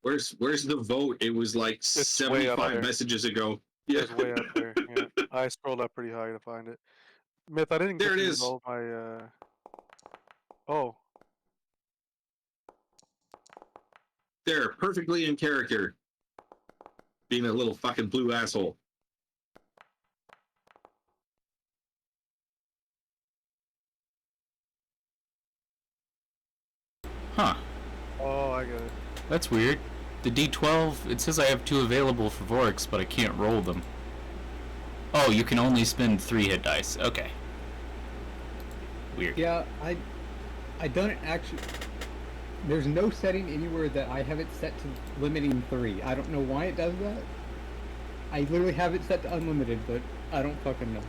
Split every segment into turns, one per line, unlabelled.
Where's the vote? It was like
It's way up
75
there.
messages ago. Yeah.
It's way up there. Yeah. I scrolled up pretty high to find it. Myth, I didn't
There
get
it
to use
is.
all my Oh.
There, perfectly in character. Being a little fucking blue asshole.
Huh.
Oh, I get it.
That's weird. The D12, it says I have 2 available for Vorix, but I can't roll them. Oh, you can only spend 3 hit dice. Okay. Weird.
Yeah, I don't actually. There's no setting anywhere that I have it set to limiting 3. I don't know why it does that. I literally have it set to unlimited, but I don't fucking know.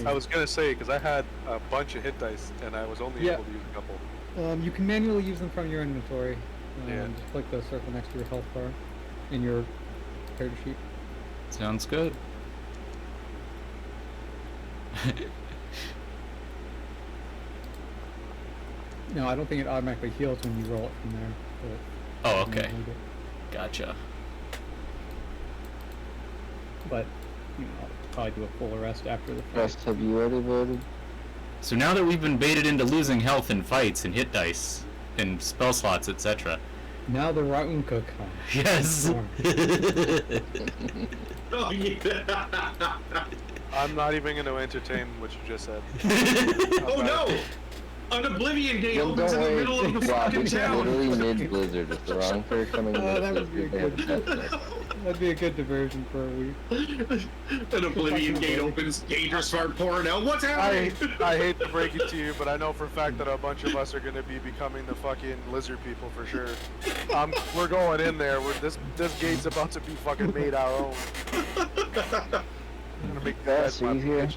I was gonna say, because I had a bunch of hit dice and I was only able to use a couple.
You can manually use them from your inventory.
Yeah.
Just click the circle next to your health bar in your character sheet.
Sounds good.
No, I don't think it automatically heals when you roll it from there. But
Oh, okay. Gotcha.
But, you know, I'll probably do a full rest after the fight.
Rest, have you already voted?
So now that we've been baited into losing health in fights and hit dice and spell slots, etc.
Now the Ra'un cook comes.
Yes.
Oh, yeah.
I'm not even going to entertain what you just said.
Oh no! An Oblivion Gate
Don't
opens in the
worry.
middle of the
Wow,
fucking
it's
town!
literally mid-blizzard. If the wrong pair coming in,
That would be good. That'd be a good diversion for a week.
An Oblivion Gate opens, Gators start pouring out. What's happening?
I hate to break it to you, but I know for a fact that a bunch of us are going to be becoming the fucking lizard people for sure. We're going in there. This gate's about to be fucking made our own. I'm gonna make the guys my bitches.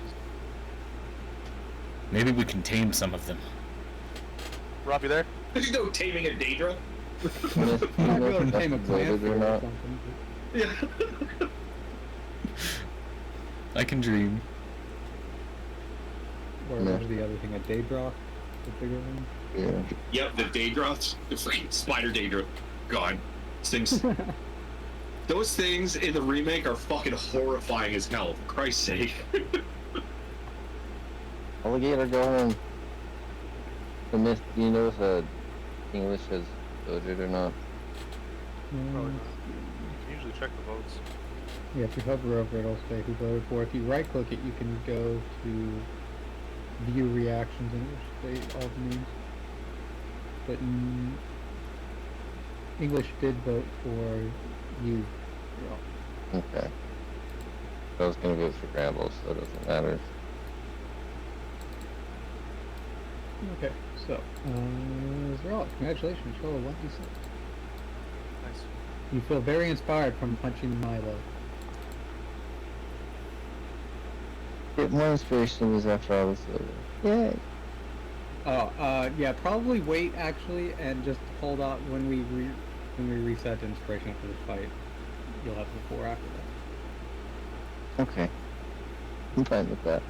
Maybe we can tame some of them.
Rob, you there?
There's no taming a Daedra.
You might be able to tame a plant
or
or
not.
something.
Yeah.
I can dream.
Or what was the other thing? A Daedra? The bigger one?
Yeah.
Yep, the Daedra. The freaking spider Daedra. God. Things. Those things in the remake are fucking horrifying as hell, for Christ's sake.
Alligator, go home. The myth, do you know if English has voted or not?
Probably not. You can usually check the votes.
Yeah, if you hover over it, it'll say who voted for. If you right click it, you can go to view reactions and it will state all the names. But English did vote for you.
Okay. I was gonna vote for Bramble, so it doesn't matter.
Okay, so, Zeralt, congratulations, roll a 1d6.
Nice.
You feel very inspired from punching Milo.
Get more inspiration is after all this over. Yay!
Oh, yeah, probably wait actually, and just hold out when we reset inspiration after this fight. You'll have the 4 after that.
Okay. I'm fine with that.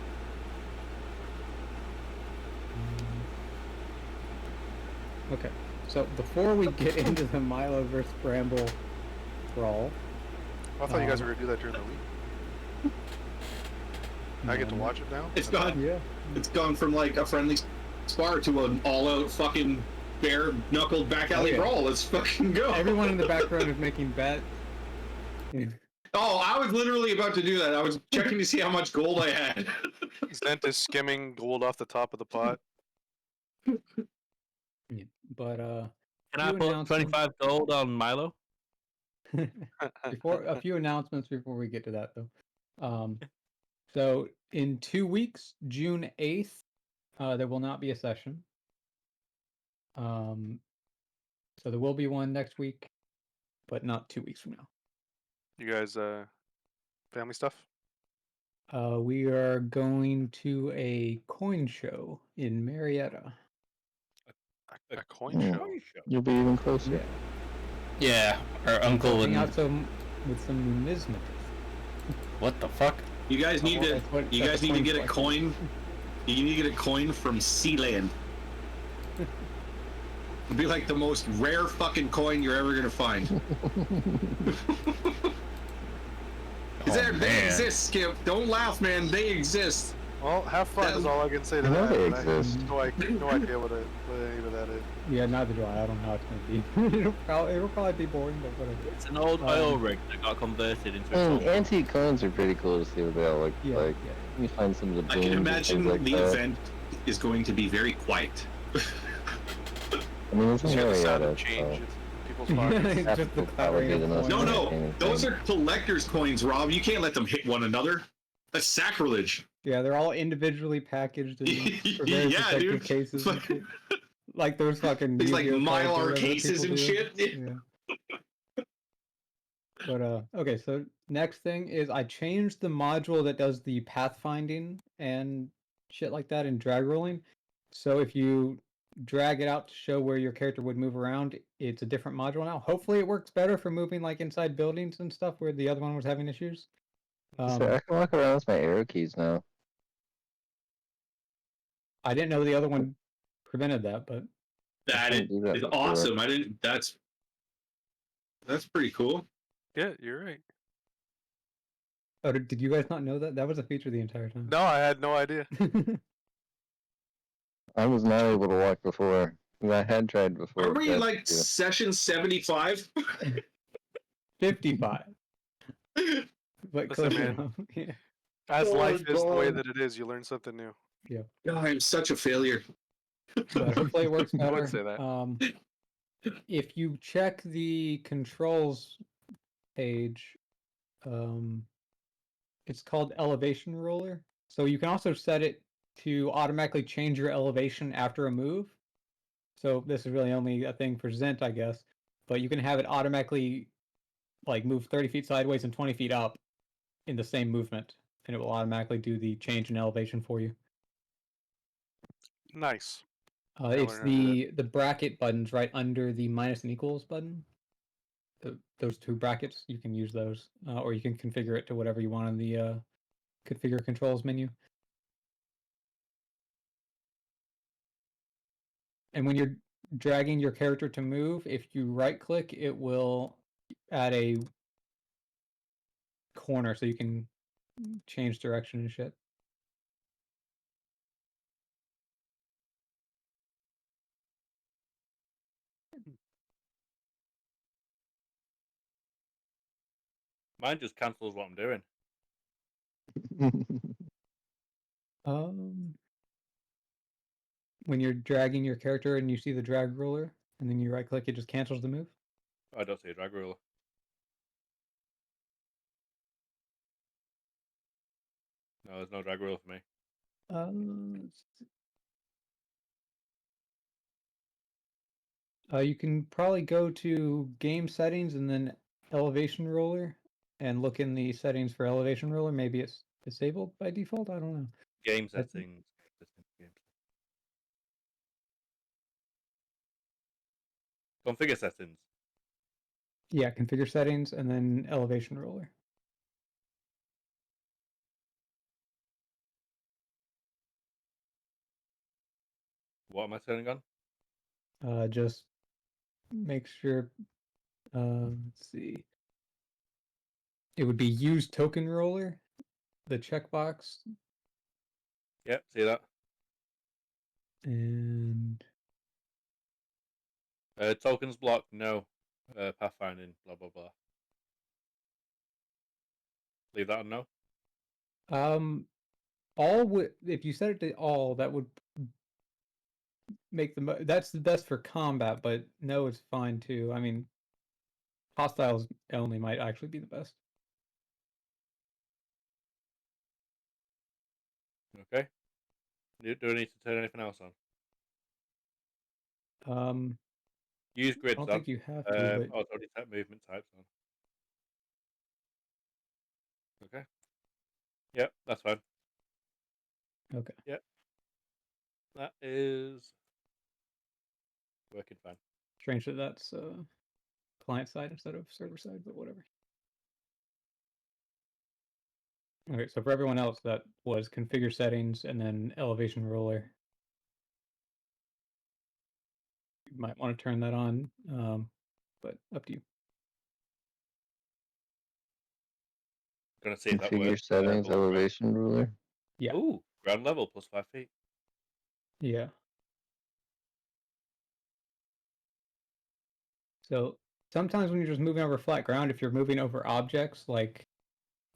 Okay, so before we get into the Milo versus Bramble brawl,
I thought you guys were gonna do that during the week. I get to watch it now?
It's gone.
Yeah.
It's gone from like a friendly spar to an all-out fucking bare-knuckled back alley brawl. Let's fucking go.
Everyone in the background is making bets.
Oh, I was literally about to do that. I was checking to see how much gold I had.
Zent is skimming gold off the top of the pot.
Yeah, but
Can I put 25 gold on Milo?
before a few announcements before we get to that though. So in 2 weeks, June 8th, there will not be a session. So there will be one next week, but not 2 weeks from now.
You guys, family stuff?
We are going to a coin show in Marietta.
A coin show?
You'll be even closer.
Yeah, our uncle
Hang
and...
out with some numismatists.
What the fuck?
You guys need to. You guys need to get a
collection.
coin. You need to get a coin from Sealand. It'd be like the most rare fucking coin you're ever gonna find. They exist, Skip. Don't laugh, man. They exist.
Well, have fun is all I can say to
I know
that.
they
and I have
exist.
no idea what any of that is.
Yeah, neither do I. I don't know how it's gonna be. it'll probably be boring, but whatever.
It's an old oil rig that got converted into
I
a
mean,
tool.
antique coins are pretty cool to see what they all look
Yeah,
like.
yeah.
You find some of the
I
booms
can
and
imagine
things like
the
that.
event is going to be very quiet.
I mean, it's
Just hear the
really
sound
at
of
it.
change.
So.
It's people's pockets.
That
Just the
would probably be the
clattering of
most
No,
coins.
no,
entertaining
those
thing.
are collector's coins, Rob. You can't let them hit one another. That's sacrilege.
Yeah, they're all individually packaged in for very
Yeah,
protective
dude.
cases. And shit. Like those fucking
These like
Yu-Gi-Oh cards or
Mylar
whatever that
cases
people
and
do.
shit.
Yeah. But okay, so next thing is I changed the module that does the pathfinding and shit like that in drag rolling. So if you drag it out to show where your character would move around, it's a different module now. Hopefully it works better for moving like inside buildings and stuff where the other one was having issues.
So I can walk around with my arrow keys now.
I didn't know the other one prevented that, but
That
couldn't do that
is
before.
awesome. I didn't. That's pretty cool.
Yeah, you're right.
oh, did you guys not know that? That was a feature the entire time.
No, I had no idea.
I was not able to walk before. I had tried before.
Are we
but,
like
yeah.
session 75?
55. But
Listen,
close
man.
enough. Yeah.
As
Oh,
life is the way
God.
that it is, you learn something new.
God, I'm such a failure.
But hopefully it works
I
better.
would say that.
If you check the controls page, it's called elevation roller. So you can also set it to automatically change your elevation after a move. So this is really only a thing for Zent, I guess. But you can have it automatically like move 30 feet sideways and 20 feet up in the same movement, and it will automatically do the change in elevation for you.
Nice.
It's
learn how to do
the bracket buttons right under the minus and equals button. Those two brackets, you can use those, or you can configure it to whatever you want in the configure controls menu. And when you're dragging your character to move, if you right click, it will add a corner so you can change direction and shit.
Mine just cancels what I'm doing.
When you're dragging your character and you see the drag roller, and then you right click, it just cancels the move.
I don't see a drag ruler. No, there's no drag ruler for me.
You can probably go to game settings and then elevation roller and look in the settings for elevation roller. Maybe it's disabled by default. I don't know.
Game settings. Configure settings.
Yeah, configure settings and then elevation roller.
What am I turning on?
Just make sure. Let's see. It would be use token roller, the checkbox,
Yep, see that.
and
Tokens block, no. Pathfinding, blah blah blah. Leave that on no.
all would, if you set it to all, that would make that's the best for combat, but no, it's fine too. I mean, hostiles only might actually be the best.
Okay. Do I need to turn anything else on? Use
I
grids
don't
on.
think you have to, but
Auto detect movement types on. Okay. Yep, that's fine.
okay.
Yep. That is working fine.
Strange that that's client side instead of server side, but whatever. Okay, so for everyone else, that was configure settings and then elevation roller. You might want to turn that on, but up to you.
Gonna see if that
Configure
works.
settings,
Below ground.
elevation ruler.
Yeah.
Ooh, ground level plus 5 feet.
Yeah. So sometimes when you're just moving over flat ground, if you're moving over objects like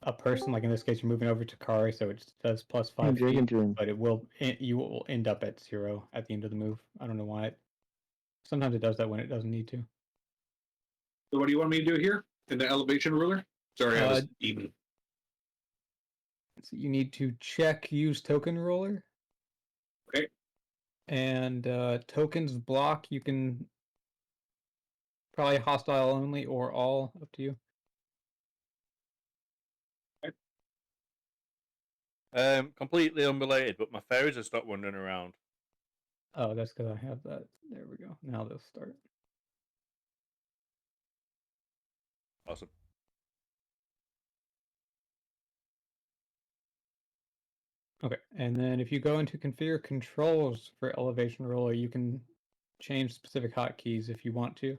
a person, like in this case, you're moving over to Kari, so it says plus 5
Dragon
feet,
Dream.
but you will end up at 0 at the end of the move. I don't know why. Sometimes it does that when it doesn't need to.
So what do you want me to do here in the elevation ruler? Sorry, I was eating.
So you need to check use token roller.
Okay.
And tokens block, you can probably hostile only or all, up to you.
Completely unrelated, but my fairies have stopped wandering around.
Oh, that's because I have that. There we go. Now they'll start.
Awesome.
Okay, and then if you go into configure controls for elevation roller, you can change specific hotkeys if you want to.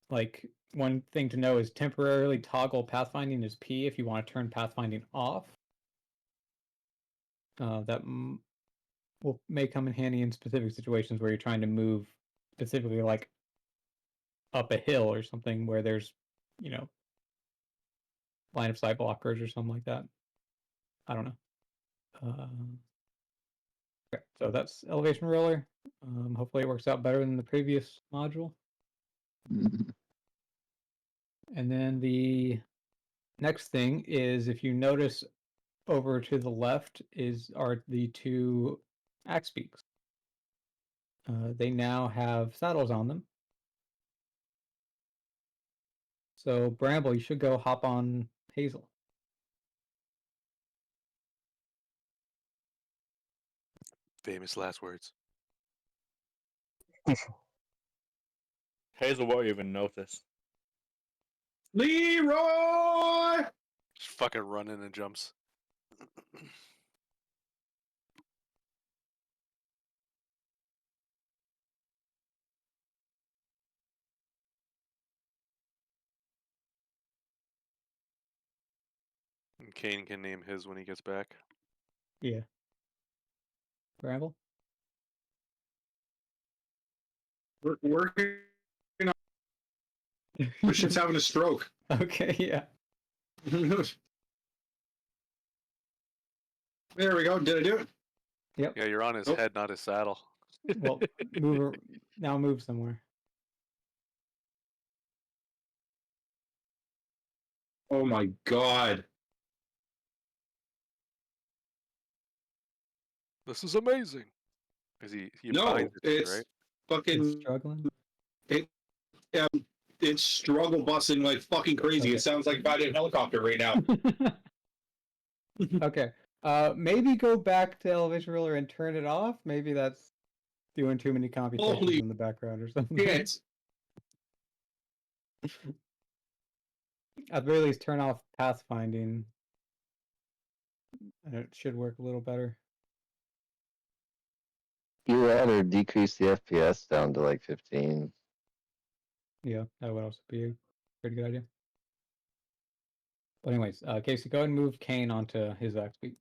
Like one thing to know is temporarily toggle pathfinding is P if you want to turn pathfinding off. That may come in handy in specific situations where you're trying to move specifically like up a hill or something where there's, you know, line of sight blockers or something like that. I don't know. Okay, so that's elevation roller. Hopefully it works out better than the previous module. And then the next thing is, if you notice over to the left are the two axe beaks. They now have saddles on them. So Bramble, you should go hop on Hazel.
Famous last words.
Hazel won't even notice.
Leroy!
Just fucking running and jumps. And Kane can name his when he gets back.
Yeah. Bramble?
We're working on the ship's having a stroke.
Okay, yeah.
There we go. Did I do it?
Yep.
Yeah, you're on his head, not his saddle.
Well, move somewhere.
Oh my god.
This is amazing. Because he
No,
binds it,
it's
right?
fucking.
It's struggling.
It's struggle busting like fucking crazy.
Okay.
It sounds like fighting a helicopter right now.
Okay. Maybe go back to elevation roller and turn it off. Maybe that's doing too many computations
Holy
in the background or something.
Shit.
At the very least, turn off pathfinding, and it should work a little better.
Do that or decrease the FPS down to like 15.
Yeah, that would also be a pretty good idea. But anyways, Casey, go ahead and move Kane onto his axe beat.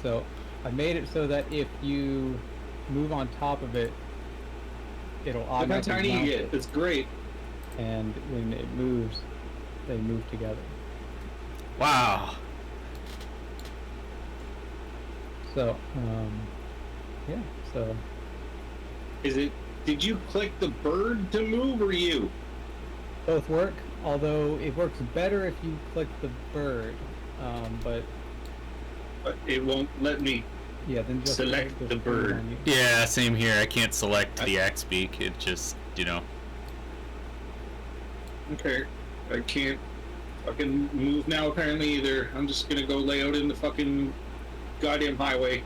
So I made it so that if you move on top of it, it'll
Look how
automatically
tiny you
mount
get.
it,
It's great.
and when it moves, they move together.
Wow.
So, yeah. So
Is it? Did you click the bird to move or you?
both work. Although it works better if you click the bird, but
It won't let me.
yeah, then just
Select
just
the
put it
bird.
on you.
Yeah, same here. I can't select the axe beak. It just, you know.
Okay. I can't fucking move now apparently either. I'm just gonna go lay out in the fucking goddamn highway.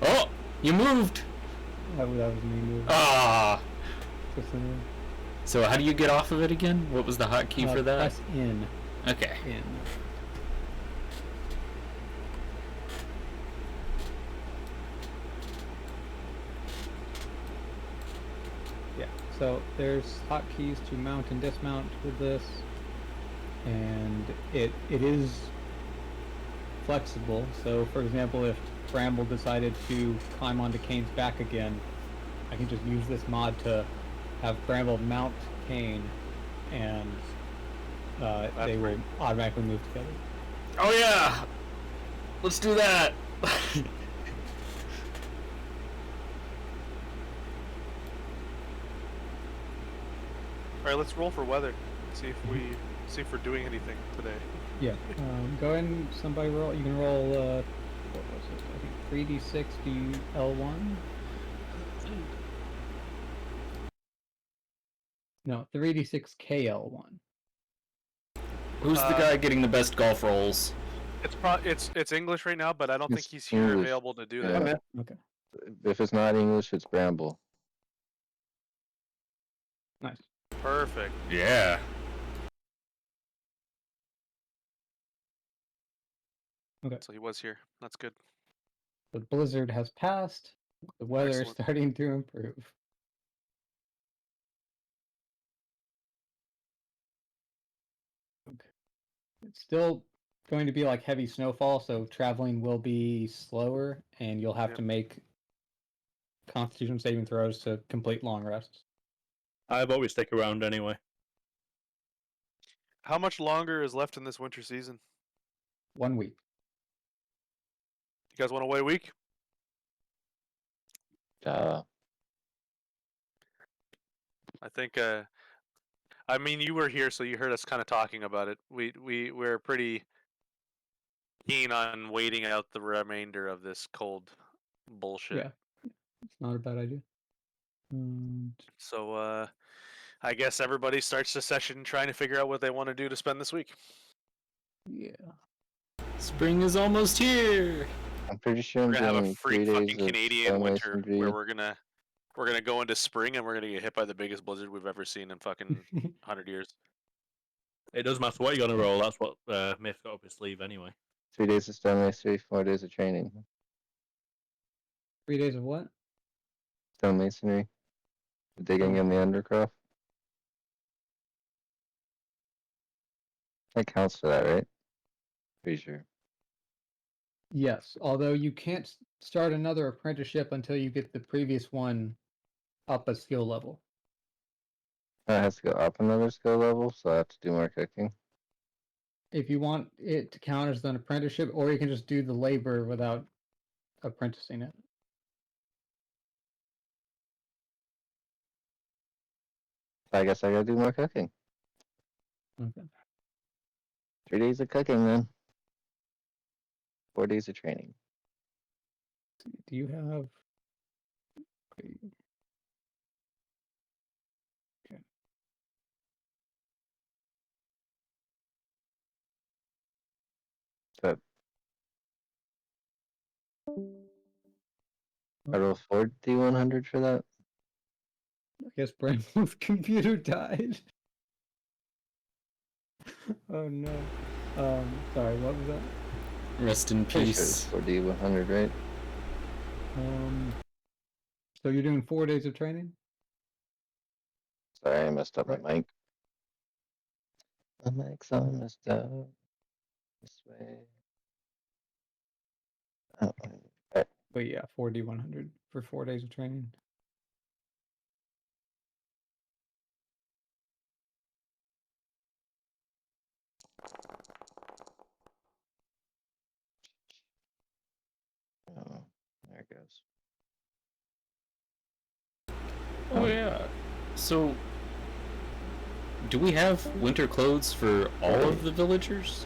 Oh, you moved.
That was me moving.
Ah.
Just in
So how do you get off of it again? What was the hotkey
there.
for that?
Press in.
Okay.
In. So there's hotkeys to mount and dismount with this, and it is flexible. So, for example, if Bramble decided to climb onto Kane's back again, I can just use this mod to have Bramble mount Kane, and they will
great.
automatically move together.
Oh yeah! Let's do that!
All right, let's roll for weather. See if we're doing anything today.
Yeah. Go ahead and somebody roll. You can roll. What was it? I think 3d6 L1. No, 3d6 KL1.
Who's the guy getting the best golf rolls?
It's English right now, but I don't think
It's
he's here
English.
available to do
Yeah.
that.
Okay.
If it's not English, it's Bramble.
Nice.
Perfect.
Yeah.
Okay.
So he was here. That's good.
The blizzard has passed. The weather
Excellent.
is starting to improve. Okay. It's still going to be like heavy snowfall, so traveling will be slower, and you'll have
Yep.
to make Constitution saving throws to complete long rests.
I've always stick around anyway.
How much longer is left in this winter season?
1 week.
You guys want to wait a week?
Uh,
I think. I mean, you were here, so you heard us kind of talking about it. We're pretty keen on waiting out the remainder of this cold bullshit.
Yeah, it's not a bad idea.
So I guess everybody starts the session trying to figure out what they want to do to spend this week.
Yeah.
Spring is almost here!
I'm pretty sure I'm
We're gonna have a
doing 3
freak
days
fucking
of
Canadian winter
stonemasonry.
where we're gonna go into spring and we're gonna get hit by the biggest blizzard we've ever seen in fucking 100 years.
It doesn't matter what you're gonna roll. That's what Myth's got up his sleeve anyway.
3 days of stonemasonry, 4 days of training.
3 days of what?
Stonemasonry. Digging in the undercroft. That counts for that, right? Pretty sure.
Yes, although you can't start another apprenticeship until you get the previous one up a skill level.
That has to go up another skill level, so I have to do more cooking.
If you want it to count as an apprenticeship, or you can just do the labor without apprenticing it.
I guess I gotta do more cooking.
Okay.
3 days of cooking then. 4 days of training.
Do you have? Okay.
But I roll 4d100 for that.
I guess Brandon's computer died. Oh no. Sorry, what was that?
Rest in
Pretty sure it's
peace.
4d100, right?
So you're doing 4 days of training?
Sorry, I messed up
Right.
my mic. My mic's all messed up. This way. Oh, right.
But yeah, 4D100 for 4 days of training.
Oh, there it goes.
Oh yeah. So, do we have winter clothes for all of the villagers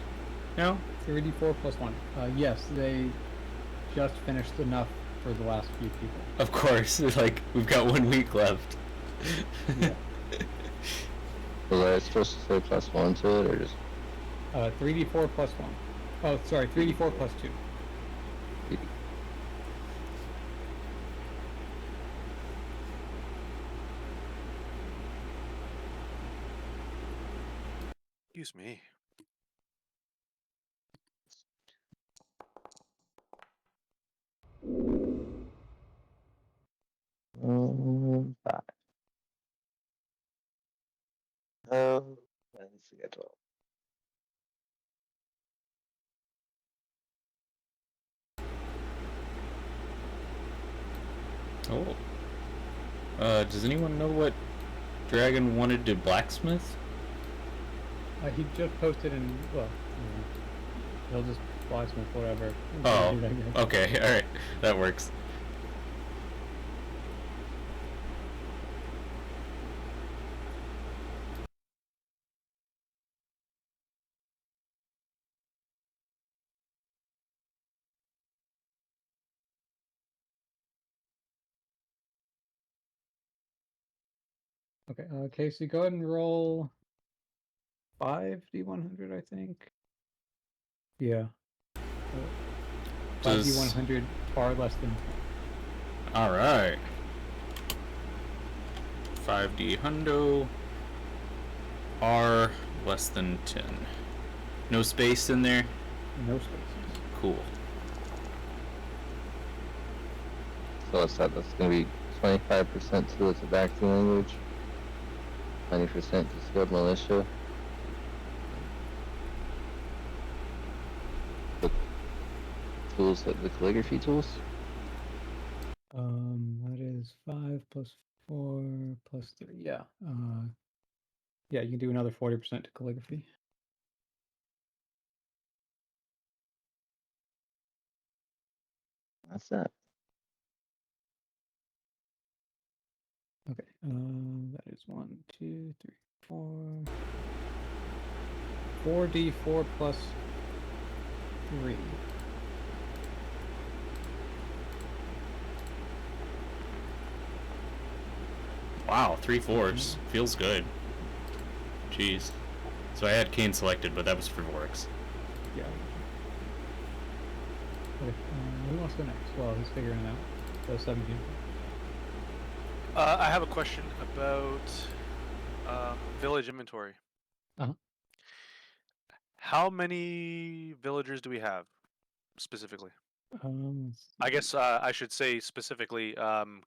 now?
34 plus 1. Yes, they just finished enough for the last few people.
Of course, like, we've got 1 week left.
Yeah.
Was I supposed to say +1 to it, or just
3d4 plus 1. Oh, sorry, 3d4 plus 2.
Excuse me.
schedule.
Oh. Does anyone know what Dragon wanted to blacksmith?
He just posted in, well, he'll just blacksmith whatever.
Oh, okay, alright. That works.
Okay, Casey, go ahead and roll 5d100, I think. Yeah. 5d100, far less than 10.
Alright. 5D hundo. R less than 10. No space in there?
No spaces.
Cool.
So it's that's gonna be 25% to its vaccine language, 20% to skilled militia. The tools, the calligraphy tools.
That is 5 plus 4 plus 3. Yeah. Yeah, you can do another 40% to calligraphy.
That's that.
Okay. That is 1, 2, 3, 4. 4d4 plus 3.
Wow, 3 4s. Feels good. Jeez. So I had Kane selected, but that was for Vorix.
Yeah. Okay. Who wants to go next? Well, he's figuring it out. So 17.
I have a question about village inventory.
Uh-huh.
How many villagers do we have specifically?
Let's
I guess I should say specifically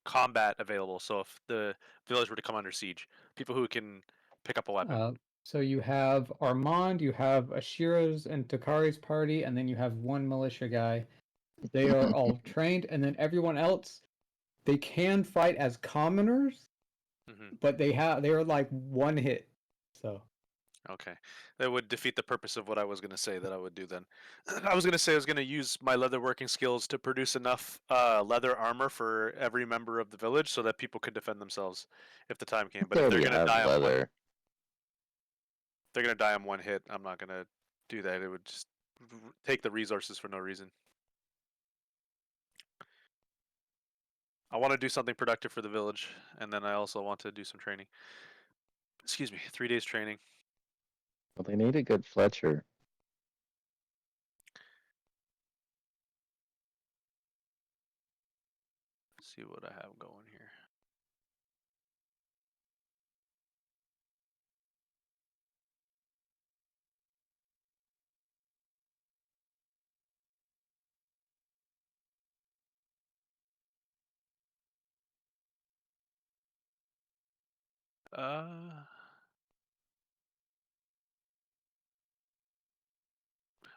combat available. So if the village were to come under siege, people who can pick up a weapon.
So you have Armand, you have Ashira's and Takari's party, and then you have one militia guy. They are all trained, and then everyone else, they can fight as commoners, but they are like one hit. So
Okay, that would defeat the purpose of what I was going to say that I would do then. I was going to say I was going to use my leatherworking skills to produce enough leather armor for every member of the village so that people could defend themselves if the time came. But if they're going to die on one, they're going to die on one hit. I'm not going to do that. It would just take the resources for no reason. I want to do something productive for the village, and then I also want to do some training. Excuse me, 3 days training.
Well, they need a good Fletcher.
Let's see what I have going here.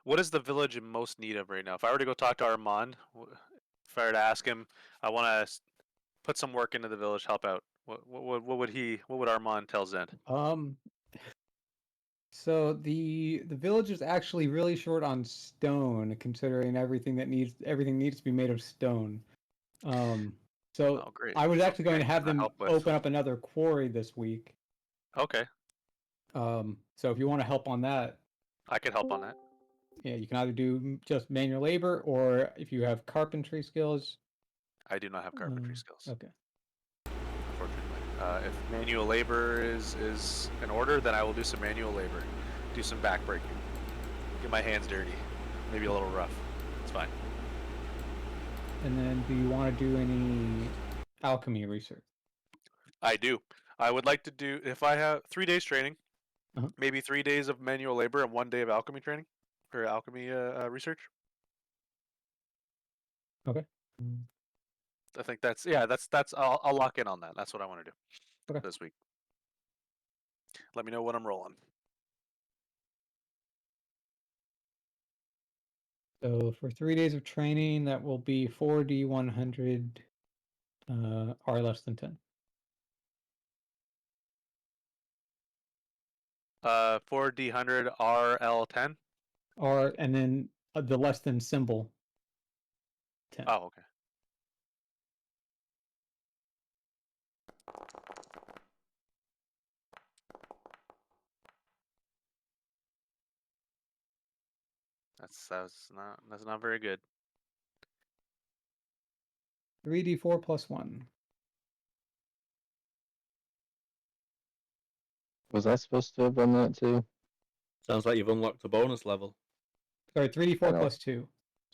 What is the village in most need of right now? If I were to go talk to Armand, if I were to ask him, I want to put some work into the village, help out. What would Armand tell Zend?
So the village is actually really short on stone, considering everything needs to be made of stone. So
great.
I was actually going to have them
help with?
open up another quarry this week.
Okay,
So if you want to help on that,
I could help on that.
yeah, you can either do just manual labor, or if you have carpentry skills.
I do not have carpentry skills,
Okay.
unfortunately. If manual labor is in order, then I will do some manual labor, do some backbreaking, get my hands dirty, maybe a little rough. It's fine.
And then, do you want to do any alchemy research?
I do. I would like to do, if I have 3 days training, maybe 3 days of manual labor and 1 day of alchemy training or alchemy research.
Okay.
I think that's I'll lock in on that. That's what I want to do this week. Let me know when I'm rolling.
So for 3 days of training, that will be 4D100 R less than 10.
4D100 RL10.
R and then the less than symbol 10.
Oh, okay. That's not very good.
3D4 plus 1.
Was I supposed to have done that too?
Sounds like you've unlocked a bonus level.
Sorry,
I
3D4
know.
plus 2.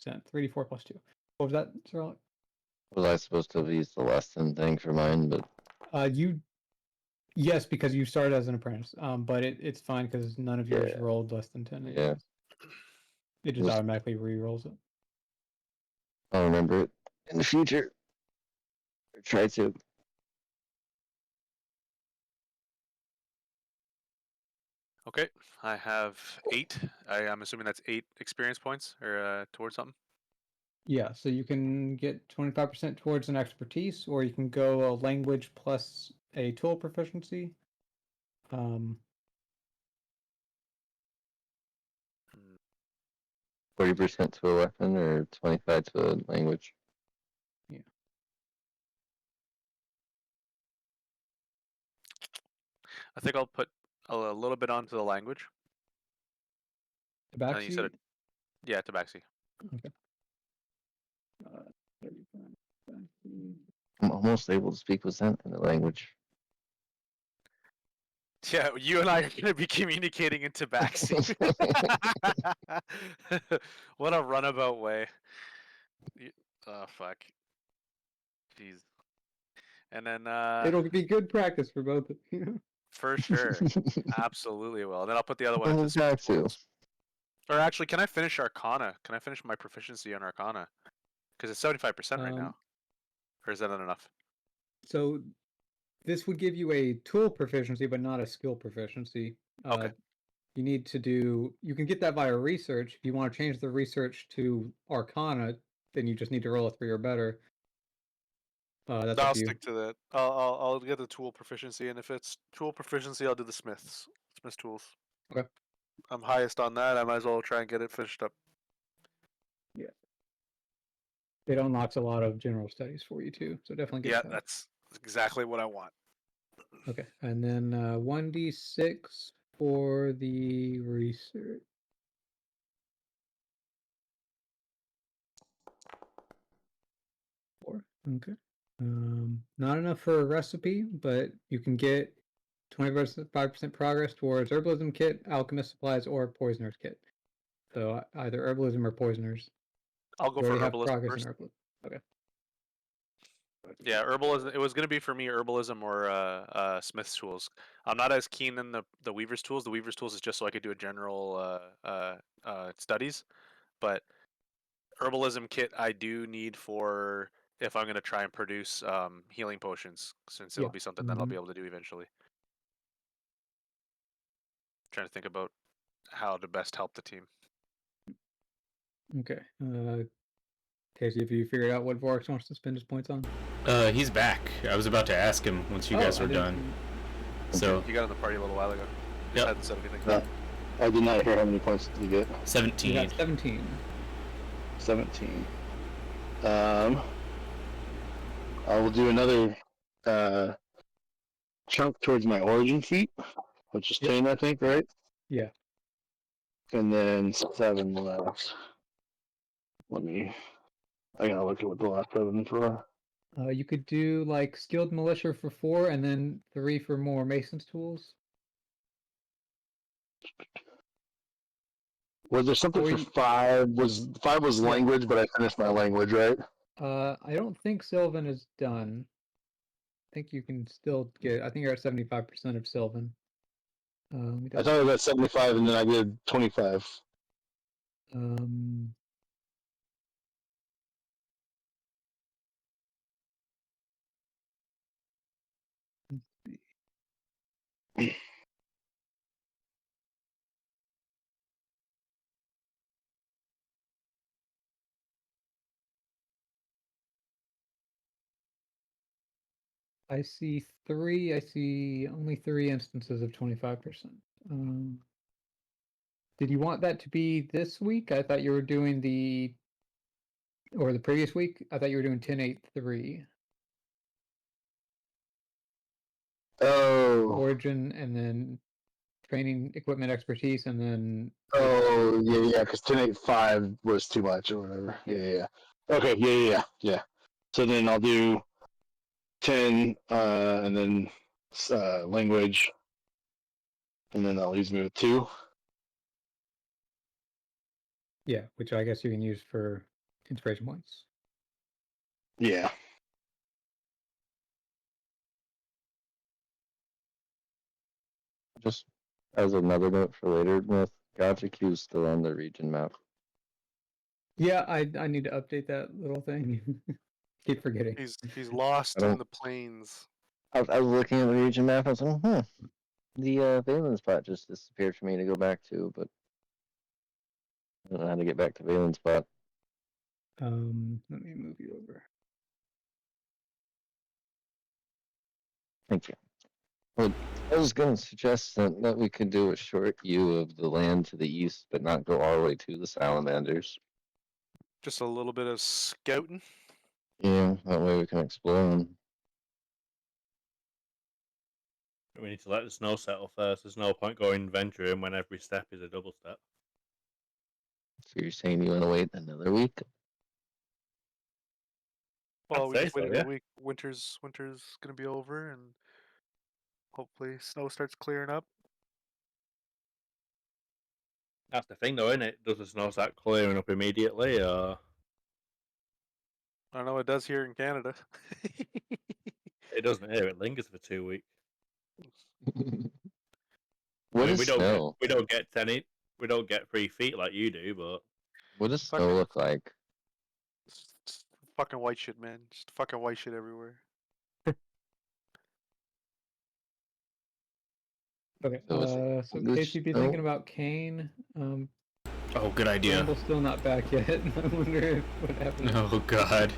3D4 plus 2. What was that, Sir Alec?
Was I supposed to have used the less than thing for mine? But
Yes, because you started as an apprentice. But it's fine because none of yours
Yeah.
rolled less than 10
Yeah.
anyways. It just
Was-
automatically re-rolls it.
I'll remember it in the future. Or try to.
Okay, I have 8. I'm assuming that's 8 experience points or towards something.
Yeah, so you can get 25% towards an expertise, or you can go a language plus a tool proficiency.
40% to a weapon or 25 to a language.
I think I'll put a little bit onto the language. And you said it.
Tabaxi.
Yeah, Tabaxi.
Okay. 35 Tabaxi.
I'm almost able to speak with that in the language.
Yeah, you and I are going to be communicating in Tabaxi. What a runabout way. Oh, fuck. Jeez. And then,
It'll be good practice for both of you.
for sure. Absolutely will. And then I'll put the other one
Oh,
into
back to.
tools. Or actually, can I finish Arcana? Can I finish my proficiency on Arcana? Because it's 75% right now. Or is that not enough?
So this would give you a tool proficiency, but not a skill proficiency.
Okay.
You need to do. You can get that via research. If you want to change the research to Arcana, then you just need to roll a 3 or better. That's up
I'll
to you.
stick to that. I'll get the tool proficiency, and if it's tool proficiency, I'll do the smith's tools.
Okay.
I'm highest on that. I might as well try and get it finished up.
Yeah. It unlocks a lot of general studies for you too, so definitely get
Yeah,
that.
that's exactly what I want.
Okay, and then 1d6 for the research. Four. Okay. Not enough for a recipe, but you can get 25% progress towards herbalism kit, alchemist supplies, or poisoner's kit. So either herbalism or poisoners.
I'll go
You
for
already have
herbalism
progress
first.
in herbalism. Okay.
Yeah, herbalism. It was gonna be for me herbalism or smith's tools. I'm not as keen in the weaver's tools. The weaver's tools is just so I could do a general studies, but herbalism kit I do need for if I'm gonna try and produce healing potions, since it'll
Yeah.
be something that I'll be able to do eventually. Trying to think about how to best help the team.
Okay. Casey, have you figured out what Vorax wants to spend his points on?
He's back. I was about to ask him once you guys
I
were
didn't-
done. So
He got in the party a little while ago. Just
Yep.
hadn't said anything.
No, I did not hear how many points did you get.
You
17.
got 17.
17. I will do another chunk towards my origin feat, which is
Yep.
10, I think, right?
Yeah.
And then 7 left. I gotta look at what the last 7 for.
You could do like skilled militia for 4, and then 3 for more mason's tools.
Was there something
Or
for
you-
5? Five was
Yeah.
language, but I finished my language, right?
I don't think Sylvan is done. I think you can still get. I think you're at 75% of Sylvan. Let me
I
double
thought I was at 75 and then I did 25.
Um, let's see. I see three. I see only 3 instances of 25%. Did you want that to be this week? I thought you were doing or the previous week. I thought you were doing 10.8.3
Oh.
origin, and then training, equipment, expertise, and then.
Oh, yeah, because 10.8.5 was too much or whatever. Yeah. Okay, yeah. So then I'll do 10, and then language, and then that leaves me with 2.
Yeah, which I guess you can use for inspiration points.
Yeah.
Just as another note for later, Myth, Gotcha Q's still on the region map.
Yeah, I need to update that little thing. Keep forgetting.
He's lost in the plains.
I was looking at the region map, I was like, the Valen spot just disappeared for me to go back to, but I don't know how to get back to Valen spot.
Let me move you over.
Thank you. Well, I was going to suggest that we could do a short view of the land to the east, but not go all the way to the salamanders.
Just a little bit of scouting.
Yeah, that way we can explore them.
We need to let the snow settle first. There's no point going venturing when every step is a double step.
So you're saying you want to wait another week?
Well,
I'd
we
say
just
so,
wait
yeah.
a week. Winter's gonna be over, and hopefully snow starts clearing up.
That's the thing, though, isn't it? Does the snow start clearing up immediately, or
I know it does here in Canada.
it doesn't here? It lingers for 2 weeks.
What
I mean,
is snow?
we don't get 10 we don't get 3 feet like you do, but
What does snow
Fucking-
look like?
It's fucking white shit, man. Just fucking white shit everywhere.
Okay.
So is
So
English
KCP
snow?
thinking about Kane.
Oh, good idea.
Bramble's still not back yet. I wonder what happened.
Oh God.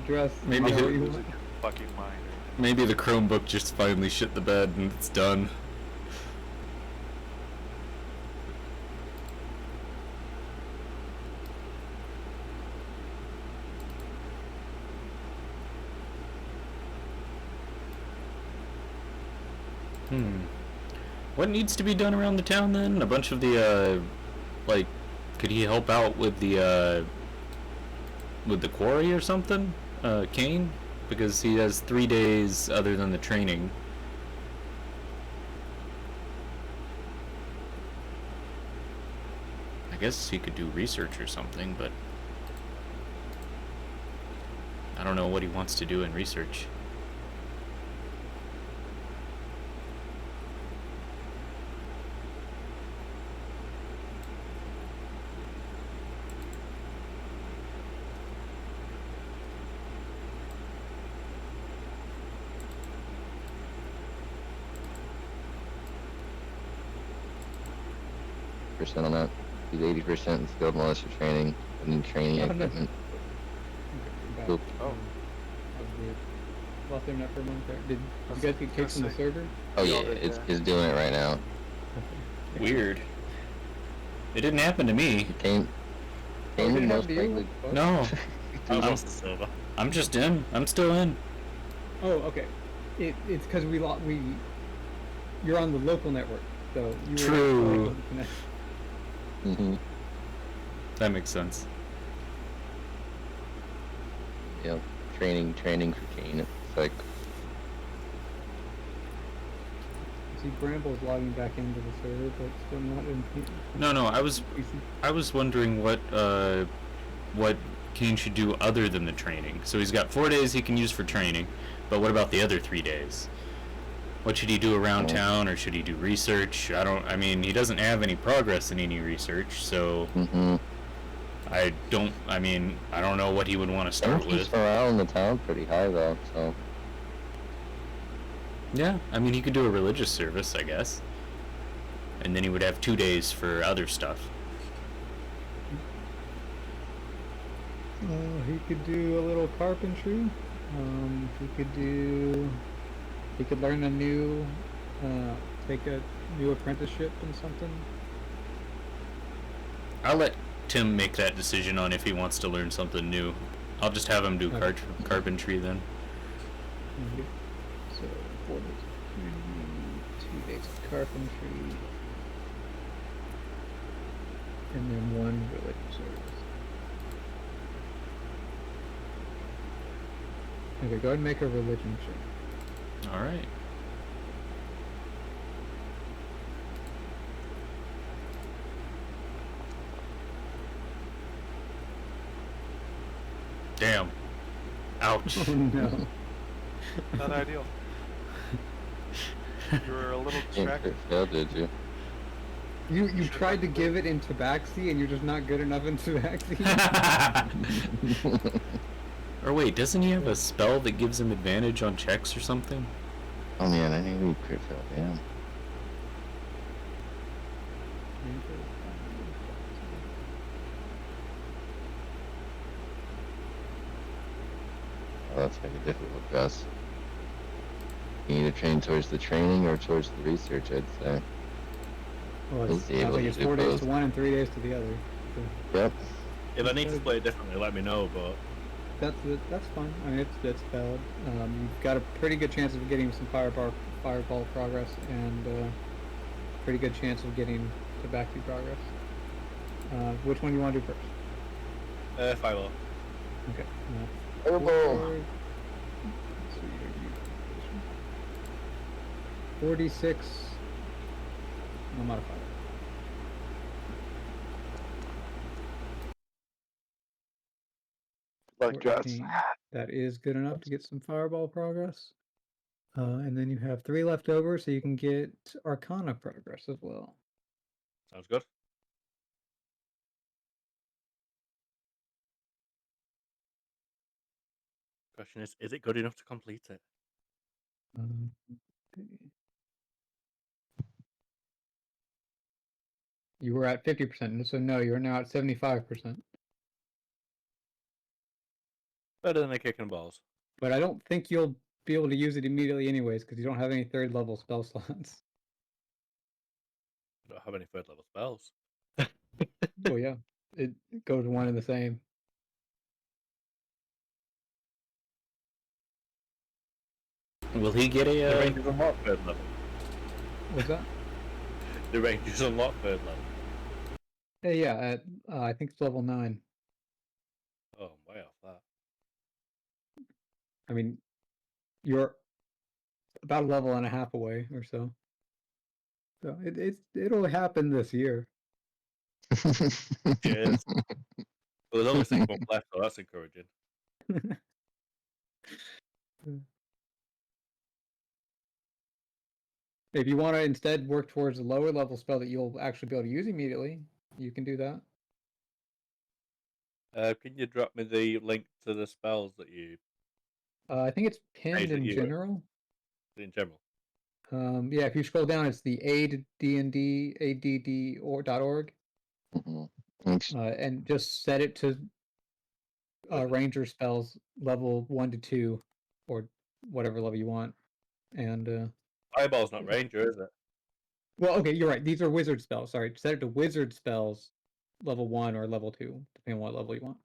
Dress.
Maybe
you know
he-
what you
Losing
want?
your fucking mind.
Maybe the Chromebook just finally shit the bed and it's done. What needs to be done around the town then? A bunch of the, like, could he help out with the quarry or something? Kane? Because he has 3 days other than the training. I guess he could do research or something, but I don't know what he wants to do in research.
On that. He's 80% in skilled militia training and then training
Oh, no.
equipment.
Back.
Cool.
Oh.
That was weird. Lost internet for a moment there. Did you guys get kicked
gonna
from the
say.
server?
Oh
We
yeah,
all did,
it's
yeah.
doing it right now.
Weird. It didn't happen to me.
Kane
Oh,
would
did it
most
happen to you?
likely.
What?
No.
I
I'm-
lost the silver.
I'm just in. I'm still in.
Oh, okay. It's because you're on the local network, so you
True.
were connected.
Mhm.
That makes sense.
Yep. Training for Kane. It's like
See, Bramble's logging back into the server, but still not in.
No, I was wondering what Kane should do other than the training. So he's got 4 days he can use for training, but what about the other 3 days? What should he do around town, or should he do research? I mean, he doesn't have any progress in any research, so I don't know what he would want to
I
start
think he's
with.
morale in the town pretty high though, so
Yeah, I mean, he could do a religious service, I guess. And then he would have 2 days for other stuff.
He could do a little carpentry. He could do. He could learn a new, take a new apprenticeship in something.
I'll let Tim make that decision on if he wants to learn something new. I'll just have him do
Okay.
carpentry then.
Okay. So 4 days of training, 2 days of carpentry, and then 1 religion service. Okay, go ahead and make a religion check.
All right. Damn. Ouch.
Oh no.
Not ideal. You were a little
Didn't
distracted.
crit fail, did you?
You tried to give it in Tabaxi and you're just not good enough in Tabaxi?
Or wait, doesn't he have a spell that gives him advantage on checks or something?
Oh man, I knew we crit fail. Damn. Oh, that's gonna be difficult, Gus. You need to train towards the training or towards the research, I'd say.
Well,
He'll
it's,
be
sounds
able
like
to
it's
do
4 days
both.
to one and 3 days to the other. So
Yep.
If I need to play it differently, let me know. But
that's fine. I mean, it's valid. You've got a pretty good chance of getting some fireball progress and pretty good chance of getting Tabaxi progress. Which one do you want to do first?
Philo.
Okay.
Fireball.
Let's see here, 46. No modifier.
Like Jess.
14. That is good enough to get some fireball progress. And then you have 3 left over, so you can get Arcana progress as well.
Sounds good. Question is it good enough to complete it?
Okay. You were at 50%, so no, you're now at 75%.
Better than a kick and balls.
But I don't think you'll be able to use it immediately anyways, because you don't have any 3rd level spell slots.
I don't have any third level spells.
Well, yeah, it goes one and the same.
Will he get
The
a?
range is unlocked third level.
What's that?
The range is unlocked third level.
Yeah, at I think it's level 9.
Oh, I'm way off that.
I mean, you're about a level and a half away or so. So it'll happen this year.
Cheers. Well, there's only 6 months left, so that's encouraging.
If you want to instead work towards a lower level spell that you'll actually be able to use immediately, you can do that.
Can you drop me the link to the spells that you
I think it's pinned
that
in
you
general.
in general?
Yeah, if you scroll down, it's the ADD .org,
Mhm. Thanks.
and just set it to ranger spells level 1 to 2, or whatever level you want. And
Fireball's not ranger, is it?
well, okay, you're right. These are wizard spells. Sorry, set it to wizard spells, level 1 or level 2, depending on what level you want.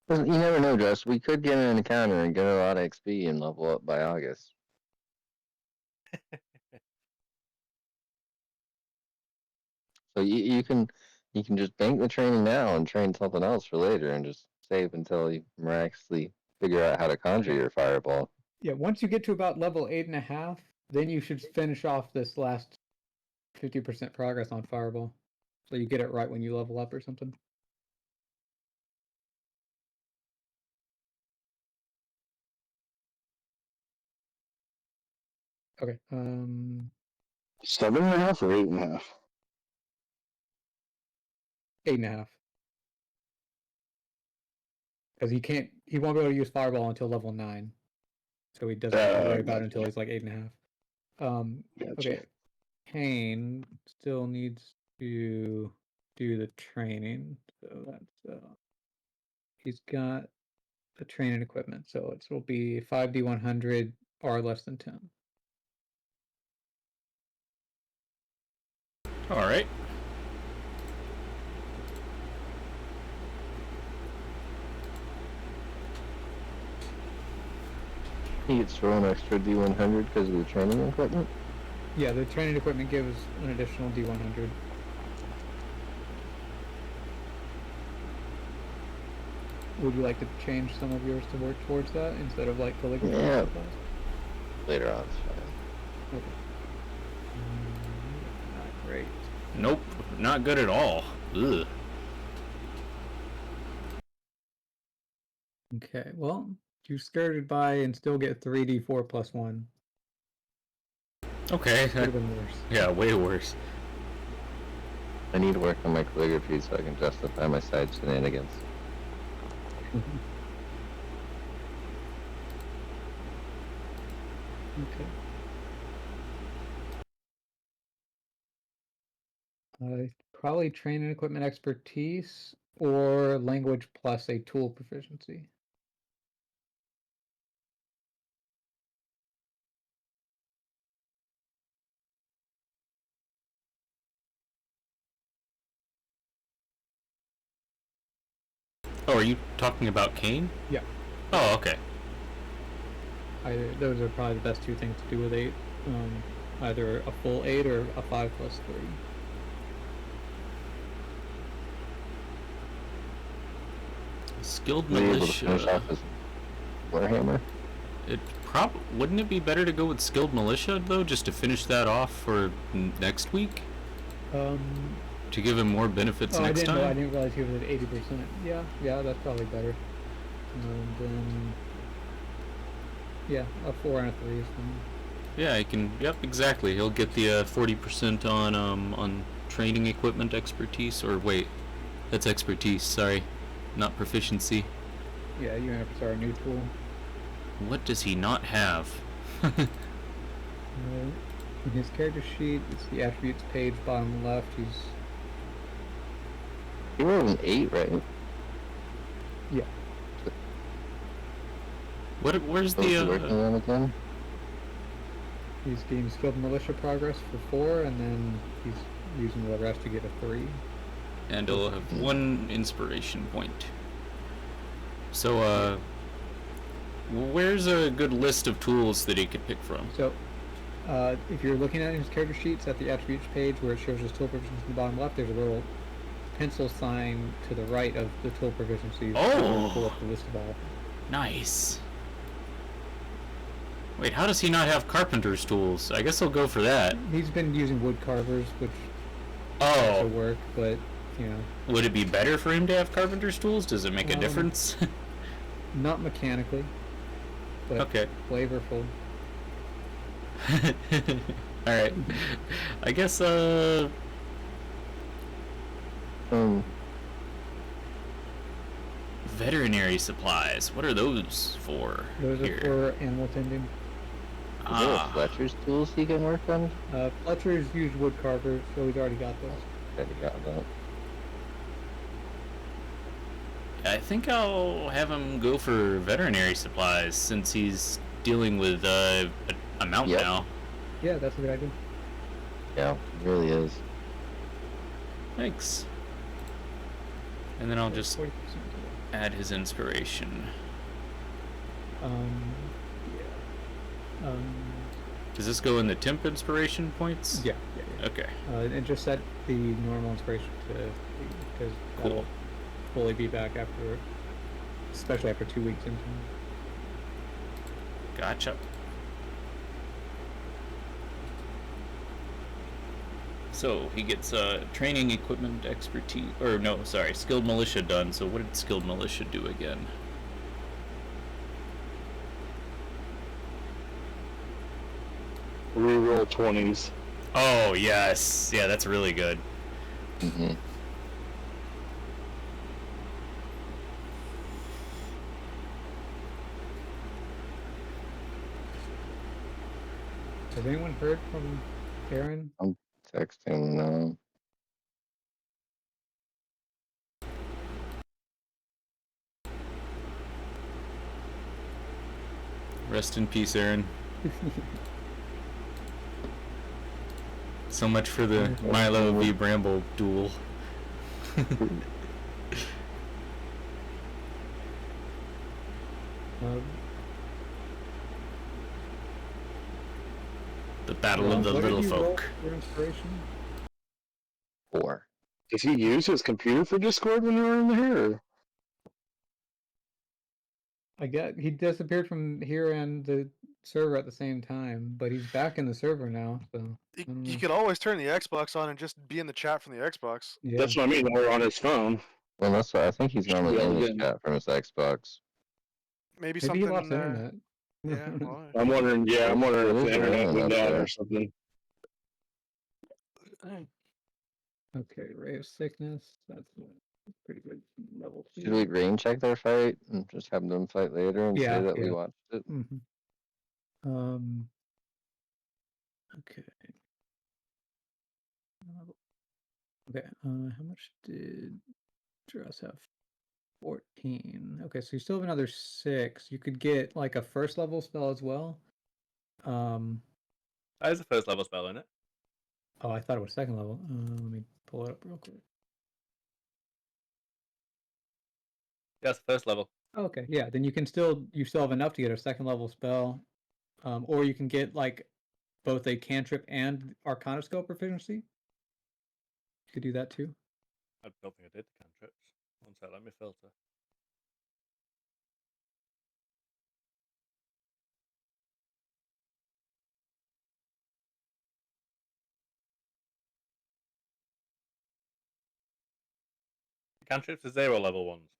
Well, you never know, Jess. We could get an encounter and get a lot of XP and level up by August. So you can just bank the training now and train something else for later and just save until you miraculously figure out how to conjure your fireball.
Yeah, once you get to about level 8.5, then you should finish off this last 50% progress on Fireball. So you get it right when you level up or something. Okay.
7.5 or 8.5?
8.5. Because he won't be able to use Fireball until level 9. So he doesn't have to worry about it until he's like 8.5.
Gotcha.
Okay. Kane still needs to do the training. So that's he's got the training equipment, so it will be 5D100 or less than 10.
All right.
He gets thrown an extra D100 because of the training equipment.
Yeah, the training equipment gives an additional D100. Would you like to change some of yours to work towards that instead of like calligraphy?
Yeah.
supplies?
Later on, it's fine.
Okay. Not great.
Nope, not good at all. Ugh.
Okay, well, you skirted by and still get 3D4 plus 1.
Okay.
Could have been worse.
Yeah, way worse.
I need to work on my calligraphy so I can justify my side shenanigans.
Okay. Probably training equipment expertise or language plus a tool proficiency.
Oh, are you talking about Kane?
Yeah.
Oh, okay.
Those are probably the best two things to do with 8. Either a full 8 or a 5 plus 3.
Skilled
Were you able to finish
militia.
off his Warhammer?
It wouldn't it be better to go with skilled militia though, just to finish that off for next week,
Um,
to give him more benefits
I
next
didn't know. I
time?
didn't realize he was at 80%. Yeah, that's probably better. And then, yeah, a 4 and a 3 is fine.
Yeah, he can. Yep, exactly. He'll get the 40% on training equipment expertise. Or wait, that's expertise. Sorry, not proficiency.
Yeah, you have to start a new tool.
What does he not have?
In his character sheet, it's the attributes page, bottom left.
He rolled an 8, right?
Where's
What was he working
the?
on again?
He's getting skilled militia progress for 4, and then he's using the rest to get a 3.
And he'll have 1 inspiration point. So where's a good list of tools that he could pick from?
So, if you're looking at his character sheets at the attributes page where it shows his tool proficiency in the bottom left, there's a little pencil sign to the right of the tool proficiency.
Oh!
Pull up the list of all.
Nice. Wait, how does he not have carpenter's tools? I guess I'll go for that.
He's been using wood carvers, which also
Oh,
work, but you know,
would it be better for him to have carpenter's tools? Does it make a difference?
not mechanically, but
Okay.
flavorful.
Alright. I guess, veterinary supplies. What are those for?
Those
here?
are for animal tending.
Is there
Ah,
Fletcher's tools he can work on?
Fletcher's used wood carvers, so he's already got those.
That he got that.
I think I'll have him go for veterinary supplies since he's dealing with a mount
Yep.
now.
Yeah, that's a good idea.
Yeah, it really is.
Thanks. And then I'll just
40%.
add his inspiration.
Yeah.
Does this go in the temp inspiration points?
Yeah.
Okay.
And just set the normal inspiration to 3, because that'll
Cool.
fully be back after, especially after 2 weeks into.
Gotcha. So he gets training equipment expertise, or no, sorry, skilled militia done. So what did skilled militia do again?
Reroll 20s.
Oh yes, yeah, that's really good.
Mm-hmm.
Has anyone heard from Aaron?
Text him now.
Rest in peace, Aaron. So much for the Milo v. Bramble duel. The battle of the
what
little
did you roll
folk.
for inspiration?
4.
Did he use his computer for Discord when you were in here? Or?
I get he disappeared from here and the server at the same time, but he's back in the server now. So
You could always turn the Xbox on and just be in the chat from the Xbox.
yeah,
That's what I mean. Or on his phone.
Well, that's what I think he's normally in the
Yeah.
chat from his Xbox.
Maybe
maybe
something.
he lost internet.
Yeah. Well,
I'm wondering. Yeah, I'm wondering
What
if
is
the
the
internet
internet
went down
there?
or something.
Okay, Ray of Sickness. That's pretty good level 2.
Should we rain check their fight and just have them fight later and say that we watched it?
Okay. Okay. How much did Dress have? 14. Okay, so you still have another 6. You could get like a first level spell as well.
That is a first level spell, isn't it?
Oh, I thought it was second level. Let me pull it up real quick.
Yeah, it's first level.
Okay, yeah. Then you still have enough to get a second level spell, or you can get like both a cantrip and Arcana skill proficiency. You could do that too.
I don't think I did the cantrips. One sec, let me filter. Cantrips are 0 level ones.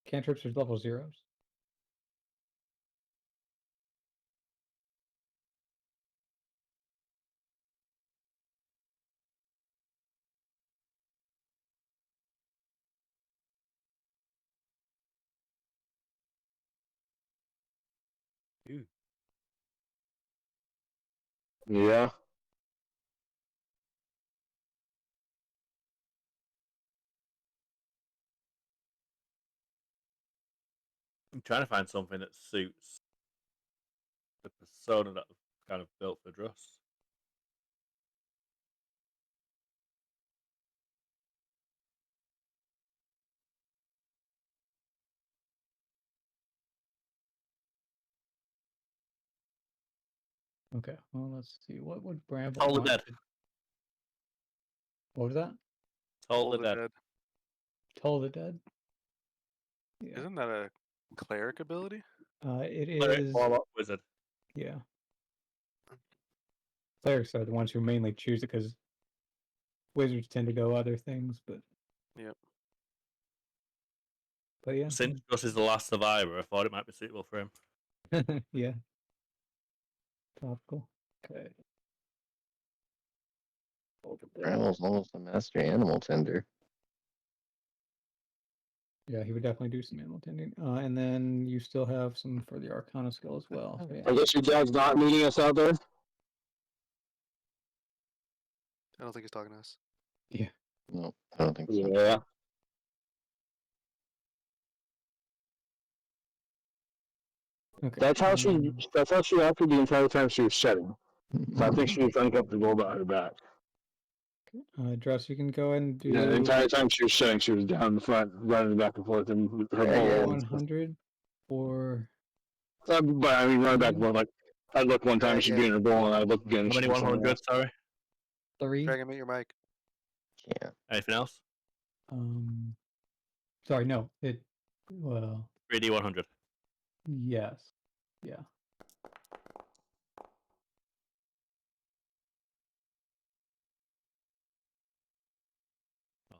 Cantrips are level 0s.
Ooh.
Yeah.
I'm trying to find something that suits the persona that I've kind of built for Druss.
Okay, well let's see. What would Bramble
Toll the
want?
Dead.
What was that?
Toll the Dead.
Toll the Dead. Yeah.
Isn't that a cleric ability?
It
Cleric,
is.
Warlock, Wizard.
Yeah. Clerics are the ones who mainly choose it because wizards tend to go other things, but
Yep.
But yeah.
Since Druss is the last survivor, I thought it might be suitable for him.
Yeah. Topical. Okay.
Bramble's almost a master animal tender.
Yeah, he would definitely do some animal tending. And then you still have some for the Arcana skill as well. So, yeah.
I guess your dad's not meeting us out there.
I don't think he's talking to us.
Yeah.
No, I don't think so.
Yeah.
Okay.
That's how she. That's how she acted the entire time she was shedding. So I think she was uncomfortable about her back.
Dress, you can go ahead and do.
Yeah, the entire time she was shedding, she was down in the front, running back and forth, and her bowl.
100 or.
But I mean, running back and forth. Like I'd look one time, she'd be in her bowl, and I'd look again.
How many
she'd be somewhere
100?
else.
Sorry.
3.
Dragon, mute your mic.
Yeah.
Anything else?
Sorry, no. Well.
3D 100.
Yes. Yeah.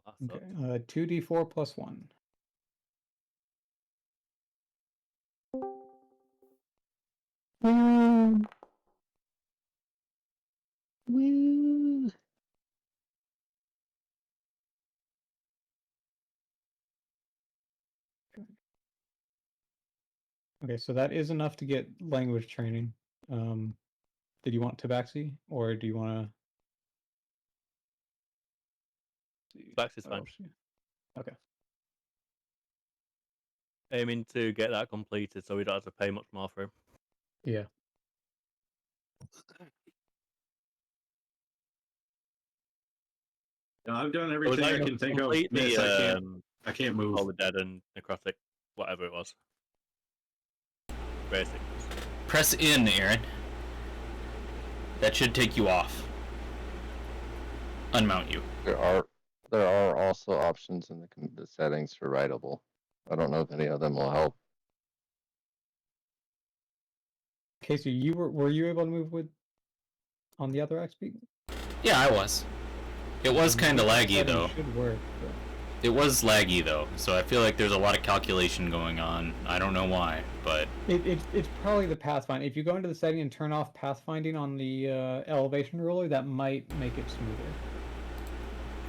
Oh, that
Okay. 2d4 plus 1.
Woo. Woo.
Okay, so that is enough to get language training. Did you want Tabaxi or do you want to?
Tabaxi's fine.
Okay.
aiming to get that completed so we don't have to pay much more for him.
Yeah.
No, I've done
Was
everything I
that
can think of.
complete
Miss,
the
I can't move.
all the dead and necrotic, whatever it was. Basics.
Press in, Aaron. That should take you off. Unmount you.
There are also options in the settings for writable. I don't know if any of them will help.
Okay, so were you able to move with on the other XP?
Yeah, I was. It was kind of laggy
Settings
though.
Should work. But...
It was laggy though, so I feel like there's a lot of calculation going on. I don't know why, but
It's probably the pathfinding. If you go into the setting and turn off pathfinding on the elevation ruler, that might make it smoother.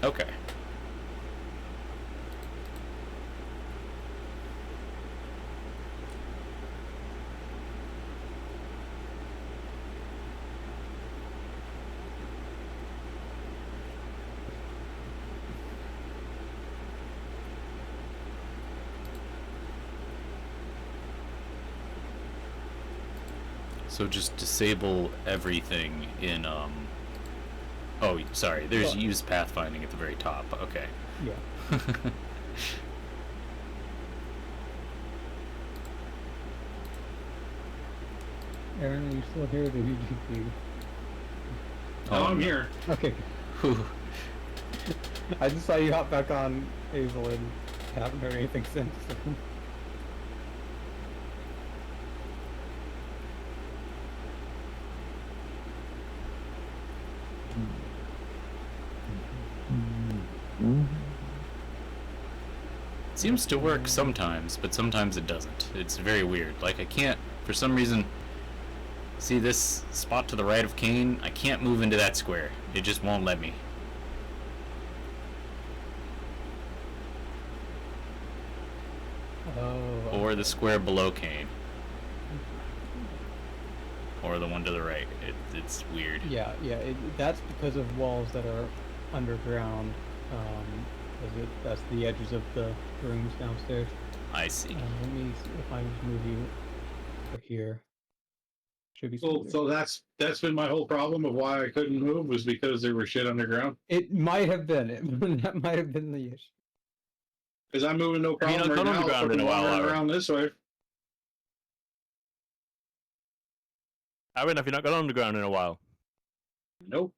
okay. So just disable everything in oh, sorry. There's
Well-
use pathfinding at the very top. Okay.
Yeah. Aaron, are you still here? Or did you leave?
Oh, I'm
no.
here.
Okay.
Whew.
I just saw you hop back on Hazel and haven't heard anything since.
Seems to work sometimes, but sometimes it doesn't. It's very weird. Like I can't, for some reason, see this spot to the right of Kane? I can't move into that square. It just won't let me.
Oh.
Or the square below Kane. Or the one to the right. It's weird.
Yeah, that's because of walls that are underground. That's the edges of the rooms downstairs.
I see.
Let me see if I just move you over here. Should be
Well,
smoother.
so that's been my whole problem of why I couldn't move was because there was shit underground.
It might have been it. That might have been the issue.
Because I'm moving no
Have you
problem
not
right
gone
now.
underground
Fucking
in a while,
wandering
Aaron?
around this way.
Aaron, have you not gone underground in a while?
Nope.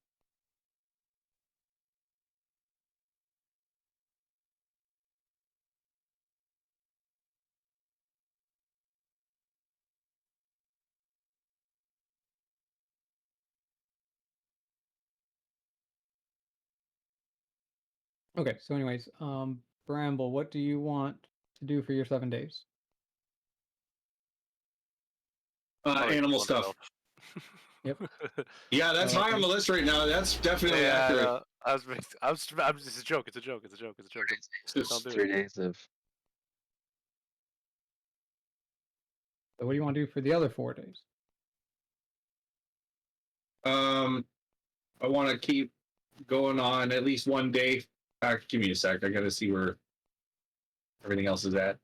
Okay, so anyways, Bramble, what do you want to do for your 7 days?
Probably
Animal
kill
stuff.
himself.
Yep.
Yeah, that's
Oh,
high on the
okay.
list right now. That's definitely
Yeah,
accurate.
it's a joke. It's a joke. It's a joke. It's a joke.
Just
Don't do
3
it.
days of
So what do you want to do for the other 4 days?
I want to keep going on at least one day. Give me a sec. I got to see where everything else is at.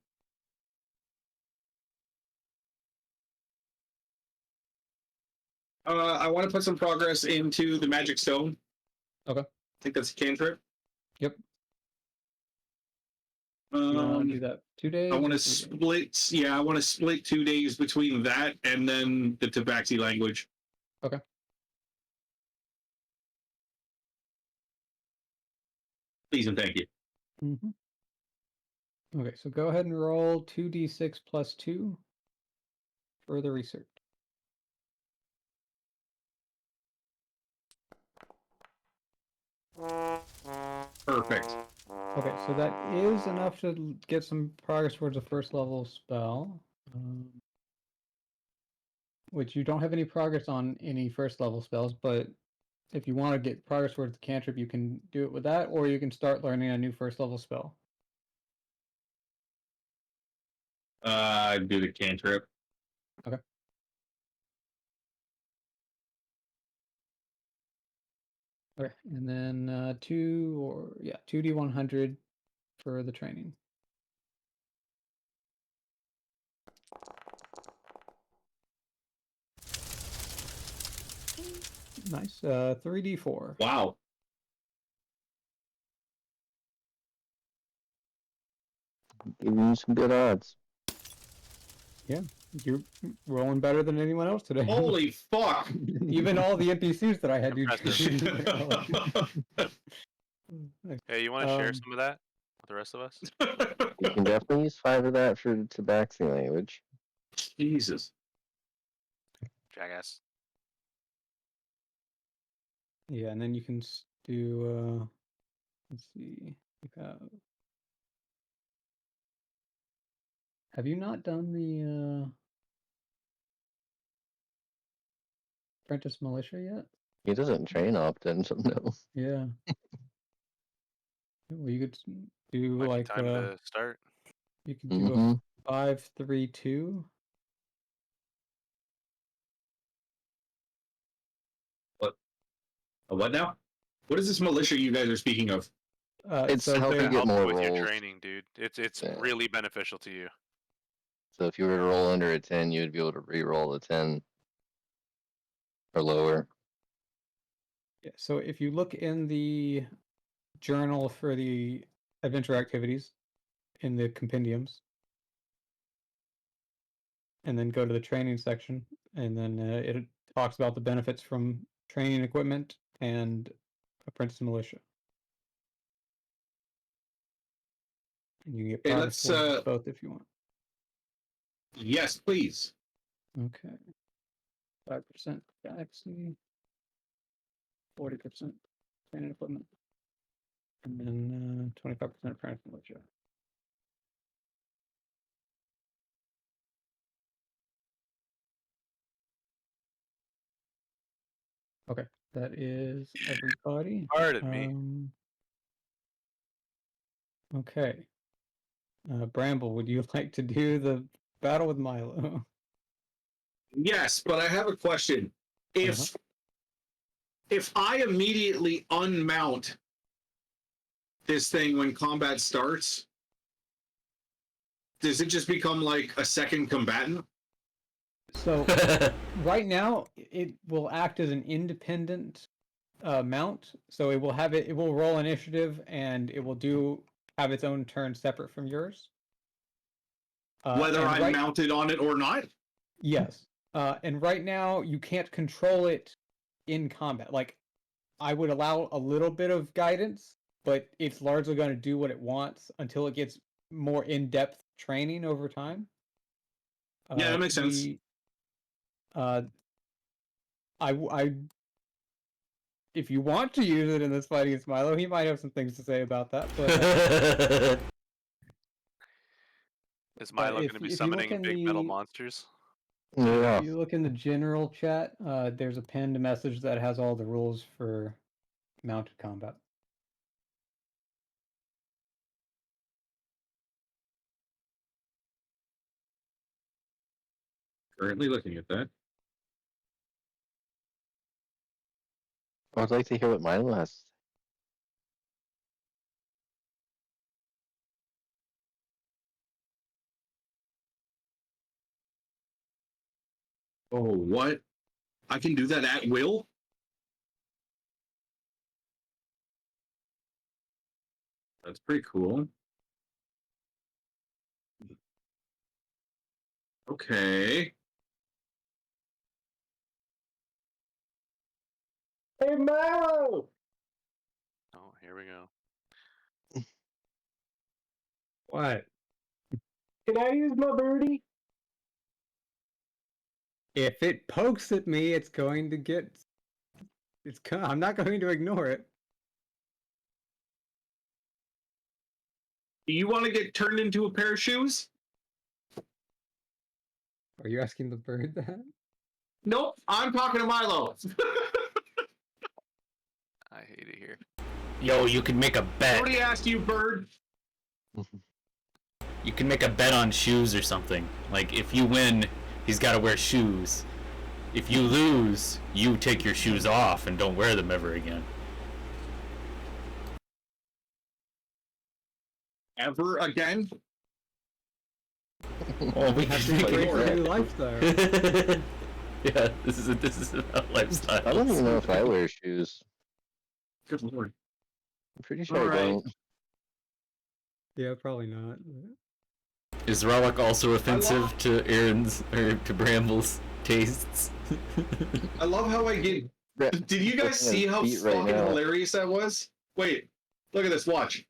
I want to put some progress into the magic stone.
Okay.
I think that's a cantrip.
Yep. You want to do that 2 days?
I want
or
to
3 days?
split. Yeah, I want to split 2 days between that and then the Tabaxi language.
Okay.
Please and thank you.
Mm-hmm. Okay, so go ahead and roll 2d6 plus 2 for the research.
Perfect.
Okay, so that is enough to get some progress towards a first level spell. Which you don't have any progress on any first level spells, but if you want to get progress towards the cantrip, you can do it with that, or you can start learning a new first level spell.
Do the cantrip.
Okay. Okay, and then 2d100 for the training. Nice. 3d4.
Wow.
Giving you some good odds.
You're rolling better than anyone else today.
Holy fuck!
Even all the NPCs that I had you
Impressive.
Hey, you want to share some of that with the rest of us?
You can definitely use 5 of that for tabaxi language.
Jesus.
Jackass.
Yeah, and then you can do. Let's see. You have you not done the Apprentice Militia yet?
He doesn't train often, so no.
Yeah. Well, you could do
Might be
like
time to start.
you could do
Mhm.
a 5-3-2.
What now? What is this militia you guys are speaking of?
It's
so
helping
they're-
get
Help
more
with your
rolls.
training, dude. It's
Yeah.
really beneficial to you.
So if you were to roll under a 10, you would be able to re-roll a 10 or lower.
Yeah, so if you look in the journal for the adventure activities in the compendiums, and then go to the training section, and then it talks about the benefits from training equipment and Apprentice Militia. And you can get
Hey,
progress
let's,
towards both if you want.
Yes, please.
Okay. 5% Galaxy, 40% training equipment, and then 25% Apprentice Militia. Okay, that is everybody.
Pardon me.
Okay. Bramble, would you like to do the battle with Milo?
Yes, but I have a question. If I immediately unmount this thing when combat starts, does it just become like a second combatant?
So right now, it will act as an independent mount. So it will roll initiative, and it will have its own turn separate from yours.
Whether
and
I'm mounted on it or not?
Yes. And right now, you can't control it in combat. Like, I would allow a little bit of guidance, but it's largely going to do what it wants until it gets more in-depth training over time.
Yeah, that makes sense.
If you want to use it in this fight against Milo, he might have some things to say about that. But
Is Milo going to be summoning big metal monsters?
Yeah.
if you look in the general chat, there's a pinned message that has all the rules for mounted combat.
Currently looking at that.
I'd like to hear what Milo has to say.
Oh, what? I can do that at will? That's pretty cool. Okay. Hey, Milo!
Oh, here we go.
What?
Can I use my birdie?
If it pokes at me, it's going to get. I'm not going to ignore it.
Do you want to get turned into a pair of shoes?
Are you asking the bird that?
Nope, I'm talking to Milo.
I hate it here.
Yo, you could make a bet.
Nobody asked you, bird.
You can make a bet on shoes or something. Like, if you win, he's got to wear shoes. If you lose, you take your shoes off and don't wear them ever again.
Ever again?
Oh, we
Have
can
to
make
embrace
it
a new lifestyle.
Yeah, this is about lifestyle.
I don't even know if I wear shoes.
Good lord.
I'm pretty sure
All
I
right.
don't.
Yeah, probably not.
Is Rollick also offensive to Aaron's or to Bramble's tastes?
I love how I get. Did you guys see how fucking hilarious that was? Wait, look at this. Watch.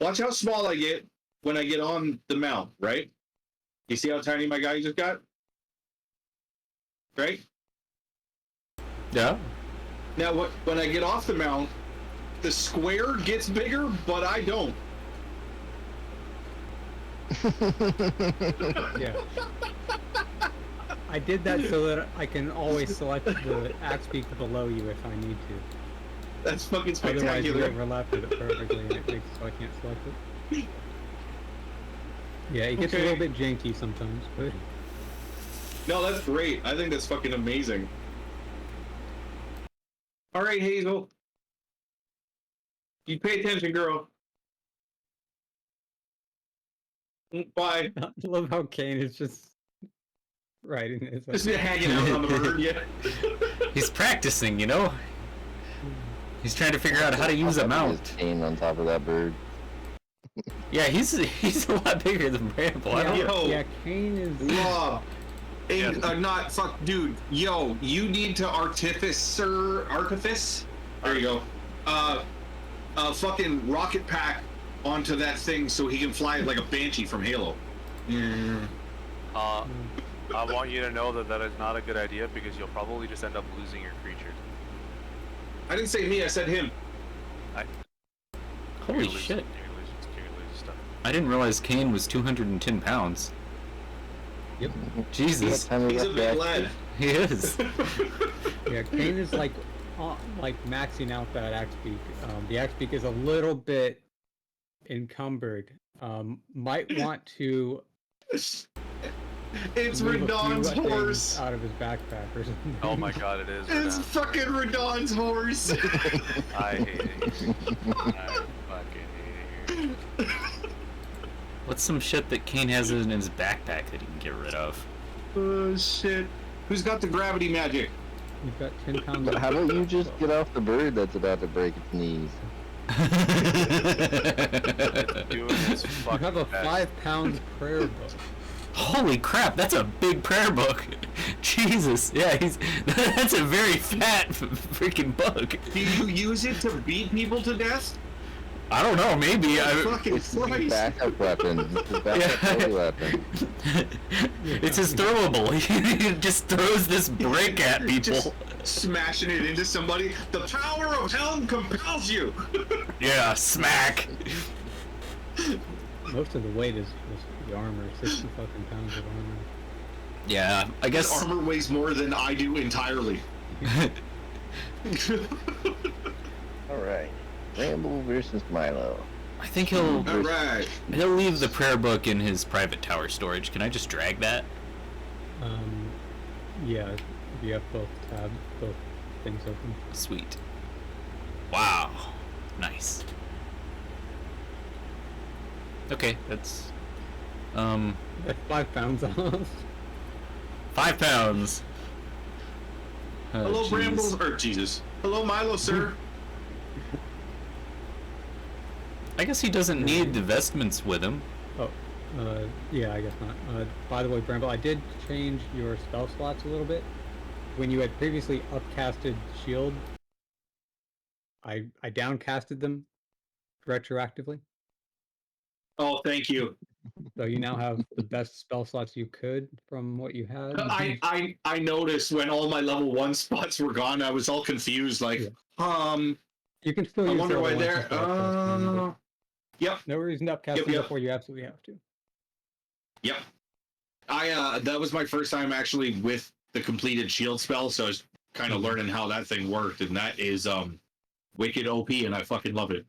Watch how small I get when I get on the mount, right? You see how tiny my guy just got? Right?
Yeah.
Now, when I get off the mount, the square gets bigger, but I don't.
Yeah. I did that so that I can always select the axe peak below you if I need to.
That's fucking
Otherwise, you
spectacular.
overlapped it perfectly, and it makes so I can't select it. Yeah, it gets a
Okay.
little bit janky sometimes, but
No, that's great. I think that's fucking amazing. All right, Hazel. You pay attention, girl. Bye.
I love how Kane is just riding his.
Just hanging out on the bird, yeah.
He's practicing, you know? He's trying to figure out how to use a mount.
Cane on top of that bird.
Yeah, he's a lot bigger than Bramble. I don't
Yo.
Yeah, Kane is.
Rob. Not fuck, dude. Yo, you need to artifice. There you go. Fucking rocket pack onto that thing so he can fly like a banshee from Halo.
I want you to know that is not a good idea because you'll probably just end up losing your creatures.
I didn't say me. I said him.
Holy
You're
shit.
losing stuff.
I didn't realize Kane was 210 pounds.
Yep.
Jesus.
He's a big lad.
He is.
Yeah, Kane is like maxing out that axe peak. The axe peak is a little bit encumbered. Might want to.
It's
move a few
Radon's
things
horse.
out of his backpack or something.
Oh my god, it is.
It's
Radon.
fucking Radon's horse.
I hate it. I fucking hate it here.
What's some shit that Kane has in his backpack that he can get rid of?
Oh shit. Who's got the gravity magic?
You've got 10 pounds.
But how about you just get off the bird that's about to break its knees?
Doing his
You
fucking
have a
best.
5 pound prayer book.
Holy crap, that's a big prayer book. Jesus, yeah, that's a very fat freaking book.
Do you use it to beat people to death?
I don't know, maybe.
Fucking
It's his
Christ.
backup weapon. It's his backup holy weapon.
It's his throwable. He just throws this brick at people.
Just smashing it into somebody. The power of hell compels you.
Yeah, smack.
Most of the weight is the armor, 60 fucking pounds of armor.
Yeah, I
His
guess.
armor weighs more than I do entirely.
Alright. Ramble versus Milo.
I think he'll
Alright.
leave the prayer book in his private tower storage. Can I just drag that?
Yeah, you have both things open.
Sweet. Wow. Nice. Okay, that's
That's 5 pounds off.
5 pounds. Oh,
Hello,
jeez.
Brambles. Or Jesus. Hello, Milo, sir.
I guess he doesn't need the vestments with him.
Oh, yeah, I guess not. By the way, Bramble, I did change your spell slots a little bit. When you had previously upcasted shield, I downcasted them retroactively.
Oh, thank you.
So you now have the best spell slots you could from what you had.
I noticed when all my level 1 spots were gone, I was all confused. Like,
You can still
I
use
wonder
the
why
other ones
there.
to upcast them,
Yep.
but no reason to upcast
Yep,
them
yep.
before you absolutely have to.
Yep. That was my first time actually with the completed shield spell, so I was kind of learning how that thing worked, and that is wicked OP, and I fucking love it.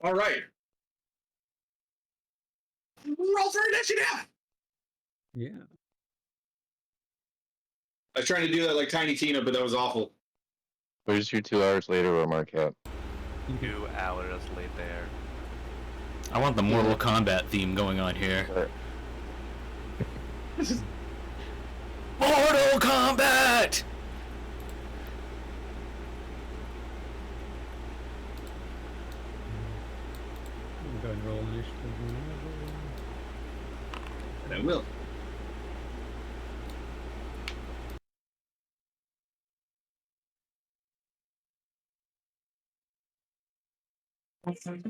All right. Roll for initiative.
Yeah.
I was trying to do that like Tiny Tina, but that was awful.
Where's your 2 hours later remark at?
2 hours later.
I want the Mortal Kombat theme going on here. Mortal Kombat!
Go ahead and roll initiative.
And I will.
Okay.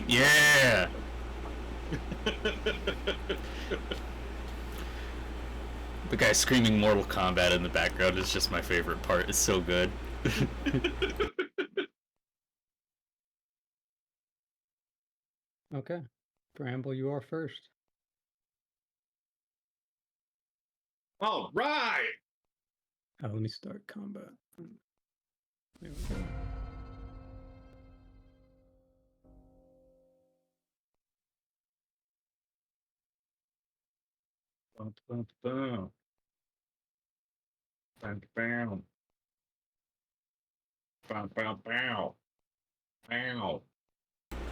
Yeah! The guy screaming Mortal Kombat in the background is just my favorite part. It's so good.
Okay. Bramble, you are first.
All right.
Let me start combat. There we go.
Bum, bum, bum. Bam, bam. Bam, bam, bam. Bam.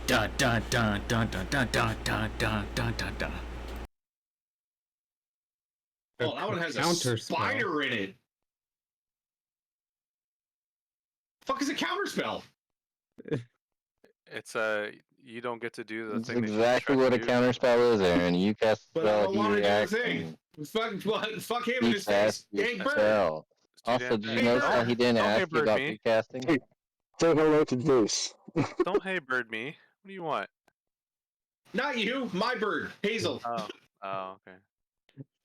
Dun dun dun dun dun dun dun dun dun dun dun dun.
Oh, that one has a
Counter
spider in it. Fuck is a counter spell?
It's you don't get to do the
That's
thing.
exactly what a counter spell is, Aaron. You cast a
But I
spell,
don't
he
want to do the
reacts,
thing.
and
Fuck him in
he
his face.
casts your
Hey, bird.
spell.
It's too
Also,
damn
did
bad.
you notice how he didn't
Don't
ask you
hey-bird
about
me.
recasting?
Hey. Say hello to Deuce.
Don't hey bird me. What do you want?
Not you, my bird, Hazel.
Oh, okay.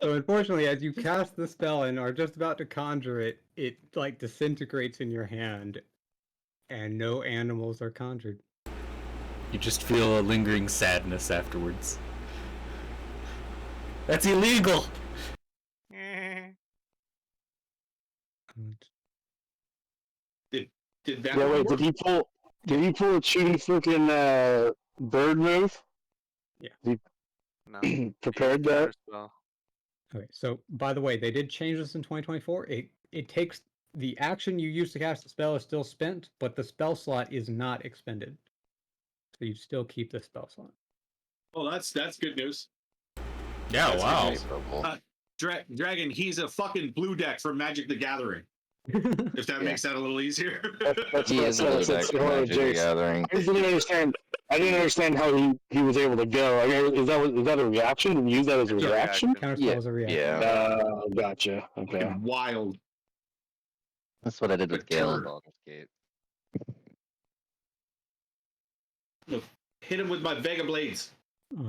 So unfortunately, as you cast the spell and are just about to conjure it, it like disintegrates in your hand, and no animals are conjured.
You just feel a lingering sadness afterwards. That's illegal!
Did that
Yeah,
one
wait,
work?
did he pull a cheaty freaking bird move?
Yeah.
No.
Prepared
Counter
that?
spell.
Okay, so by the way, they did change this in 2024. It takes the action you use to cast the spell is still spent, but the spell slot is not expended. So you still keep the spell slot.
Oh, that's good news.
Yeah,
That's
wow.
good news. Dragon, he's a fucking blue deck from Magic the Gathering. If that makes that a little easier.
He is a blue deck from Magic the Gathering.
I didn't understand how he was able to go. I mean, is that a reaction? Did you use that as a
It's a
reaction?
Counter spell is a reaction.
Yeah.
Gotcha. Okay.
Wild.
That's what I did with
But
Gale
turd.
and Baldur's Gate.
Look, hit him with my Vega Blades.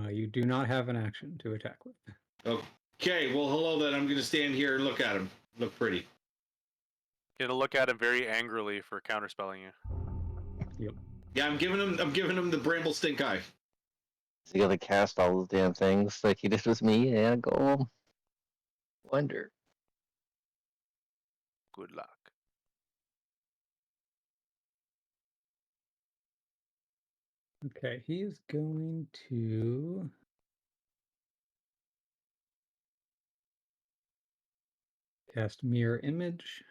You do not have an action to attack with.
Okay, well, hello then. I'm going to stand here and look at him. Look pretty.
Get a look at him very angrily for counterspelling you.
Yeah, I'm giving him the Bramble Stink Eye.
Is he gonna cast all the damn things like he did with me? Yeah, go. Wonder.
Good luck.
Okay, he is going to cast Mirror Image.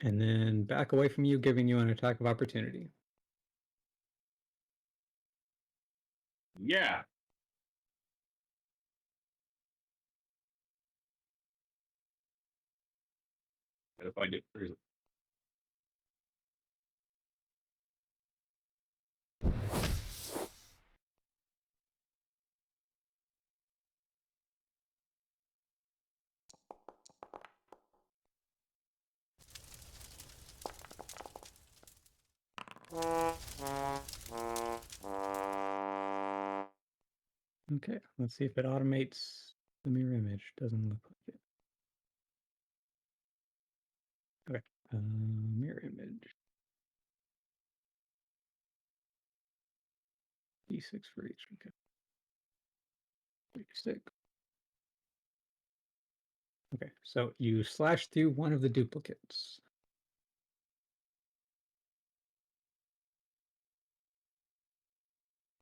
And then back away from you, giving you an attack of opportunity.
Yeah. Gotta find it. Where is it?
Okay, let's see if it automates the mirror image. Doesn't look like it. Okay, mirror image. D6 for each. Okay. 36. Okay, so you slash through one of the duplicates.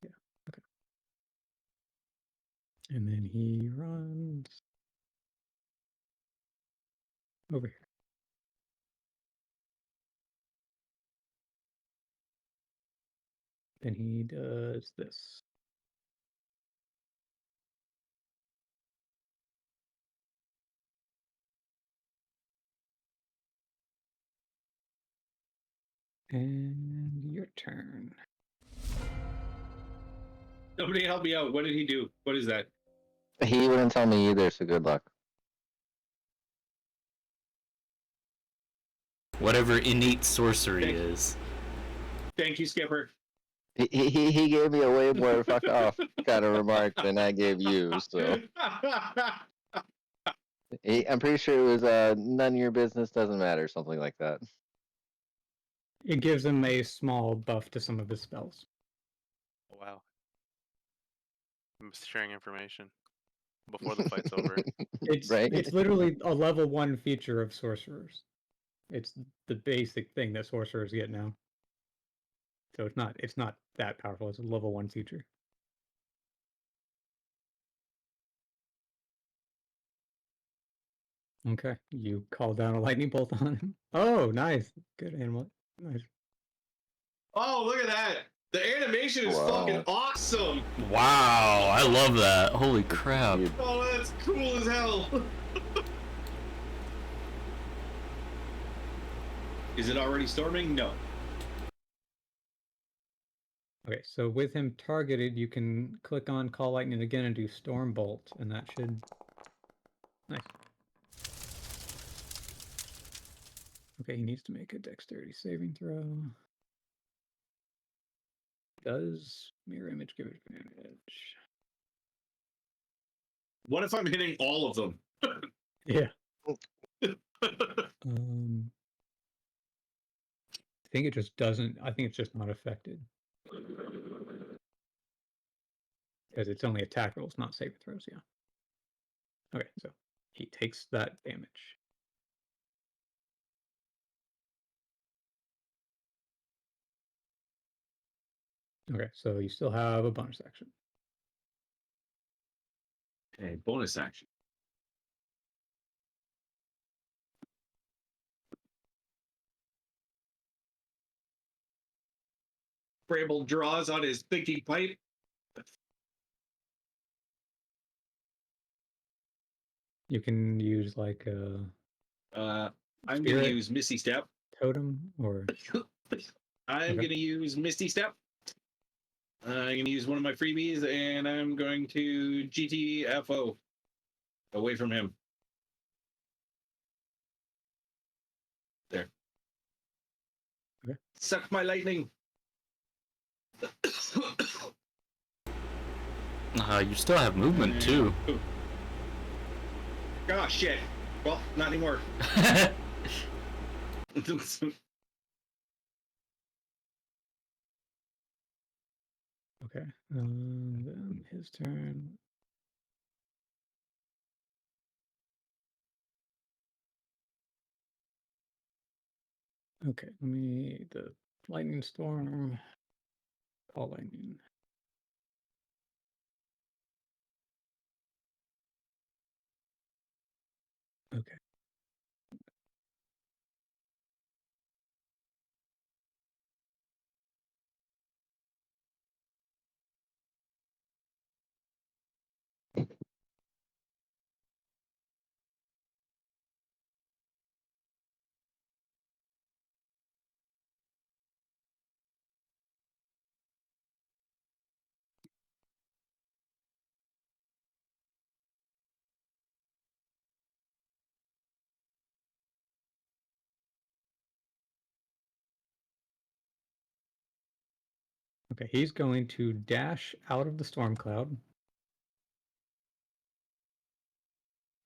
Yeah, okay. And then he runs over here. then he does this. And your turn.
Somebody help me out. What did he do? What is that?
He wouldn't tell me either, so good luck.
Whatever innate sorcery is.
Thank you, Skipper.
He gave me a way more fuck off kind of remark than I gave you, so. I'm pretty sure it was none of your business, doesn't matter, something like that.
It gives him a small buff to some of his spells.
Wow. I'm sharing information before the fight's over.
It's
Right?
it's literally a level 1 feature of sorcerers. It's the basic thing that sorcerers get now. So it's not that powerful. It's a level 1 feature. Okay, you call down a lightning bolt on him. Oh, nice. Good animal. Nice.
Oh, look at that. The animation is fucking awesome.
Wow, I love that. Holy crap.
Oh, that's cool as hell. Is it already storming? No.
Okay, so with him targeted, you can click on Call Lightning again and do Storm Bolt, and that should... Nice. Okay, he needs to make a dexterity saving throw. Does Mirror Image give advantage?
What if I'm hitting all of them?
Yeah. I think it just doesn't... I think it's just not affected. Because it's only attack rolls, not saving throws, yeah. Okay, so he takes that damage. Okay, so you still have a bonus action.
Okay, bonus action. Bramble draws on his thinking pipe.
You can use like
I'm going
Spirit?
to use Misty Step.
totem or
I'm going to use Misty Step. I'm going to use one of my freebies, and I'm going to GTFO away from him. There.
Okay.
Suck my lightning.
You still have movement too.
Oh shit. Well, not anymore.
okay. Then his turn. Okay, let me the lightning storm. Call lightning. Okay. Okay, he's going to dash out of the storm cloud.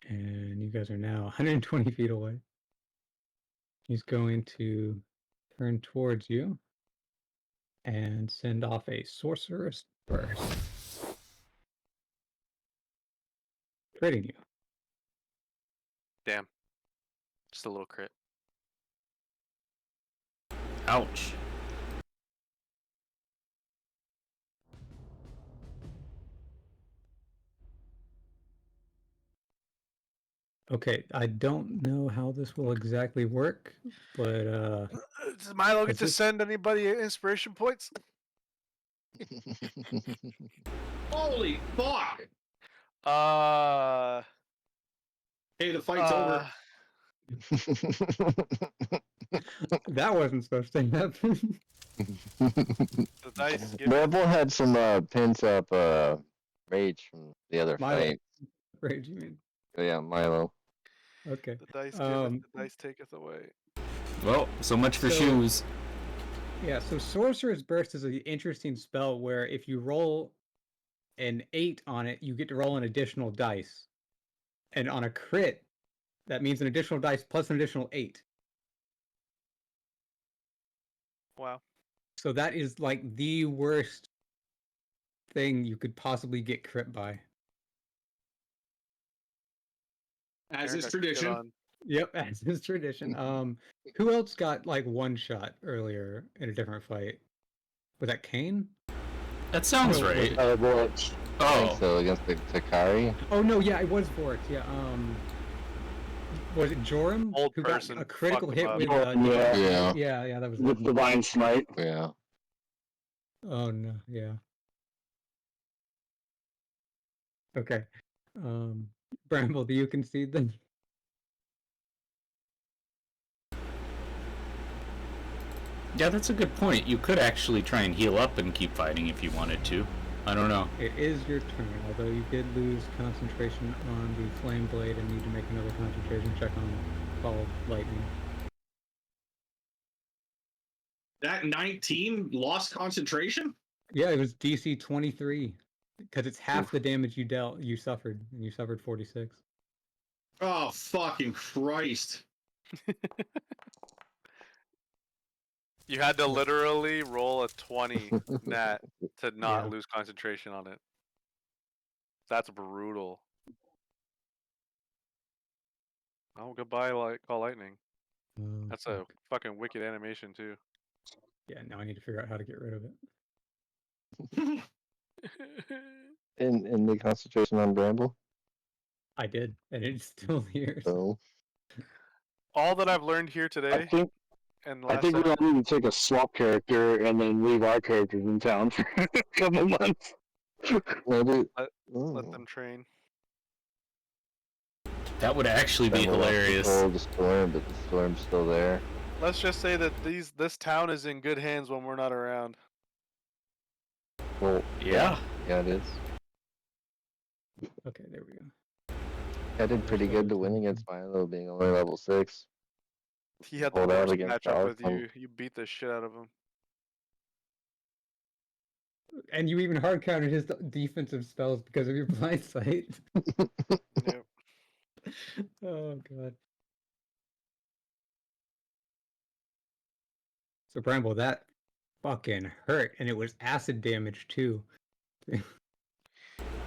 And you guys are now 120 feet away. He's going to turn towards you and send off a sorceress burst. Critting you.
Damn. Just a little crit.
Ouch.
Okay, I don't know how this will exactly work, but
Does Milo get
Does
to
this-
send anybody inspiration points?
Holy fuck! Hey, the fight's over.
That wasn't supposed to happen.
The dice give
Rebel had some pent up rage from the other
Milo.
fight.
Rage, you mean?
Oh, yeah, Milo.
Okay.
the dice giveth, the dice taketh away.
Well, so much for
So-
shoes.
Yeah, so Sorcerer's Burst is an interesting spell where if you roll an 8 on it, you get to roll an additional dice. And on a crit, that means an additional dice plus an additional 8.
Wow.
So that is like the worst thing you could possibly get crit by.
As
Aaron
is
got shit
tradition.
on.
Yep, as is tradition. Who else got like one shot earlier in a different fight? Was that Kane?
That sounds
No,
right.
Vortex.
I think
Oh,
so, against the Takari.
Oh no, yeah, it was Vorax. Yeah. Was it Joram
Old
who
person
got a critical
fucked
hit
him up.
with?
Yeah.
Yeah.
Yeah, that was.
With Divine Smite.
Yeah.
Oh no, yeah. Okay. Bramble, do you concede then?
yeah, that's a good point. You could actually try and heal up and keep fighting if you wanted to. I don't know.
It is your turn, although you did lose concentration on the flame blade and need to make another concentration check on ball of lightning.
That 19 lost concentration?
Yeah, it was DC 23 because it's half the damage you suffered, and you suffered 46.
Oh, fucking Christ.
You had to literally roll a 20 nat to not
Yeah.
lose concentration on it. That's brutal. Oh, goodbye, Call Lightning. That's a fucking wicked animation, too.
Yeah, now I need to figure out how to get rid of it.
And the concentration on Bramble.
I did, and it's still here.
So
All that I've learned here
I
today,
think
and
I
last
think we
session,
all need to take a swap character and then leave our characters in town for a couple months.
maybe.
let them train.
That would actually be
Bramble lost
hilarious.
control of the storm, but the storm's still there.
Let's just say that this town is in good hands when we're not around.
Well,
Yeah.
yeah, it is.
Okay, there we go.
I did pretty good to win against Milo, being only level 6.
He had the
Hold out
worst
against
matchup with
Alex.
you. You beat the shit out of him.
And you even hard countered his defensive spells because of your blind sight.
Yep.
Oh god. So Bramble, that fucking hurt, and it was acid damage too.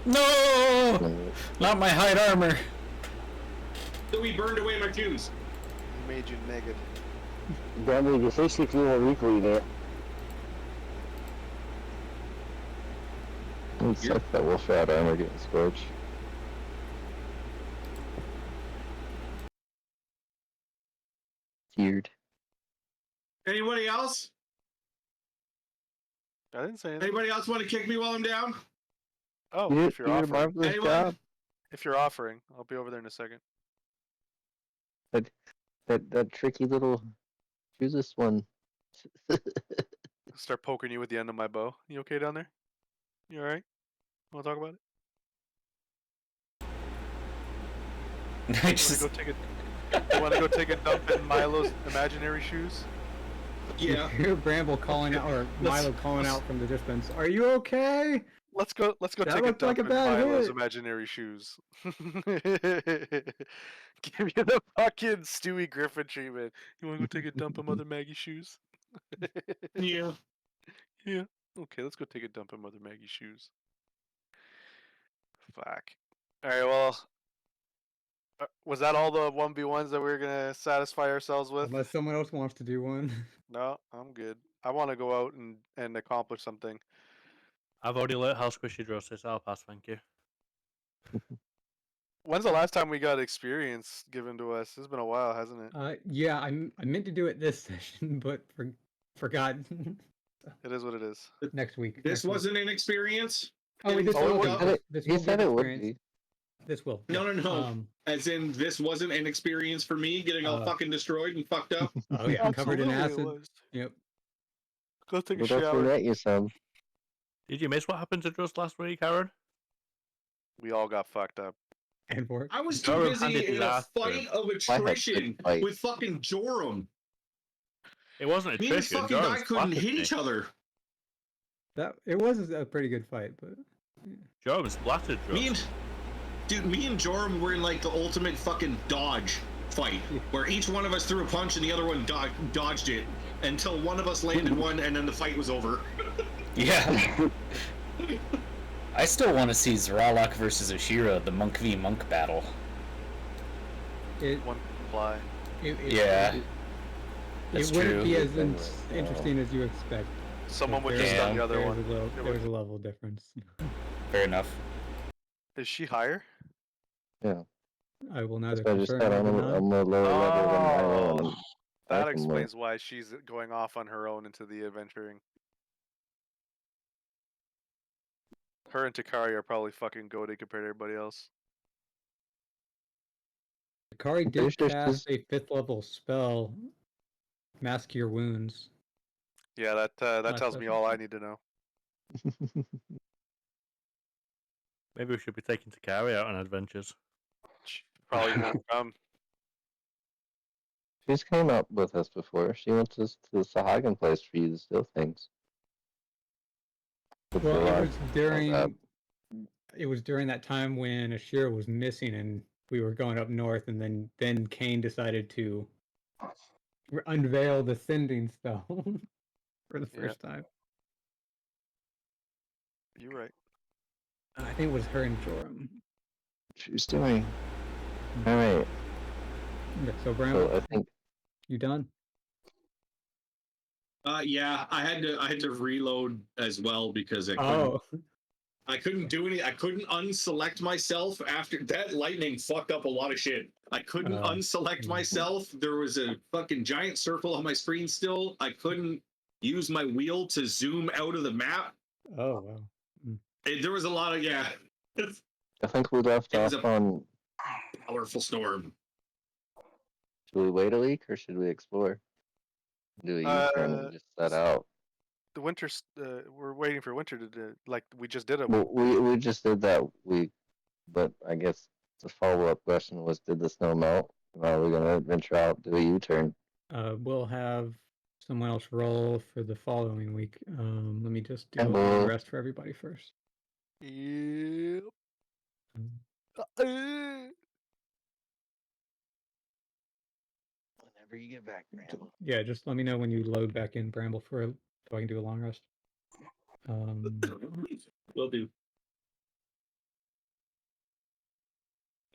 No! Not my hide armor.
So he burned away my shoes.
He made you naked.
Bramble, your face looks a little weakly there.
It sucks that wolf shot armor getting scorched. Tiered.
Anybody else?
I didn't say anything.
Anybody else want to kick me while I'm down?
Oh,
You
if you're
did a
offering.
marvelous
Anyone?
job.
If you're offering, I'll be over there in a second.
That tricky little. Choose this one.
Start poking you with the end of my bow. You okay down there? You alright? Want to talk about it?
I
You
just,
want to go take a dump in Milo's imaginary shoes?
Yeah.
You hear Bramble calling out, or Milo calling out from the distance. Are you okay?
Let's go
That
take a
looked
dump
like a
in
bad
Milo's
hit.
imaginary shoes. Give you the fucking Stewie Griffin treatment. You want to go take a dump in Mother Maggie's shoes?
Yeah.
Yeah. Okay, let's go take a dump in Mother Maggie's shoes. Fuck. Alright, well. Was that all the 1v1s that we were going to satisfy ourselves with?
Unless someone else wants to do one.
No, I'm good. I want to go out and accomplish something.
I've already let how squishy draw says I'll pass, thank you.
When's the last time we got experience given to us? It's been a while, hasn't it?
Yeah, I meant to do it this session, but forgot.
It is what it is.
Next week.
This
next week.
wasn't an experience.
Oh, wait, this
Oh, it
will
wasn't.
be. This
He
will be
said
an
it would
experience.
be.
This will.
No,
yeah.
no, no. As in, this wasn't an experience for me getting all fucking destroyed and fucked up.
Oh yeah, covered in
Absolutely it
acid.
was.
Yep.
Go take a
We'll definitely
shower.
let you some.
Did you miss what happened to us last week, Aaron?
We all got fucked up.
And for
I was too
Joram handed
busy
his
in a
ass to
fight
him.
of
I had
attrition
good fight.
with fucking Joram.
It wasn't
Me and this
attrition.
fucking
Joram
guy couldn't
splattered
hit
me.
each other.
that it was a pretty good fight, but
Joram splattered us.
Me and Joram were in like the ultimate fucking dodge fight, where each one of us threw a punch and the other one dodged it until one of us landed one, and then the fight was over.
Yeah. I still want to see Zralok versus Ashira, the monk v monk battle.
it
One fly.
Yeah.
it
That's
wouldn't
true.
be as interesting as you expect.
Someone would
There-
just stun the other
there's
one.
There's a level difference.
Fair enough.
Is she higher?
I will
That's
neither
what I just
confirm
said.
nor
I'm
deny.
a lower level than my own.
Oh, that
I can look.
explains why she's going off on her own into the adventuring. Her and Takari are probably fucking goated compared to everybody else.
Akari
I'm pretty
did
sure
cast a 5th level spell, Mask Your Wounds.
Yeah, that
Last
tells me
session.
all I need to know.
Maybe we should be taking Takari out on adventures.
She probably won't come.
She's came up with us before. She went to the Sahagan place for you to steal things. With
Well,
the
it
rock.
was during that time when Ashira was missing and we were going up north, and then Kane decided to unveil the sending spell for the first time.
You're right.
I think it was her and Joram.
She's doing. All right.
Okay, so Bramble,
So I think
you done?
Yeah, I had to reload as well because I couldn't do any. I couldn't unselect myself after that. Lightning fucked up a lot of shit. I couldn't unselect myself. There was a fucking giant circle on my screen still. I couldn't use my wheel to zoom out of the map.
Oh wow.
There was a lot of
I think we left
It was
off
a-
on.
powerful storm.
Should we wait a week or should we explore? Do a U-turn and just set out?
The winter. We're waiting for winter to do. Like we just did it.
Well, we just did that week, but I guess the follow-up question was, did the snow melt? Are we gonna venture out, do a U-turn?
We'll have someone else roll for the following week. Let me just do a
Hello.
long rest for everybody first.
Yep.
Whenever you get back, Bramble.
Yeah, just let me know when you load back in Bramble so I can do a long rest.
Will do.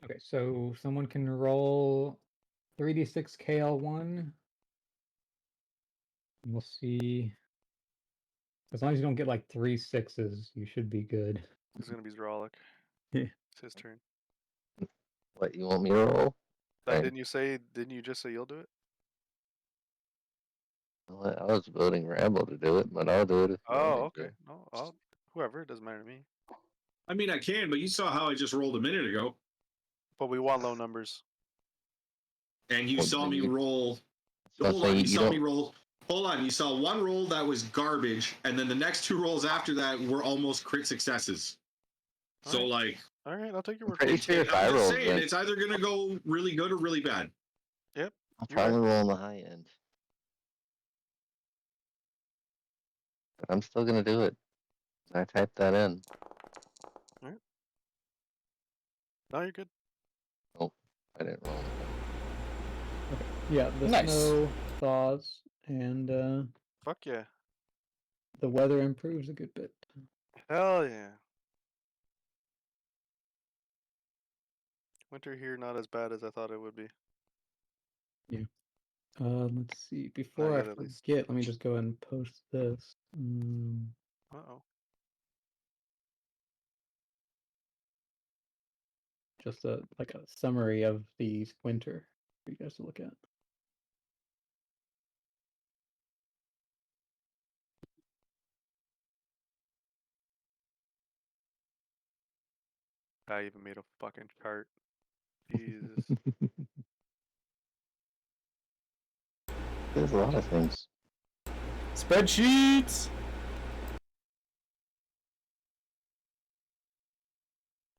Okay, so someone can roll 3d6 KL1. We'll see. As long as you don't get like 3 6s, you should be good.
It's gonna be Zralok.
Yeah.
It's his turn.
What, you want me to roll? Fine.
Didn't you just say you'll do it?
Well, I was voting Ramble to do it, but I'll do it if you want
Oh,
me
okay. No, whoever. It doesn't matter to me.
I mean, I can, but you saw how I just rolled a minute ago,
But we want low numbers.
and you
Well,
saw
then
me
you-
roll.
So I'm
Hold on,
saying
you
you
saw
don't.
me roll. Hold on, you saw one roll that was garbage, and then the next 2 rolls after that were almost crit successes. So,
Alright.
like,
All right, I'll take your
I'm
word for
pretty
it.
sure if I
I'm just
roll,
saying,
then
it's either gonna go really good or really bad.
I'll
You're
probably roll on the high end. But I'm still gonna do it. I typed that in.
No, you're good.
I didn't roll anything.
Yeah, the
Nice.
snow thaws and
Fuck yeah.
the weather improves a good bit.
Hell yeah. Winter here not as bad as I thought it would be.
Let's see. Before I
yet, at least.
forget, let me just go ahead and post this.
Uh-oh.
Just a summary of the winter for you guys to look at.
I even made a fucking chart. Jesus.
There's a lot of things.
Spreadsheets.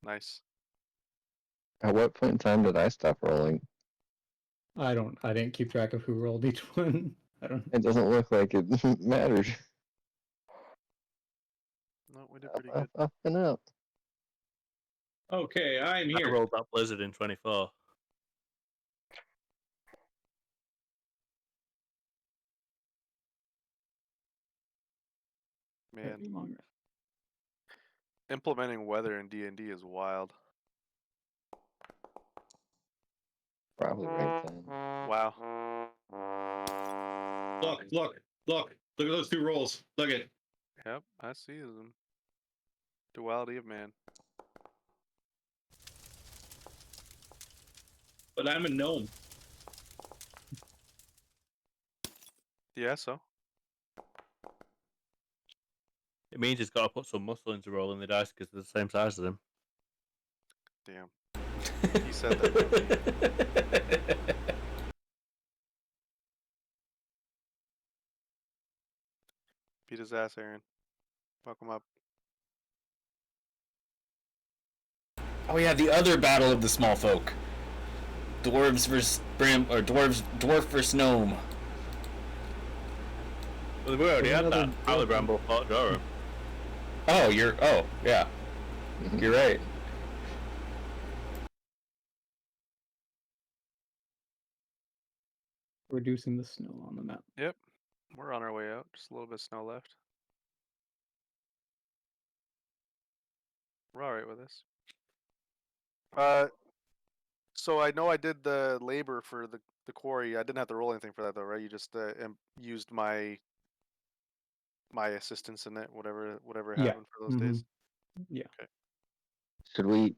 Nice.
At what point in time did I stop rolling?
I didn't keep track of who rolled each one. I don't.
It doesn't look like it matters.
No, we did pretty good.
Up and up.
Okay, I'm
I
here.
rolled that blizzard in 24.
Man,
Longer.
implementing weather in D&D is wild.
Probably right then.
Wow.
Look at those two rolls. Look at.
Yep, I see them. Duality of man.
But I'm a gnome.
Yeah, so.
It means he's got to put some muscle into rolling the dice because they're the same size as him.
Damn. He said that, not me. Beat his ass, Aaron. Fuck him up.
Oh yeah, the other battle of the small folk. Dwarves versus dwarf versus gnome.
Well, we already had that.
Another
Harley
dwarf.
Bramble fought Durham.
Oh, yeah. You're right.
Reducing the snow on the map.
Yep. We're on our way out. Just a little bit of snow left. We're alright with this. So I know I did the labor for the quarry. I didn't have to roll anything for that though, right? You just used my assistance in it, whatever
Yeah.
happened for those days.
Yeah.
Okay.
Should we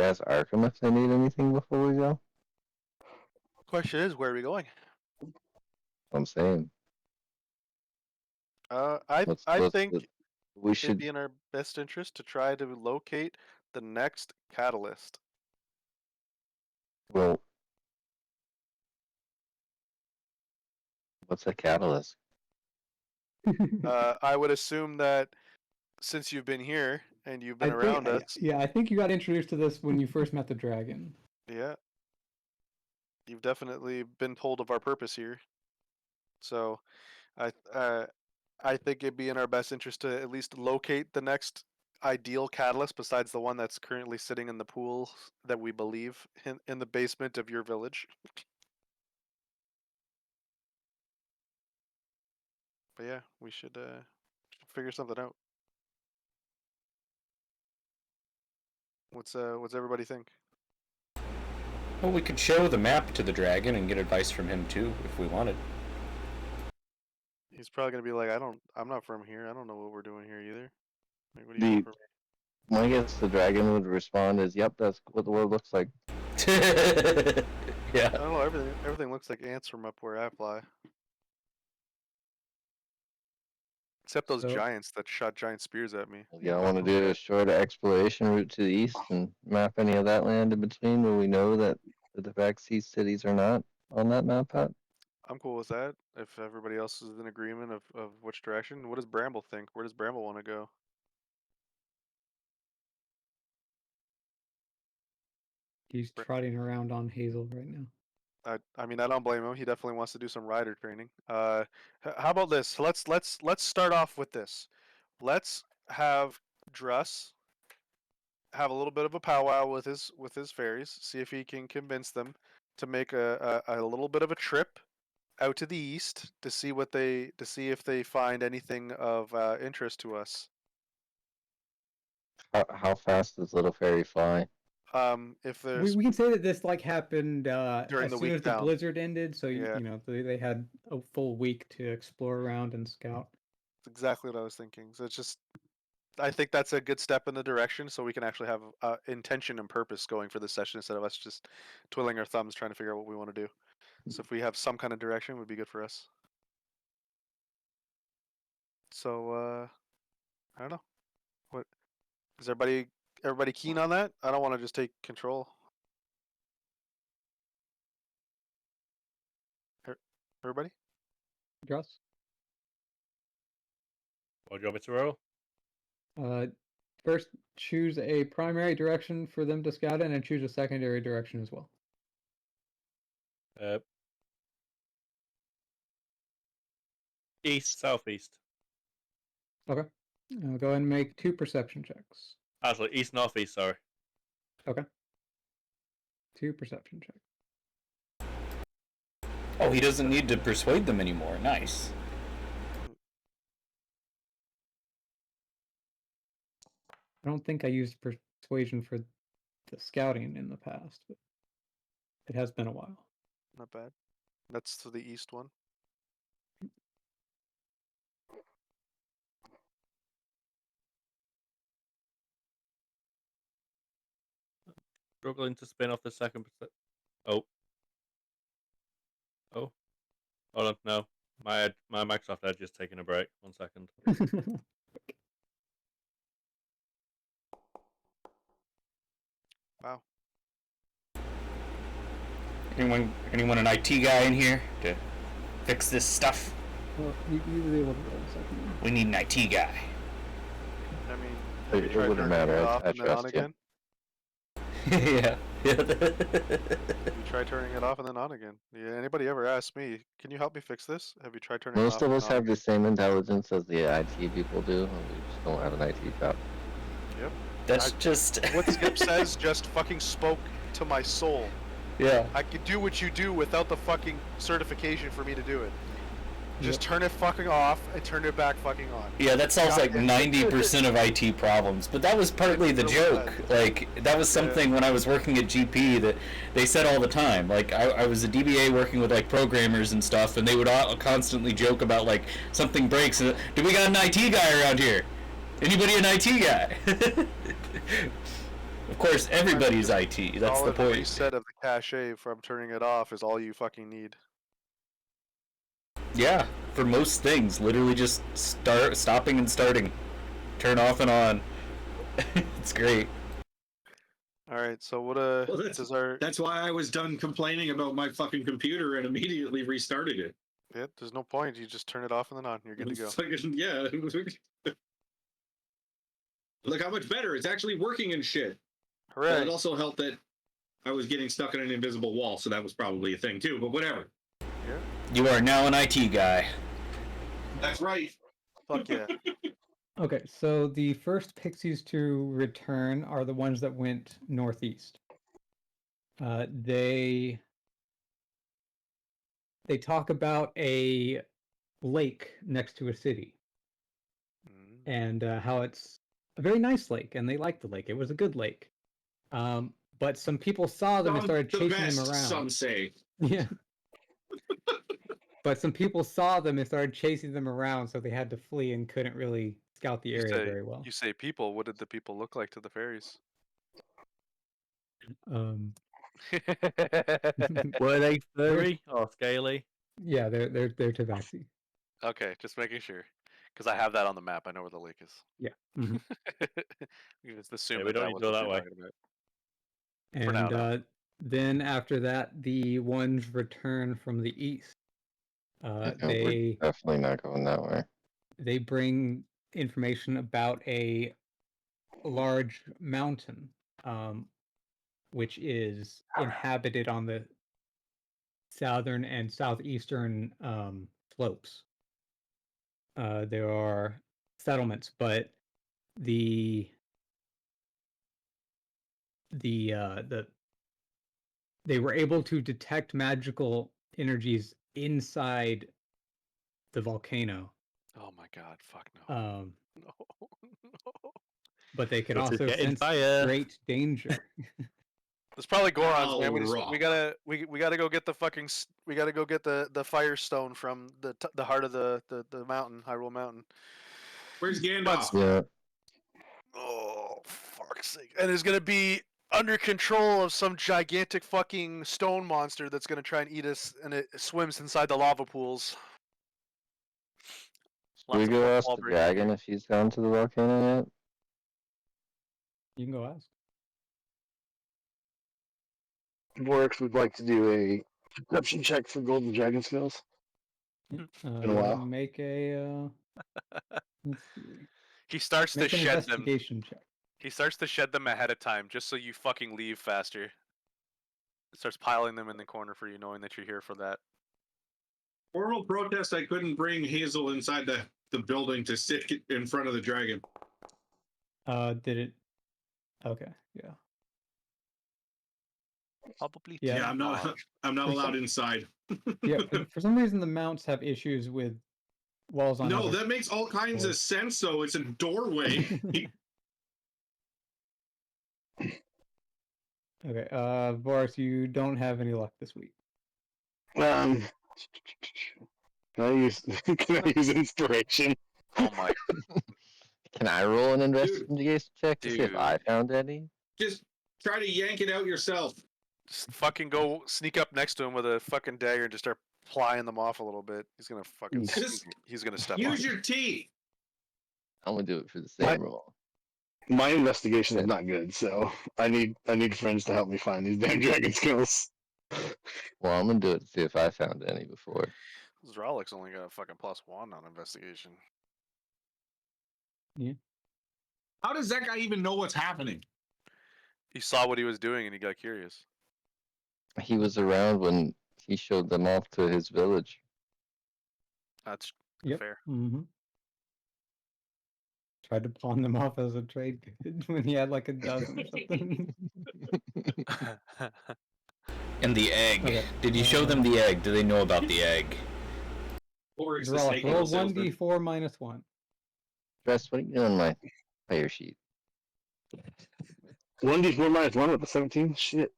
ask Arkham if they need anything before we go?
Question is, where are we going?
I'm saying.
I think
we
it'd
should.
be in our best interest to try to locate the next catalyst.
Well, what's a catalyst?
I would assume that since you've been here and you've been around us,
Yeah, I think you got introduced to this when you first met the dragon.
yeah, you've definitely been told of our purpose here. So, I think it'd be in our best interest to at least locate the next ideal catalyst besides the one that's currently sitting in the pool that we believe in the basement of your village. But yeah, we should figure something out. What's everybody think?
Well, we could show the map to the dragon and get advice from him too, if we wanted.
He's probably gonna be like, I'm not from here. I don't know what we're doing here either. Like, what do you want from me?
My guess the dragon would respond is, "Yep, that's what the world looks like."
Yeah.
I don't know. Everything looks like ants from up where I fly. Except those giants that shot giant spears at me.
Yeah, I want to do a short exploration route to the east and map any of that land in between where we know that the backseat cities are not on that map, Pat.
I'm cool with that. If everybody else is in agreement of which direction. What does Bramble think? Where does Bramble want to go?
He's trotting around on Hazel right now.
I mean, I don't blame him. He definitely wants to do some rider training. How about this? Let's start off with this. Let's have Druss have a little bit of a powwow with his fairies. See if he can convince them to make a little bit of a trip out to the east to see if they find anything of interest to us.
How fast does Little Fairy fly?
If there's
We can say that this happened
during
as
the
soon
week
as the
down.
blizzard ended, so
Yeah.
they had a full week to explore around and scout.
That's exactly what I was thinking. So it's just, I think that's a good step in the direction, so we can actually have intention and purpose going for this session instead of us just twiddling our thumbs trying to figure out what we want to do. So if we have some kind of direction, it would be good for us. So I don't know. Is everybody keen on that? I don't want to just take control. Everybody?
Dross?
What do you want me to roll?
First, choose a primary direction for them to scout in, and choose a secondary direction as well.
East, southeast.
Okay. I'll go ahead and make 2 perception checks.
Actually, east, northeast. Sorry.
Okay. 2 perception checks.
Oh, he doesn't need to persuade them anymore. Nice.
I don't think I used persuasion for the scouting in the past, but it has been a while.
Not bad. That's to the east one.
Struggling to spin off the second. Oh. Oh. Hold on. No. My Microsoft Edge is taking a break. 1 second.
Wow.
Anyone an IT guy in here to fix this stuff?
Well, you were able to roll a second one.
We need an IT guy.
I mean,
It wouldn't matter. I
and then on
trust you.
again.
Yeah.
You try turning it off and then on again. Yeah. Anybody ever asked me, can you help me fix this? Have you tried turning it off?
Most of us have the same intelligence as the IT people do, and we just don't have an IT job.
Yep.
That's just
What Skip says just fucking spoke to my soul.
yeah.
I could do what you do without the fucking certification for me to do it. Just turn it fucking off and turn it back fucking on.
Yeah, that solves like 90% of IT problems. But that was partly the joke. Like, that was something when I was working at GP that they said all the time. Like, I was a DBA working with like programmers and stuff, and they would all constantly joke about like something breaks. Do we got an IT guy around here? Anybody an IT guy? Of course, everybody's IT. That's the point.
Reset of the cache from turning it off is all you fucking need.
Yeah, for most things, literally just stopping and starting, turn off and on. It's great.
All right, so what
Well, that's why I was done complaining about my fucking computer and immediately restarted it.
Yeah, there's no point. You just turn it off and then on. You're good to go.
Fucking, yeah. Look how much better it's actually working and shit.
Hooray!
Well, it also helped that I was getting stuck in an invisible wall, so that was probably a thing too. But whatever.
Yeah.
You are now an IT guy.
That's right.
Fuck yeah.
Okay, so the first pixies to return are the ones that went northeast. They talk about a lake next to a city, and how it's a very nice lake, and they liked the lake. It was a good lake. But some people saw them and started chasing them around.
Some say.
Yeah. But some people saw them and started chasing them around, so they had to flee and couldn't really scout the area very well.
You say people. What did the people look like to the fairies?
Were they furry or scaly?
Yeah, they're tabaxi.
Okay, just making sure, because I have that on the map. I know where the lake is.
Yeah. Mm-hmm.
You just assume
Yeah, we don't need to go that way.
And then after that, the ones return from the east.
We're definitely not going that way.
They bring information about a large mountain, which is inhabited on the southern and southeastern slopes. There are settlements, but they were able to detect magical energies inside the volcano.
Oh my god! Fuck no! No.
But they could also sense great danger.
There's probably Gorons, man. We gotta go get the fucking the firestone from the heart of the mountain, Hyrule Mountain.
Where's Gandalf?
Yeah.
Oh, fuck's sake! And it's gonna be under control of some gigantic fucking stone monster that's gonna try and eat us, and it swims inside the lava pools.
Should we go ask the dragon if he's gone to the volcano yet?
You can go ask.
Vorix would like to do a perception check for golden dragon skills.
Yeah.
Been a while.
Make a. Let's see.
He starts
Make
to
an
shed them.
investigation check.
He starts to shed them ahead of time, just so you fucking leave faster. Starts piling them in the corner for you, knowing that you're here for that.
Formal protest, I couldn't bring Hazel inside the building to sit in front of the dragon.
Did it? Okay, yeah.
Probably.
Yeah,
I'm not allowed inside.
Yeah, for some reason the mounts have issues with walls on.
No, that makes all kinds of sense. Though it's a doorway.
Okay, Boris, you don't have any luck this week.
Can I use inspiration?
Oh my.
Can I roll an investigation check to see if
Dude.
I found any?
Just try to yank it out yourself.
Just fucking go sneak up next to him with a fucking dagger and just start plying them off a little bit. He's gonna fucking. He's gonna step on.
Use your teeth.
I'm gonna do it for the same roll.
My investigation is not good, so I need friends to help me find these damn dragon skills.
Well, I'm gonna do it to see if I found any before.
Zralik's only got a fucking +1 on investigation.
How does that guy even know what's happening?
He saw what he was doing and he got curious.
He was around when he showed them off to his village.
That's
Yep.
fair.
Mm-hmm. Tried to pawn them off as a trade good when he had like a dozen or something.
And the egg.
Okay.
Did you show them the egg? Do they know about the egg?
Or is the
Roll
snake
1d4 minus 1.
Dress, what are you doing on my player sheet?
1d4 minus 1 with the 17? Shit.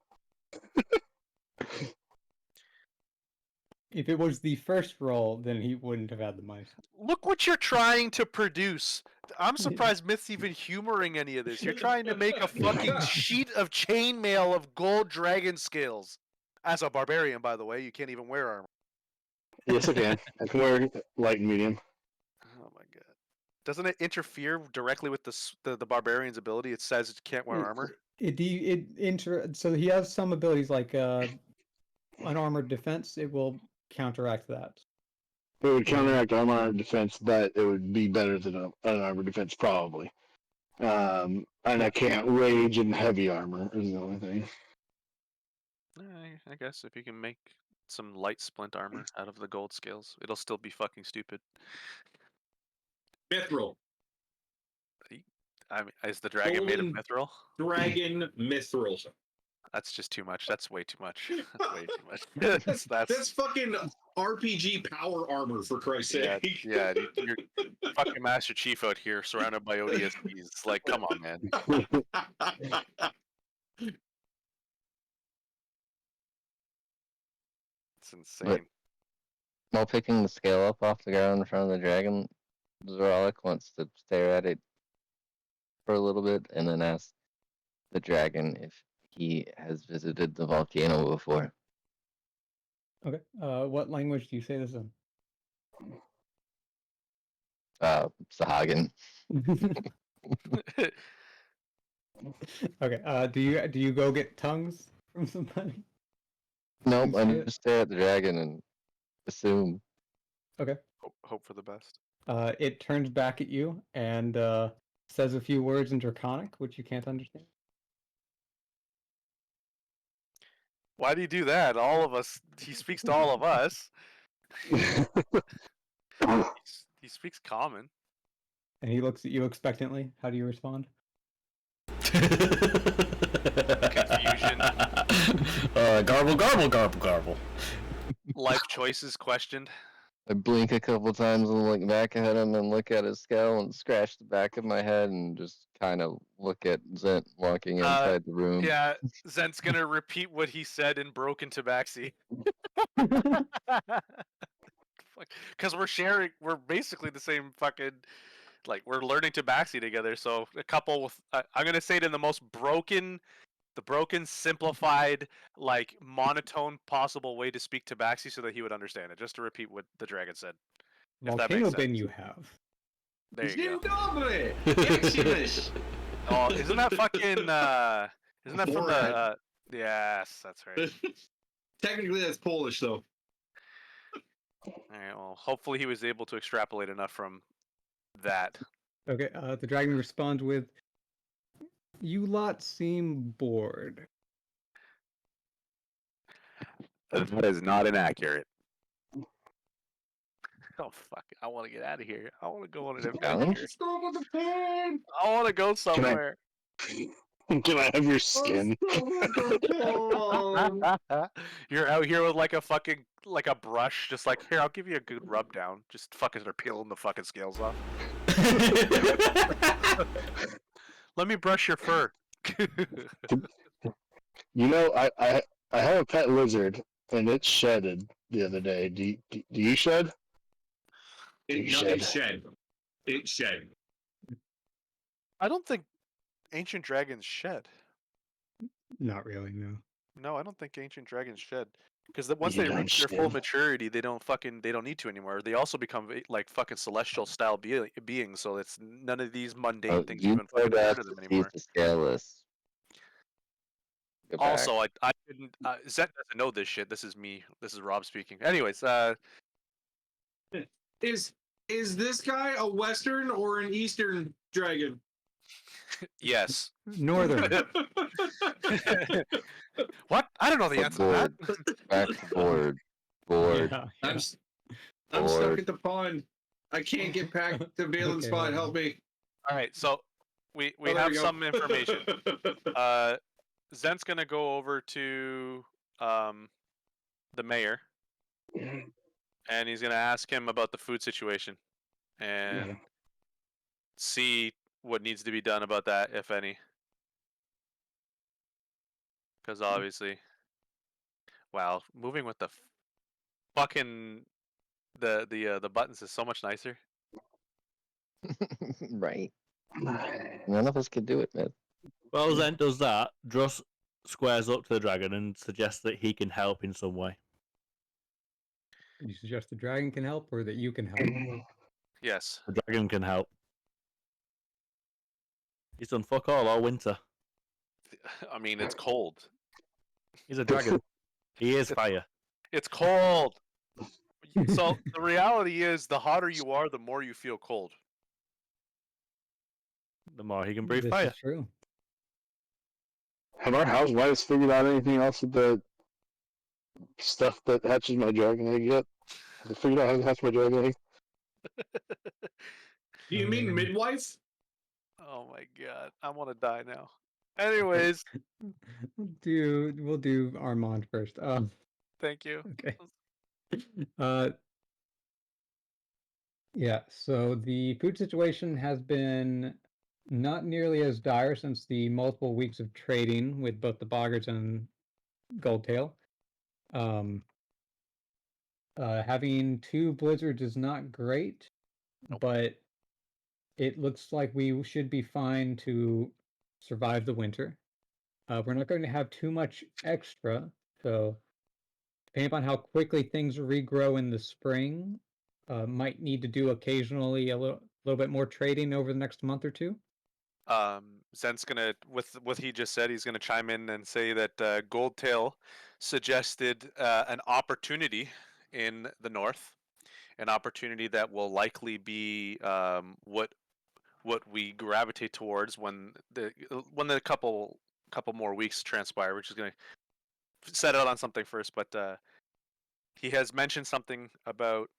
If it was the first roll, then he wouldn't have had the minus.
Look what you're trying to produce. I'm surprised Myth's even humoring any of this. You're trying to make a fucking sheet of chainmail of gold dragon scales. As a barbarian, by the way, you can't even wear armor.
Yes, I can. I can wear light and medium.
Oh my god. Doesn't it interfere directly with the barbarian's ability? It says it can't wear armor.
So he has some abilities like unarmored defense. It will counteract that.
It would counteract armor defense, but it would be better than unarmored defense, probably. And I can't rage in heavy armor, is the only thing.
I guess if you can make some light splint armor out of the gold scales, it'll still be fucking stupid.
Mithril.
I mean, is the dragon made of mithril?
Dragon mithril.
That's just too much. That's way too much. That's way too much.
That's fucking RPG power armor, for Christ's sake.
Yeah, you're fucking Master Chief out here surrounded by ODSTs. Like, come on, man. It's insane.
While picking the scale up off the ground in front of the dragon, Zoralik wants to stare at it for a little bit and then ask the dragon if he has visited the volcano before.
Okay. What language do you say this in?
Sahagin.
Okay. Do you go get tongues from somebody?
Nope,
You
I'm
see it?
just stare at the dragon and assume.
Okay.
Hope for the best.
It turns back at you and says a few words in Draconic, which you can't understand.
Why do you do that? All of us. He speaks to all of us. He speaks common.
And he looks at you expectantly. How do you respond?
Confusion.
Garble, garble, garble, garble.
Life choices questioned.
I blink a couple times and look back at him and look at his skull and scratch the back of my head and just kind of look at Zent walking inside the room.
Yeah, Zent's gonna repeat what he said in Broken Tabaxi. Because we're basically the same fucking, like, we're learning Tabaxi together, so a couple with, I'm gonna say it in the most broken, simplified, like, monotone possible way to speak Tabaxi so that he would understand it, just to repeat what the dragon said. If that
Volcano
makes
bin
sense.
you have.
There you go.
Dzień dobry! Jak się mysz?
Oh, isn't that fucking? Isn't that from the?
Borat.
Yes, that's right.
Technically, that's Polish, though.
All right. Well, hopefully he was able to extrapolate enough from that.
Okay, the dragon responds with, "You lot seem bored."
That is not inaccurate. Oh fuck! I want to get out of here. I want to go on an adventure.
Let's go with the pan.
I want to go somewhere.
Can I have your skin?
You're out here with like a fucking like a brush, just like here. I'll give you a good rub down. Just fucking start peeling the fucking scales off. Let me brush your fur.
You know, I have a pet lizard, and it shedded the other day. Do you shed?
It shed. It shed.
I don't think ancient dragons shed.
Not really, no.
No, I don't think ancient dragons shed. Because once
You
they
don't
reach their full
shed.
maturity, they don't need to anymore. They also become like fucking celestial style beings. So it's none of these mundane things
You
even fucking
told us
matter to them
to
anymore.
cease the scaleless. Go back.
Also, I didn't. Zet doesn't know this shit. This is me. This is Rob speaking. Anyways,
Is this guy a Western or an Eastern dragon?
yes.
Northern.
What? I don't know the
But
answer to that.
Back to board. Board.
Yeah,
I'm
yeah.
I'm stuck
Board.
at the pond. I can't get back to Valen's
Okay,
spot.
hold
Help
on.
me.
All right, so we
Oh, there
have
we go.
some information. Zent's gonna go over to the mayor, and he's gonna ask him about the food situation, and see what needs to be done about that, if any. Because obviously, wow, moving with the fucking the buttons is so much nicer.
Right. None of us could do it, man.
Well, Zen does that. Dross squares up to the dragon and suggests that he can help in some way.
You suggest the dragon can help or that you can help?
Yes.
The dragon can help. He's done fuck all winter.
I mean, it's cold.
He's a dragon. He is fire.
It's cold. So the reality is, the hotter you are, the more you feel cold.
The more he can breathe
This
fire.
is true.
Have our housewives figured out anything else with the stuff that hatches my dragon egg yet? Have they figured out how to hatch my dragon egg?
Do you mean midwife?
Oh my god, I want to die now. Anyways,
We'll do Armand first.
thank you.
Okay. Yeah, so the food situation has been not nearly as dire since the multiple weeks of trading with both the Boggards and Goldtail. Having two blizzards is not great, but it looks like we should be fine to survive the winter. We're not going to have too much extra, so depending upon how quickly things regrow in the spring, might need to do occasionally a little bit more trading over the next month or two.
Zent's gonna, with what he just said, he's gonna chime in and say that Goldtail suggested an opportunity in the north, an opportunity that will likely be what we gravitate towards when the couple more weeks transpire. We're just gonna set out on something first, but he has mentioned something about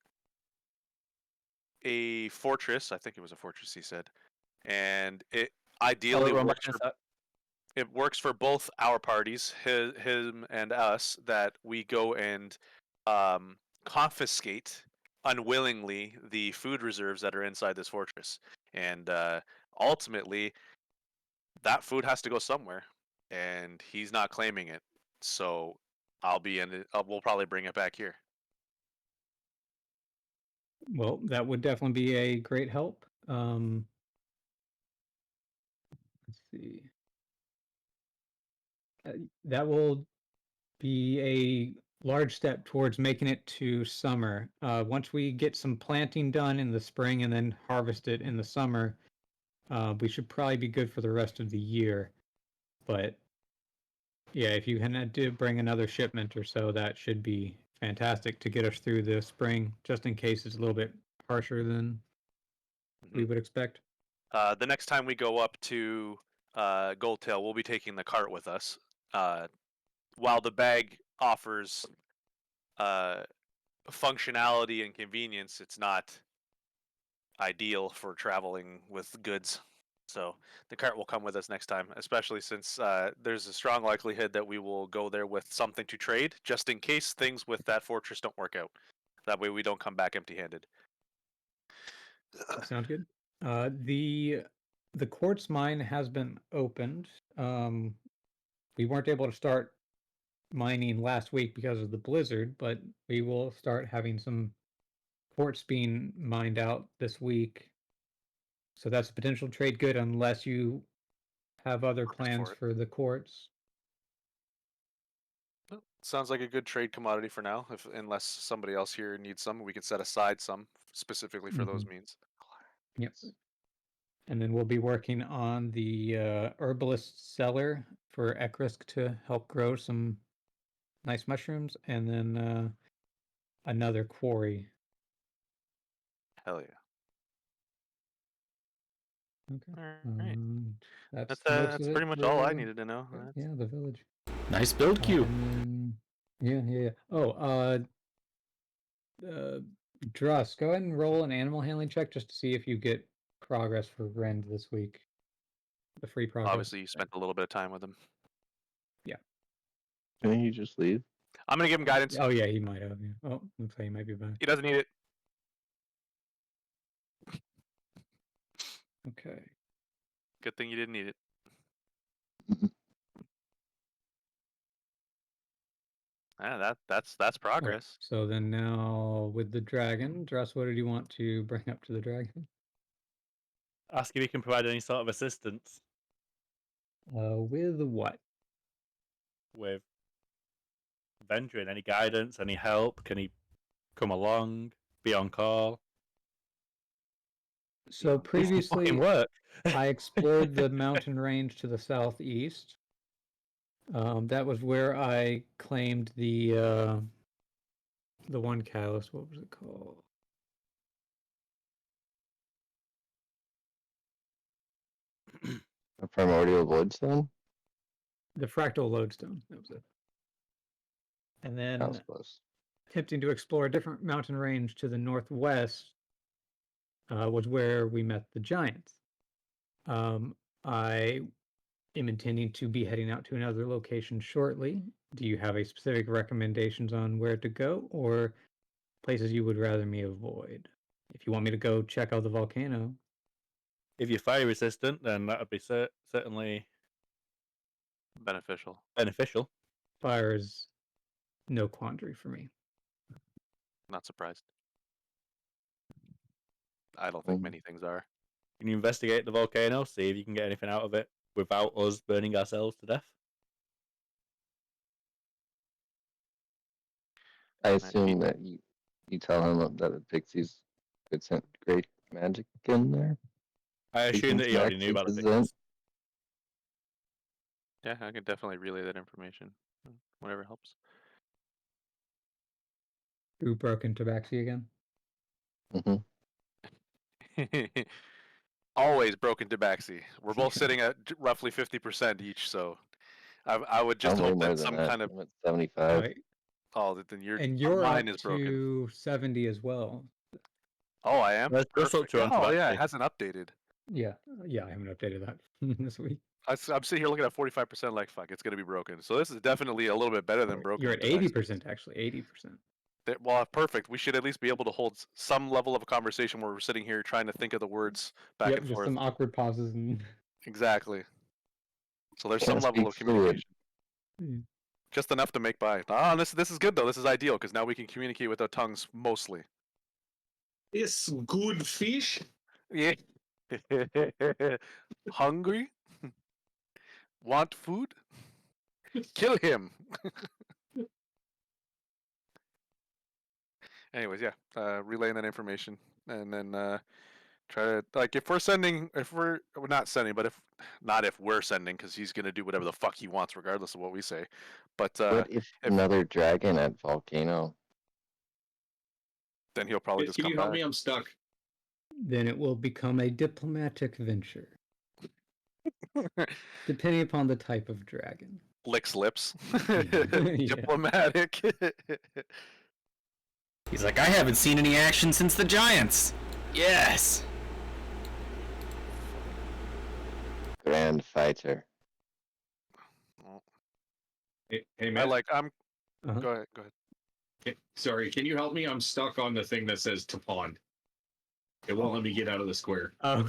a fortress. I think it was a fortress, he said, and it ideally works for both our parties, him and us, that we go and confiscate unwillingly the food reserves that are inside this fortress, and ultimately that food has to go somewhere, and he's not claiming it, so I'll be in it. We'll probably bring it back here.
Well, that would definitely be a great help. Let's see. That will be a large step towards making it to summer. Once we get some planting done in the spring and then harvest it in the summer, we should probably be good for the rest of the year. But yeah, if you can do bring another shipment or so, that should be fantastic to get us through the spring, just in case it's a little bit harsher than we would expect.
The next time we go up to Goldtail, we'll be taking the cart with us. While the bag offers functionality and convenience, it's not ideal for traveling with goods. So the cart will come with us next time, especially since there's a strong likelihood that we will go there with something to trade, just in case things with that fortress don't work out. That way we don't come back empty-handed.
Sounds good. The quartz mine has been opened. We weren't able to start mining last week because of the blizzard, but we will start having some quartz being mined out this week. So that's a potential trade good unless you have other plans for the quartz.
Sounds like a good trade commodity for now. Unless somebody else here needs some, we can set aside some specifically for those means.
Yep. And then we'll be working on the herbalist cellar for Ekrisk to help grow some nice mushrooms, and then another quarry.
Hell yeah.
Okay.
Alright.
That's
That's pretty much all I needed to know.
Yeah, the village.
Nice build queue.
Yeah. Oh, Druss, go ahead and roll an animal handling check just to see if you get progress for Rend this week. The free progress.
Obviously, you spent a little bit of time with him.
Yeah.
Can you just leave?
I'm gonna give him guidance.
Oh yeah, he might have. Yeah. Oh, looks like he might be back.
He doesn't need it.
Okay.
Good thing you didn't need it. That's progress.
Okay. So then now with the dragon, Druss, what did you want to bring up to the dragon?
Ask if he can provide any sort of assistance.
With what?
With venturing, any guidance, any help? Can he come along, be on call?
So previously,
work.
I explored the mountain range to the southeast. That was where I claimed the one catalyst. What was it called?
A primordial lodestone?
The fractal lodestone. That was it. And then attempting to explore a different mountain range to the northwest was where we met the giants. I am intending to be heading out to another location shortly. Do you have a specific recommendations on where to go or places you would rather me avoid? If you want me to go check out the volcano.
If you're fire resistant, then that would be certainly
beneficial.
Fire is no quandary for me.
Not surprised. I don't think many things are.
Can you investigate the volcano, see if you can get anything out of it without us burning ourselves to death?
I assume that you tell him that the pixies could send great magic in there.
I assume that he already knew about the pixies.
Yeah, I can definitely relay that information. Whatever helps.
Who broke into Tabaxi again?
Always broken Tabaxi. We're both sitting at roughly 50% each, so I would just hope that some kind of
75.
Right.
Oh, then
you're
mine
up
is broken.
To 70 as well.
Oh, I am.
Perfect.
Oh, yeah, it hasn't updated.
Yeah, I haven't updated that this week.
I'm sitting here looking at 45%. Like, fuck, it's gonna be broken. So this is definitely a little bit better than broken.
You're at 80%, actually. 80%.
Well, perfect. We should at least be able to hold some level of a conversation where we're sitting here trying to think of the words back and forth.
Some awkward pauses and.
Exactly. So there's some level of communication. Just enough to make by. This is good though. This is ideal because now we can communicate with our tongues mostly.
It's good fish.
Yeah. Hungry? Want food? Kill him. Anyways, yeah, relaying that information, and then Try to like if we're not sending, but if we're sending, because he's gonna do whatever the fuck he wants, regardless of what we say. But
What if another dragon at Volcano?
then he'll probably just
Can
come
you help
back.
me? I'm stuck.
Then it will become a diplomatic venture. Depending upon the type of dragon.
Licks lips.
Yeah.
Diplomatic.
He's like, I haven't seen any action since the Giants. Yes.
Grand fighter.
Hey,
I
man.
Uh-huh.
Go ahead.
Sorry, can you help me? I'm stuck on the thing that says to pond. It won't let me get out of the square.
Oh.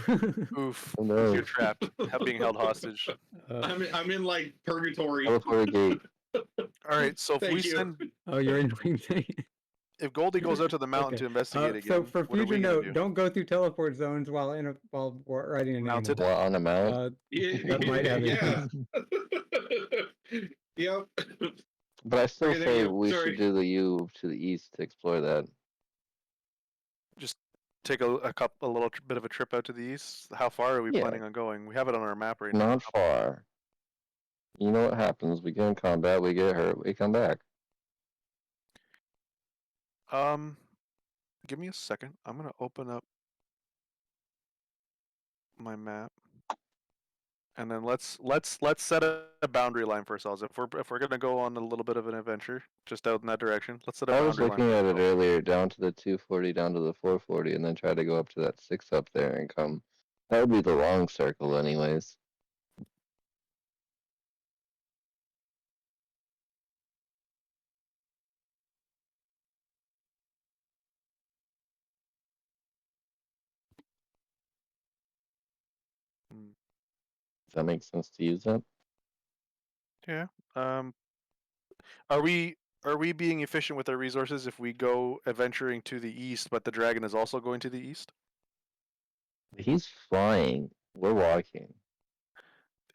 Oof.
Oh, no.
You're trapped. Being held hostage.
I'm in like purgatory.
Teleport gate.
Alright, so if
Thank
we
you.
send
Oh, you're in Wing Thing.
if Goldie goes out to the mountain
Okay.
to investigate again,
So for
what are we
future
gonna
note,
do?
don't go through teleport zones while riding an
Mounted.
animal.
What, on a mount?
That might have
Yeah.
it.
Yep.
But I still
Okay, there
say
you go.
we
Sorry.
should do the U to the east to explore that.
Just take a little bit of a trip out to the east. How far are we
Yeah.
planning on going? We have it on our map right now.
Not far. You know what happens? We get in combat, we get hurt, we come back.
Give me a second. I'm gonna open up my map, and then let's set a boundary line for ourselves. If we're gonna go on a little bit of an adventure, just out in that direction, let's set a
I
boundary
was
line.
looking at it earlier, down to the 240, down to the 440, and then try to go up to that 6 up there and come. That would be the long circle, anyways. Does that make sense to use that?
Yeah. Are we being efficient with our resources if we go adventuring to the east, but the dragon is also going to the east?
He's flying. We're walking.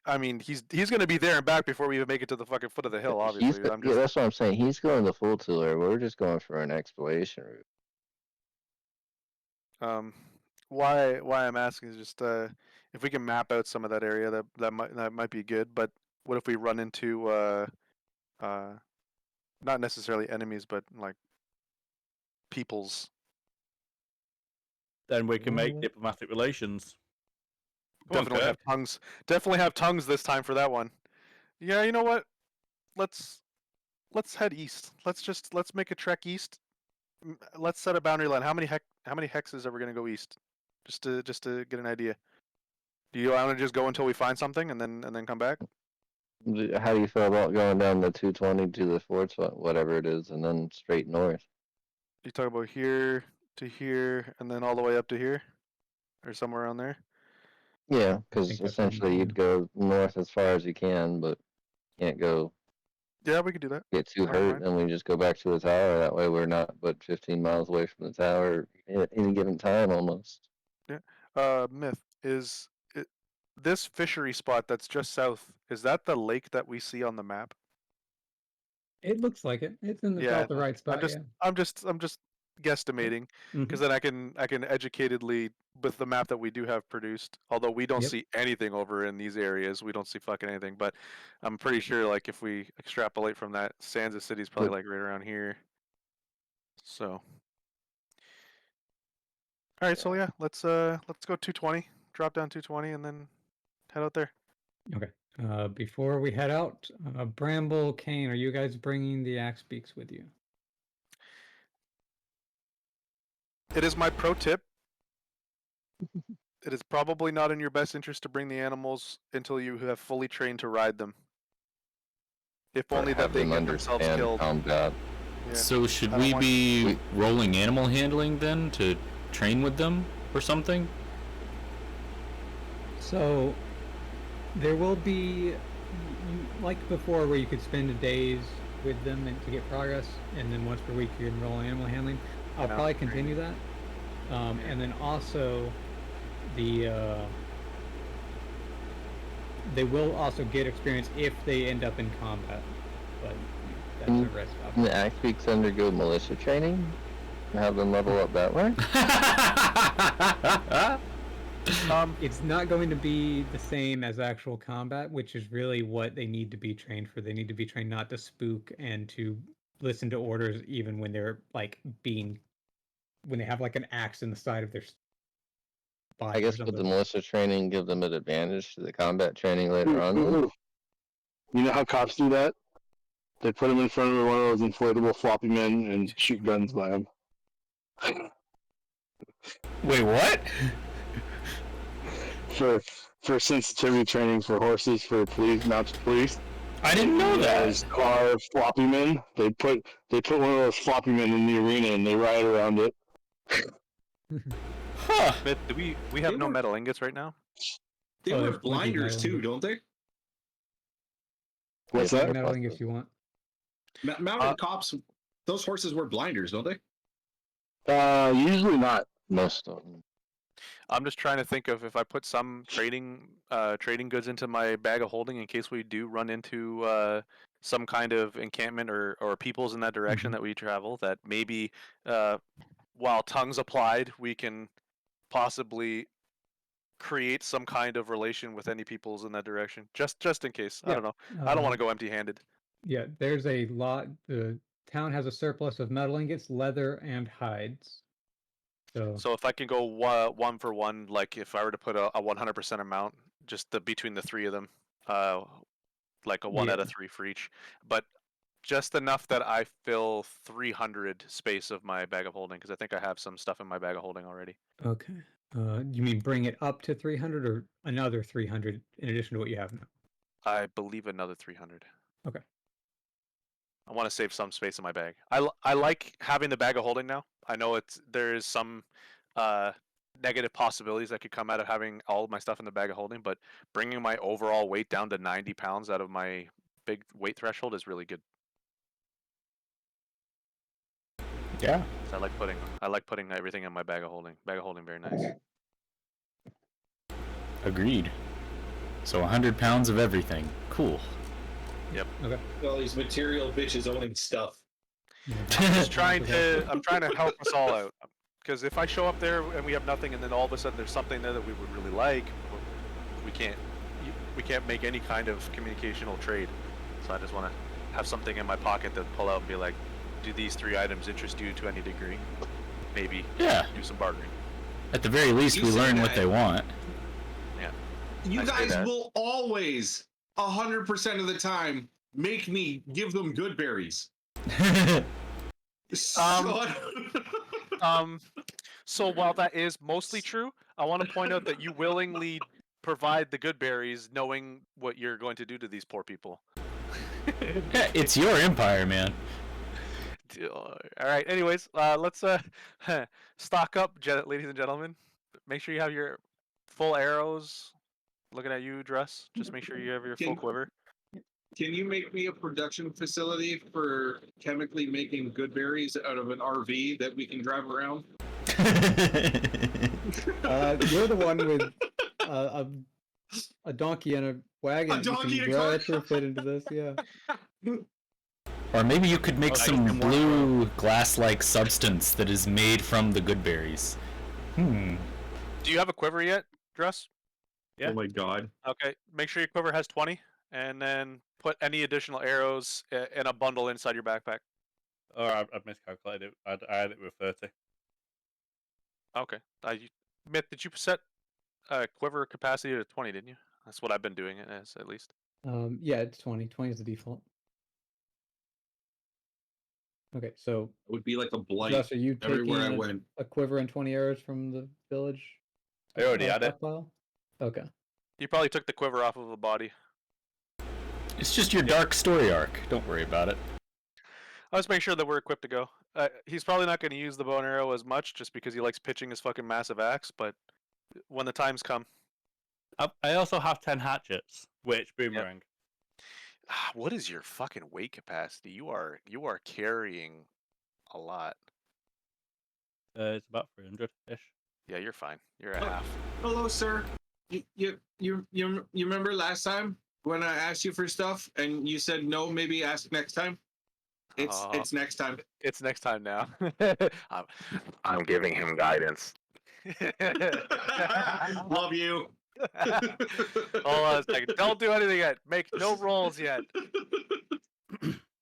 I mean, he's going to be there and back before we even make it to the fucking foot of the hill. Obviously,
Yeah, that's what I'm saying. He's going the full tour. We're just going for an exploration route.
Why I'm asking is just if we can map out some of that area, that might be good. But what if we run into not necessarily enemies, but like peoples?
Then we can make diplomatic relations.
Definitely have tongues. Definitely have tongues this time for that one. Yeah, you know what? Let's head east. Let's make a trek east. Let's set a boundary line. How many hexes are we gonna go east? Just to get an idea. Do you want to just go until we find something and then come back?
How do you feel about going down the 220 to the 420, whatever it is, and then straight north?
You talk about here to here and then all the way up to here, or somewhere around there.
Yeah, because essentially you'd go north as far as you can, but can't go.
Yeah, we could do that.
Get too hurt, and we just go back to the tower. That way, we're not but 15 miles away from the tower at any given time, almost.
Yeah. Myth is this fishery spot that's just south. Is that the lake that we see on the map?
It looks like it. It's in about the right spot.
I'm just guesstimating because then I can educatedly with the map that we do have produced. Although we don't see anything over in these areas, we don't see fucking anything. But I'm pretty sure, like if we extrapolate from that, Sansa City's probably like right around here. So, all right, so yeah, let's go 220, drop down 220, and then head out there.
Okay. Before we head out, Bramble, Kane, are you guys bringing the axe beaks with you?
It is my pro tip. It is probably not in your best interest to bring the animals until you have fully trained to ride them. If only that they get themselves killed.
Combat.
Yeah.
So should we be rolling animal handling then to train with them or something?
So there will be, like before, where you could spend days with them and to get progress, and then once per week you can roll animal handling. I'll probably continue that, and then also they will also get experience if they end up in combat, but that's a rest stop.
Can the axe beaks undergo militia training? And have them level up that way?
It's not going to be the same as actual combat, which is really what they need to be trained for. They need to be trained not to spook and to listen to orders, even when they're like when they have like an axe in the side of their body.
I guess with the militia training, give them an advantage to the combat training later on.
You know how cops do that? They put them in front of one of those inflatable floppy men and shoot guns by them.
Wait, what?
For sensitivity training for horses for police, mounted police.
I didn't know that.
Those car floppy men. They put one of those floppy men in the arena and they ride around it.
Huh.
But do we have no metal ingots right now?
They wear blinders too, don't they?
What's
Yeah,
that?
meddling if you want.
Mounted cops, those horses wear blinders, don't they?
Usually not.
Most of them.
I'm just trying to think of if I put some trading goods into my bag of holding in case we do run into some kind of encampment or peoples in that direction that we travel, that maybe while tongues applied, we can possibly create some kind of relation with any peoples in that direction. Just in case.
Yeah.
I don't know. I don't want to go empty-handed.
Yeah, there's a lot. The town has a surplus of metal ingots, leather, and hides.
So if I can go 1-for-1, like if I were to put a 100% amount, just between the three of them, like a 1 out of 3 for each, but just enough that I fill 300 space of my bag of holding, because I think I have some stuff in my bag of holding already.
Okay. You mean bring it up to 300 or another 300 in addition to what you have now?
I believe another 300.
Okay.
I want to save some space in my bag. I like having the bag of holding now. I know there is some negative possibilities that could come out of having all of my stuff in the bag of holding, but bringing my overall weight down to 90 pounds out of my big weight threshold is really good.
Yeah.
So I like putting everything in my bag of holding. Bag of holding, very nice.
Agreed. So 100 pounds of everything. Cool.
Yep.
Okay.
All these material bitches owning stuff.
I'm trying to help us all out, because if I show up there and we have nothing, and then all of a sudden there's something there that we would really like, we can't make any kind of communicational trade. So I just want to have something in my pocket to pull out and be like, do these 3 items interest you to any degree? Maybe.
Yeah.
Do some bartering.
At the very least,
You
we
say
learn
that.
what they want.
Yeah.
You
I say
guys
that.
will always, 100% of the time, make me give them good berries.
So while that is mostly true, I want to point out that you willingly provide the good berries, knowing what you're going to do to these poor people.
It's your empire, man.
All right. Anyways, let's stock up, ladies and gentlemen. Make sure you have your full arrows. Looking at you, Dress. Just make sure you have your full quiver.
Can you make me a production facility for chemically making good berries out of an RV that we can drive around?
You're the one with a donkey and a wagon.
A donkey
you
and
can
a cart.
retrofit into this, yeah.
Or maybe you could make
I
some
can walk
blue glass-like substance that is made from the good berries.
Do you have a quiver yet, Dress?
Yeah.
Oh my god.
Okay. Make sure your quiver has 20, and then put any additional arrows in a bundle inside your backpack.
Or I've miscalculated it. I had it with 30.
Okay. Myth, did you set quiver capacity to 20, didn't you? That's what I've been doing it as, at least.
Yeah, it's 20. 20 is the default. Okay, so
It would be like a blight
Josh, are you taking
everywhere I went.
a quiver and 20 arrows from the village?
I already had it.
stockpile? Okay.
You probably took the quiver off of a body.
It's just your dark story arc. Don't worry about it.
Let's make sure that we're equipped to go. He's probably not going to use the bow and arrow as much, just because he likes pitching his fucking massive axe, but when the times come.
I also have 10 hatchets, which boomerang.
What is your fucking weight capacity? You are carrying a lot.
It's about 300-ish.
Yeah, you're fine. You're a half.
Hello, sir. You remember last time when I asked you for stuff and you said no, maybe ask next time? It's next time.
It's next time now. I'm giving him guidance.
Love you.
Hold on a second. Don't do anything yet. Make no rolls yet.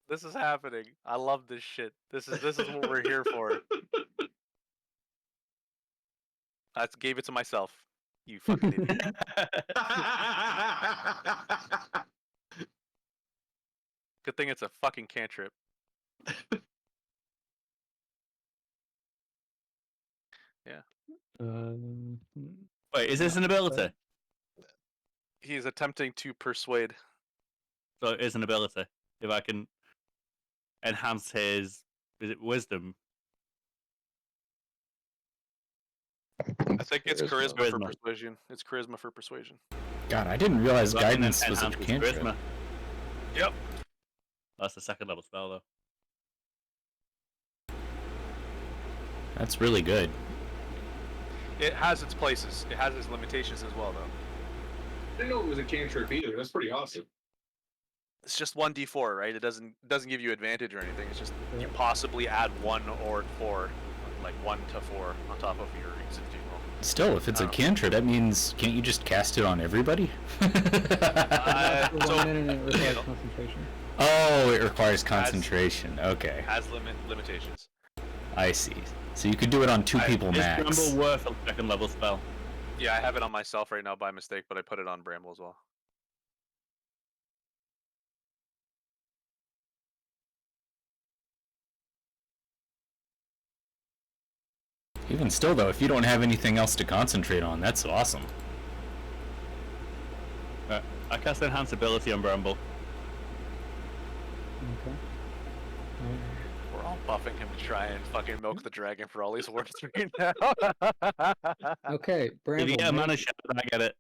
This is happening. I love this shit. This is what we're here for. I gave it to myself. You fucking idiot. Good thing it's a fucking cantrip. Yeah.
Wait, is this an ability?
He's attempting to persuade.
So it is an ability. If I can enhance his, is it wisdom?
I think it's charisma for persuasion. It's charisma for persuasion.
God, I didn't realize
So I can
guidance was a
enhance his
cantrip.
charisma.
Yep.
That's the second level spell though.
That's really good.
It has its places. It has its limitations as well, though.
I didn't know it was a cantrip either. That's pretty awesome.
It's just 1d4, right? It doesn't give you advantage or anything. It's just you possibly add 1 or 4, like 1 to 4 on top of your existing roll.
Still, if it's a cantrip, that means can't you just cast it on everybody?
So, it requires concentration.
Oh, it requires concentration. Okay.
Has limitations.
I see. So you could do it on 2 people max.
Is Bramble worth a second level spell?
Yeah, I have it on myself right now by mistake, but I put it on Bramble as well.
Even still, though, if you don't have anything else to concentrate on, that's awesome.
I cast Enhance Ability on Bramble.
Okay.
We're all buffing him to try and fucking milk the dragon for all he's worth right now.
Okay,
If
Bramble,
you get a mana shot, I get it.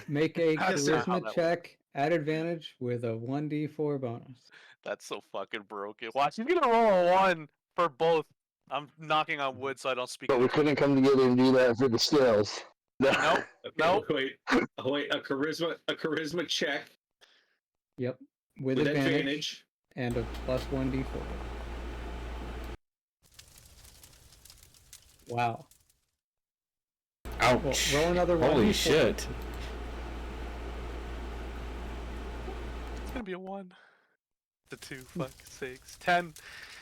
make a
That's not how
charisma
that
check at advantage with a 1d4 bonus.
That's so fucking broken. Watch, he's gonna roll a 1 for both. I'm knocking on wood so I don't speak.
But we couldn't come together and do that for the scales.
Nope.
Okay,
Nope.
Wait, a charisma check
Yep, with advantage and a plus 1d4. Wow.
Ouch.
Well, roll another
Holy
1d4.
shit.
It's gonna be a 1. The 2, fuck, 6, 10.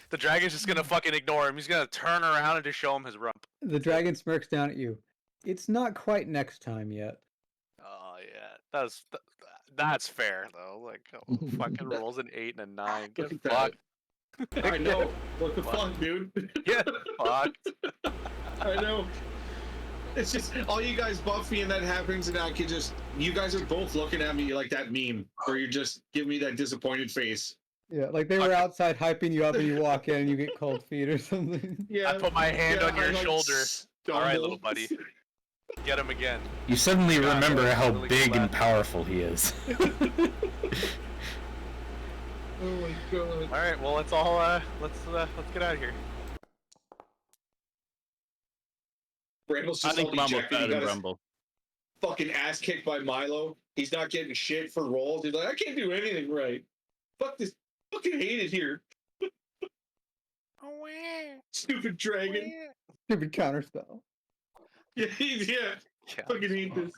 The dragon's just gonna fucking ignore him. He's gonna turn around and just show him his rump.
The dragon smirks down at you. It's not quite next time yet.
Oh yeah, that's fair though. Like fucking rolls an 8 and a 9. Get
Look at
fucked.
I know. What the fuck, dude?
Get fucked.
I know. It's just all you guys buff me and that happens, and I can just. You guys are both looking at me like that meme where you just give me that disappointed face.
Yeah, like they were outside hyping you up and you walk in and you get cold feet or something.
Yeah.
I put my hand on your
I, like,
shoulder. All right,
stumble.
little buddy. Get him again.
You suddenly
God,
remember
that's
how
really
big
cool
and powerful he is.
Oh my god.
All right, well let's all let's get out of here.
Bramble's
I
just
think
all
Bramble's
dejected.
better
He
than
got his
Bramble.
fucking ass kicked by Milo. He's not getting shit for rolls. He's like, I can't do anything right. Fuck this. Fucking hate it here. Stupid dragon.
Stupid counterspell.
Yeah, yeah. Fucking hate this.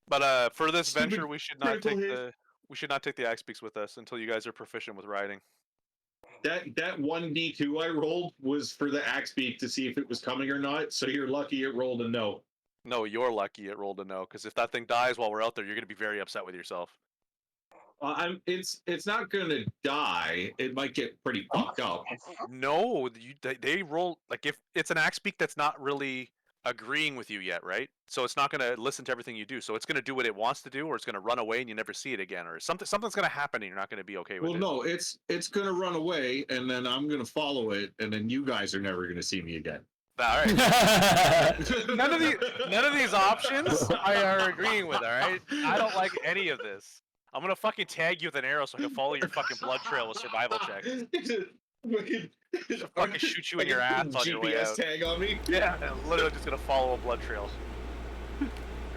But for this
Stupid
venture, we should not
critical
take
hit.
the axe beaks with us until you guys are proficient with riding.
That 1d2 I rolled was for the axe beak to see if it was coming or not. So you're lucky it rolled a no.
No, you're lucky it rolled a no, because if that thing dies while we're out there, you're gonna be very upset with yourself.
It's not gonna die. It might get pretty fucked up.
No, they roll like if it's an axe beak that's not really agreeing with you yet, right? So it's not gonna listen to everything you do. So it's gonna do what it wants to do, or it's gonna run away and you never see it again, or something's gonna happen and you're not gonna be okay with
Well,
it.
no, it's gonna run away, and then I'm gonna follow it, and then you guys are never gonna see me again.
All right. none of these options I are agreeing with. All right. I don't like any of this. I'm gonna fucking tag you with an arrow so I can follow your fucking blood trail with survival checks. Fucking shoot you in your ass on your way
GPS
out.
tag on me.
Yeah, I'm literally just gonna follow a blood trail.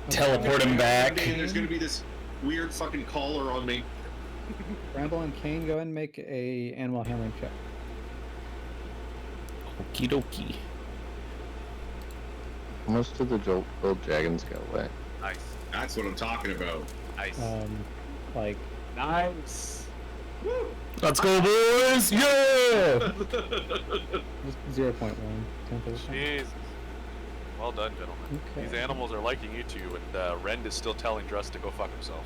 Teleport him back.
And there's gonna be this weird fucking collar on me.
Bramble and Kane, go ahead and make a animal handling check.
Okie dokie.
Most of the gold dragons go away.
Nice.
That's what I'm talking about.
Nice.
Like
Nice.
Woo!
Let's go, boys! Yeah!
just 0.1 tenth of a cent.
Jesus. Well done, gentlemen.
Okay.
These animals are liking you two, and Rend is still telling Druss to go fuck himself.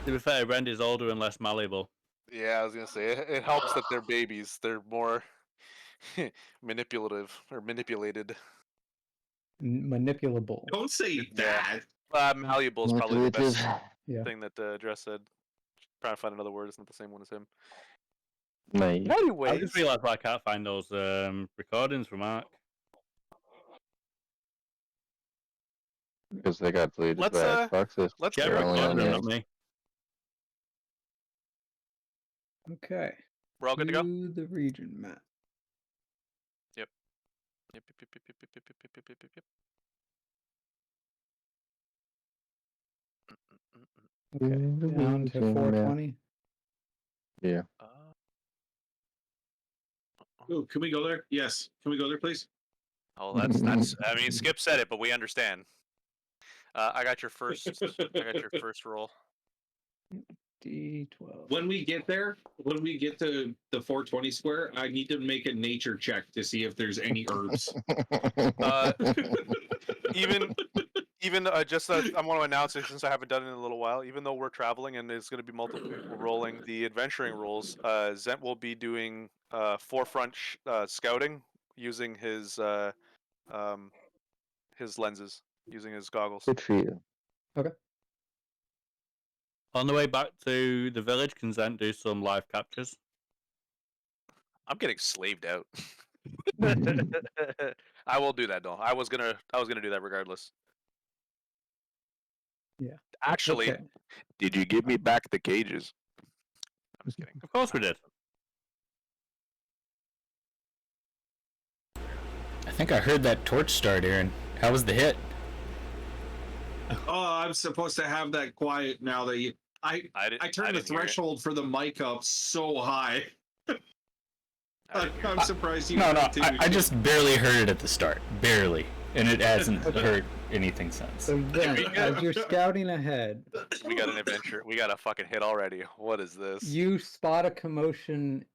To be fair, Rend is older and less malleable.
Yeah, I was gonna say it helps that they're babies. They're more manipulative or manipulated.
Manipulable.
Don't say
Yeah.
that.
Malleable is probably the best
Yeah.
thing that Dress said. Trying to find another word. It's not the same one as him.
Nice.
I
Anyways,
just realised why I can't find those recordings from Mark.
Because they got deleted
Let's,
by Xbox.
let's
Yeah,
They're
go.
only
recording
on
them,
the-
not me.
Okay.
We're all good to go.
To the region map.
Yep. Yep. Yep. Yep. Yep. Yep. Yep. Yep. Yep. Yep. Yep. Yep.
Okay. Down to 420.
Yeah.
Ooh, can we go there? Yes. Can we go there, please?
Oh, that's. I mean, Skip said it, but we understand. I got your first. I got your first roll.
D12.
When we get there, when we get to the 420 square, I need to make a nature check to see if there's any herbs.
Even just I want to announce it since I haven't done it in a little while. Even though we're traveling and there's going to be multiple people rolling the adventuring rolls, Zent will be doing forefront scouting using his lenses, using his goggles.
Good for you.
On the way back to the village, can Zent do some live captures?
I'm getting slaved out. I will do that though. I was gonna do that regardless.
Yeah.
Actually,
Okay.
did you give me back the cages? I'm just kidding.
Of course we did.
I think I heard that torch start, Aaron. How was the hit?
Oh, I'm supposed to have that quiet now that you. I turned the threshold for the mic up so high. I'm surprised you.
No,
continued.
I just barely heard it at the start. Barely. And it hasn't heard anything since.
So then, as you're scouting ahead,
We got an adventure. We got a fucking hit already. What is this?
you spot a commotion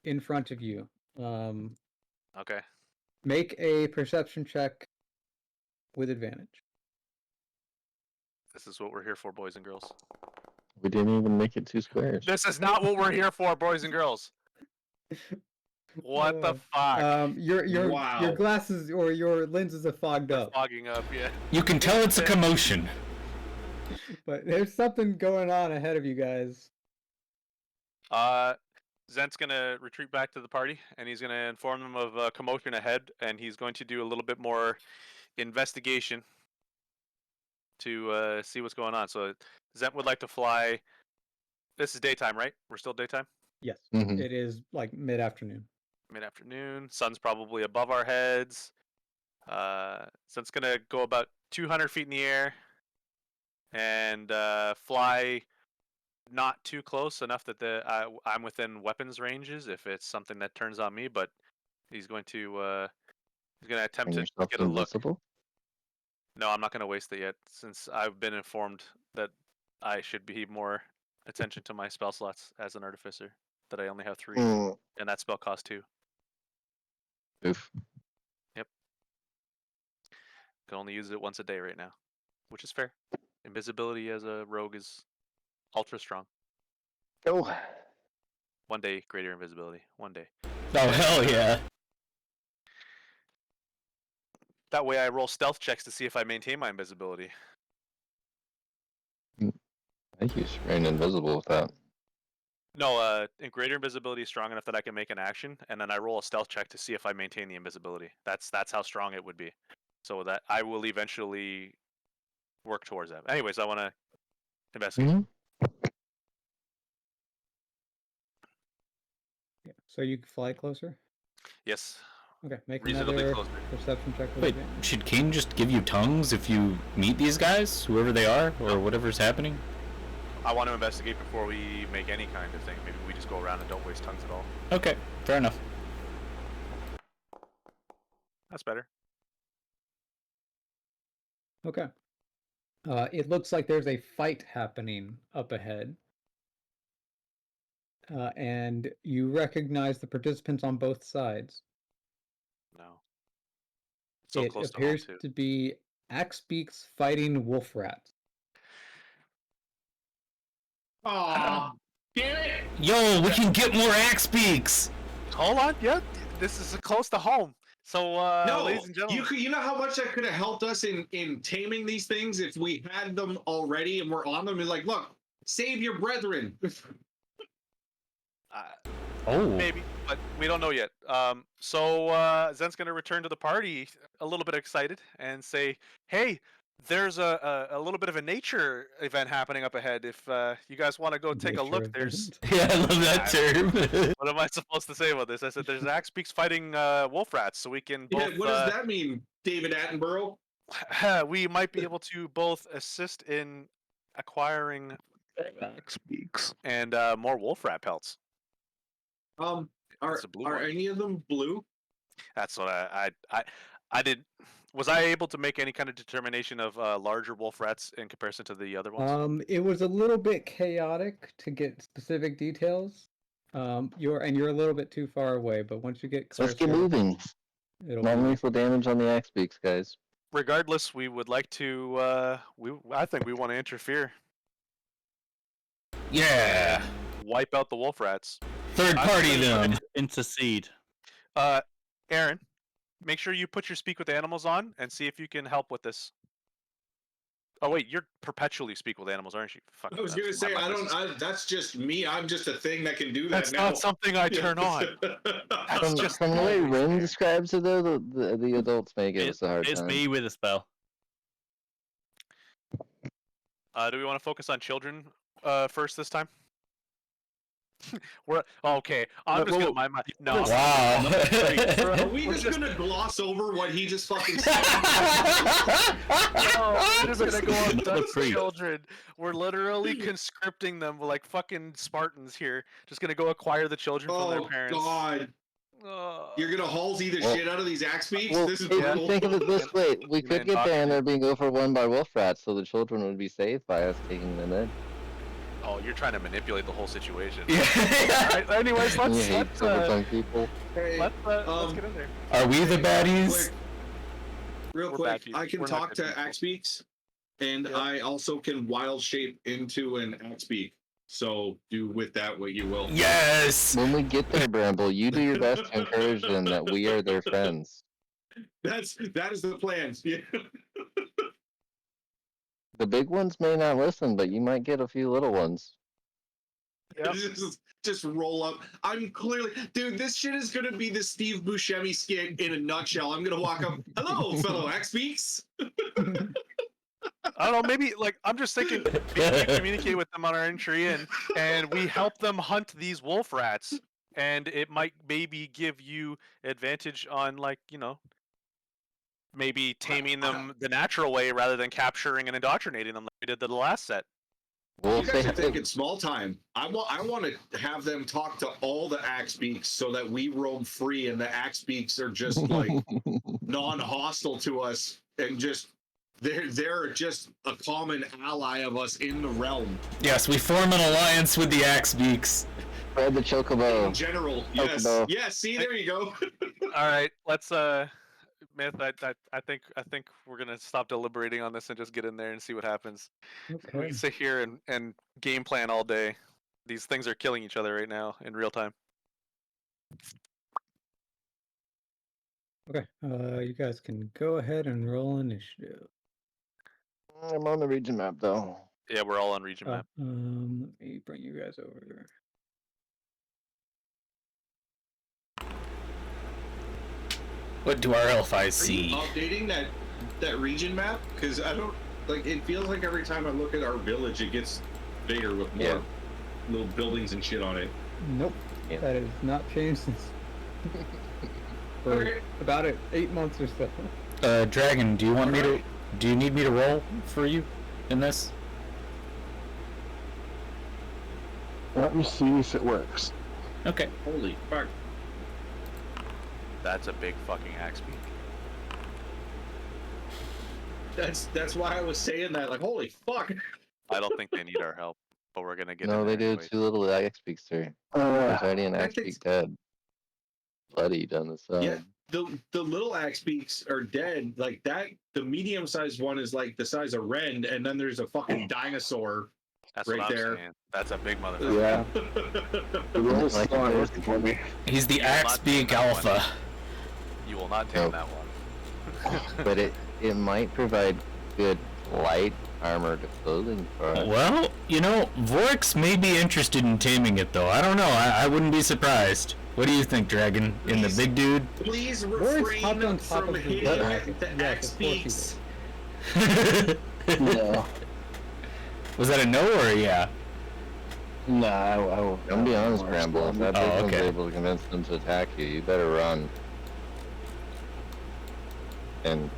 in front of you.
Okay.
Make a perception check with advantage.
This is what we're here for, boys and girls.
We didn't even make it 2 squares.
This is not what we're here for, boys and girls. What the fuck?
Your
Wow.
glasses or your lenses are fogged up,
Fogging up, yeah.
You can tell it's a commotion.
but there's something going on ahead of you guys.
Zent's gonna retreat back to the party, and he's gonna inform them of a commotion ahead, and he's going to do a little bit more investigation to see what's going on. So Zent would like to fly. This is daytime, right? We're still daytime.
Yes,
Mhm.
it is like mid-afternoon.
Mid-afternoon. Sun's probably above our heads. Zent's gonna go about 200 feet in the air and fly not too close enough that I'm within weapons ranges if it's something that turns on me. But he's going to attempt to
yourself
get a look.
invisible?
No, I'm not going to waste it yet, since I've been informed that I should be more attention to my spell slots as an artificer. That I only have 3,
Mm,
and that spell costs 2.
oof.
Can only use it once a day right now, which is fair. Invisibility as a rogue is ultra strong.
Oh.
One day, greater invisibility. One day.
Oh, hell yeah.
That way, I roll stealth checks to see if I maintain my invisibility.
I think you should remain invisible with that.
No, greater invisibility is strong enough that I can make an action, and then I roll a stealth check to see if I maintain the invisibility. That's how strong it would be. So that I will eventually work towards that. Anyways, I want to investigate.
Mhm.
Yeah. So you can fly closer.
Yes,
Okay, make
reasonably
another
close.
perception check with
Wait,
advantage.
should Kane just give you tongues if you meet these guys, whoever they are, or whatever's happening?
I want to investigate before we make any kind of thing. Maybe we just go around and don't waste tongues at all.
Okay, fair enough.
That's better.
Okay. It looks like there's a fight happening up ahead. And you recognize the participants on both sides.
No. So
it
close
appears
to home, too.
to be Axebeaks fighting wolf rats.
Aw, damn it!
Yo, we can get more Axebeaks!
Hold on. Yeah, this is close to home. So,
No,
ladies and gentlemen,
you know how much that could have helped us in taming these things if we had them already and we're on them. And like, look, save your brethren.
maybe, but we don't know yet. So Zen's gonna return to the party a little bit excited and say, "Hey, there's a little bit of a nature event happening up ahead. If you guys want to go take a look, there's."
Yeah, I love that term.
What am I supposed to say about this? I said, "There's Axebeaks fighting wolf rats, so we can both."
Yeah, what does that mean, David Attenborough?
We might be able to both assist in acquiring Axebeaks and more wolf rat pelts.
Are
It's a blue
are
one.
any of them blue?
That's what I did. Was I able to make any kind of determination of larger wolf rats in comparison to the other ones?
It was a little bit chaotic to get specific details. You're a little bit too far away, but once you get closer,
Let's get moving.
it'll
Non-lethal damage on the axe beaks, guys.
Regardless, we would like to. I think we want to interfere.
Yeah.
Wipe out the wolf rats.
Third party them.
Intercede.
Aaron, make sure you put your speak with animals on and see if you can help with this. Oh wait, you're perpetually speak with animals, aren't you? Fuck,
I was gonna say that's just me. I'm just a thing that can do that.
That's
now.
not something I turn on. That's just
From the way Rin describes it, though, the adults may give us a hard
It's
time.
me with a spell.
Do we want to focus on children first this time? We're okay. I'm just gonna mind my no.
Wow.
Are we just gonna gloss over what he just fucking said?
No, we're just gonna go on
Another
Duck's
priest.
children. We're literally conscripting them like fucking Spartans here. Just gonna go acquire the children from their
Oh
parents.
God! You're gonna halsey the shit out of these axe beaks?
Well,
This is
if you
brutal.
think of it this way, we could
Man,
get there and they're being overrun by wolf rats, so the children would be saved by us taking them in.
Oh, you're trying to manipulate the whole situation.
Yeah.
Alright, anyways,
You
let's
hate silver-tongued people.
Hey,
let's get in there.
Are we the baddies?
Real
We're
quick,
bad people.
I can
We're not
talk
good
to
people.
axe beaks, and
Yeah.
I also can wild shape into an axe beak. So do with that what you will.
Yes.
When we get there, Bramble, you do your best to encourage them that we are their friends.
That is the plan. Yeah.
The big ones may not listen, but you might get a few little ones.
Yep.
Just roll up. I'm clearly, dude. This shit is gonna be the Steve Buscemi skit in a nutshell. I'm gonna walk up. Hello, fellow axe beaks.
I don't know, maybe like I'm just thinking maybe we communicate with them on our entry in and we help them hunt these wolf rats and it might maybe give you advantage on like, you know, maybe taming them the natural way rather than capturing and indoctrinating them like we did the last set.
Well,
You guys are thinking small time. I want to have them talk to all the axe beaks so that we roam free and the axe beaks are just like non-hostile to us and just they're just a common ally of us in the realm.
Yes, we form an alliance with the Axebeaks.
Spread the chocobo.
In general, yes,
Chocobo.
yes. See, there you go.
All right, let's Myth, I think we're gonna stop deliberating on this and just get in there and see what happens. We
okay.
can sit here and game plan all day. These things are killing each other right now in real time.
Okay. You guys can go ahead and roll initiative.
I'm on the region map, though.
Yeah, we're all on region map.
Let me bring you guys over.
What do our elf eyes
Are you
see?
updating that region map? Because I don't like. It feels like every time I look at our village, it gets bigger with more little buildings and shit on it.
Nope.
Yeah.
That has not changed since for
Okay.
about 8 months or so.
Dragon, do you want me to? Do you need me to roll for you in this?
Let me see if it works.
Okay.
Holy fuck!
That's a big fucking axe beak.
That's why I was saying that. Like, holy fuck.
I don't think they need our help, but we're gonna get.
No,
in
they
there
do
anyways.
too little axe speaks, sir. There's already an
I
axe
think-
speak dead. Bloodied on the side.
Yeah, the little axe beaks are dead. Like that, the medium sized one is like the size of Rend, and then there's a fucking dinosaur.
That's
right
what I'm
there.
saying. That's a big motherfucker.
Yeah. The roll's
Like
still not
it is.
working for me.
He's the
You will
axe
not
beak
take that one.
alpha.
You will not take
Nope.
that one.
But it might provide good light armored clothing for us.
Well, you know, Vorix may be interested in taming it, though. I don't know. I wouldn't be surprised. What do you think, Dragon? In the
Please.
big dude?
Please
Warwick's hopped on
refrain
top
from
of the
hitting
dragon.
the
Yeah,
axe
of course he
beaks.
No.
Was that a no or a yeah?
Nah, I will.
I'm be honest, Bramble. If that
Oh,
big one's
okay.
able to convince them to attack you, you better run. And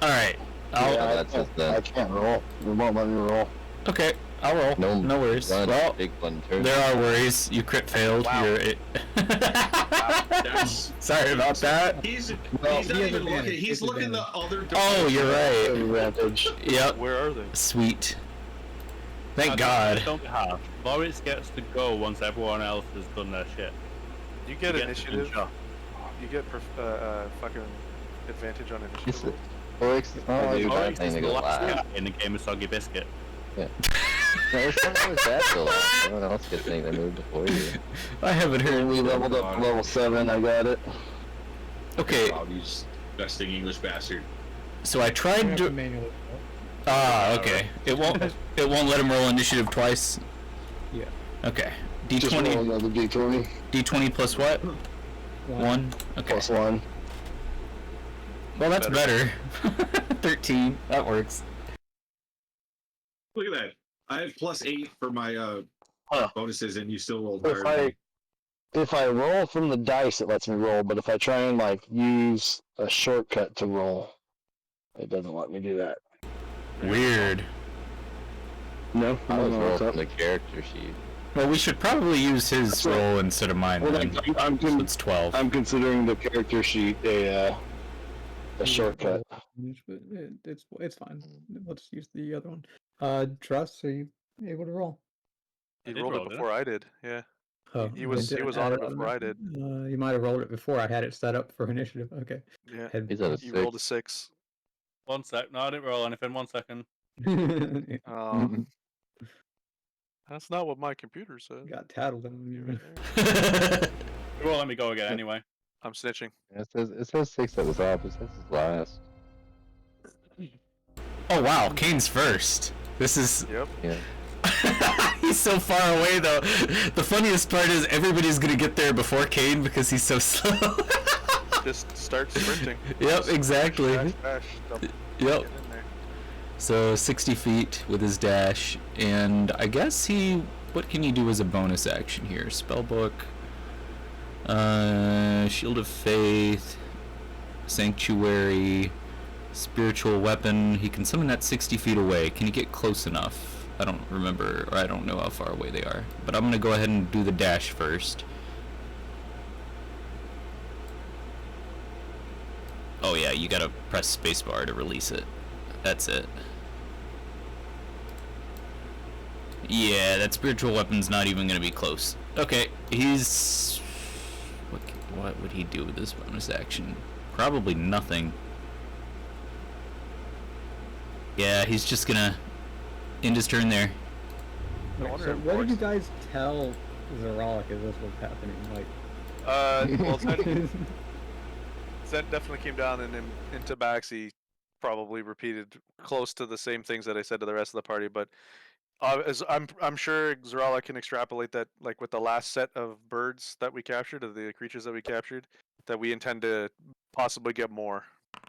Alright.
Yeah,
that's
I
just
can't, I can't roll. It won't let me roll.
Okay, I'll roll. No worries.
run,
Well,
big one turn.
there are worries. You crit failed.
Wow.
You're
That's
Sorry about that.
he's
Well,
not
he has
even looking.
advantage.
He's
It's
looking the
advantage.
other.
Oh, you're right.
Advantage.
Yep.
Where are they?
Sweet. Thank
I
God.
Don't have. Boris gets to go once everyone else has done their shit.
You get
He gets to
initiative.
finish off.
You get fucking advantage on
It's,
initiative.
Oryx, it's not always a bad
Boris
thing
is
to
the
go
last
last.
guy in the game of Soggy Biscuit.
No, it's not always bad to go last. Everyone else gets things to move before you.
I haven't heard.
We leveled up to level 7. I got it.
Okay,
Wow, you disgusting English bastard.
so I
You
tried
have to
to.
manually.
Okay. It won't let him roll initiative twice.
Yeah.
Okay.
Just roll
D20.
another D20
D20 plus what? 1. Okay.
plus 1.
Well, that's better. 13. That works.
Look at that. I have +8 for my bonuses, and you still rolled
If
higher. than me.
If I roll from the dice, it lets me roll. But if I try and like use a shortcut to roll, it doesn't let me do that.
Weird.
No,
I was
no,
rolled
it's up.
from the character sheet.
Well, we should probably use his
That's right.
roll instead of mine
Well,
then. So it's 12.
I'm considering the character sheet a shortcut.
But it's fine. Let's use the other one. Trust, are you able to roll?
He
did
rolled
roll,
it
didn't
before I did. Yeah.
Oh,
He was
didn't
on
add
it before I did.
You might have rolled it before. I had it set up for initiative. Okay.
Yeah.
He's at a
You rolled a
6.
6.
1 sec. No, I didn't roll anything. 1 second.
Um, that's not what my computer says.
Got tattled on you.
It won't let me go again anyway.
I'm snitching.
It says 6 at the top. It says it's last.
Oh, wow. Kane's first. This is.
Yep.
Yeah.
He's so far away, though. The funniest part is everybody's going to get there before Kane because he's so slow.
Just start sprinting.
Yep, exactly.
Dash, dash, double-
Yep.
get in there.
So 60 feet with his dash, and I guess he. What can he do as a bonus action here? Spellbook, Shield of Faith, Sanctuary, Spiritual Weapon. He can summon that 60 feet away. Can he get close enough? I don't remember, or I don't know how far away they are. But I'm gonna go ahead and do the dash first. Oh yeah, you gotta press spacebar to release it. That's it. Yeah, that spiritual weapon's not even gonna be close. Okay, he's... What would he do with this bonus action? Probably nothing. Yeah, he's just gonna end his turn there.
I wonder
So
if
what did you
Boris-
guys tell Zeralik as this was happening? Like,
Well, Zed definitely came down and into Baxi probably repeated close to the same things that I said to the rest of the party, but as I'm sure Zerala can extrapolate that, like with the last set of birds that we captured, of the creatures that we captured, that we intend to possibly get more.
Are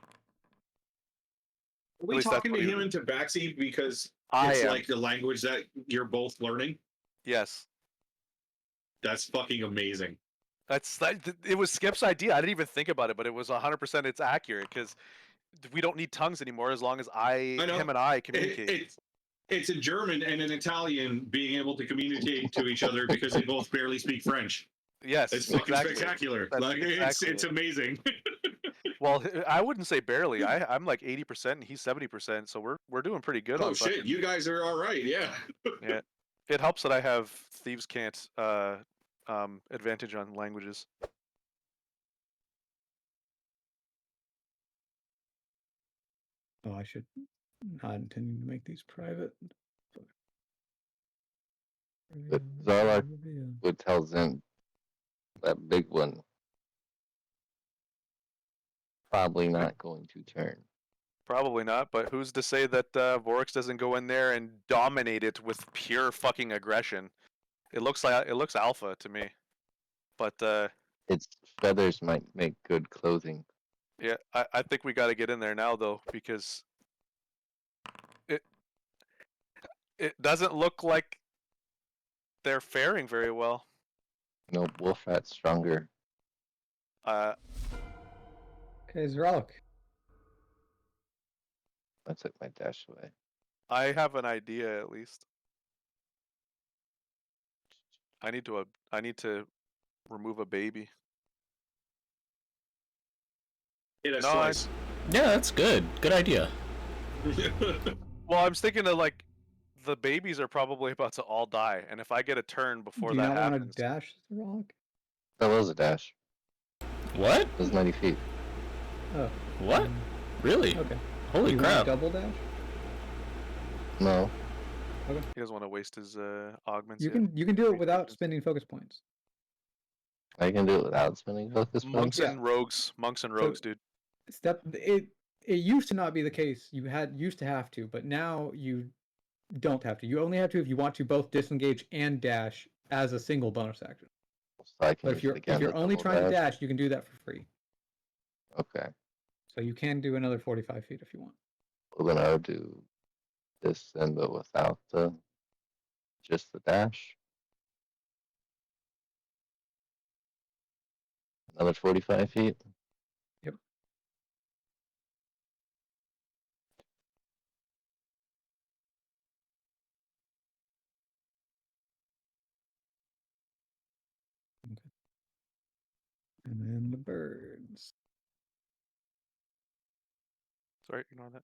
we
least that's
talking
what
to
he-
him into Tabaxi because
I
it's
am.
like the language that you're both learning?
Yes.
That's fucking amazing.
It was Skip's idea. I didn't even think about it, but it was 100%. It's accurate because we don't need tongues anymore as long as
I know.
him and I communicate.
It's a German and an Italian being able to communicate to each other because they both barely speak French.
Yes,
It's fucking
exactly.
spectacular.
That's
Like
exactly
it's
it.
amazing.
Well, I wouldn't say barely. I'm like 80% and he's 70%, so we're doing pretty good.
Oh
on
shit,
fucking,
you guys are all right. Yeah.
yeah. It helps that I have thieves can't advantage on languages.
Oh, I should not intending to make these private.
But Zarlak would tell Zen that big one probably not going to turn.
Probably not, but who's to say that Vorix doesn't go in there and dominate it with pure fucking aggression? It looks alpha to me, but
Its feathers might make good clothing.
yeah, I think we got to get in there now though, because it doesn't look like they're faring very well.
No, wolf rat's stronger.
Okay, Zeralik.
I took my dash away.
I have an idea at least. I need to remove a baby.
Hit a
No,
slice.
Yeah, that's good. Good idea.
Well, I was thinking of like the babies are probably about to all die, and if I get a turn before
Do you
that
not
happens,
want to dash, Zeralik?
That was a dash.
What?
It was 90 feet.
Oh.
What? Really?
Okay.
Holy
you want
crap.
a double dash?
No.
he doesn't want to waste his augments.
You
yet.
can do it without spending focus points.
I can do it without spending focus
Monks
points.
and rogues, dude.
It used to not be the case. You used to have to, but now you don't have to. You only have to if you want to both disengage and dash as a single bonus action.
So I can
But if
use it again
you're
to
only
double
trying to dash, you can do that for free.
Okay.
So you can do another 45 feet if you want.
Well, then I would do this then, but without just the dash. Another 45 feet.
Yep. Okay. And then the birds.
Sorry, ignore that.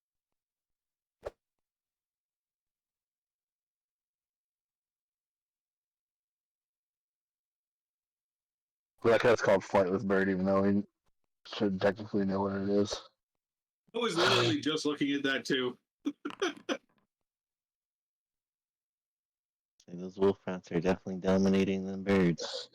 That cat's called Flightless Bird, even though he should technically know what it is.
I was literally just looking at that too.
Those wolf rats are definitely dominating them birds.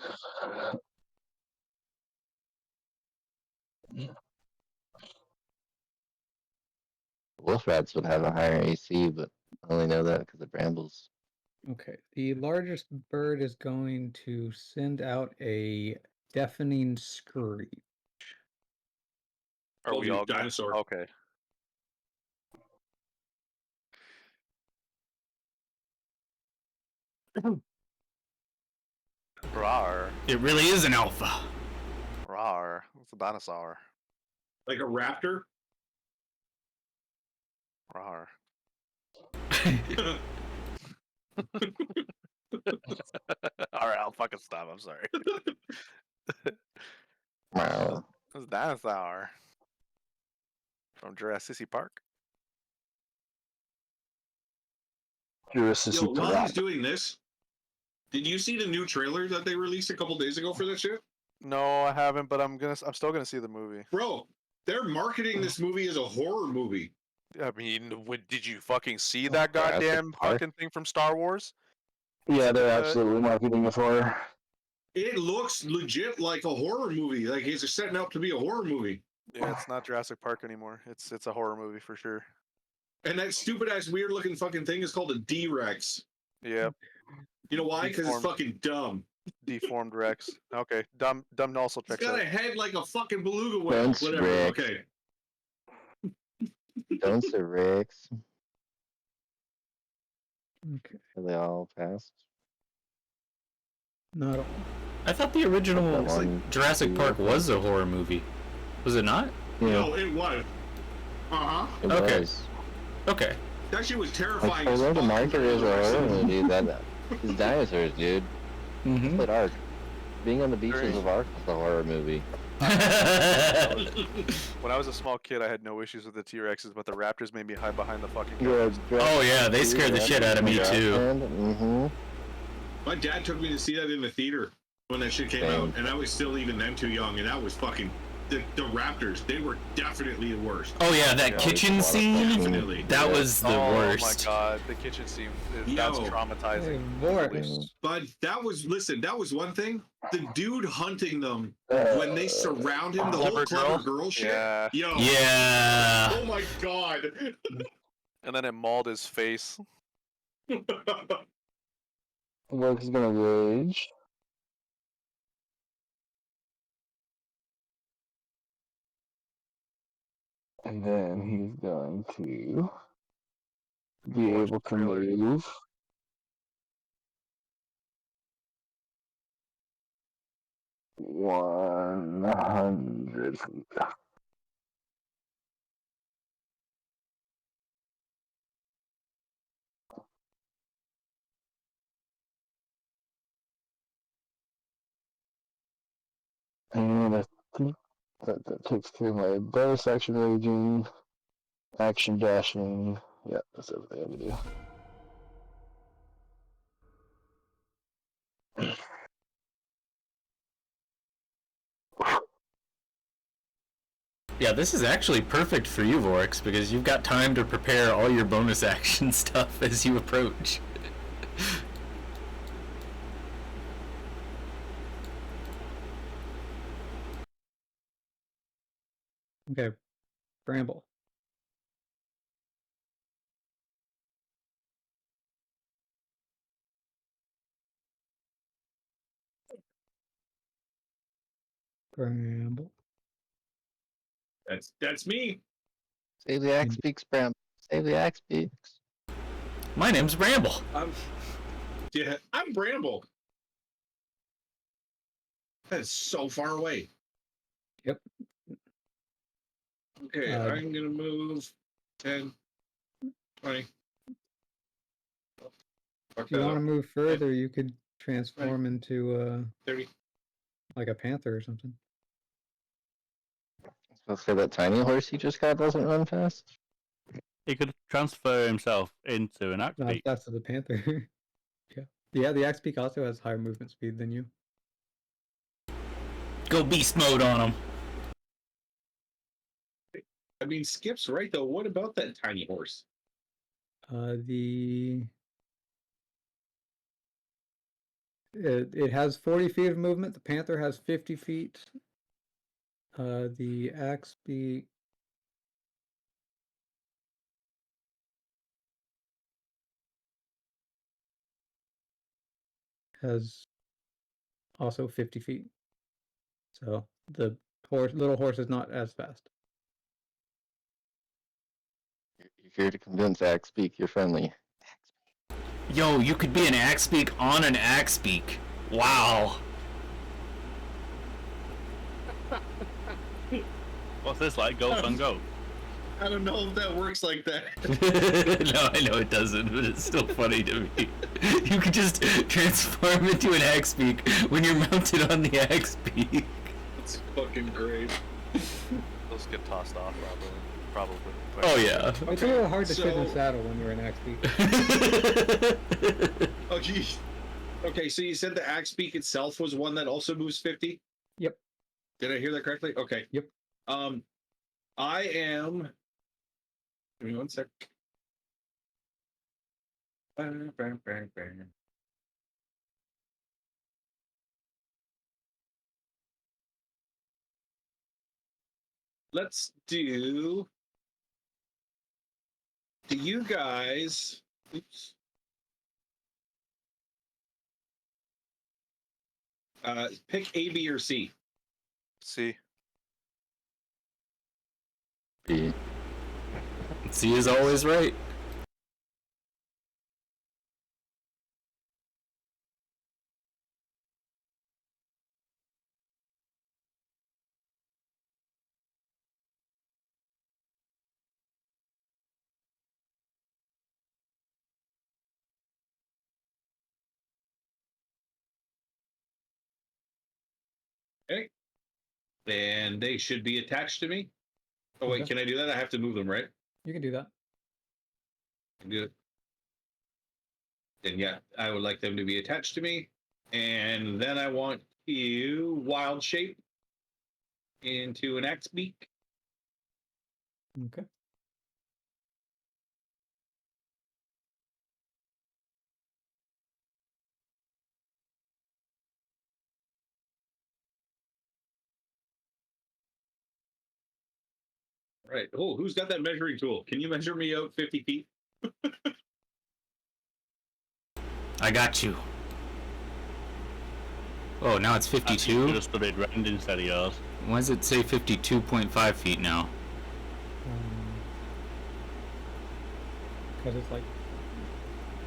Wolf rats would have a higher AC, but I only know that because of brambles.
Okay. The largest bird is going to send out a deafening scream.
Are
Told
we
you,
all
dinosaur.
Okay. Rawr.
It really is an alpha.
Rawr. It's a dinosaur.
Like a raptor?
Rawr. Alright, I'll fucking stop. I'm sorry.
Wow.
It's a dinosaur. From Jurassic Park.
Yo, while he's doing this, did you see the new trailer that they released a couple days ago for that shit?
No, I haven't, but I'm still gonna see the movie.
Bro, they're marketing this movie as a horror movie.
I mean, did you fucking see that
Jurassic
goddamn
Park?
fucking thing from Star Wars?
Yeah, they're absolutely marketing it for.
It looks legit like a horror movie. Like it's setting up to be a horror movie.
Yeah, it's not Jurassic Park anymore. It's a horror movie for sure.
And that stupid ass weird looking fucking thing is called a D-Rex.
Yep.
You know why? Because it's
Deformed.
fucking dumb.
Deformed Rex. Okay. Dumb also
It's
checks
got
out.
a head like a fucking beluga whale.
Thanks,
Whatever.
Rick.
Okay.
Don't say Rex.
Okay.
Are they all passed?
Not all.
I thought the original
That one,
Jurassic
two,
Park was a horror movie. Was it not?
Yeah,
No, it was. Uh-huh.
it
Okay.
was.
Okay.
That shit was
Like,
terrifying.
for
as
them to
fuck
market it as a
compared to the
horror
rest of
movie, that is dinosaurs, dude.
Mm-hmm.
Split arc. Being on the beaches of Ark was a horror movie.
When I was a small kid, I had no issues with the T-Rexes, but the Raptors made me hide behind the fucking
Yeah,
couch.
Oh yeah, they scared the shit out of me too.
Mm-hmm.
My dad took me to see that in the theater when that shit came out, and I was still even then too young, and that was fucking the Raptors. They were definitely the worst.
Oh yeah, that kitchen scene.
Definitely.
That was the worst.
Oh my god, the kitchen scene. That's traumatizing.
But that was that was one thing. The dude hunting them when they surround him, the whole clever girl shit.
Yeah.
Yo.
Yeah.
Oh my god.
And then it mauled his face.
Work is gonna rage. And then he's going to be able to move. $100. And I think that takes care of my bonus action raging, action dashing. Yeah, that's everything I have to do.
Yeah, this is actually perfect for you, Vorix, because you've got time to prepare all your bonus action stuff as you approach.
Okay, Bramble. Bramble.
That's me.
Save the axe beaks, Bram. Save the axe beaks.
My name's Bramble.
Yeah, I'm Bramble. That's so far away.
Yep.
Okay, I'm gonna move 10, 20.
If you want to move further, you could transform into
30.
like a panther or something.
Let's say that tiny horse he just got doesn't run fast.
He could transfer himself into an axe
No,
beak.
that's the panther. Yeah, the axe beak also has higher movement speed than you.
Go beast mode on him.
I mean, Skip's right though. What about that tiny horse?
It has 40 feet of movement. The panther has 50 feet. The axe beak has also 50 feet. So the little horse is not as fast.
You're here to convince axe beak you're friendly.
Yo, you could be an axe beak on an axe beak. Wow.
What's this like? Ghost on Go?
I don't know if that works like that.
No, I know it doesn't, but it's still funny to me. You could just transform into an axe beak when you're mounted on the axe beak.
That's fucking great.
Those get tossed off, probably.
Oh yeah.
It's a little hard to sit in the saddle when you're an axe beak.
Oh geez. Okay, so you said the axe beak itself was one that also moves 50?
Yep.
Did I hear that correctly? Okay.
Yep.
I am. Give me one sec. Bang, bang, bang, bang. Let's do you guys. Oops. Pick A, B, or C.
C.
B.
C is always right.
Okay. Then they should be attached to me. Oh wait,
Okay.
can I do that? I have to move them, right?
You can do that.
Good. Then yeah, I would like them to be attached to me. And then I want you wild shape into an axe beak.
Okay.
Right. Oh, who's got that measuring tool? Can you measure me out 50 feet?
I got you. Oh, now it's
You
52?
should have studied Rend instead of yours.
Why does it say 52.5 feet now?
Because it's like,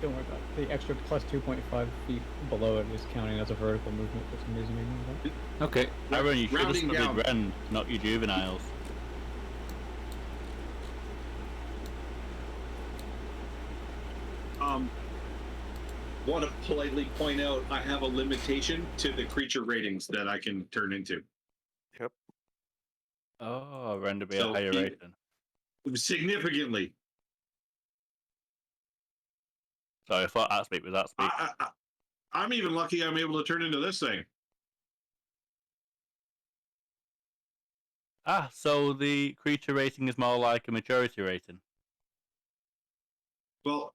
don't worry about it. The extra plus 2.5 feet below it is counting as a vertical movement for some reason.
Okay.
Aaron, you should have
Rounding
studied
down.
Rend, not your juveniles.
Want to politely point out I have a limitation to the creature ratings that I can turn into.
Oh, Rend would be
So
a higher
he-
rating.
Significantly.
Sorry, I thought that speak was that speak.
I'm even lucky I'm able to turn into this thing.
Ah, so the creature rating is more like a maturity rating.
Well,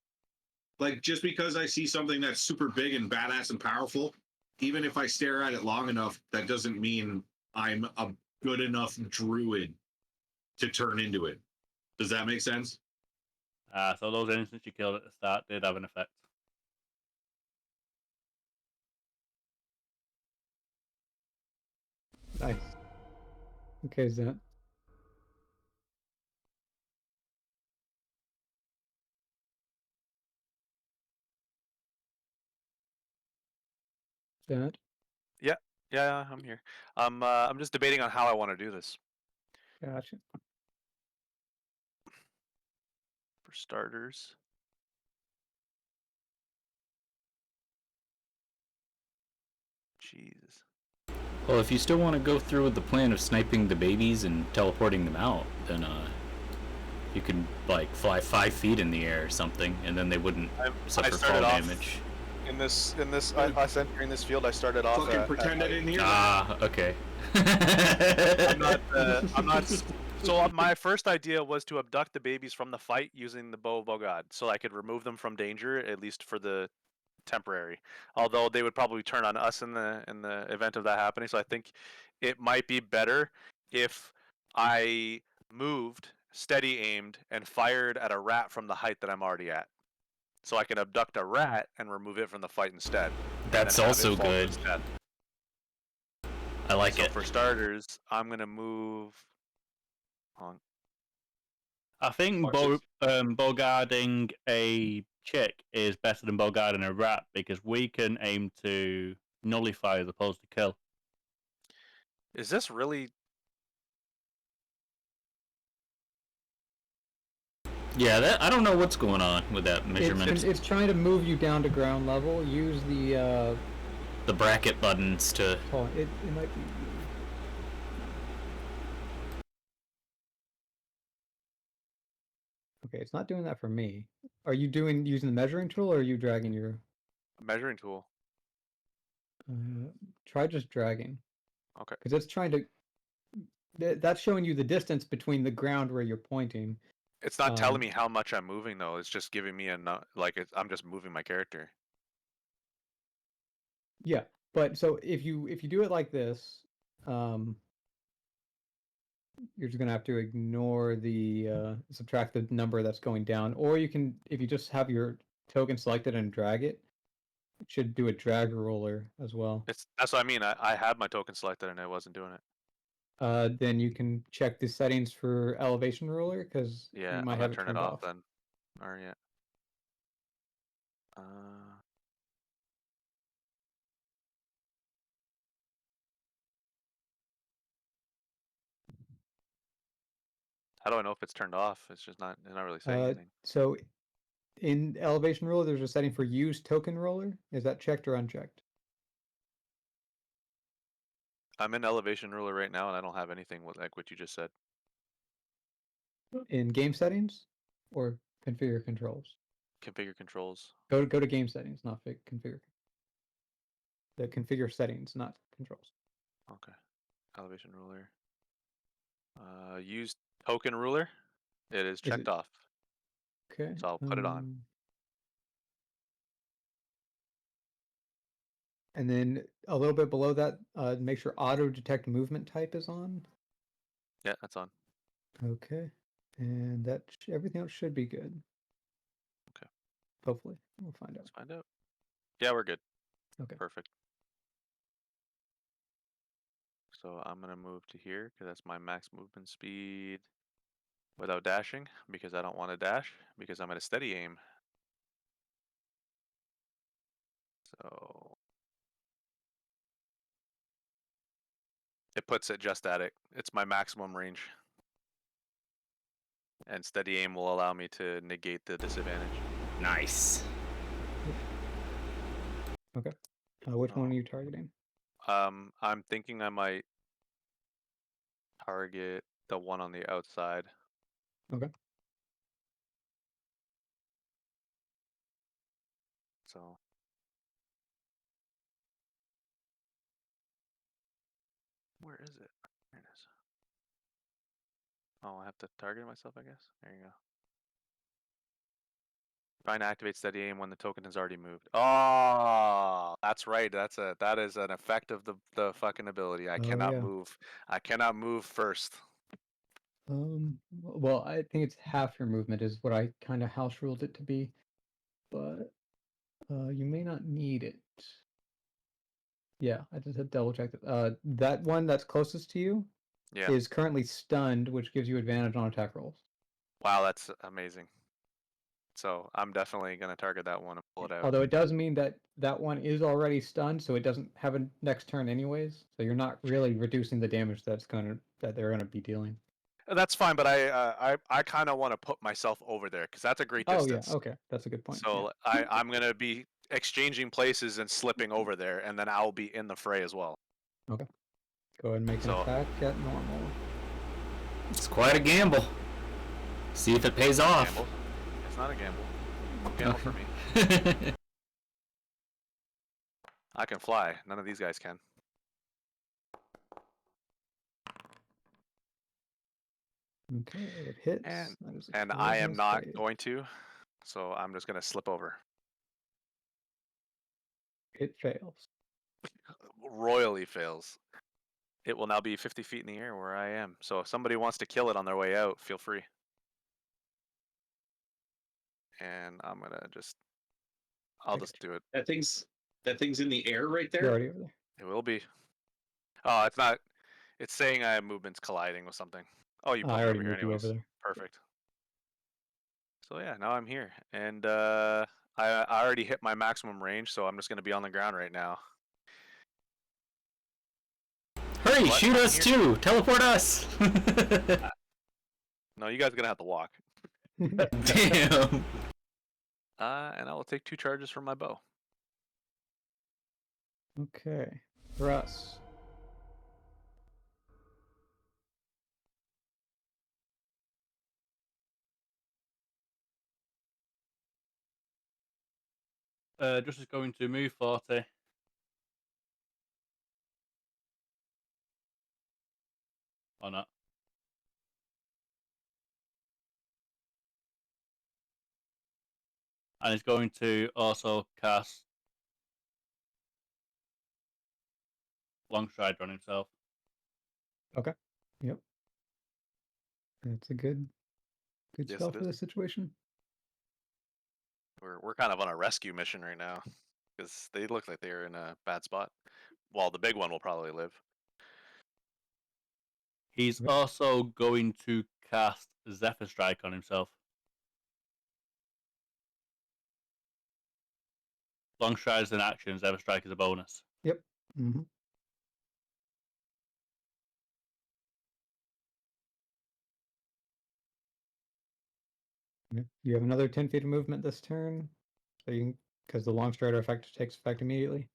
like just because I see something that's super big and badass and powerful, even if I stare at it long enough, that doesn't mean I'm a good enough druid to turn into it. Does that make sense?
Ah, so those instances you killed at the start did have an effect.
Nice. Okay, is that? That?
Yeah, I'm here. I'm just debating on how I want to do this.
Gotcha.
For starters, Jesus.
Well, if you still want to go through with the plan of sniping the babies and teleporting them out, then you could like fly 5 feet in the air or something, and then they wouldn't suffer fall
started off
damage.
In this, us entering this field, I started off.
Fucking pretend I didn't hear that.
Ah, okay.
I'm not. So my first idea was to abduct the babies from the fight using the bow of Bogod, so I could remove them from danger, at least for the temporary. Although they would probably turn on us in the event of that happening. So I think it might be better if I moved, steady aimed, and fired at a rat from the height that I'm already at. So I can abduct a rat and remove it from the fight instead.
That's
and then have it
also
fall to
good.
its death.
I like
So
it.
for starters, I'm gonna move. On.
I think bogarting a chick is better than bogarting a rat because we can aim to nullify as opposed to kill.
Is this really?
Yeah, I don't know what's going on with that measurement.
It's trying to move you down to ground level. Use the
bracket buttons to.
Oh, it might be. Okay, it's not doing that for me. Are you using the measuring tool, or are you dragging your
Measuring tool?
Try just dragging.
Okay.
Because it's trying to. That's showing you the distance between the ground where you're pointing.
It's not telling me how much I'm moving though. It's just giving me I'm just moving my character.
Yeah, but so if you do it like this, you're just gonna have to ignore the subtract the number that's going down, or you can, if you just have your token selected and drag it, it should do a drag roller as well.
That's what I mean. I had my token selected and it wasn't doing it.
Then you can check the settings for elevation ruler because
Yeah,
you might
I'm
have
gonna
it
turn
turned
it
off.
off then. Or yeah. How do I know if it's turned off? It's not really saying anything.
So in elevation ruler, there's a setting for use token roller. Is that checked or unchecked?
I'm in elevation ruler right now, and I don't have anything like what you just said.
In game settings or configure controls?
Configure controls.
Go to game settings, not configure. The configure settings, not controls.
Okay. Elevation ruler. Use token ruler. It is checked off.
Okay.
So I'll put it on.
And then a little bit below that, make sure auto detect movement type is on.
Yeah, that's on.
Okay. And that everything else should be good.
Okay.
Hopefully. We'll find out.
Let's find out. Yeah, we're good.
Okay.
Perfect. So I'm going to move to here because that's my max movement speed without dashing, because I don't want to dash because I'm at a steady aim. So it puts it just at it. It's my maximum range. And steady aim will allow me to negate the disadvantage.
Nice.
Okay. Which one are you targeting?
I'm thinking I might target the one on the outside.
Okay.
So where is it? There it is. Oh, I have to target myself, I guess. There you go. Trying to activate steady aim when the token has already moved. Oh, that's right. That is an effect of the fucking ability. I cannot move. I cannot move first.
Well, I think it's half your movement is what I kind of house ruled it to be, but you may not need it. Yeah, I just had double checked it. That one that's closest to you is currently stunned, which gives you advantage on attack rolls.
Wow, that's amazing. So I'm definitely gonna target that one and pull it out.
Although it does mean that that one is already stunned, so it doesn't have a next turn anyways. So you're not really reducing the damage that they're gonna be dealing.
That's fine, but I kind of want to put myself over there because that's a great distance.
Oh yeah, okay, that's a good point.
So yeah. I'm gonna be exchanging places and slipping over there, and then I'll be in the fray as well.
Okay. Go ahead and make an attack at normal.
It's quite a gamble. See if it pays off.
Gamble. It's not a gamble. Gamble for me. I can fly. None of these guys can.
Okay, it hits.
And I am not going to, so I'm just gonna slip over.
It fails.
Royally fails. It will now be 50 feet in the air where I am. So if somebody wants to kill it on their way out, feel free. And I'm gonna just, I'll just do it.
That thing's in the air right there.
You're already over there.
It will be. Oh, it's not. It's saying I have movements colliding with something. Oh, you put me over here anyways.
Over there.
Perfect. So yeah, now I'm here, and I already hit my maximum range, so I'm just gonna be on the ground right now.
Hurry, shoot us too! Teleport us!
No, you guys are gonna have to walk.
Damn.
And I will take 2 charges from my bow.
Okay. Russ.
Just is going to move 40. Or not. And he's going to also cast Long Stride on himself.
Okay. Yep. That's a good spell for this situation.
We're kind of on a rescue mission right now because they look like they're in a bad spot. Well, the big one will probably live.
He's also going to cast Zephyr Strike on himself. Long Stride is an action, Zephyr Strike is a bonus.
Yep. Mm-hmm. You have another 10 feet of movement this turn, so you can, because the long strider effect takes effect immediately.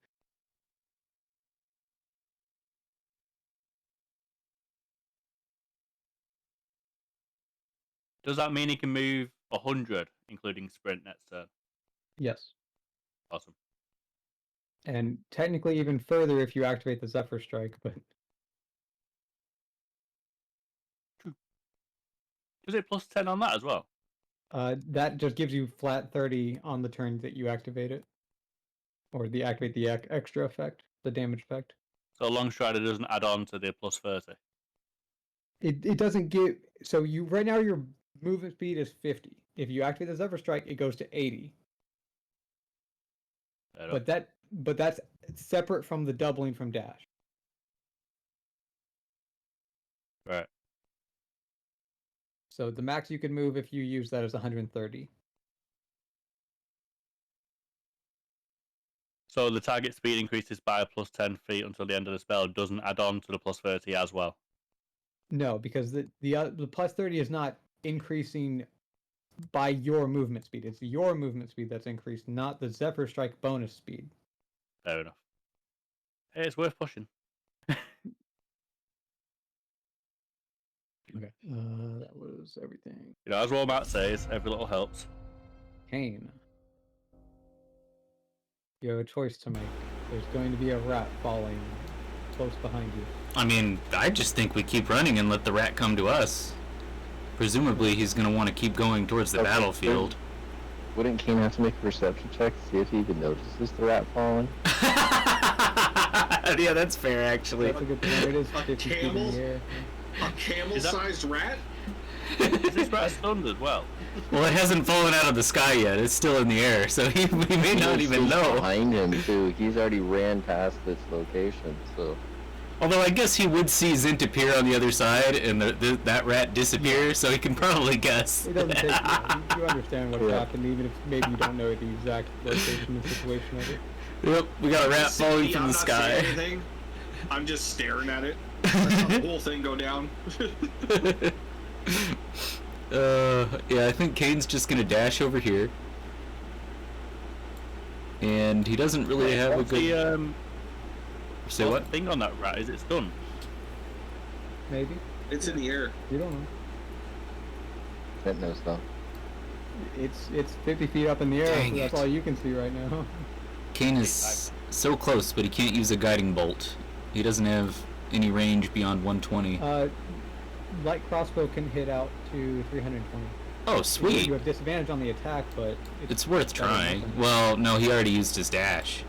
Does that mean he can move 100, including sprint next turn?
Yes.
Awesome.
And technically even further if you activate the Zephyr Strike, but
Is it plus 10 on that as well?
that just gives you flat 30 on the turn that you activate it. Or activate the extra effect, the damage effect.
So Longstrider doesn't add on to the plus 30.
It doesn't give, so you right now your movement speed is 50. If you activate the Zephyr Strike, it goes to 80. But that's separate from the doubling from dash.
Right.
So the max you can move if you use that is 130.
So the target speed increases by plus 10 feet until the end of the spell doesn't add on to the plus 30 as well.
No, because the plus 30 is not increasing by your movement speed. It's your movement speed that's increased, not the Zephyr Strike bonus speed.
Fair enough. Hey, it's worth pushing.
Okay. That was everything.
You know, as Walmart says, every little helps.
Kane. You have a choice to make. There's going to be a rat falling close behind you.
I mean, I just think we keep running and let the rat come to us. Presumably, he's going to want to keep going towards the battlefield.
Wouldn't Kane have to make a perception check to see if he even notices the rat falling?
Yeah, that's fair, actually.
That's a good point. It is 50 feet in
camel?
the air.
A camel-sized rat?
Is this rat stunned as well?
Well, it hasn't fallen out of the sky yet. It's still in the air, so we may not even know.
Behind him too. He's already ran past this location, so.
Although I guess he would see Zint appear on the other side and that rat disappear, so he can probably guess.
It doesn't take you understand what's happened, even if maybe you don't know the exact location and situation of it.
Yep, we got a rat falling from
I'm
the
not
sky.
saying anything. I'm just staring at it. I saw the whole thing go down.
Yeah, I think Kane's just gonna dash over here. And he doesn't really have a good... Say what?
The thing on that rat, is it stunned?
Maybe.
It's in the air.
You don't know.
That knows though.
It's 50 feet up in the air,
Dang
so that's
it.
all you can see right now.
Kane is so close, but he can't use a guiding bolt. He doesn't have any range beyond 120.
Light crossbow can hit out to 320.
Oh, sweet.
You have disadvantage on the attack, but
It's worth
better than
trying.
nothing.
Well, no, he already used his dash.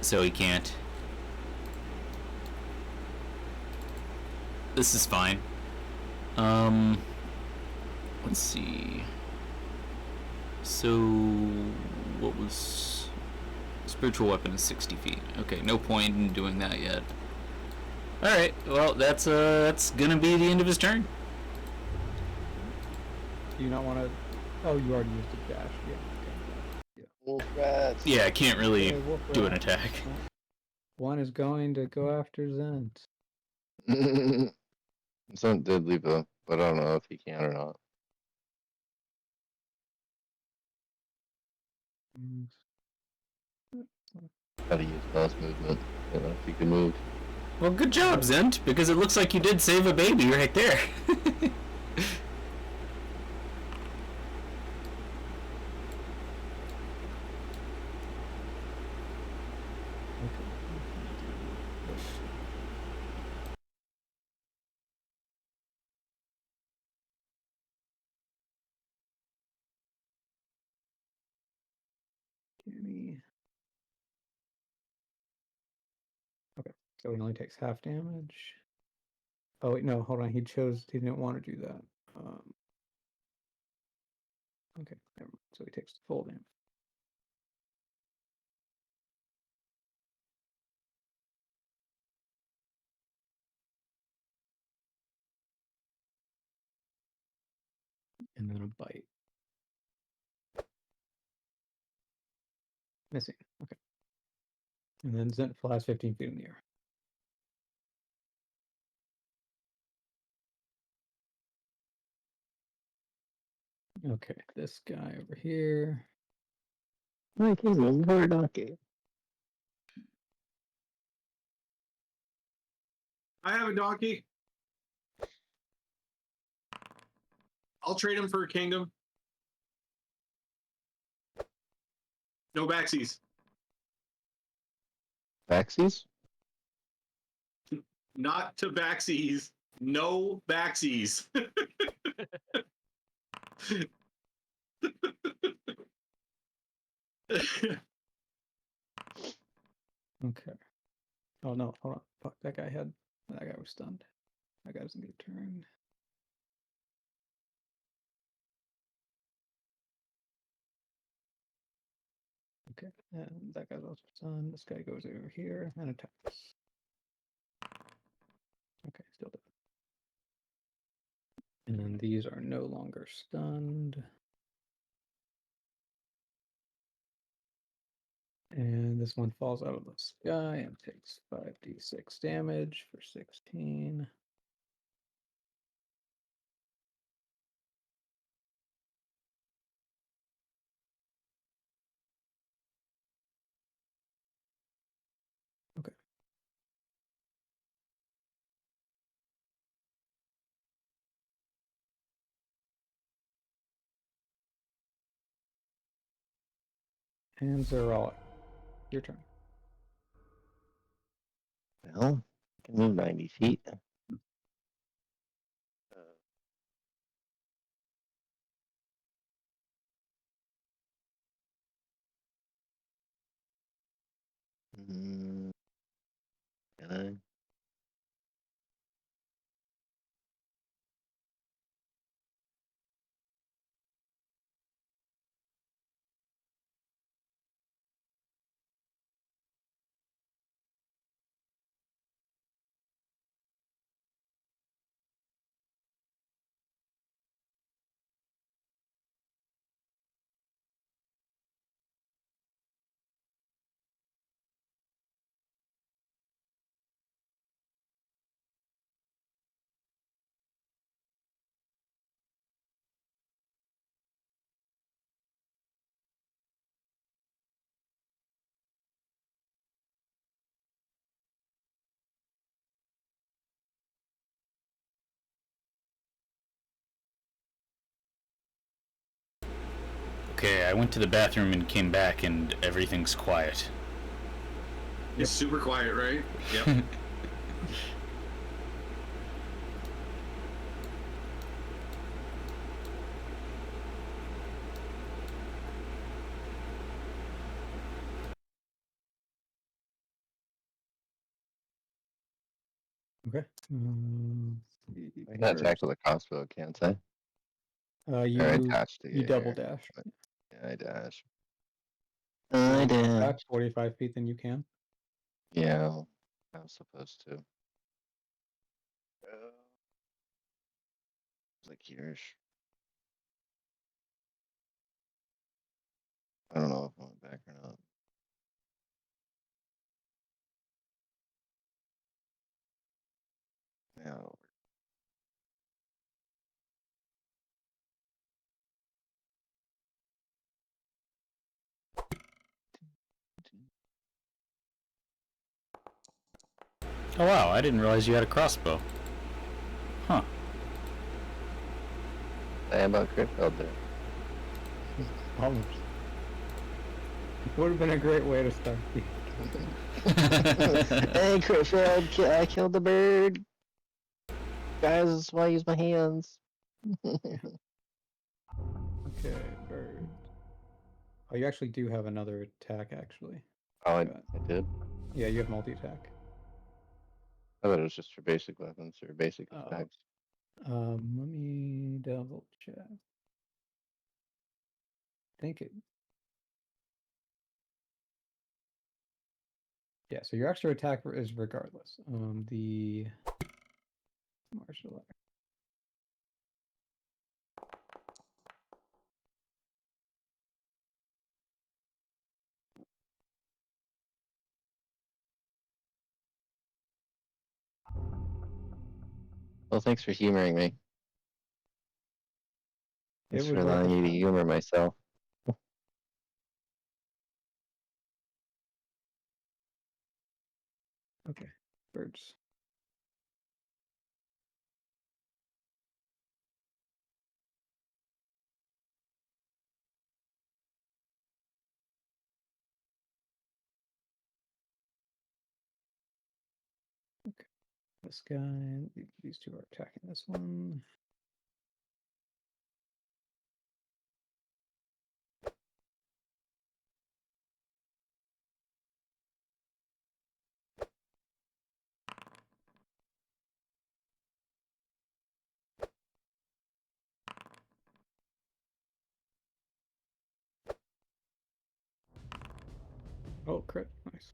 So he can't. This is fine. Let's see. So, what was... Spiritual weapon is 60 feet. Okay, no point in doing that yet. Alright, well, that's gonna be the end of his turn.
Do you not want to... Oh, you already used a dash. Yeah.
Wolf rats.
Yeah, I can't really
Okay, wolf
do an
rat.
attack.
One is going to go after Zent.
Some did leave a, but I don't know if he can or not. Gotta use mouse movement. You know, if you can move.
Well, good job, Zent, because it looks like you did save a baby right there.
Okay, so he only takes half damage. Oh wait, no, hold on. He didn't want to do that. Okay, never mind. So he takes the full damage. And then a bite. Missing. Okay. And then Zent flies 15 feet in the air. Okay, this guy over here.
Like he's a poor donkey.
I have a donkey. I'll trade him for a kingdom. No backsies.
Backsies?
Not to backsies. No backsies.
Okay. Oh no, hold on. Fuck, that guy was stunned. That guy doesn't get a turn. Okay, and that guy's also stunned. This guy goes over here and attacks. Okay, still dead. And then these are no longer stunned. And this one falls out of the sky and takes 5d6 damage for 16. Okay. And Zerolic, your turn.
Well, I can move 90 feet. Can I?
Okay, I went to the bathroom and came back, and everything's quiet.
It's super quiet, right? Yep.
Okay.
I can attack with a crossbow, can't I?
You
Or attached to
you double
here.
dash.
Yeah, I dash.
I
I dash.
Back 45 feet, then you can.
Yeah, I'm supposed to. Like here's. I don't know if I went back or not. Yeah.
Oh wow, I didn't realize you had a crossbow. Huh.
I am about crit failed there.
Almost. Would have been a great way to start the
Hey, crit failed. I killed the bird. Guys, that's why I use my hands.
Okay, bird. Oh, you actually do have another attack, actually.
Oh, I did?
Yeah, you have multi-attack.
I thought it was just for basic weapons or basic attacks.
Let me double check. I think it. Yeah, so your extra attack is regardless. The martial art.
Well, thanks for humoring me. Thanks
It
for
was worth
allowing
a
me to
shot.
humor myself.
Okay, birds. This guy, these two are attacking this one. Oh, crit. Nice.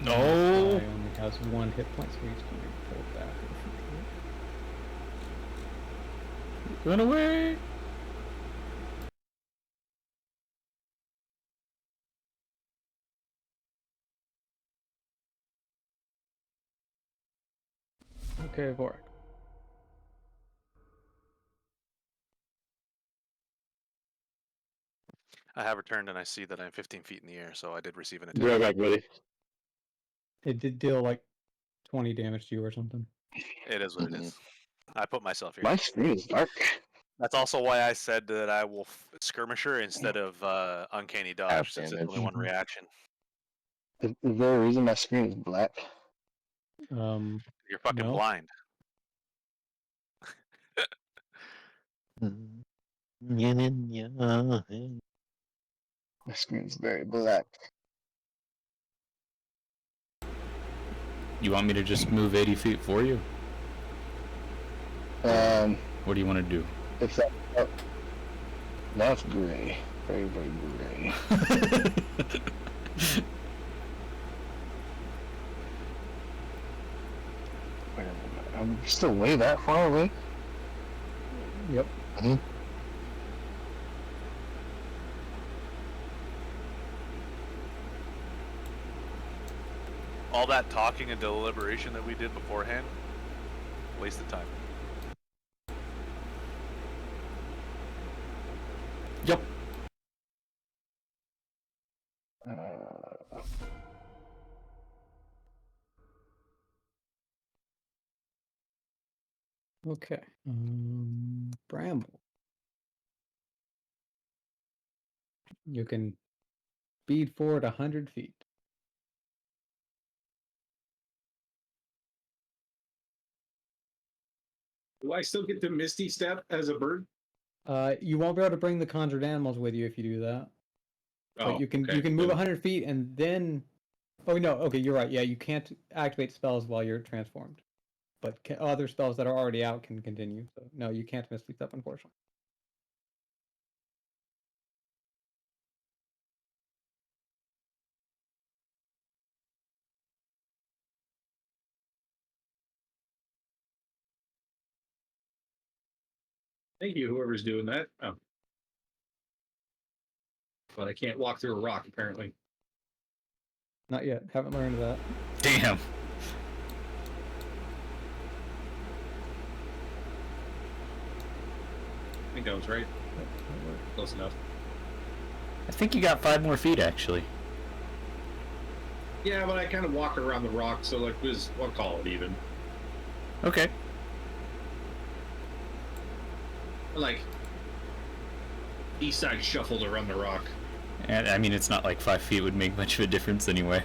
No.
This guy only has 1 hit point, so he's going to pull back.
Run away.
Okay, Vorak.
I have returned and I see that I'm 15 feet in the air, so I did receive an
Be right
attack.
back, buddy.
It did deal like 20 damage to you or something.
It is what it is. I put myself here.
My screen is dark.
That's also why I said that I will skirmisher instead of uncanny dodge, since it's
damage.
only one reaction.
Is there a reason my screen is black?
You're fucking
No.
blind.
My screen's very black.
You want me to just move 80 feet for you?
What
do you want to do?
If that, that's gray. Very, very gray. Wait a minute. I'm still way that far away?
Yep.
Mm-hmm.
All that talking and deliberation that we did beforehand, wasted time.
Yep.
Okay. Bramble. You can speed forward 100 feet.
Do I still get the Misty Step as a bird?
You won't be able to bring the conjured animals with you if you do that.
Oh,
But you can
okay.
you can move 100 feet and then. Oh no. Okay, you're right. Yeah, you can't activate spells while you're transformed, but other spells that are already out can continue. So no, you can't Misty Step, unfortunately.
Thank you, whoever's doing that. Oh. But I can't walk through a rock, apparently.
Not yet. Haven't learned that.
Damn.
I think I was right. Close enough.
I think you got 5 more feet, actually.
Yeah, but I kind of walk around the rock, so like, I'll call it even.
Okay.
Like, east side shuffled around the rock.
And I mean, it's not like 5 feet would make much of a difference anyway.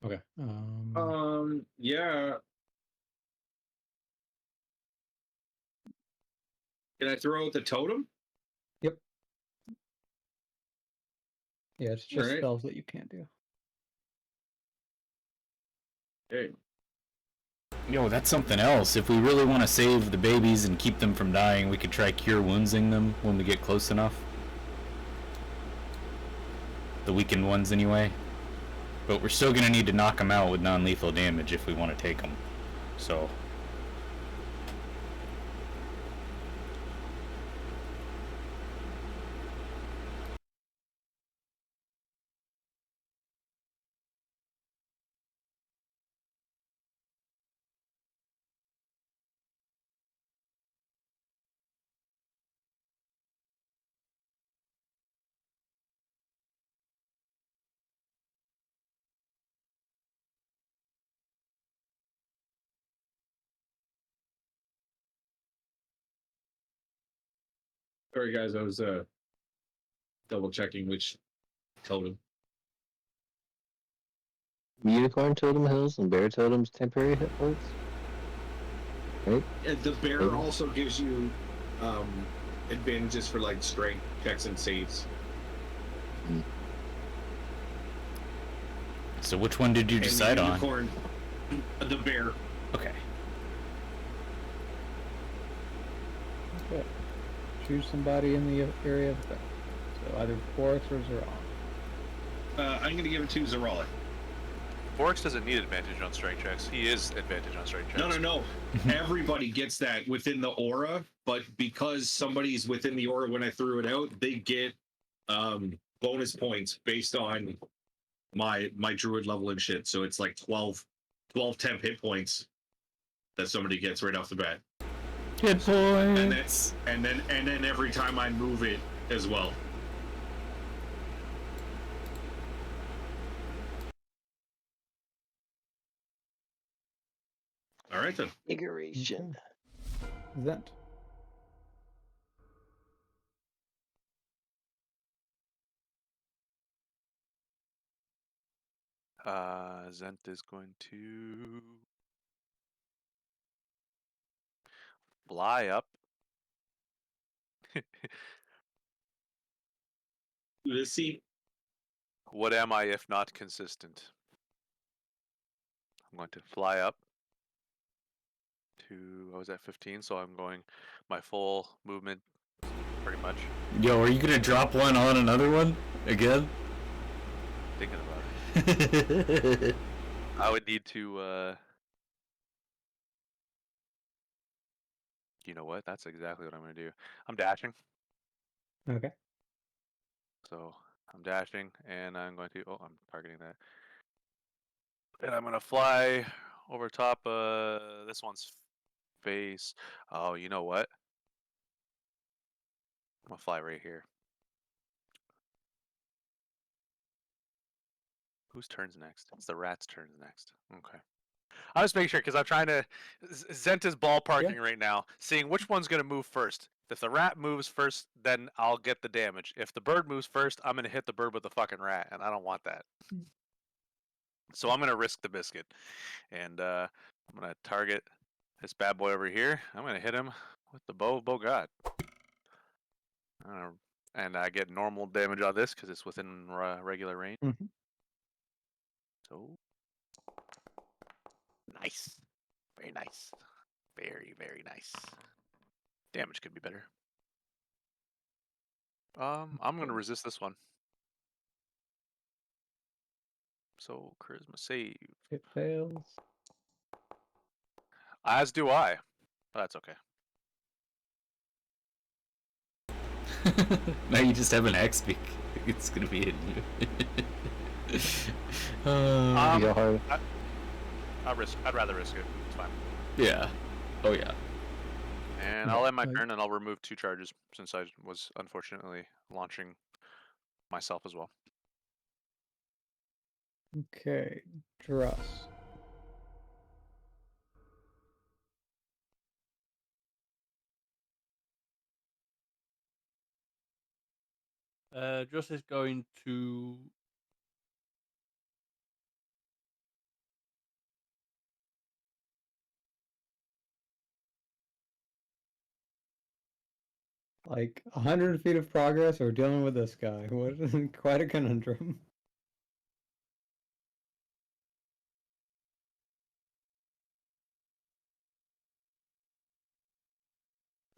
Okay.
Yeah. Can I throw out the totem?
Yep. Yeah, it's just
Alright.
spells that you can't do.
Okay.
Yo, that's something else. If we really want to save the babies and keep them from dying, we could try cure woundsing them when we get close enough. The weakened ones, anyway. But we're still gonna need to knock them out with non-lethal damage if we want to take them. So.
Sorry guys, I was double checking which totem.
Unicorn totem heals and bear totems temporary hit points. Right?
And the bear
Okay.
also gives you advantages for like strength checks and saves.
So which one did you
And the
decide on?
unicorn, the bear.
Okay.
Okay. Choose somebody in the area of effect. So either Boris or Zeron.
I'm gonna give it to Zaralik.
Borix doesn't need advantage on strength checks. He is advantage on strength checks.
No. Everybody gets that within the aura, but because somebody's within the aura when I threw it out, they get bonus points based on my druid level and shit. So it's like 12 temp hit points that somebody gets right off the bat.
Hit points.
And then every time I move it as well. All right then.
Configuration.
Zent.
Zent is going to fly up.
Let's see.
What am I if not consistent? I'm going to fly up to, I was at 15, so I'm going my full movement pretty much.
Yo, are you gonna drop one on another one again?
Thinking about it. I would need to, you know what? That's exactly what I'm going to do. I'm dashing.
Okay.
So I'm dashing and I'm going to, oh, I'm targeting that. And I'm going to fly over top this one's face. Oh, you know what? I'm going to fly right here. Whose turn's next? It's the rat's turn next. Okay. I was making sure because I'm trying to. Zent is ballparking right now, seeing which one's going to move first. If the rat moves first, then I'll get the damage. If the bird moves first, I'm going to hit the bird with the fucking rat, and I don't want that. So I'm going to risk the biscuit. And I'm going to target this bad boy over here. I'm going to hit him with the bow of Bogart. And I get normal damage on this because it's within regular range.
Mm-hmm.
So nice. Very nice. Very, very nice. Damage could be better. I'm going to resist this one. So charisma save.
It fails.
As do I. But that's okay.
Now you just have an X beak. It's gonna be hitting you.
I'd rather risk it. It's fine.
Yeah. Oh yeah.
And I'll end my turn and I'll remove 2 charges since I was unfortunately launching myself as well.
Okay. Druss.
Just is going to
Like 100 feet of progress or dealing with this guy. What? Quite a conundrum.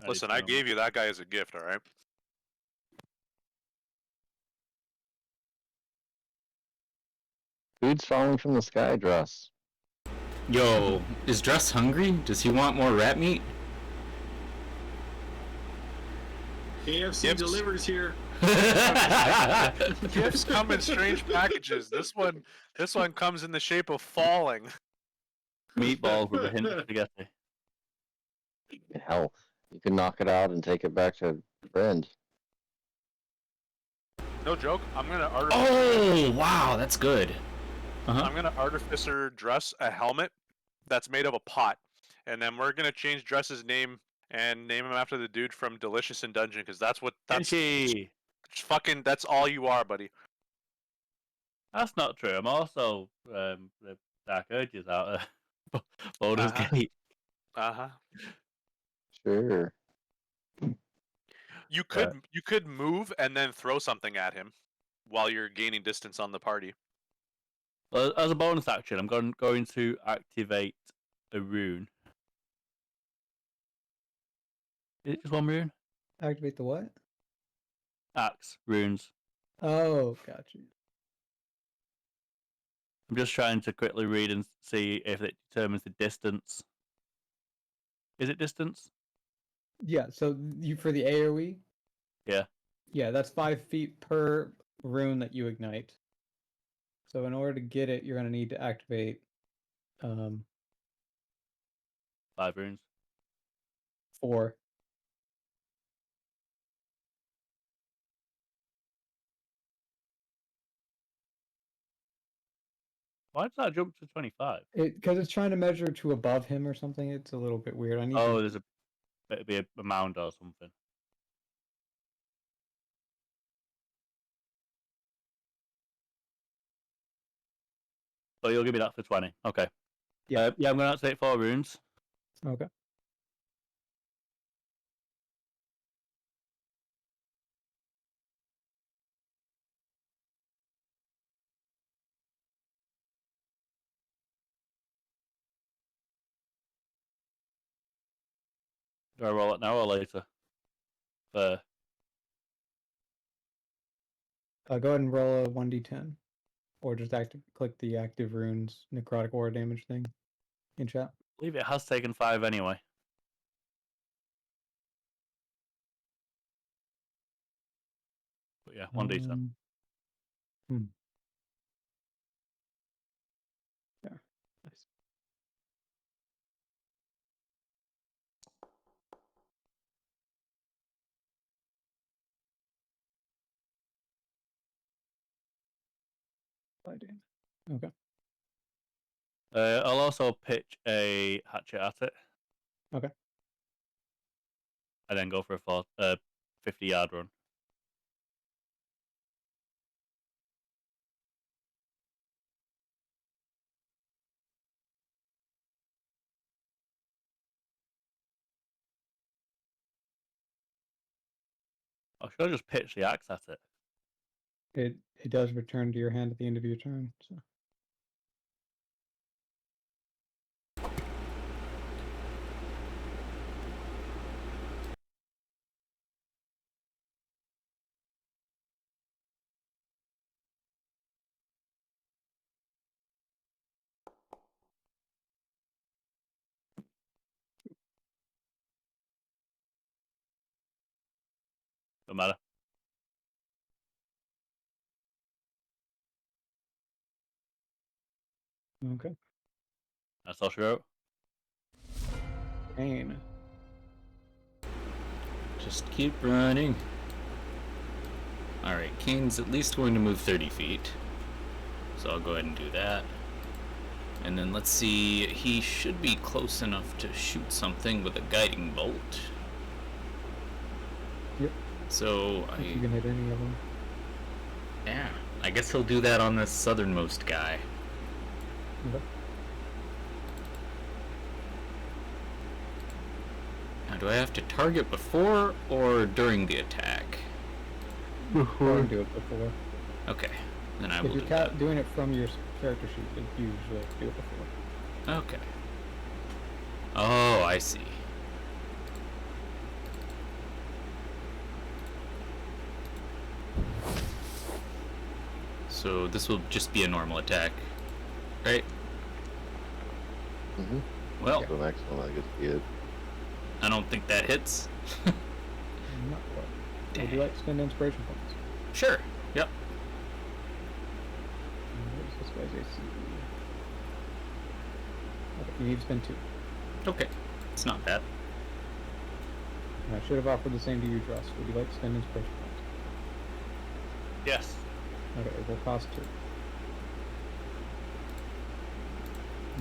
Listen, I gave you that guy as a gift, all right?
Food's falling from the sky, Dross.
Yo, is Druss hungry? Does he want more rat meat?
KFC delivers here.
Gifts come in strange packages. This one comes in the shape of falling.
meatballs with a hint of spaghetti.
Hell, you can knock it out and take it back to friend.
No joke. I'm gonna
Oh wow, that's good.
I'm gonna artificer Druss a helmet that's made of a pot, and then we're gonna change Druss's name and name him after the dude from Delicious in Dungeon because that's fucking, that's all you are, buddy.
That's not true. I'm also the Dark Urges out of Baldur's Gate.
Sure.
You could move and then throw something at him while you're gaining distance on the party.
Well, as a bonus action, I'm going to activate a rune. Is it just one rune?
Activate the what?
Axe runes.
Oh, gotcha.
I'm just trying to quickly read and see if it determines the distance. Is it distance?
Yeah, so you for the AoE?
Yeah.
Yeah, that's 5 feet per rune that you ignite. So in order to get it, you're gonna need to activate
5 runes.
4.
Why did that jump to 25?
Because it's trying to measure to above him or something. It's a little bit weird. I need
Oh,
to...
there's it'd be a mound or something. So you'll give me that for 20. Okay.
Yeah.
Yeah, I'm going to activate 4 runes.
Okay.
Do I roll it now or later?
Go ahead and roll a 1d10. Or just click the active runes necrotic aura damage thing in chat.
I believe it has taken 5 anyway. But yeah, 1d10.
Yeah. Nice. Okay.
I'll also pitch a hatchet at it.
Okay.
And then go for a 50-yard run. Or should I just pitch the axe at it?
It does return to your hand at the end of your turn. So.
Don't matter.
Okay.
That's all she wrote.
Pain.
Just keep running. Alright, Kane's at least going to move 30 feet. So I'll go ahead and do that. And then let's see, he should be close enough to shoot something with a guiding bolt.
Yep.
So
If you can hit any of them.
Yeah, I guess he'll do that on this southernmost guy.
Okay.
Now, do I have to target before or during the attack?
Before. Do it before.
Okay, then I
If
will
you're
do that.
doing it from your character sheet, you usually have to do it before.
Okay. Oh, I see. So this will just be a normal attack, right?
Mm-hmm.
Well,
The next one I get to get.
I don't think that hits.
Not quite. Would you like to spend inspiration points?
Sure. Yep.
What is this guy's AC? Okay, you need to spend 2.
Okay. It's not bad.
And I should have offered the same to you, Dross. Would you like to spend inspiration points?
Yes.
Okay, it will cost 2.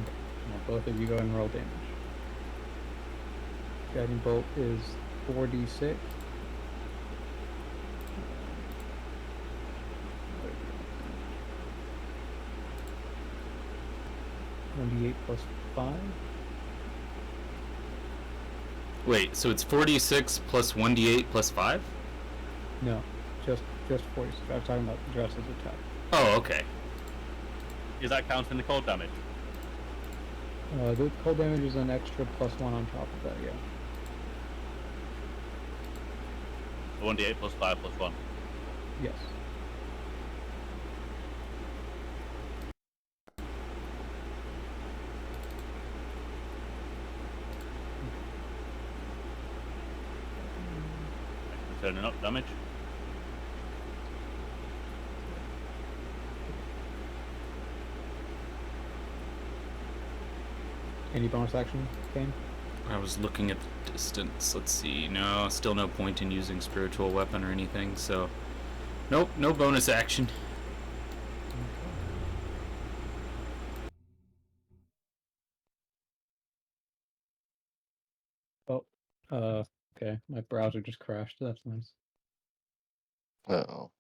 Okay. Now both of you go and roll damage. Guiding bolt is 4d6. 1d8 plus 5.
Wait, so it's 46 plus 1d8 plus 5?
No, just 46. I'm talking about Dress's attack.
Oh, okay.
Is that counting the cold damage?
The cold damage is an extra +1 on top of that, yeah.
1d8 plus 5 plus 1.
Yes.
Turning up damage.
Any bonus action, Kane?
I was looking at the distance. Let's see. No, still no point in using spiritual weapon or anything, so... Nope, no bonus action.
Oh, okay. My browser just crashed. That's nice.
Uh-oh.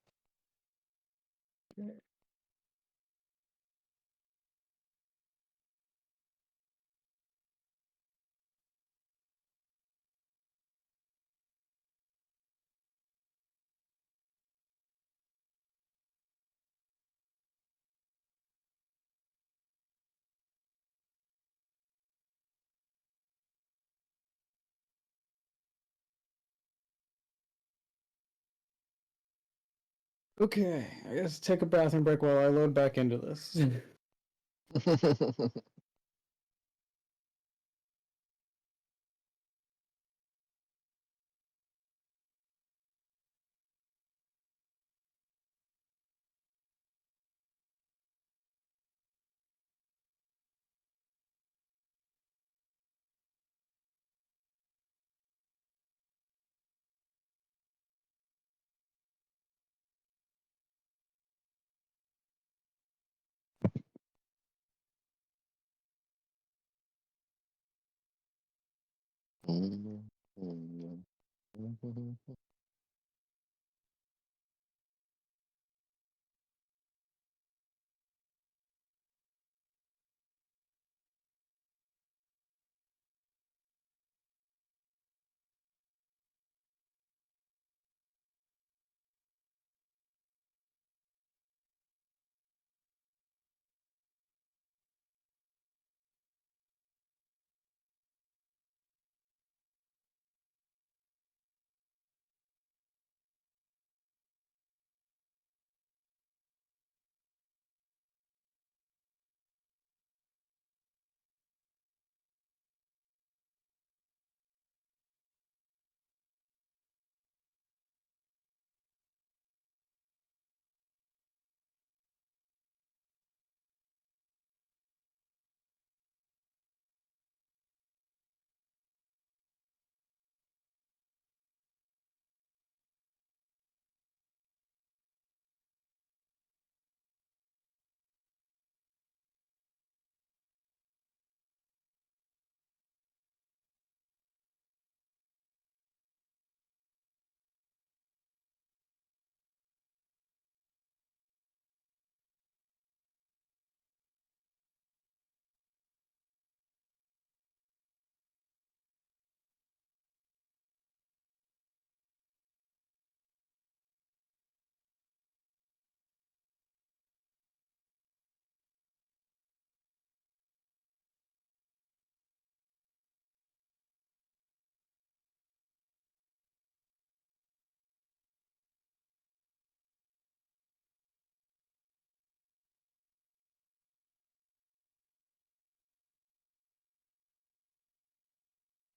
Okay, I guess take a bathroom break while I load back into this.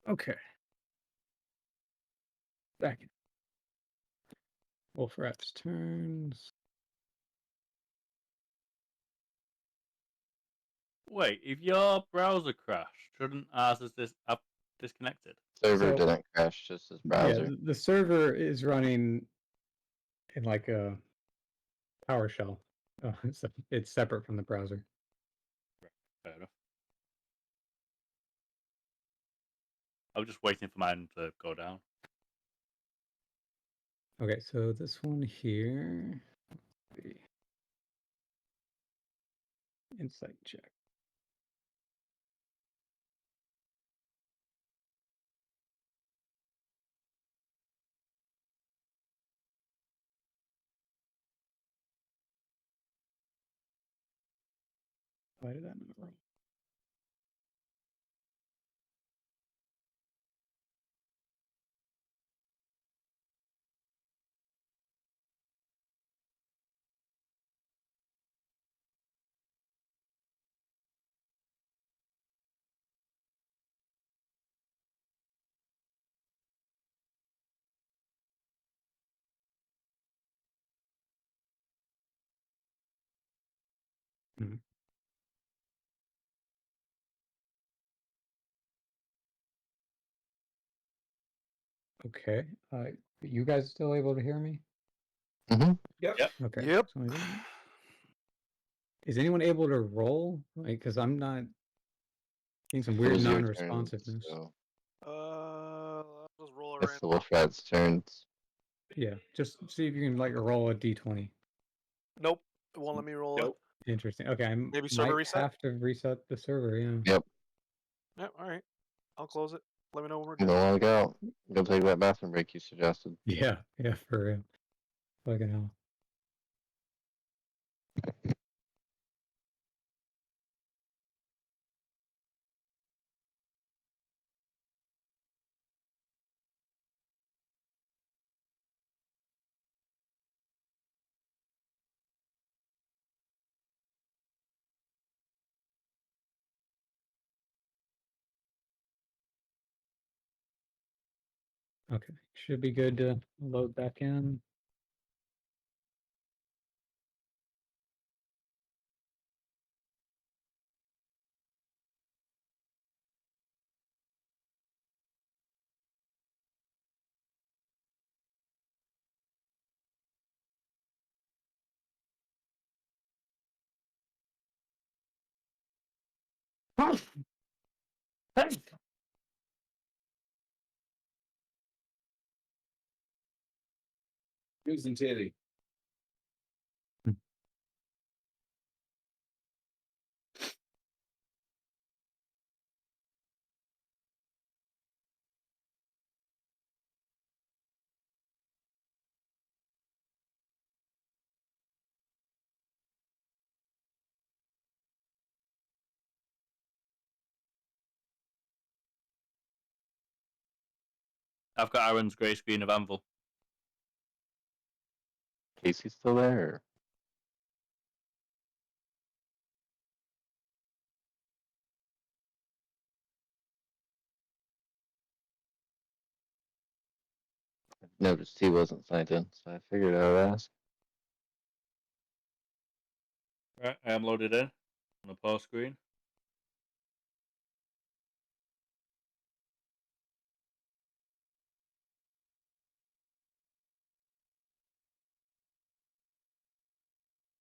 Okay. Back in. Wolfrat's turns.
Wait, if your browser crashed, shouldn't ours is this up disconnected?
Server
So-
didn't crash, just his browser.
Yeah, the server is running in like a PowerShell. It's separate from the browser.
Fair enough. I was just waiting for mine to go down.
Okay, so this one here. Let's see. Insight check. Why did that not roll? Hmm. Okay. You guys still able to hear me?
Mm-hmm.
Yep.
Okay.
Yep.
Is anyone able to roll? Like, because I'm not getting some
It
weird
was your turn,
non-responsiveness.
so
I'll just roll it
it's
right.
the wolf rat's turns.
Yeah, just see if you can like roll a d20.
Nope. It won't let me roll
Nope.
Interesting. Okay, I
Maybe server
might
reset?
have to reset the server. Yeah.
Yep.
it. Yep. All right. I'll close it. Let me know when we're
You
good.
don't want to go. Go take that bathroom break you suggested.
Yeah. Yeah. For real. Fucking hell. Okay, should be good to load back in.
Susan Titty.
I've got Aaron's grey screen of Anvil.
Casey's still there? Or? Noticed he wasn't signed in, so I figured I would ask.
Right, I am loaded in on the pause screen.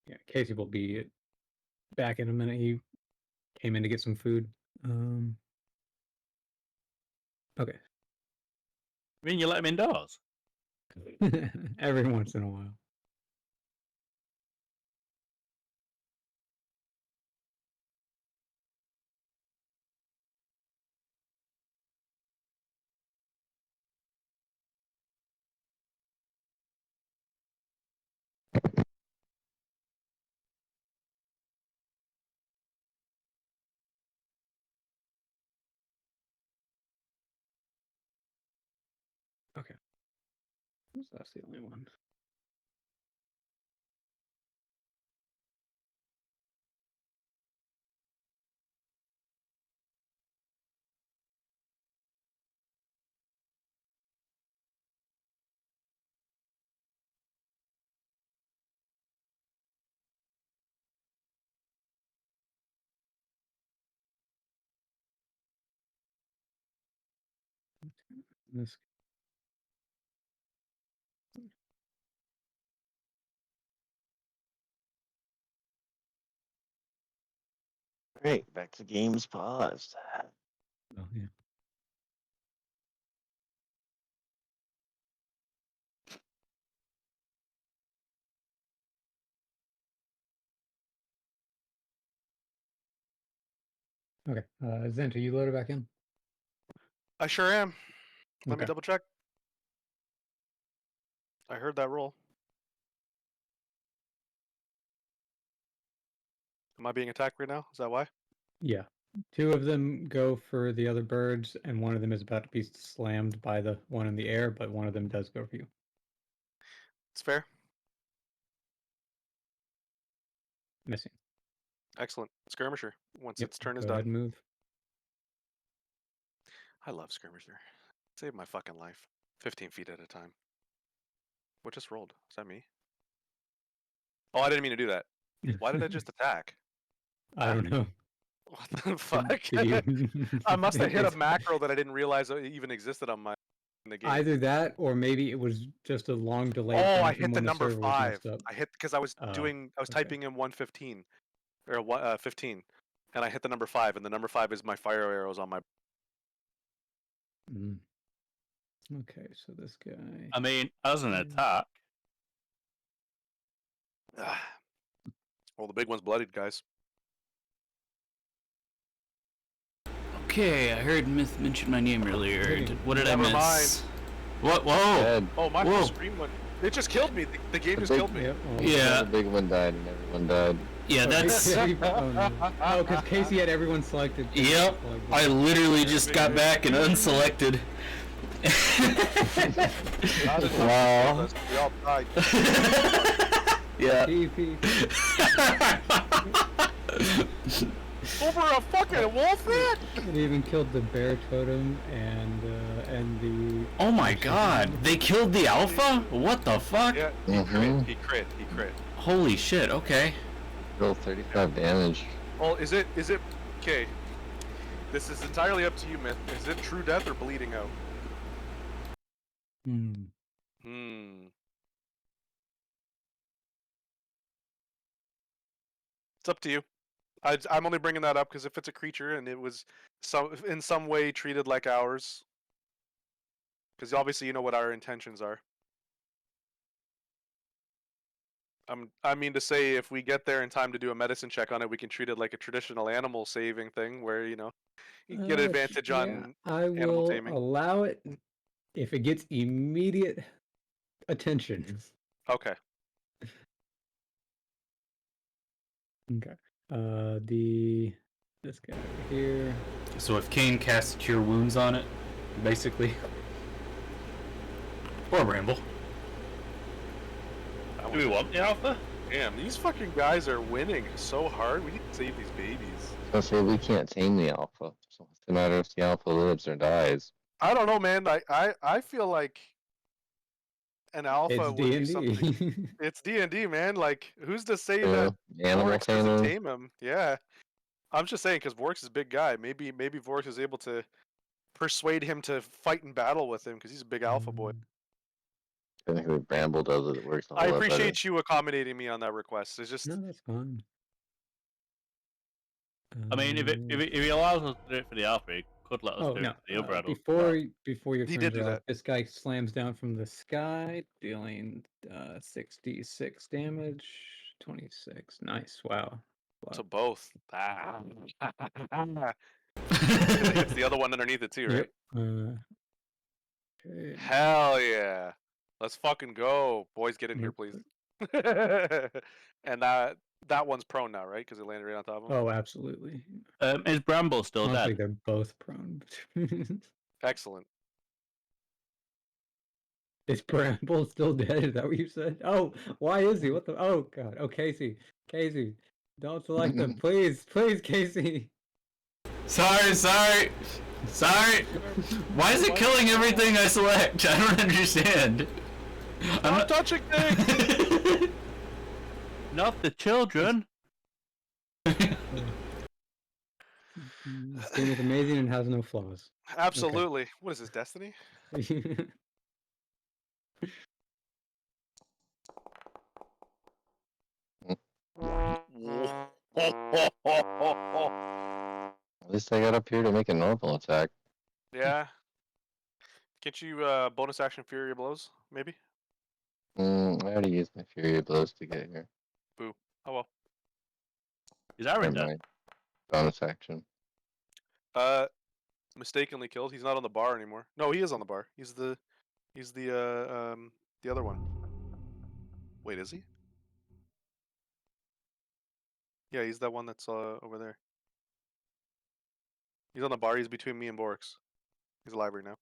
Yeah, Casey will be back in a minute. He came in to get some food. Okay.
I mean, you let him indoors?
Every once in a while. Okay. That's the only one. This.
Great, back to games paused.
Oh, yeah. Okay. Zent, are you loaded back in?
I sure am. Let me
Okay.
double check. I heard that roll. Am I being attacked right now? Is that why?
Yeah. 2 of them go for the other birds, and one of them is about to be slammed by the one in the air, but one of them does go for you.
It's fair.
Missing.
Excellent. Skirmisher. Once
Yep.
its turn is
Go ahead
done.
and move.
I love Skirmisher. Saved my fucking life. 15 feet at a time. What just rolled? Is that me? Oh, I didn't mean to do that. Why did I just attack?
I don't know.
What the fuck?
Did you...
I must have hit a macro that I didn't realize it even existed on my in the game.
Either that, or maybe it was just a long delay.
Oh, I
from
hit the
when
number
server was
5.
messed up.
I hit because I was
okay.
typing in 115 or 15, and I hit the number 5, and the number 5 is my fire arrows on my.
Mm. Okay, so this guy.
I mean, as an attack,
Well, the big one's bloodied, guys.
Okay, I heard Myth mention my name earlier. What did
Never
I miss?
mind.
What? Whoa!
Dead.
Oh, my
Whoa.
screen went. It just killed me. The game
The
just
big-
killed me.
Yep.
Yeah.
The big one died and everyone died.
Yeah, that's.
oh, because Casey had everyone selected.
Yep. I literally just got back and unselected.
Wow.
We all died.
Yeah.
TP.
Over a fucking wolf rat?
It even killed the bear totem and the.
Oh my god, they killed the alpha? What the fuck?
Yeah, he crit.
Holy shit, okay.
Roll 35 damage.
Well, is it okay? This is entirely up to you, Myth. Is it true death or bleeding out? It's up to you. I'm only bringing that up because if it's a creature and it was in some way treated like ours, because obviously you know what our intentions are. I mean to say, if we get there in time to do a medicine check on it, we can treat it like a traditional animal saving thing, where you get advantage on
I
animal
will
taming.
allow it if it gets immediate attention.
Okay.
Okay. This guy over here.
So if Kane casts Cure Wounds on it, basically. Or Bramble.
do we want the alpha?
Damn, these fucking guys are winning so hard. We need to save these babies.
I say we can't tame the alpha, so it's a matter if the alpha lives or dies.
I don't know, man. I feel like an alpha
It's
would be something.
D&D.
It's D&D, man. Like, who's to say
Yeah,
that
animal
Vorix doesn't
tamer.
tame him? Yeah, I'm just saying because Vorix is a big guy. Maybe Vorix is able to persuade him to fight in battle with him because he's a big alpha boy.
I think the Bramble does it. It works a
I
lot better.
appreciate you accommodating me on that request. It's just
No, that's fine.
I mean, if he allows us to do it for the alpha, he could let us
Oh
do
no!
it for the other adult.
Before your
He
turns
did do
are up,
that.
this guy slams down from the sky, dealing 66 damage. 26. Nice. Wow.
to both. It's the other one underneath it too, right?
Yep. Okay.
Hell yeah! Let's fucking go, boys. Get in here, please. And that one's prone now, right? Because it landed right on top of him.
Oh, absolutely.
Is Bramble still
Honestly,
dead?
they're both prone.
Excellent.
Is Bramble still dead? Is that what you said? Oh, why is he? What the? Oh God. Oh, Casey. Don't select him, please, Casey.
Sorry. Why is it killing everything I select? I don't understand. I'm
Not touching things.
Not the children.
This game is amazing and has no flaws.
Absolutely. What is this, Destiny?
At least I got up here to make a normal attack.
Yeah. Can't you bonus action Fury Blows, maybe?
I already used my Fury Blows to get here.
Boo. Oh well.
Is Aaron
Never
dead?
mind. Bonus action.
Mistakenly killed. He's not on the bar anymore. No, he is on the bar. He's the other one. Wait, is he? Yeah, he's that one that's over there. He's on the bar. He's between me and Borks. He's alive right now.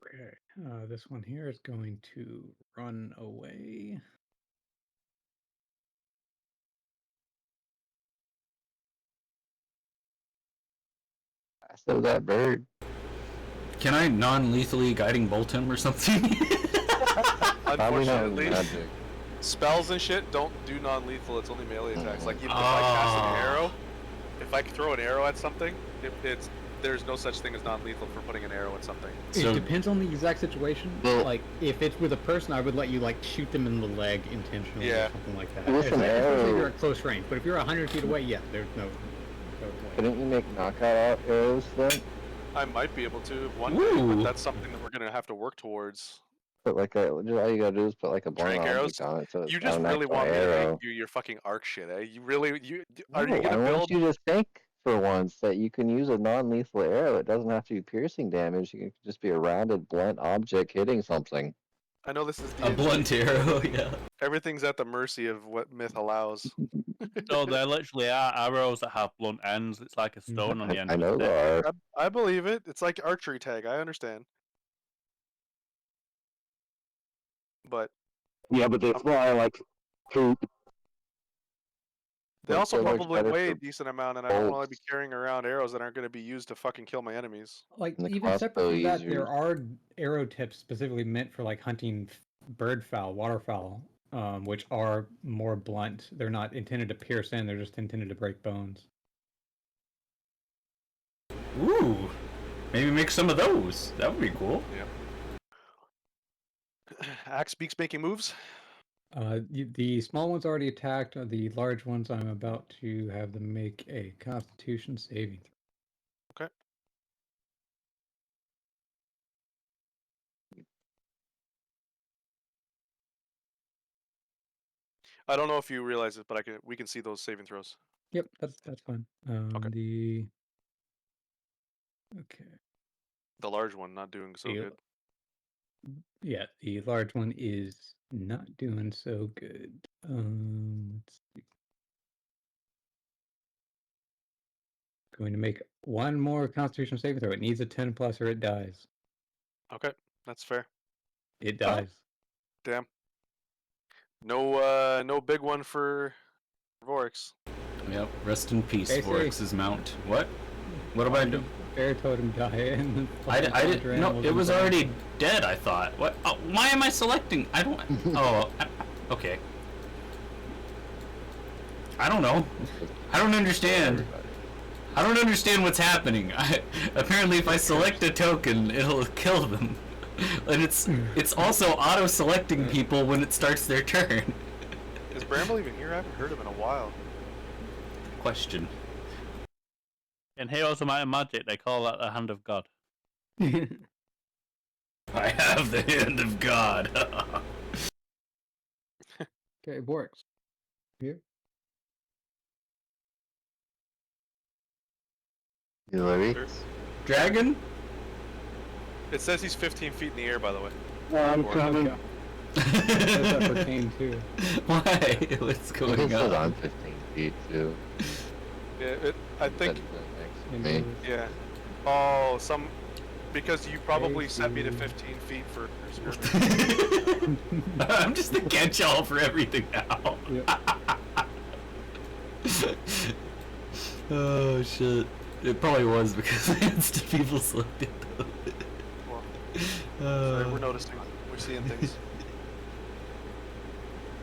Okay, this one here is going to run away.
So that bird.
Can I non-lethally guiding bolt him or something?
Probably not
Unfortunately,
magic.
spells and shit don't do non-lethal. It's only melee attacks. Like even if I cast an arrow, if I throw an arrow at something, there's no such thing as non-lethal for putting an arrow at something.
So-
It depends on the exact situation.
Well-
Like if it's with a person, I would let you like shoot them in the leg intentionally
Yeah.
or something like that.
With an
Especially
arrow-
if you're at close range. But if you're 100 feet away, yeah, there's no way.
Couldn't you make knockout arrows then?
I might be able to one day,
Ooh.
but that's something that we're gonna have to work towards.
Put like a. All you gotta do is put like a blunt
Trank arrows?
object on it, so it's
You
not
just
an
really
actual
want me to
arrow.
make you your fucking arc shit, eh? You really are you
No,
gonna
I
build?
want you to think for once that you can use a non-lethal arrow. It doesn't have to be piercing damage. You can just be a rounded, blunt object hitting something.
I know this is
A blunt arrow, yeah.
Everything's at the mercy of what myth allows.
So there literally are arrows that have blunt ends. It's like a stone on the end.
I
of a
know
stick.
there are.
I believe it. It's like archery tag. I understand. But
Yeah, but they fly like poop.
they
But
also
so much
probably
better
weigh a
for
decent amount, and I don't want to
bolts.
be carrying around arrows that aren't going to be used to fucking kill my enemies.
Like
And the
even separate
crossbow
from that,
users.
there are arrow tips specifically meant for like hunting bird fowl, waterfowl, which are more blunt. They're not intended to pierce in; they're just intended to break bones.
Ooh. Maybe make some of those. That would be cool.
Axe speaks making moves.
The small ones already attacked. The large ones, I'm about to have them make a Constitution saving throw.
Okay. I don't know if you realize it, but we can see those saving throws.
Yep, that's fine.
Okay.
Okay.
The large one not doing so
Yeah.
good.
Yeah, the large one is not doing so good. Let's see. Going to make one more Constitution saving throw. It needs a 10 plus or it dies.
Okay, that's fair.
It dies.
Damn. No big one for Vorix.
Yep. Rest in peace,
Okay,
Voryx's mount. What? What am I doing?
Bear totem die and
I didn't. No,
animals
it was
die.
already dead. I thought. What? Oh, why am I selecting? I don't. Oh, okay. I don't know. I don't understand. I don't understand what's happening. Apparently, if I select a token, it'll kill them, and it's also auto-selecting people when it starts their turn.
Is Bramble even here? I haven't heard him in a while.
Question.
In Heroes of Might and Magic, they call that the Hand of God.
I have the hand of God.
Okay, Borks. Here.
You ready?
Sure.
Dragon?
It says he's 15 feet in the air, by the way.
I'm coming.
Okay. That's that for Kane too.
Why? What's
It
going
says
on?
I'm 15 feet too.
Yeah, I think.
That's next to me.
Yeah. Oh, because you probably set me to 15 feet for skirmish.
I'm just the catch-all for everything now.
Yep.
Oh shit. It probably was because instant people selected them.
Well, sorry, we're noticing. We're seeing things.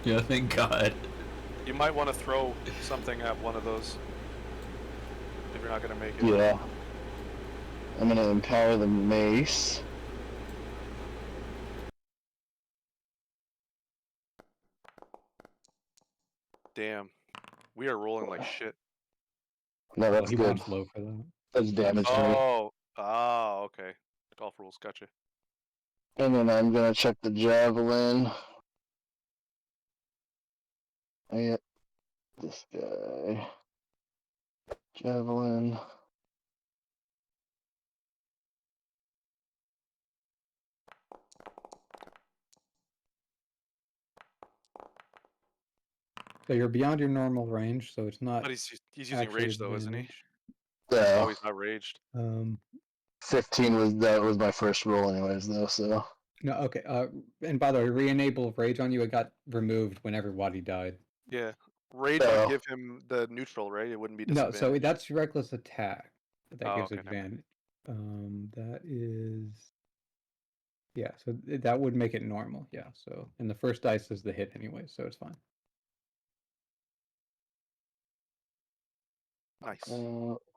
Yeah, thank God.
You might want to throw something at one of those if you're not gonna make it.
Yeah. I'm gonna empower the mace.
Damn, we are rolling like shit.
No, that's
He
good.
wants low for that.
That's damage to me.
Okay. Golf rules, gotcha.
And then I'm gonna check the javelin. I get this guy. Javelin.
So you're beyond your normal range, so it's not.
But he's using
actually
rage though, isn't he?
advantage.
Yeah.
Oh, he's not raged.
15 was my first roll, anyways, though. So.
No, okay. And by the way, re-enable rage on you. It got removed when everybody died.
Yeah. Rage would give him the neutral, right? It wouldn't be
No,
disadvantage.
so that's reckless attack that gives
okay, never mind.
advantage. That is. Yeah, so that would make it normal. Yeah, so and the first dice is the hit anyway, so it's fine.
Nice.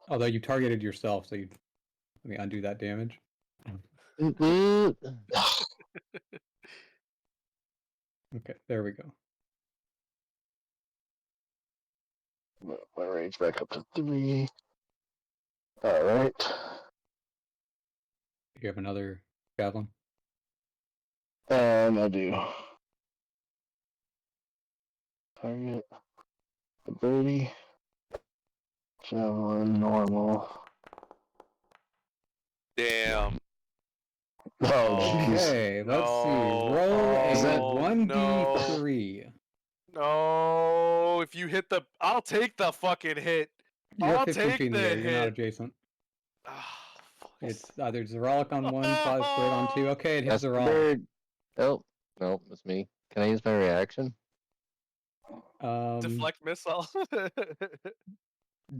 Although you targeted yourself, so you let me undo that damage. Okay, there we go.
My range back up to 3. All right.
You have another javelin?
I do. Target. Ability. Javelin, normal.
Damn.
Oh, jeez.
Okay, let's see.
No.
Roll a 1d3.
No, if you hit the, I'll take the fucking hit.
You're
I'll
15
take
feet in the
the
air. You're not
hit.
adjacent.
Ah,
It's either Zeralic on 1, Bird on 2. Okay, it hits
That's the
Zeralic.
bird. Oh, no, it's me. Can I use my reaction?
deflect missile.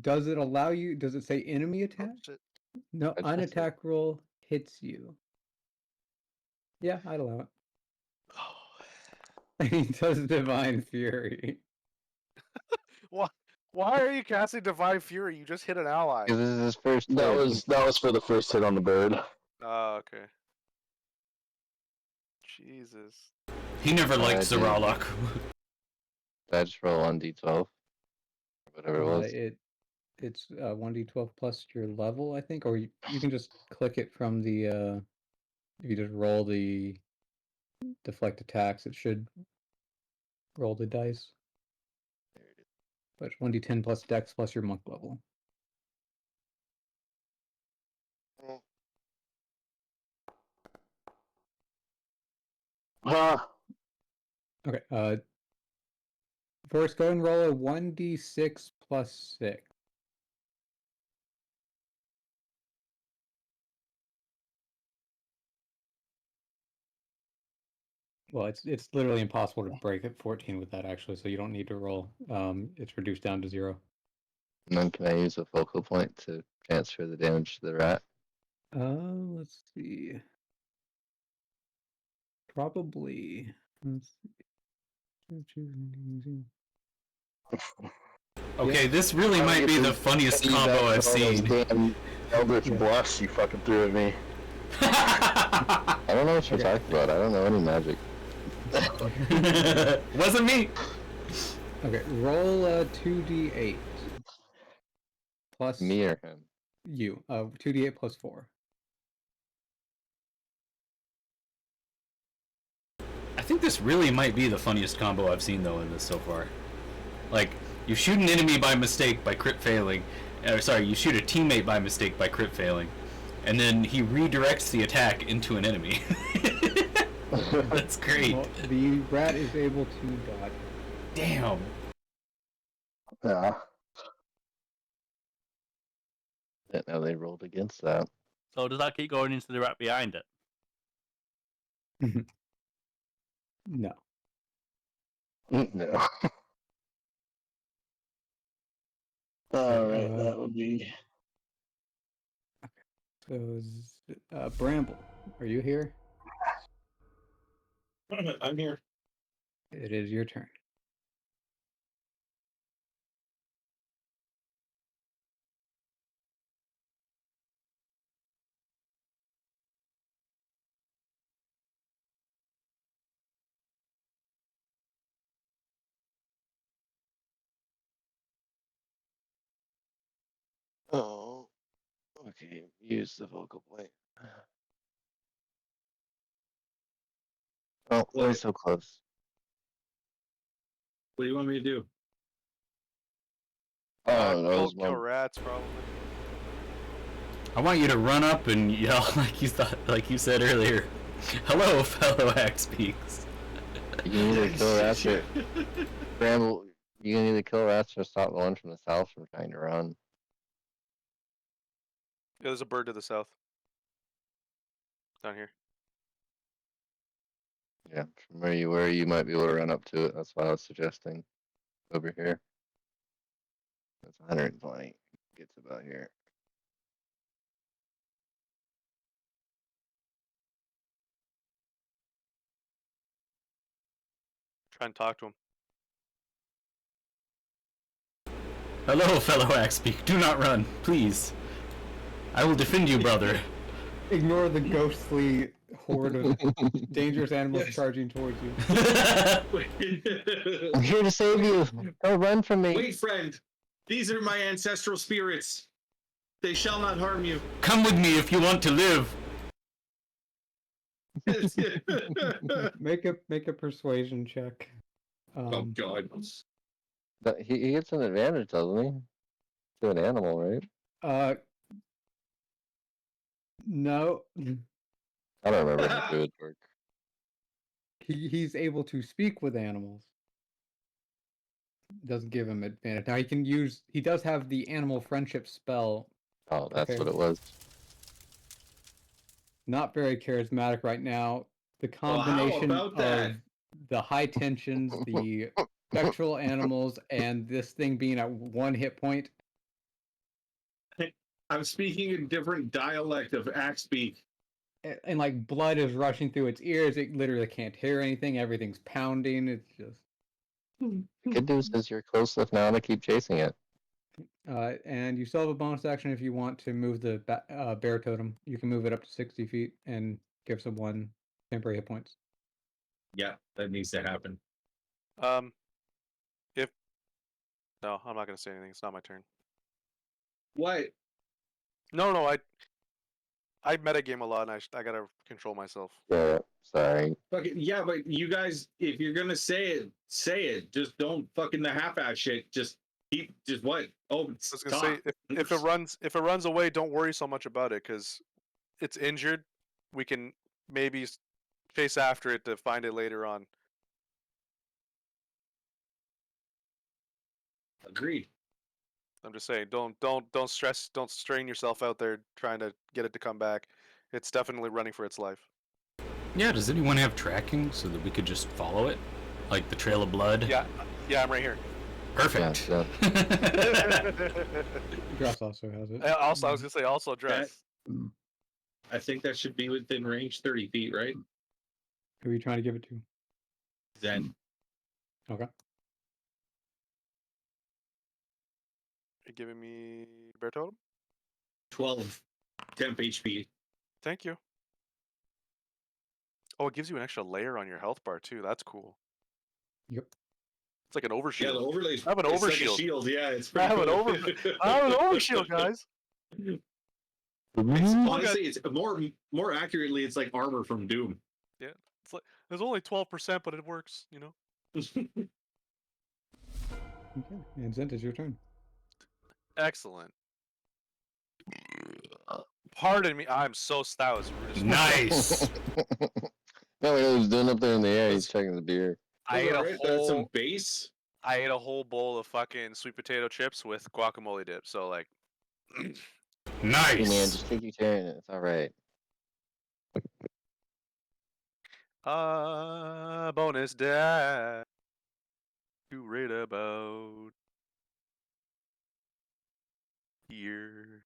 Does it allow you? Does it say enemy attack?
Shit.
No,
That's
an attack roll hits you. Yeah, I'd allow it. He does Divine Fury.
Why are you casting Divine Fury? You just hit an ally.
Because this is his first hit.
That was for the first hit on the bird.
Oh, okay. Jesus.
He never liked Zeralic.
I just roll on D12. Whatever it was.
It's 1d12 plus your level, I think, or you can just click it from the. If you just roll the deflect attacks, it should roll the dice. But it's 1d10 plus dex plus your monk level. Okay. First, go and roll a 1d6 plus 6. Well, it's literally impossible to break at 14 with that, actually, so you don't need to roll. It's reduced down to 0.
And then can I use a focal point to transfer the damage to the rat?
Let's see. Probably. Let's see.
Okay, this really might be the funniest combo I've seen.
Damn Eldritch Blast you fucking threw at me.
I don't know what you're talking about. I don't know any magic.
Wasn't me.
Okay, roll a 2d8. Plus
Me or him?
you. 2d8 plus 4.
I think this really might be the funniest combo I've seen though in this so far. Like, you shoot an enemy by mistake by crit failing. Sorry, you shoot a teammate by mistake by crit failing. And then he redirects the attack into an enemy. That's great.
Well, the rat is able to dodge.
Damn.
Yeah.
Didn't know they rolled against that.
So does that keep going into the rat behind it?
No.
No. Alright, that would be.
So, Bramble, are you here?
I'm here.
It is your turn.
Oh. Okay, use the focal point. Oh, we're so close.
What do you want me to do?
Oh, that was
Kill rats, probably.
I want you to run up and yell like you said earlier. Hello, fellow Axe Peaks.
You need to kill rats or Bramble. You can either kill rats or stop the one from the south from trying to run.
Yeah, there's a bird to the south. Down here.
Yeah, from where you were, you might be able to run up to it. That's why I was suggesting over here. That's 120. Gets about here.
Try and talk to him.
Hello, fellow Axbeak. Do not run, please. I will defend you, brother.
Ignore the ghostly horde of dangerous animals
Yes.
charging towards you.
I'm here to save you. Don't run from me.
Wait, friend. These are my ancestral spirits. They shall not harm you.
Come with me if you want to live.
Make a persuasion check.
Oh God.
But he gets an advantage, doesn't he? To an animal, right?
No.
I don't remember how it would work.
He's able to speak with animals. Doesn't give him advantage. Now he does have the animal friendship spell.
Oh, that's
Okay.
what it was.
Not very charismatic right now. The
Well, how
combination
about that?
of the high tensions, the spectral animals, and this thing being at 1 hit point.
I'm speaking a different dialect of Axbeak.
And like blood is rushing through its ears. It literally can't hear anything. Everything's pounding. It's just.
Good news is you're close enough now to keep chasing it.
And you still have a bonus action if you want to move the bear totem. You can move it up to 60 feet and give someone temporary hit points.
Yeah, that needs to happen.
No, I'm not gonna say anything. It's not my turn.
What?
No, I metagame a lot, and I gotta control myself.
Yeah, sorry.
Fucking yeah, but you guys, if you're gonna say it, say it. Just don't fucking the half-ass shit. Just keep. Just what? Oh,
I was gonna say if it runs away, don't worry so much about it because it's injured. We can maybe chase after it to find it later on.
Agreed.
I'm just saying, don't stress, don't strain yourself out there trying to get it to come back. It's definitely running for its life.
Yeah, does anyone have tracking so that we could just follow it? Like the trail of blood?
Yeah, I'm right here.
Perfect.
Yeah,
Dress also has it.
Also, I was gonna say also dress.
I think that should be within range 30 feet, right?
Who are you trying to give it to?
Zen.
Okay.
You're giving me bear totem?
12 temp HP.
Thank you. Oh, it gives you an extra layer on your health bar too. That's cool.
Yep.
It's like an overshield.
Yeah, the overlays.
I have an
it's like a
overshield.
shield. Yeah, it's
I
pretty
have
cool.
I have an overshield, guys.
Honestly, it's more accurately, it's like armor from Doom.
Yeah, it's like there's only 12%, but it works. You know.
Okay. And Zent, it's your turn.
Excellent. Pardon me, I'm so stout.
Nice.
No, what he's doing up there in the air. He's checking the beer.
I ate
Alright, that's some base.
I ate a whole bowl of fucking sweet potato chips with guacamole dip. So like,
Hey
Nice.
man, just take your turn. It's all right.
bonus die to read about here.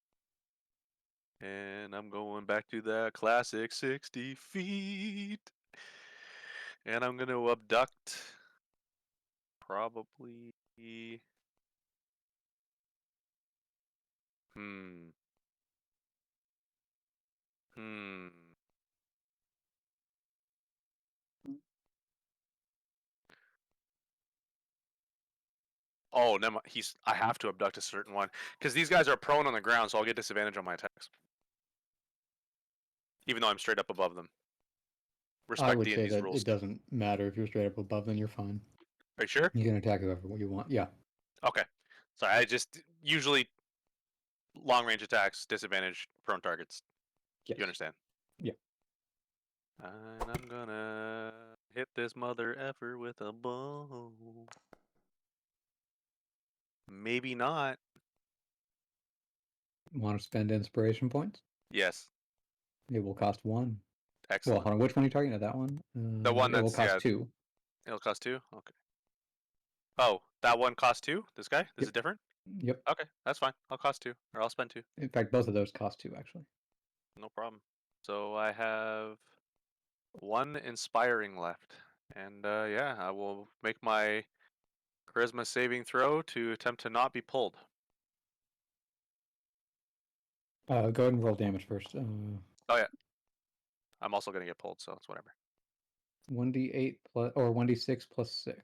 And I'm going back to that classic 60 feet. And I'm going to abduct probably. Oh, never mind. I have to abduct a certain one because these guys are prone on the ground, so I'll get disadvantage on my attacks, even though I'm straight up above them. Respect
I would say
D&D's
that
rules.
it doesn't matter if you're straight up above, then you're fine.
Are you sure?
You can attack whoever you want. Yeah.
Okay. Sorry, I just usually long range attacks disadvantage prone targets.
Yes.
You understand?
Yeah.
And I'm gonna hit this mother effer with a bow. Maybe not.
Want to spend inspiration points?
Yes.
It will cost 1.
Excellent.
Well, hold on. Which one are you talking about? That one?
The one
it will
that's,
cost
yeah.
2.
It'll cost 2? Okay. Oh, that one cost 2? This guy? This
Yep.
is different?
Yep.
Okay, that's fine. I'll cost 2. Or I'll spend 2.
In fact, both of those cost 2, actually.
No problem. So I have 1 inspiring left. And yeah, I will make my charisma saving throw to attempt to not be pulled.
Go ahead and roll damage first.
Oh yeah. I'm also gonna get pulled, so it's whatever.
1d8 plus or 1d6 plus 6.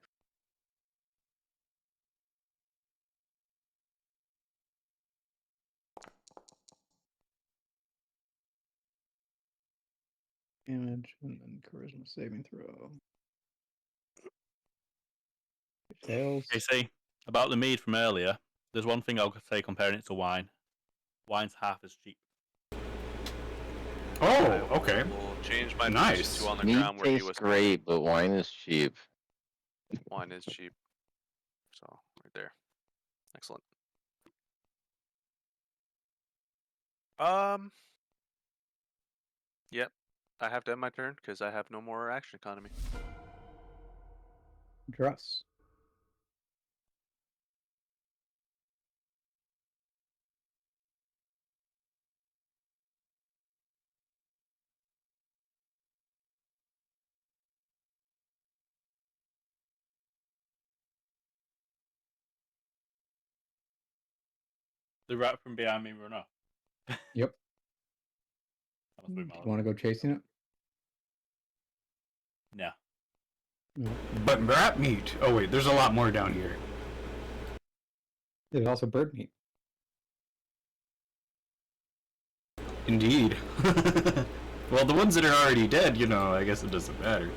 Damage and then charisma saving throw. It fails.
Casey, about the mead from earlier, there's one thing I'll say comparing it to wine. Wine's half as cheap.
Oh, okay.
We'll change my
Nice.
position to on the
Meat
ground where he
tastes
was.
great, but wine is cheap.
Wine is cheap. So right there. Excellent. Yep. I have to end my turn because I have no more action economy.
Dress.
The rat from behind me run off.
Yep.
That was
Do
pretty
you
mild.
want to go chasing it?
No.
No.
But rat meat. Oh wait, there's a lot more down here.
There's also bird meat.
Indeed. Well, the ones that are already dead, you know, I guess it doesn't matter.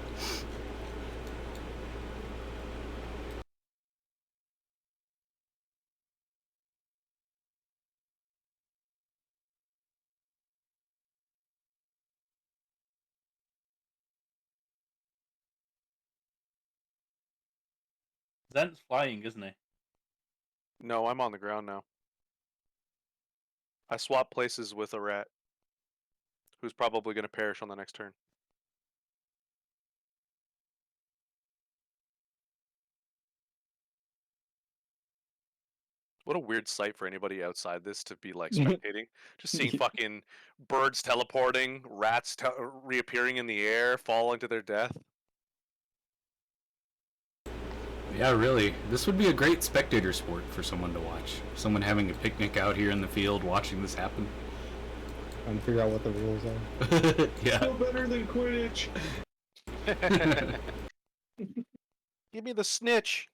Zent's flying, isn't he?
No, I'm on the ground now. I swapped places with a rat, who's probably going to perish on the next turn. What a weird sight for anybody outside this to be like spectating. Just seeing fucking birds teleporting, rats reappearing in the air, falling to their death.
Yeah, really. This would be a great spectator sport for someone to watch. Someone having a picnic out here in the field watching this happen.
Trying to figure out what the rules are.
Yeah.
No better than Quidditch.
Give me the snitch.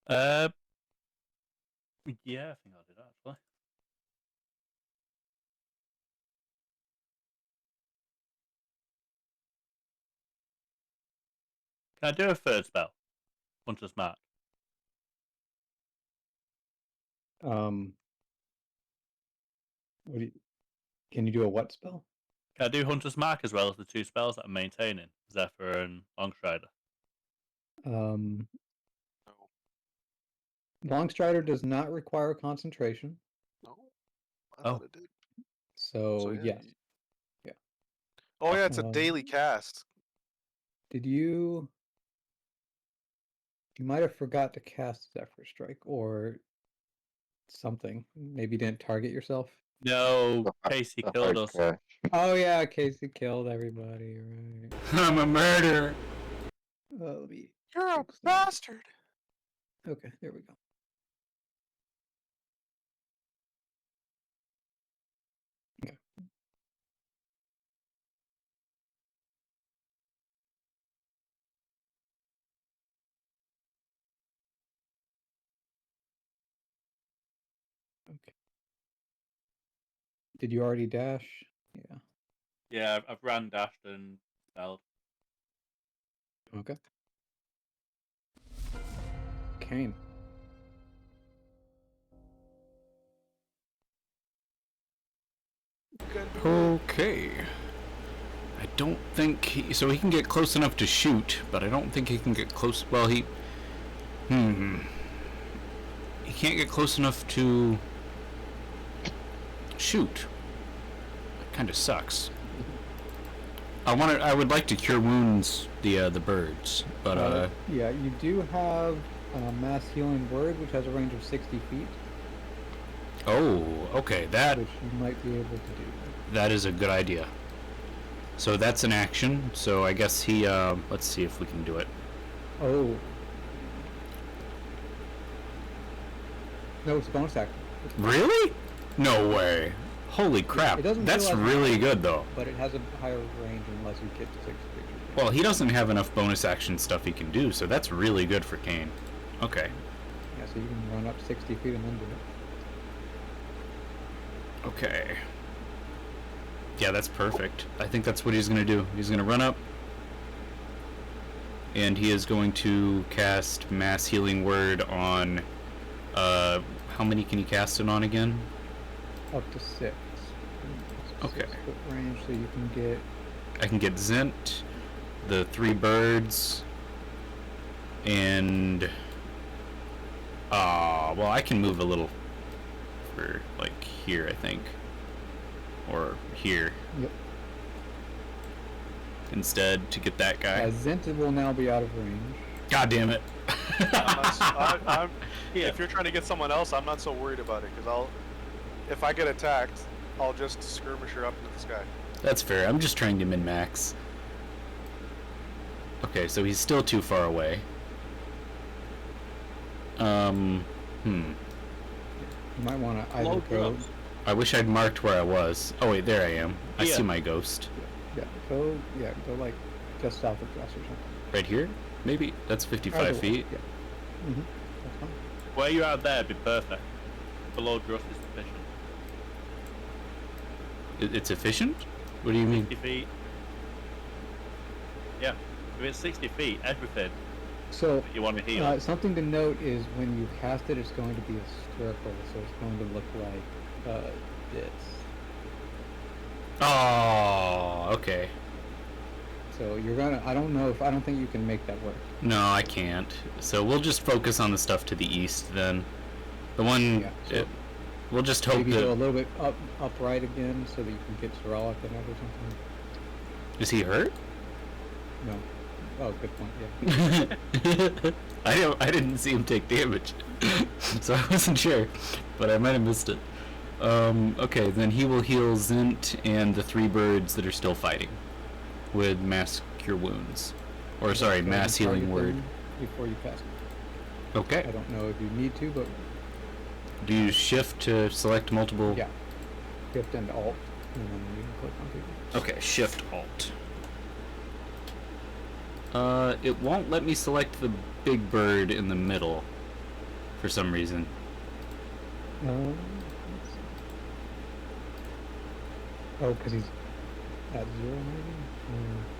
Yeah, I think I did actually. Can I do a third spell? Hunter's Mark.
What do you, can you do a what spell?
Can I do Hunter's Mark as well as the 2 spells that I'm maintaining? Zephyr and Longstrider.
Um,
No.
Longstrider does not require concentration.
No. I
Oh.
thought it did.
So,
yeah.
yes. Yeah.
Oh yeah, it's a
Um,
daily cast.
Did you... You might have forgot to cast Zephyr Strike or something. Maybe you didn't target yourself.
No, Casey
The
killed
hard
us.
crash.
Oh yeah, Casey killed everybody, right.
I'm a murderer.
Let me
You're a
fix that.
bastard.
Okay, there we go. Okay. Okay. Did you already dash? Yeah.
Yeah, I've ran, dashed, and spelled.
Okay. Kane.
Okay. I don't think he... So he can get close enough to shoot, but I don't think he can get close... Well, he... can't get close enough to shoot. It kind of sucks. I would like to cure wounds the birds, but
yeah, you do have mass healing word, which has a range of 60 feet,
oh, okay,
which you might be able to do.
that is a good idea. So that's an action. So I guess he let's see if we can do it.
Oh. No, it's a bonus action.
Really? No way. Holy crap.
It doesn't
That's
feel like
really
it,
good though.
But it has a higher range unless you get to 6 creatures.
Well, he doesn't have enough bonus action stuff he can do, so that's really good for Kane. Okay.
Yeah, so you can run up 60 feet and then do it.
Okay. Yeah, that's perfect. I think that's what he's going to do. He's going to run up, and he is going to cast Mass Healing Word on, how many can you cast it on again?
Up to 6.
Okay.
6 foot range, so you can get...
I can get Zint, the 3 birds, and... well, I can move a little for, like, here, I think. Or here.
Yep.
Instead, to get that guy.
Zint will now be out of range.
God damn it.
If you're trying to get someone else, I'm not so worried about it, because if I get attacked, I'll just skirmisher up into the sky.
That's fair. I'm just trying to min-max. Okay, so he's still too far away.
You might want to either
Low
go...
drops.
I wish I'd marked where I was. Oh wait, there I am. I
Yeah.
see my ghost.
Yeah, go like just south of Dress or something.
Right here? Maybe? That's 55
Either way,
feet.
Yeah. That's fine.
Where you are there would be perfect. Below Druss is sufficient.
It's efficient? What do you mean?
60 feet. Yeah. If it's 60 feet, everything
So,
that you want to heal.
something to note is when you cast it, it's going to be a circle, so it's going to look like this.
Oh, okay.
So you're gonna. I don't think you can make that work.
No, I can't. So we'll just focus on the stuff to the east then. The one...
Yeah, so
we'll just hope
maybe go a
that...
little bit upright again, so that you can get Zoralik in it or something.
Is he hurt?
No. Oh, good point. Yeah.
I didn't see him take damage, so I wasn't sure, but I might have missed it. Okay, then he will heal Zint and the 3 birds that are still fighting with Mass Cure Wounds. Or sorry,
So
Mass
you target
Healing Word.
them before you cast it.
Okay.
I don't know if you need to, but
Do you shift to select multiple?
yeah. Shift and Alt, and then you can click on people.
Okay, Shift Alt. It won't let me select the big bird in the middle for some reason.
Let's see. Oh, because he's at 0 maybe?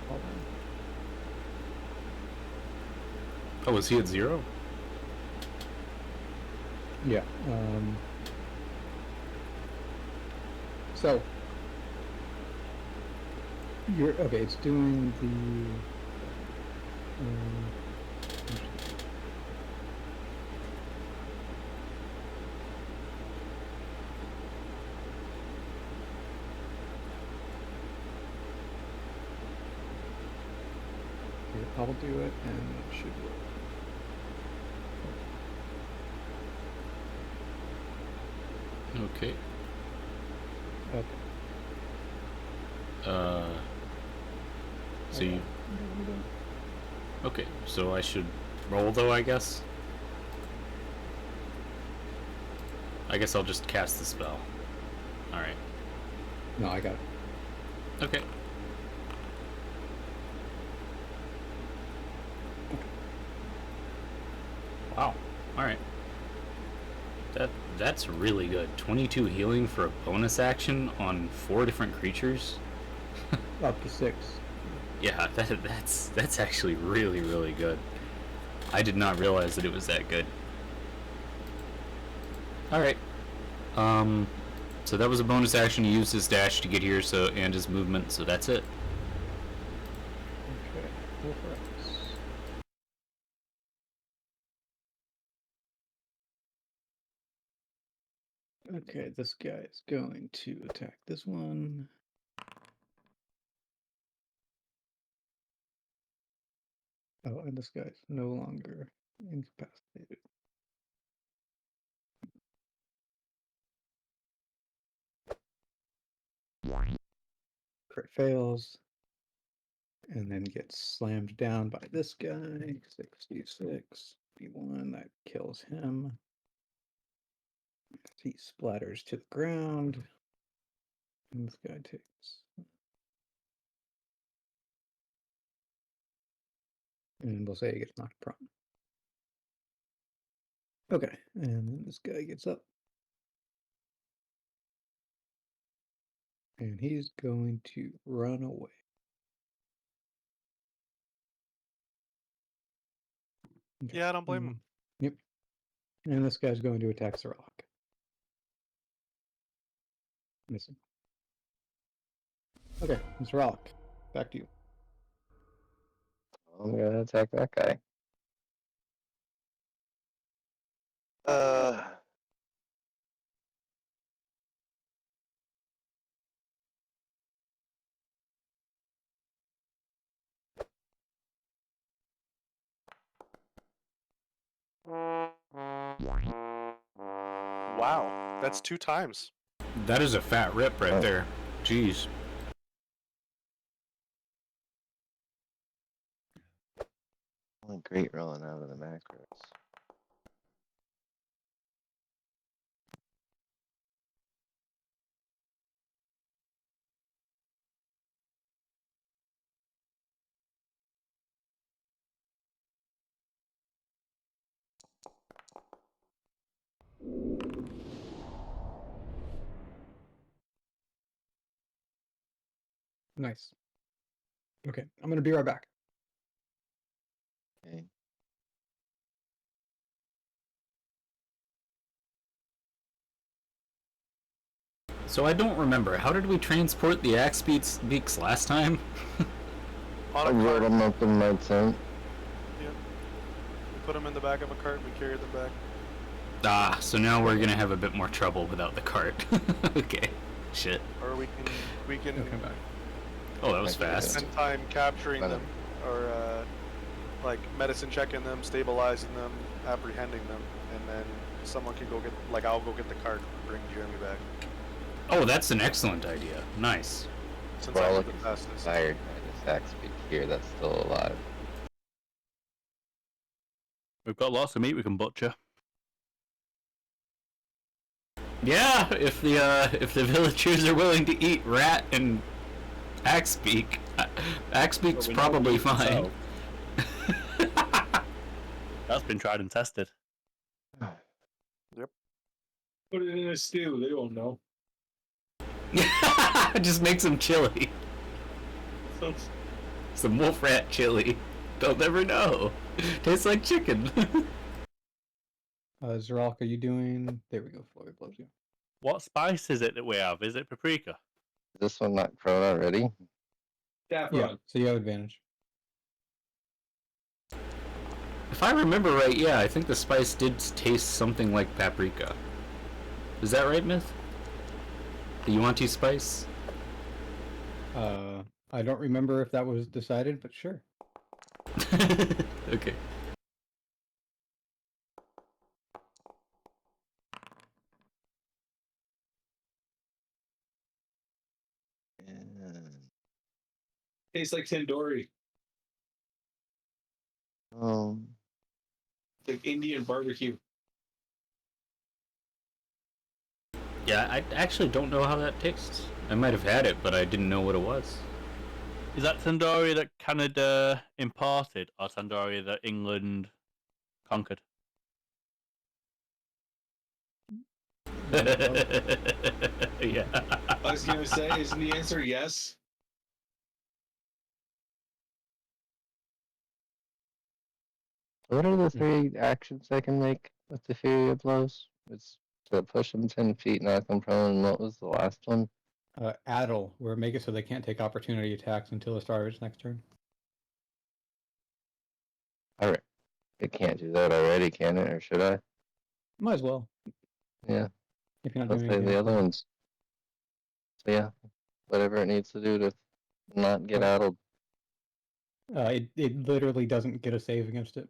Hold on.
Oh, is he at 0?
Yeah. So you're okay. It's doing the. Here, I'll do it, and it should work.
Okay.
Okay.
So you... Okay, so I should roll though, I guess? I guess I'll just cast the spell. Alright.
No, I got it.
Okay. Wow. Alright. That's really good. 22 healing for a bonus action on 4 different creatures.
Up to 6.
Yeah, that's actually really, really good. I did not realize that it was that good. Alright. So that was a bonus action. He used his dash to get here, so and his movement, so that's it.
Okay. Go for it. Okay, this guy is going to attack this one. Oh, and this guy's no longer incapacitated. Crit fails. And then gets slammed down by this guy. 66. B1, that kills him. He splatters to the ground. And this guy takes. And we'll say he gets knocked prone. Okay, and then this guy gets up. And he's going to run away. Okay.
Yeah, I don't blame him.
Yep. And this guy's going to attack Sirlock. Missing. Okay, Sirlock, back to you.
I'm gonna attack that guy.
Wow, that's 2 times.
That is a fat rip right there. Jeez.
Only great rolling out of the macros.
Nice. Okay, I'm going to be right back.
Okay.
So I don't remember. How did we transport the axe beaks last time?
On
I
a
rolled
cart.
them up in my tent.
Yep. We put them in the back of a cart and we carried them back.
Ah, so now we're gonna have a bit more trouble without the cart. Okay. Shit.
Or we can
He'll come back.
Oh, that was
Okay,
fast.
spend time capturing
Got it.
them, or like medicine checking them, stabilizing them, apprehending them, and then someone can go get, like I'll go get the cart and bring Jeremy back.
Oh, that's an excellent idea. Nice.
Since I'm
Frolic
the
is
fastest.
inspired by this axe speak here that's still alive.
We've got lots of meat we can butcher.
Yeah, if the villagers are willing to eat rat and axebeak, axebeak's
But we know
probably
meat can
fine.
That's been tried and tested.
Put it in a stew. They won't know.
Just make some chili. Some wolf rat chili. They'll never know. Tastes like chicken.
Zeralk, are you doing? There we go. Floyd blows you.
What spice is it that we have? Is it paprika?
Is this one not prone already?
Saffron.
Yeah, so you have advantage.
If I remember right, yeah, I think the spice did taste something like paprika. Is that right, Myth? The Yuan-Ti spice?
I don't remember if that was decided, but sure.
Okay.
And...
Tastes like tandoori. Like Indian barbecue.
Yeah, I actually don't know how that tastes. I might have had it, but I didn't know what it was.
Is that tandoori that Canada imported, or tandoori that England conquered?
Yeah.
I was gonna say, isn't the answer yes?
What are the 3 actions I can make with the Fury of Blows? It's to push them 10 feet, knock them prone, and what was the last one?
Addle, where make it so they can't take opportunity attacks until the start of its next turn.
Alright. It can't do that already, can it? Or should I?
Might as well.
Yeah.
If you're not
I'll
doing
say
anything
the
else,
other ones. So yeah, whatever it needs to do to not get addled.
it literally doesn't get a save against it.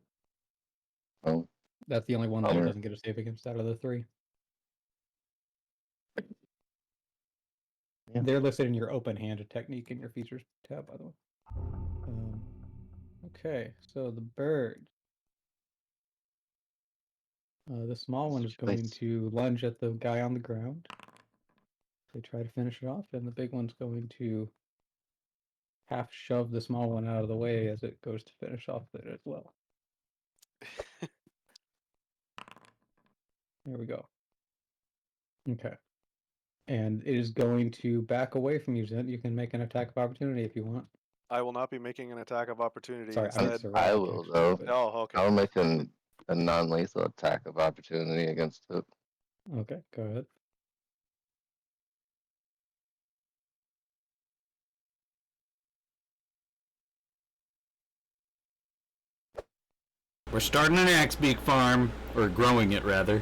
Oh,
That's the only one that it
Bummer.
doesn't get a save against out of the 3.
Yeah.
They're listed in your open-handed technique in your features tab, by the way. Okay, so the bird. The small one is going to lunge at the guy on the ground. They try to finish it off, and the big one's going to half shove the small one out of the way as it goes to finish off it as well. There we go. Okay. And it is going to back away from you, Zent. You can make an attack of opportunity if you want.
I will not be making an attack of opportunity.
Sorry,
Instead,
I will though.
but...
Oh, okay.
I'll make a non-lethal attack of opportunity against it.
Okay, go ahead.
We're starting an axe beak farm, or growing it rather.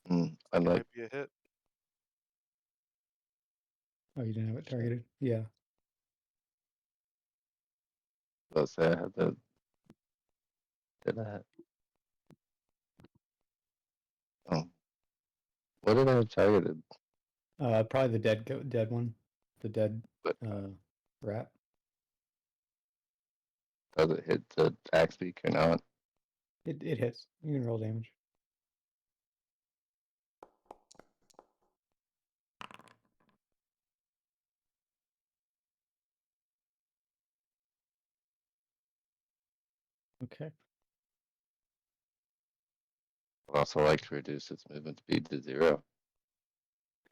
I like.
Might be a hit.
Oh, you didn't have it targeted? Yeah.
Let's say I had to do that. Oh, what did I have targeted?
Probably the dead one, the dead rat.
Does it hit the axe beak or not?
It hits. You can roll damage. Okay.
I'd also like to reduce its movement speed to 0.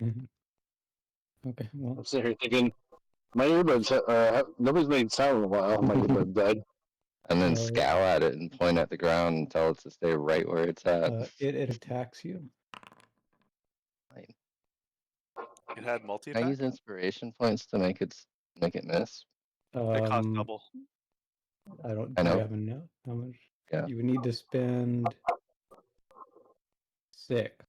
Okay, well.
I'm sitting here thinking, my earbuds, nobody's made sound in a while. My earbud died.
And then scowl at it and point at the ground and tell it to stay right where it's at.
It attacks you.
Fine.
It had multi
Can I
attack.
use inspiration points to make it miss?
It cost double.
I don't.
I know.
I haven't know how much.
Yeah.
You would need to spend 6.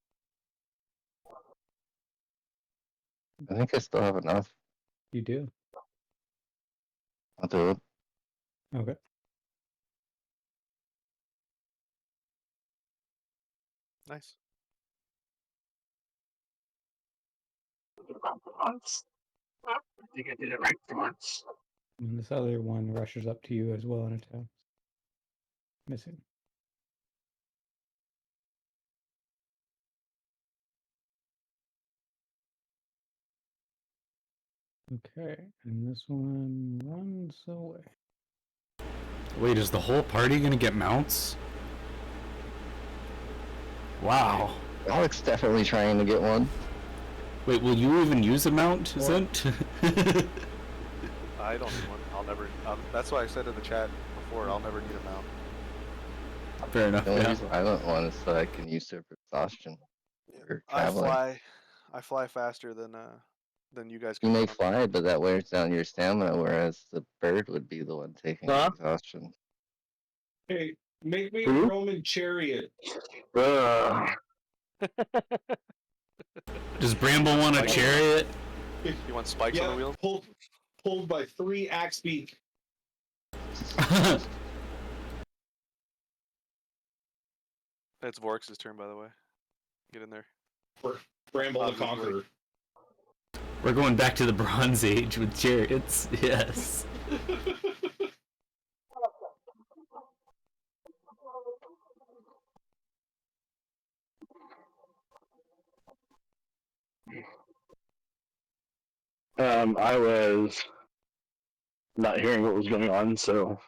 I think I still have enough.
You do.
I'll do it.
Okay.
Nice.
I think I did it right for once.
And this other one rushes up to you as well and attacks. Missing. Okay, and this one runs away.
Wait, is the whole party gonna get mounts? Wow.
Alex definitely trying to get one.
Wait, will you even use a mount, Zent?
I don't need one. I'll never. That's why I said in the chat before. I'll never need a mount.
Fair enough.
The only
Yeah.
reason I want one is so I can usurp exhaustion. For traveling.
I fly faster than you guys
You
can.
may
run.
fly, but that wears down your stamina, whereas the bird would be the one taking the exhaustion.
Hey, make me a Roman chariot.
Does Bramble want a chariot?
You want spikes on the wheel?
Pulled by 3 axe beak.
It's Vorix's turn, by the way. Get in there.
Bramble the Conqueror.
We're going back to the Bronze Age with chariots. Yes.
I was not hearing what was going on, so.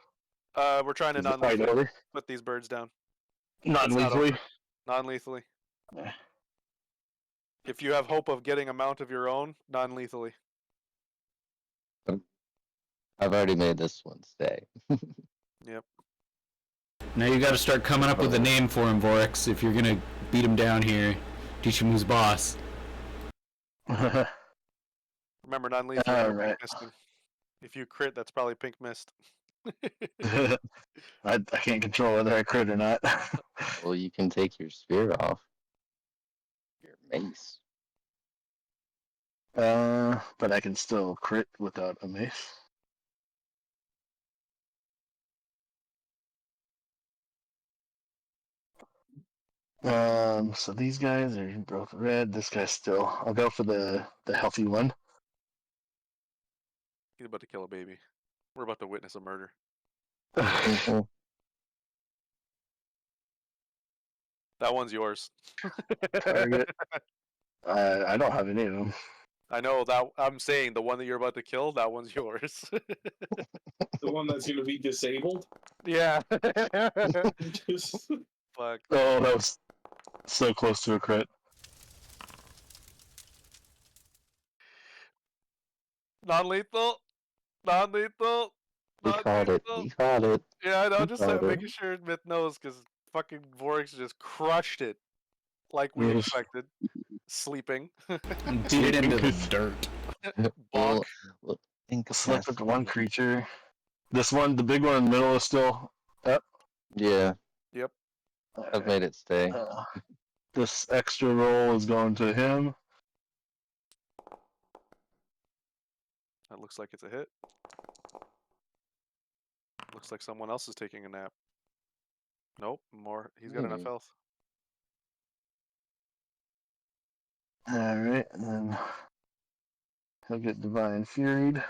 We're trying to non-lethally put these birds down.
Non-lethally?
Non-lethally.
Yeah.
If you have hope of getting a mount of your own, non-lethally.
I've already made this one stay.
Yep.
Now you got to start coming up with a name for him, Vorix, if you're gonna beat him down here. Teach him who's boss.
Remember, non-lethal.
Right.
If you crit, that's probably pink mist.
I can't control whether I crit or not.
Well, you can take your spear off. Your Mace.
But I can still crit without a mace. So these guys are both red. This guy's still. I'll go for the healthy one.
He's about to kill a baby. We're about to witness a murder.
Mhm.
That one's yours.
Target. I don't have any of them.
I know that. I'm saying the one that you're about to kill. That one's yours.
The one that's going to be disabled.
yeah.
Just
Fuck.
Oh, that was so close to a crit.
Non-lethal. Non-lethal.
We caught it.
Non-lethal.
We caught it.
Yeah, I know.
We
Just
caught it.
making sure Myth knows because fucking Vorix just crushed it, like we
Yes.
expected. Sleeping.
Beat it into the dirt.
Bonk.
We'll
Select up to one
incapacitate.
creature. This one, the big one in the middle, is still up.
Yeah,
Yep.
I've made it stay.
This extra roll is going to him.
That looks like it's a hit. Looks like someone else is taking a nap. Nope. More. He's got enough health.
Alright, and then he'll get Divine Furied.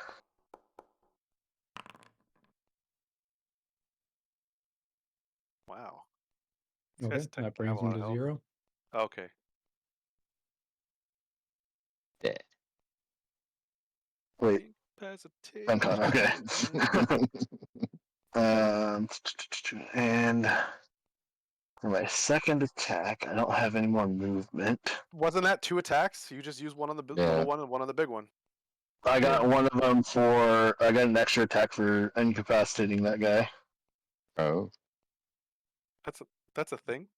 Wow. This
Okay,
guy's
that
have
brings
a
him
lot
to
of health.
0.
Okay.
Dead.
Wait,
Incapacitated.
I'm caught. Okay. And for my second attack, I don't have any more movement.
Wasn't that 2 attacks? You just used one on the
Yeah.
little one and one on the big one.
I got one of them for. I got an extra attack for incapacitating that guy.
Oh,
That's a thing.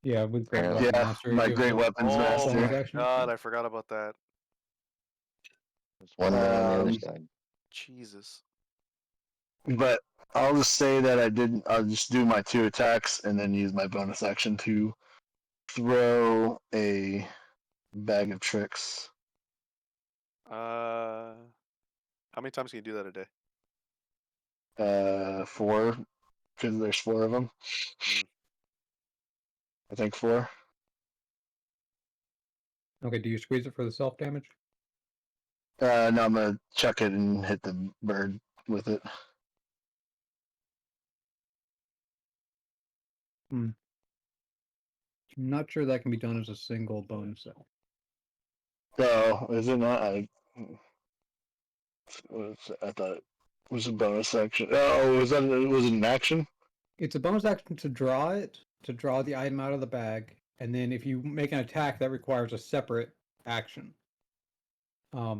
Yeah, with Great
Apparently.
Weapon
Yeah,
Master.
my
it gives
Great
a
Weapons
Oh
bonus
Master.
my
action.
god, I forgot about that.
there's one more on the other
Um,
side.
Jesus.
But I'll just say that I didn't. I'll just do my 2 attacks and then use my bonus action to throw a bag of tricks.
How many times can you do that a day?
4, because there's 4 of them.
Mm.
I think 4.
Okay, do you squeeze it for the self damage?
No, I'm gonna chuck it and hit the bird with it.
I'm not sure that can be done as a single bonus cell.
Oh, is it not? I thought it was a bonus action. Oh, was it an action?
It's a bonus action to draw it, to draw the item out of the bag, and then if you make an attack, that requires a separate action.
I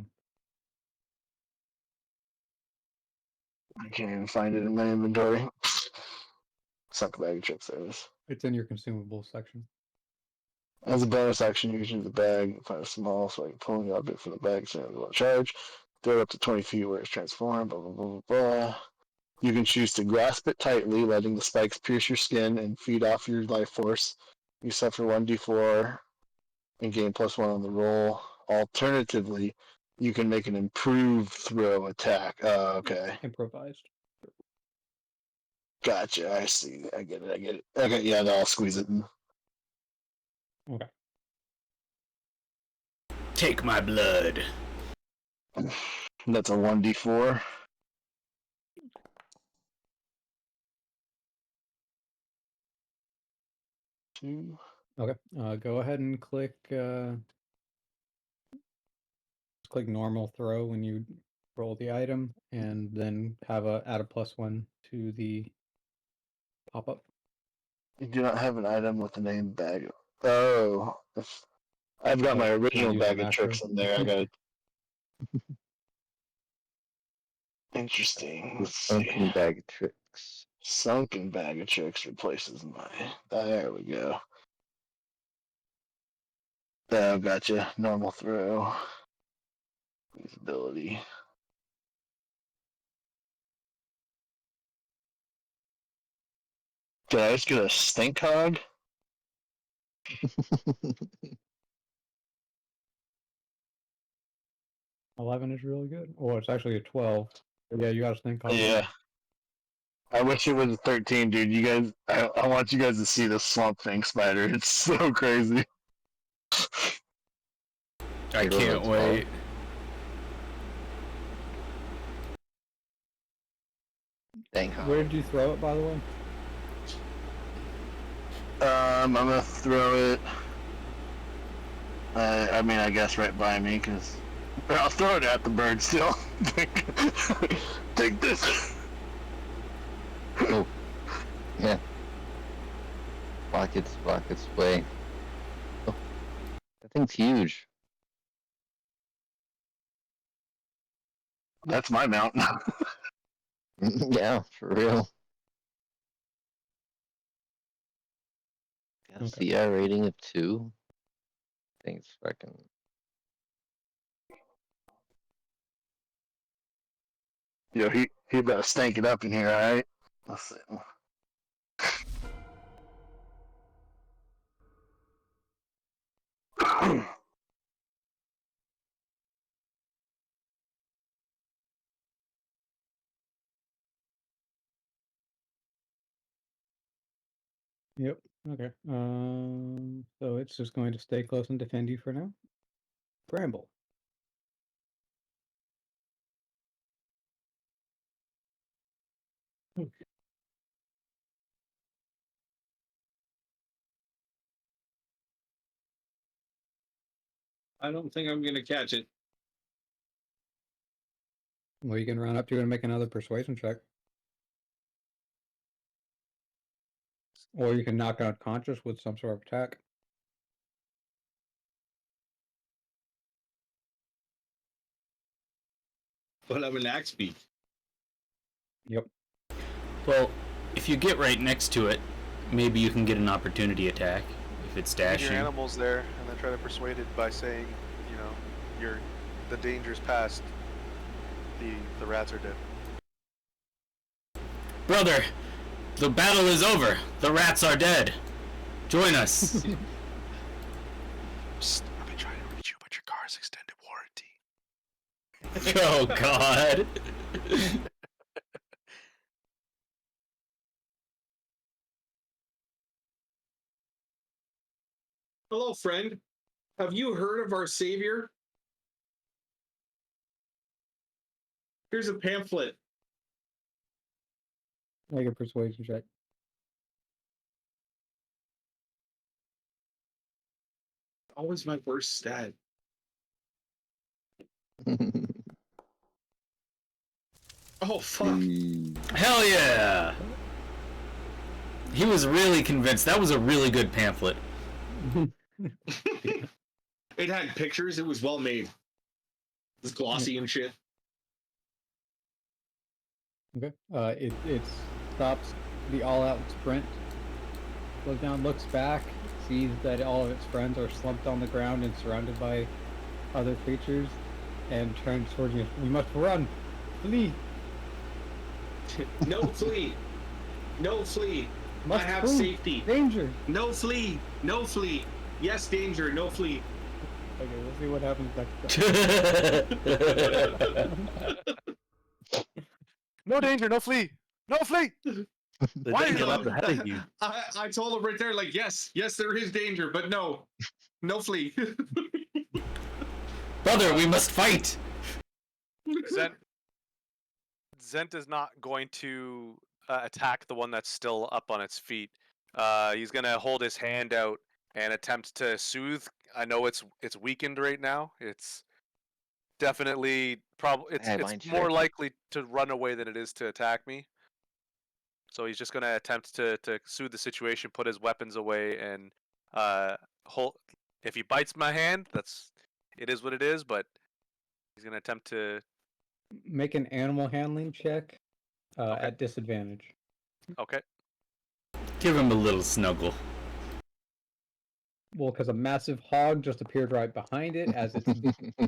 can't even find it in my inventory. Sunk bag of tricks. There it is.
It's in your consumables section.
As a bonus action, you can use the bag, find a small, so I can pull the object from the bag, so it will charge. Throw it up to 20 feet where it's transformed, blah, blah, blah, blah, blah. You can choose to grasp it tightly, letting the spikes pierce your skin and feed off your life force. You suffer 1d4 and gain +1 on the roll. Alternatively, you can make an improved throw attack. Oh, okay.
Improvised.
Gotcha. I see. I get it. Okay, yeah, no, I'll squeeze it in.
Okay.
Take my blood.
That's a 1d4. Two.
Okay. Go ahead and click normal throw when you roll the item, and then add a +1 to the pop up.
You do not have an item with the name bag. Oh, I've got my
Not
original
using
bag of
master.
tricks in there. I got it. Interesting. Let's see.
Sunken bag of tricks.
Sunken bag of tricks replaces my. There we go. Oh, gotcha. Normal throw. Usability. Did I just get a stink hog?
11 is really good. Oh, it's actually a 12. But yeah, you got to think.
Yeah. I wish it was a 13, dude. You guys, I want you guys to see the Swamp Thing spider. It's so crazy.
I can't wait.
Dang.
Where did you throw it, by the way?
I'm gonna throw it. I mean, I guess right by me, cause I'll throw it at the bird still. Take this.
Oh. Yeah. Block its way. Oh. That thing's huge.
That's my mount.
Yeah, for real. Got a CI rating of 2. Thing's fucking.
Yo, he about to stank it up in here, alright? Let's see.
Yep. Okay. So it's just going to stay close and defend you for now. Bramble. Okay.
I don't think I'm gonna catch it.
Well, you can run up to it and make another persuasion check. Or you can knock out conscious with some sort of attack.
But I'm an axe beat.
Yep.
Well, if you get right next to it, maybe you can get an opportunity attack if it's
Lead
dashing.
your animals there, and then try to persuade it by saying, you know, the danger's past. The rats are dead.
Brother, the battle is over. The rats are dead. Join us.
Psst, I've been trying to reach you, but your car's extended warranty.
Oh God.
Hello, friend. Have you heard of our savior? Here's a pamphlet.
Make a persuasion check.
Always my worst stat. Oh, fuck.
Hell yeah. He was really convinced. That was a really good pamphlet.
It had pictures. It was well made. It was glossy and shit.
Okay. It stops the all-out sprint. Goes down, looks back, sees that all of its friends are slumped on the ground and surrounded by other creatures, and turns towards you. We must run! Flee!
No flee! No flee!
Must
I have
flee.
safety!
Danger!
No flee! No flee! Yes, danger, no flee!
Okay, we'll see what happens next.
No danger, no flee! No flee!
The
Why
danger
not?
lies ahead of you.
I told him right there, like, yes, there is danger, but no flee.
Brother, we must fight.
Zent is not going to attack the one that's still up on its feet. He's gonna hold his hand out and attempt to soothe. I know it's weakened right now. It's definitely it's more likely to run away than it is to attack me. So he's just gonna attempt to soothe the situation, put his weapons away, and hold. If he bites my hand, it is what it is. But he's gonna attempt to
Make an animal handling check
Okay.
at disadvantage.
Okay.
Give him a little snuggle.
Well, because a massive hog just appeared right behind it as its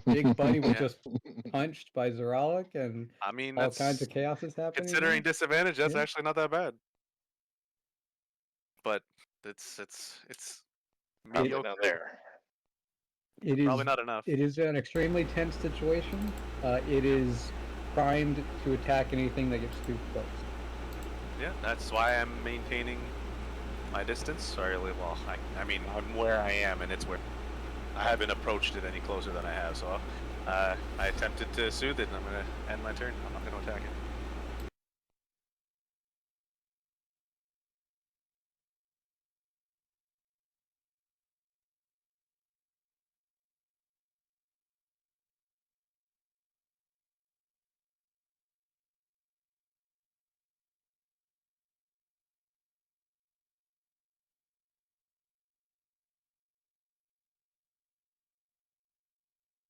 big buddy was
Yeah.
just punched by Zeralik, and
I mean,
all
that's
kinds of chaos is happening.
considering disadvantage. That's
Yeah.
actually not that bad. But it's mediocre.
There.
It is
Probably not enough.
It is an extremely tense situation. It is primed to attack anything that gets too close.
Yeah, that's why I'm maintaining my distance. Sorry, well, I mean, I'm where I am, and it's where I haven't approached it any closer than I have. So I attempted to soothe it, and I'm going to end my turn. I'm not going to attack it.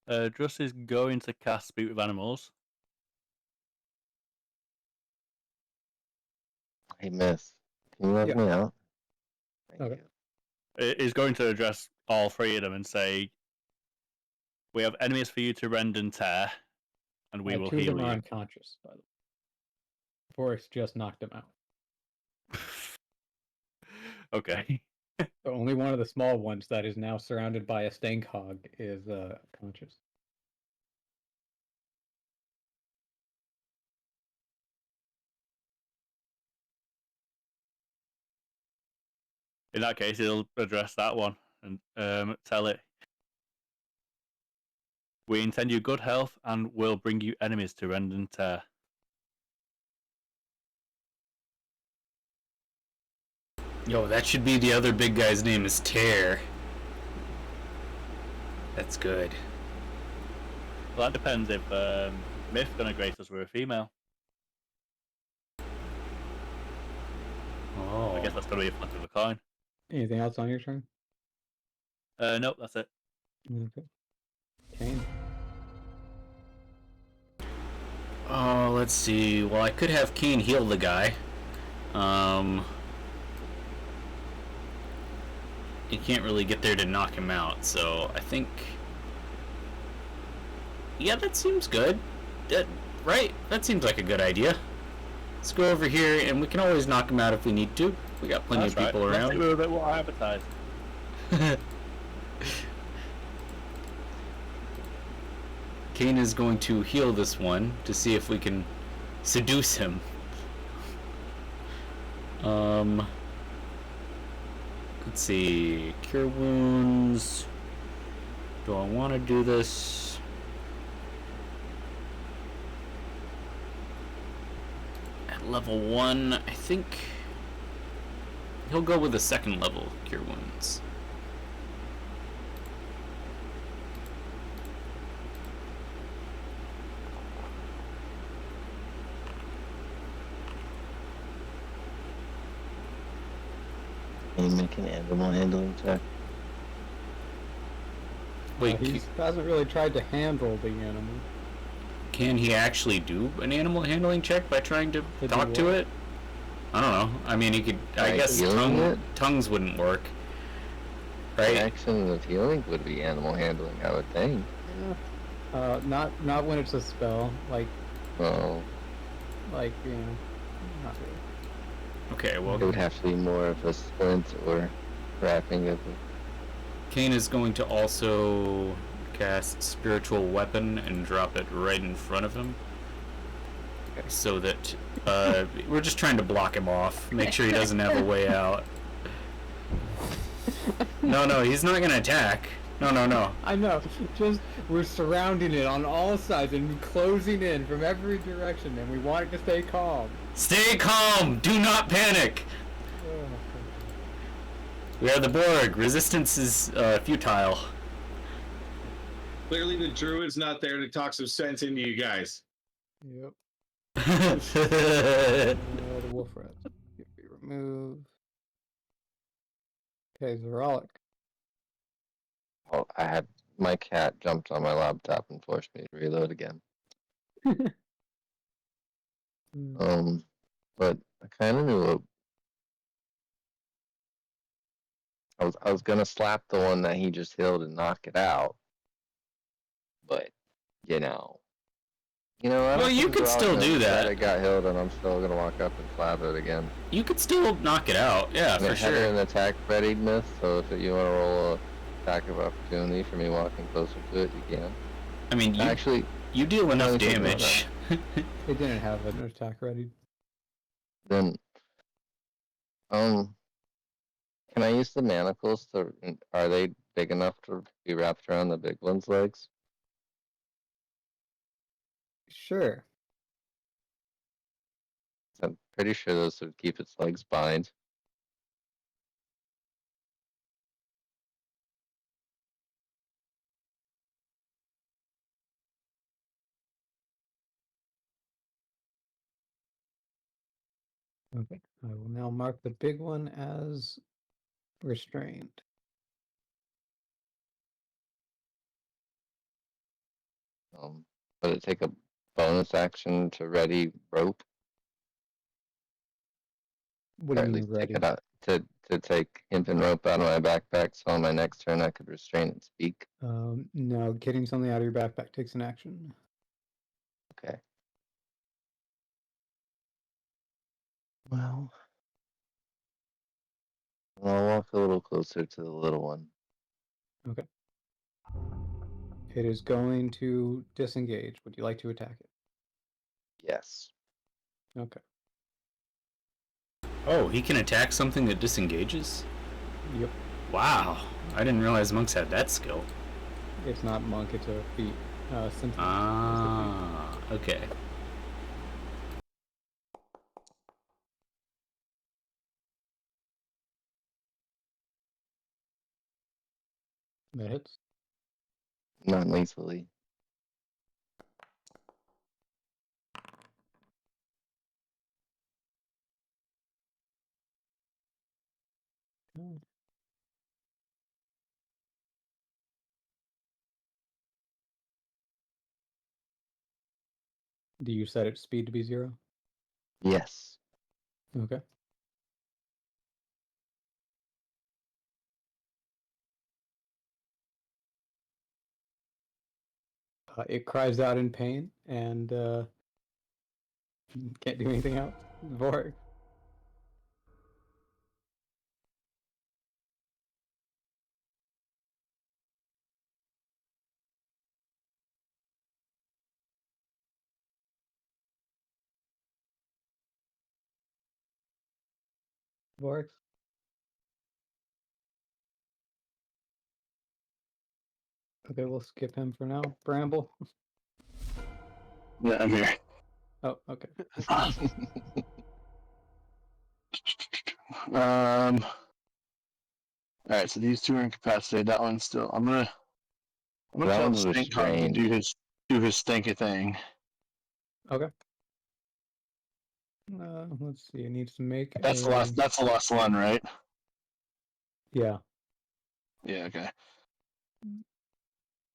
Druss is going to cast Speak with Animals.
Hey, miss. Can you let me out? Thank
Okay.
you.
He's going to address all three of them and say, "We have enemies for you to rend and tear, and we will
Two of
heal
them are
you."
unconscious, by the way. Forrest just knocked them out.
Okay.
So only one of the small ones that is now surrounded by a stank hog is conscious.
In that case, he'll address that one and tell it, "We intend you good health and will bring you enemies to rend and tear."
Yo, that should be the other big guy's name is Tear. That's good.
Well, that depends if Myth's gonna grace us with a female.
Oh.
I guess that's gonna be a flip of a coin.
Anything else on your turn?
Nope, that's it.
Okay. Kane.
Oh, let's see. Well, I could have Kane heal the guy. You can't really get there to knock him out, so I think... Yeah, that seems good. Right? That seems like a good idea. Let's go over here, and we can always knock him out if we need to. We got plenty of people around.
Let's do a bit more advertised.
Kane is going to heal this one to see if we can seduce him. Let's see. Cure wounds. Do I want to do this? At level 1, I think he'll go with the second level Cure Wounds.
Can you make an animal handling check?
Wait,
He hasn't really tried to handle the animal.
can he actually do an animal handling check by trying to
Could
talk
do
to
what?
it? I don't know. I mean, he could. I
Like
guess
healing it?
tongues wouldn't work,
The
right?
action of healing would be animal handling, I would think.
Not when it's a spell. Like
Well,
not really.
Okay. Well,
it would have to be more of a splint or wrapping of it.
Kane is going to also cast Spiritual Weapon and drop it right in front of him. So that we're just trying to block him off, make sure he doesn't have a way out. No, he's not gonna attack. No.
I know. Just we're surrounding it on all sides and closing in from every direction, and we want it to stay calm.
Stay calm. Do not panic. We are the Borg. Resistance is futile.
Clearly, the druid's not there to talk some sense into you guys.
Yep. The wolf rat. Be removed. Okay, Zoralik.
Oh, my cat jumped on my laptop and forced me to reload again. But I kind of knew I was gonna slap the one that he just healed and knock it out, but you know, I don't
Well, you
think
could
we're all
still
gonna
do
decide
that.
I got healed, and I'm still gonna walk up and slap it again.
You could still knock it out. Yeah,
And
for
it had
sure.
an attack readiness, so if you want to roll attack of opportunity for me walking closer to it, you can.
I mean, you deal enough damage.
It didn't have an attack ready.
Then, can I use the manacles to? Are they big enough to be wrapped around the big one's legs?
Sure.
I'm pretty sure those would keep its legs bind.
Okay. I will now mark the big one as restrained.
Would it take a bonus action to ready rope?
What do
Or
you
at
mean
least
ready?
take it out to take hemp and rope out of my backpack, so on my next turn I could restrain its beak.
No, getting something out of your backpack takes an action.
Okay. Well, I'll walk a little closer to the little one.
Okay. It is going to disengage. Would you like to attack it?
Yes.
Okay.
Oh, he can attack something that disengages?
Yep.
Wow. I didn't realize monks had that skill.
It's not monk, it's a feat. Sentient.
Ah, okay.
That hits.
Non-lethally.
Okay. Do you set its speed to be 0?
Yes.
Okay. It cries out in pain and can't do anything else. Vork. Vork. Okay, we'll skip him for now. Bramble.
Yeah, I'm here.
Oh, okay.
All right, so these two are incapacitated. That one's still. I'm gonna
That
tell
one's
Stink Hog to
restrained.
do his stinky thing.
Okay. Let's see. It needs to make
That's the last. That's the last one, right?
Yeah.
Yeah. Okay.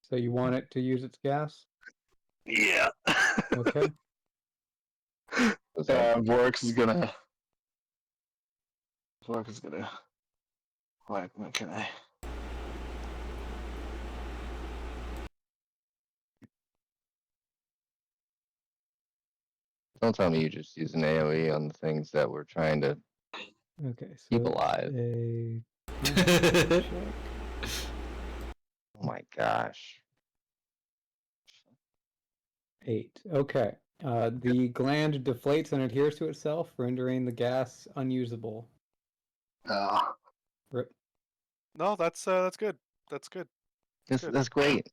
So you want it to use its gas?
Yeah.
Okay.
Vorix is gonna. What can I?
Don't tell me you just use an AoE on the things that we're trying to
Okay. So
keep alive.
check.
Oh my gosh.
8. Okay. The gland deflates and adheres to itself, rendering the gas unusable. Rip.
No, that's good. That's good.
That's great.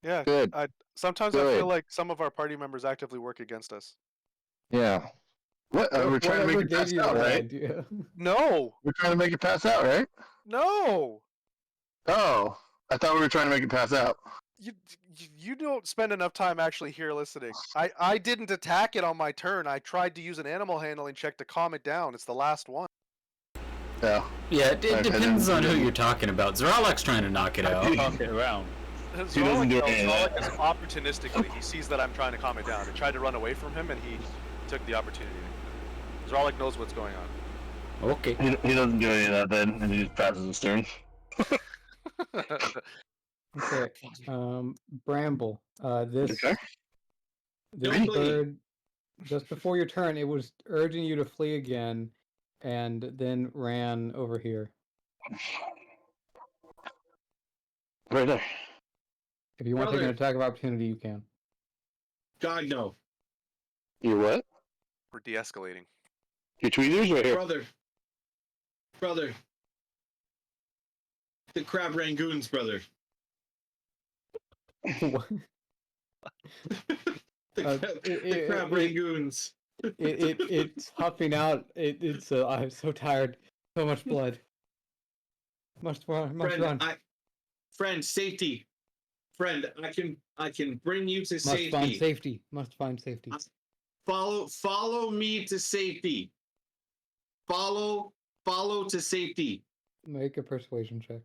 Yeah.
Good.
Sometimes I feel like some of our party members actively work against us.
Yeah.
What? We're trying to make it pass out, right?
Idea?
No.
We're trying to make it pass out, right?
No.
Oh, I thought we were trying to make it pass out.
You don't spend enough time actually here listening. I didn't attack it on my turn. I tried to use an animal handling check to calm it down. It's the last one.
Yeah.
Yeah, it depends on who you're talking about. Zoralek's trying to knock it out.
Knock it around.
He doesn't do any of that.
Is opportunistically. He sees that I'm trying to calm it down. I tried to run away from him, and he took the opportunity. Zoralek knows what's going on.
Okay.
He doesn't do any of that then, and he just passes his turn.
Okay. Bramble. This
Okay.
Don't
bird, just before your turn, it was urging you to flee again, and then ran over here.
right there.
If you want to take an
Brother.
attack of opportunity, you can.
God, no.
You what?
We're de-escalating.
Your tweeters right here.
Brother. The crab rangoons, brother.
What?
The crab rangoons.
It's huffing out. It's I'm so tired. So much blood. Must run.
Friend, safety. Friend, I can bring you to safety.
Must find safety.
Follow me to safety. Follow to safety.
Make a persuasion check.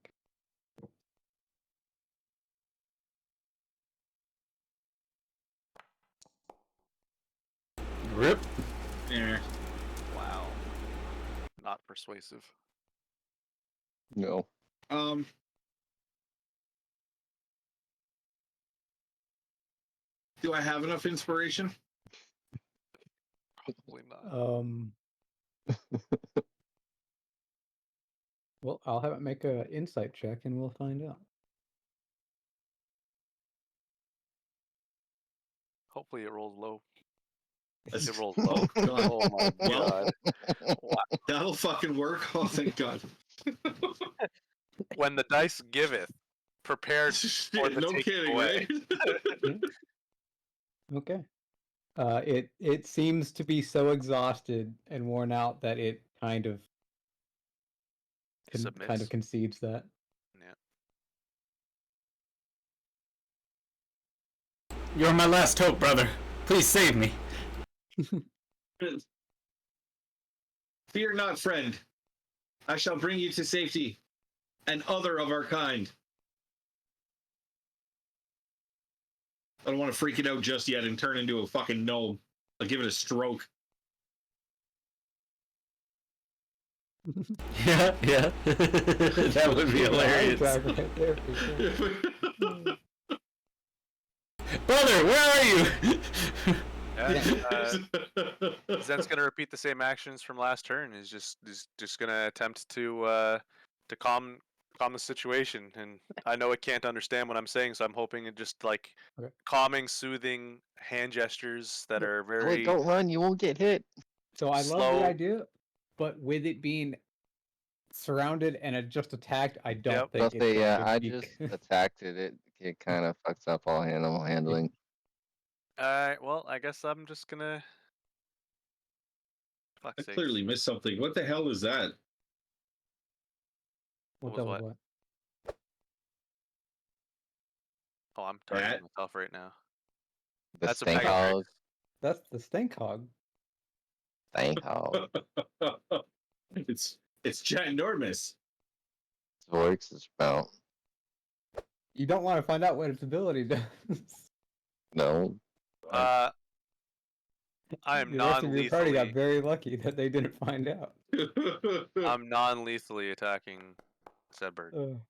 Rip.
Yeah.
Wow. Not persuasive.
No.
Do I have enough inspiration?
Probably not.
Well, I'll have it make a insight check, and we'll find out.
Hopefully it rolls low.
That's-
It rolls low.
Oh, God.
Oh my
Well,
god. Wow.
That'll fucking work. Oh, thank God.
When the dice giveth, prepared for the
No
taking
kidding,
away.
right?
Okay. It seems to be so exhausted and worn out that it kind of
Submits.
concedes that.
Yeah.
You're my last hope, brother. Please save me.
Fear not, friend. I shall bring you to safety, and other of our kind. I don't want to freak it out just yet and turn into a fucking gnome. I'll give it a stroke.
Yeah. That would be hilarious.
Right there for sure.
Brother, where are you?
Yeah, Zen's gonna repeat the same actions from last turn. He's just gonna attempt to calm the situation. And I know it can't understand what I'm saying, so I'm hoping it just like calming, soothing hand gestures that are very.
Don't run, you won't get hit.
So I love
slow.
the idea, but with it being surrounded and it just attacked, I don't think it's going to
I
be...
just attacked it. It kind of fucks up all animal handling.
Alright, well, I guess I'm just gonna.
I
Fuck's sakes.
clearly missed something. What the hell is that?
What was what? Oh, I'm targeting myself right now.
The
That's a
stink
Pegasus.
hog.
That's the stink hog.
Stink hog.
It's ginormous.
Vork's spout.
You don't want to find out what its ability does.
No.
I am
The rest of your party got
non-lethally.
very lucky that they didn't find out.
I'm non-lethally attacking said bird.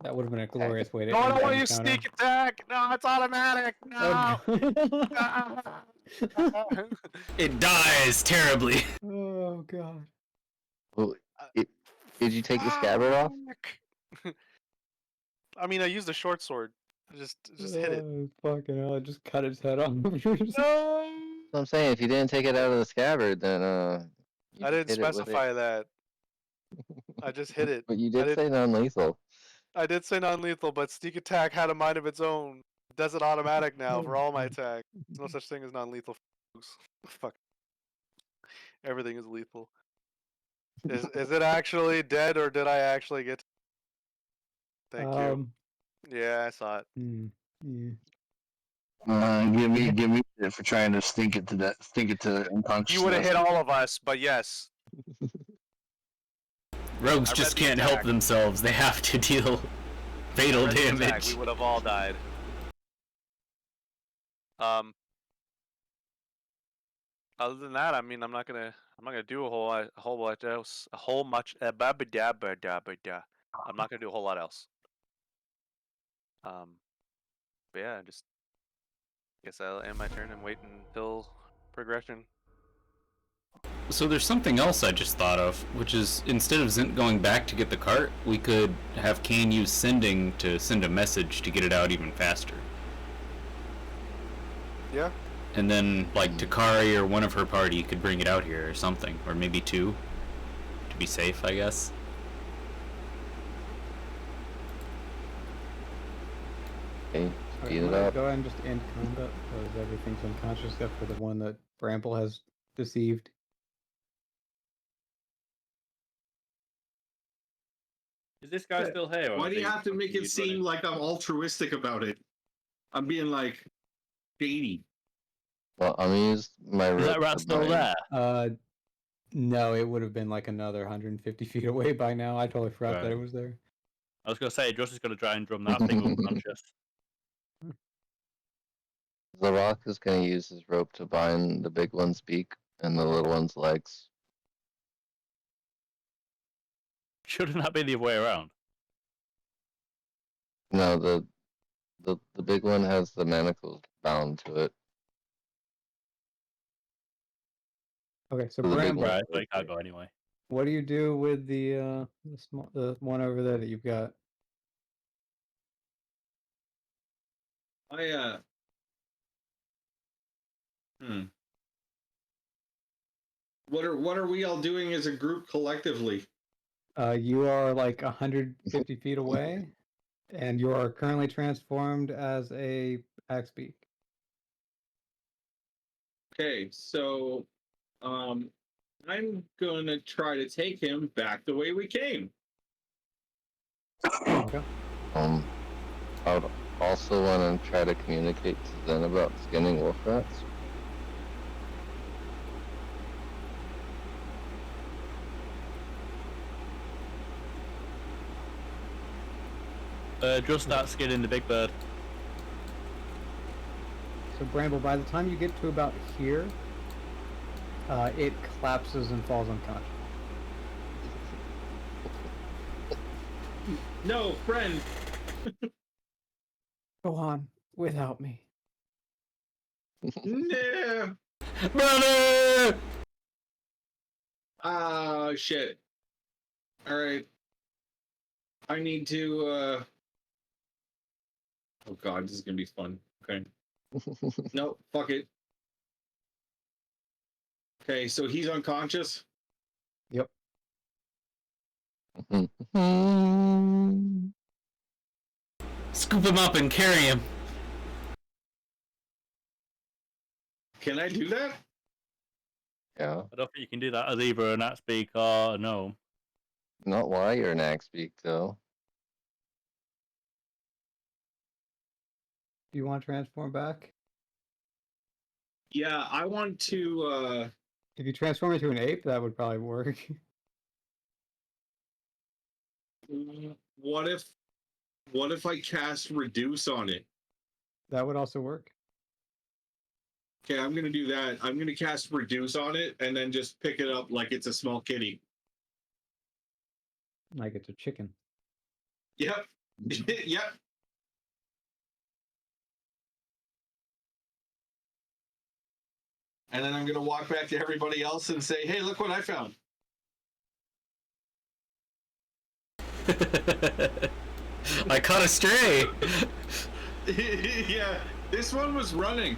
That would have been a glorious way to
No, I
end
don't
that
want you
encounter.
sneak attack. No, it's automatic. No.
It dies terribly.
Oh god.
Well, did you take the scabbard off?
I mean, I used a short sword. Just hit it.
Fucking hell! I just cut its head off.
No.
I'm saying if you didn't take it out of the scabbard, then you
I
just
didn't
hit it with
specify that. I just hit it.
But you did say non-lethal.
I did say non-lethal, but sneak attack had a mind of its own. It does it automatic now for all my attacks. There's no such thing as non-lethal. Folks. Fuck. Everything is lethal. Is it actually dead, or did I actually get? Thank you. Yeah, I saw it.
Yeah.
Give me shit for trying to stink it to unconsciousness.
You would have hit all of us, but yes.
Rogues
I
just
read the
can't
attack.
help themselves. They have to deal fatal
Red attack,
damage.
we would have all died. Other than that, I mean, I'm not gonna do a whole much else. I'm not gonna do a whole lot else. But yeah, just guess I'll end my turn and wait until progression.
So there's something else I just thought of, which is instead of Zint going back to get the cart, we could have Kane use sending to send a message to get it out even faster.
Yeah.
And then, like, Takari or one of her party could bring it out here or something. Or maybe two. To be safe, I guess.
Okay,
Okay,
speed
I'm
it
gonna
up.
go ahead and just end combat because everything's unconscious except for the one that Bramble has deceived.
Is this guy still here?
Why do you have to make it seem like I'm altruistic about it? I'm being like shady.
Well, I'm gonna use my
Is that
rope
rat
to
still
bind.
there?
No, it would have been like another 150 feet away by now. I totally forgot that it
Right.
was there.
I was gonna say, Josh is gonna try and drum that thing unconscious.
The rock is gonna use his rope to bind the big one's beak and the little one's legs.
Shouldn't that be the other way around?
No, the big one has the manacles bound to it.
Okay, so
So the big
Bramble,
one-
Right, so it can't go anyway.
what do you do with the one over there that you've got?
What are we all doing as a group collectively?
You are like 150 feet away, and you are currently transformed as a axe beak.
Okay, so I'm gonna try to take him back the way we came.
Okay.
I would also want to try to communicate to Zen about skinning wolf rats.
Just start skinning the big bird.
So Bramble, by the time you get to about here, it collapses and falls unconscious.
No, friend.
Go on without me.
Nah.
Brother!
Ah, shit. All right. I need to. Oh god, this is gonna be fun. Okay. No, fuck it. Okay, so he's unconscious.
Yep.
Scoop him up and carry him.
Can I do that?
Yeah,
I don't think you can do that as either an axe beak or a gnome.
not while you're an axe beak though.
Do you want to transform back?
Yeah, I want to.
If you transform into an ape, that would probably work.
What if I cast reduce on it?
That would also work.
Okay, I'm gonna do that. I'm gonna cast reduce on it and then just pick it up like it's a small kitty.
Like it's a chicken.
Yep. Yep. And then I'm gonna walk back to everybody else and say, "Hey, look what I found."
I caught a stray.
Yeah, this one was running.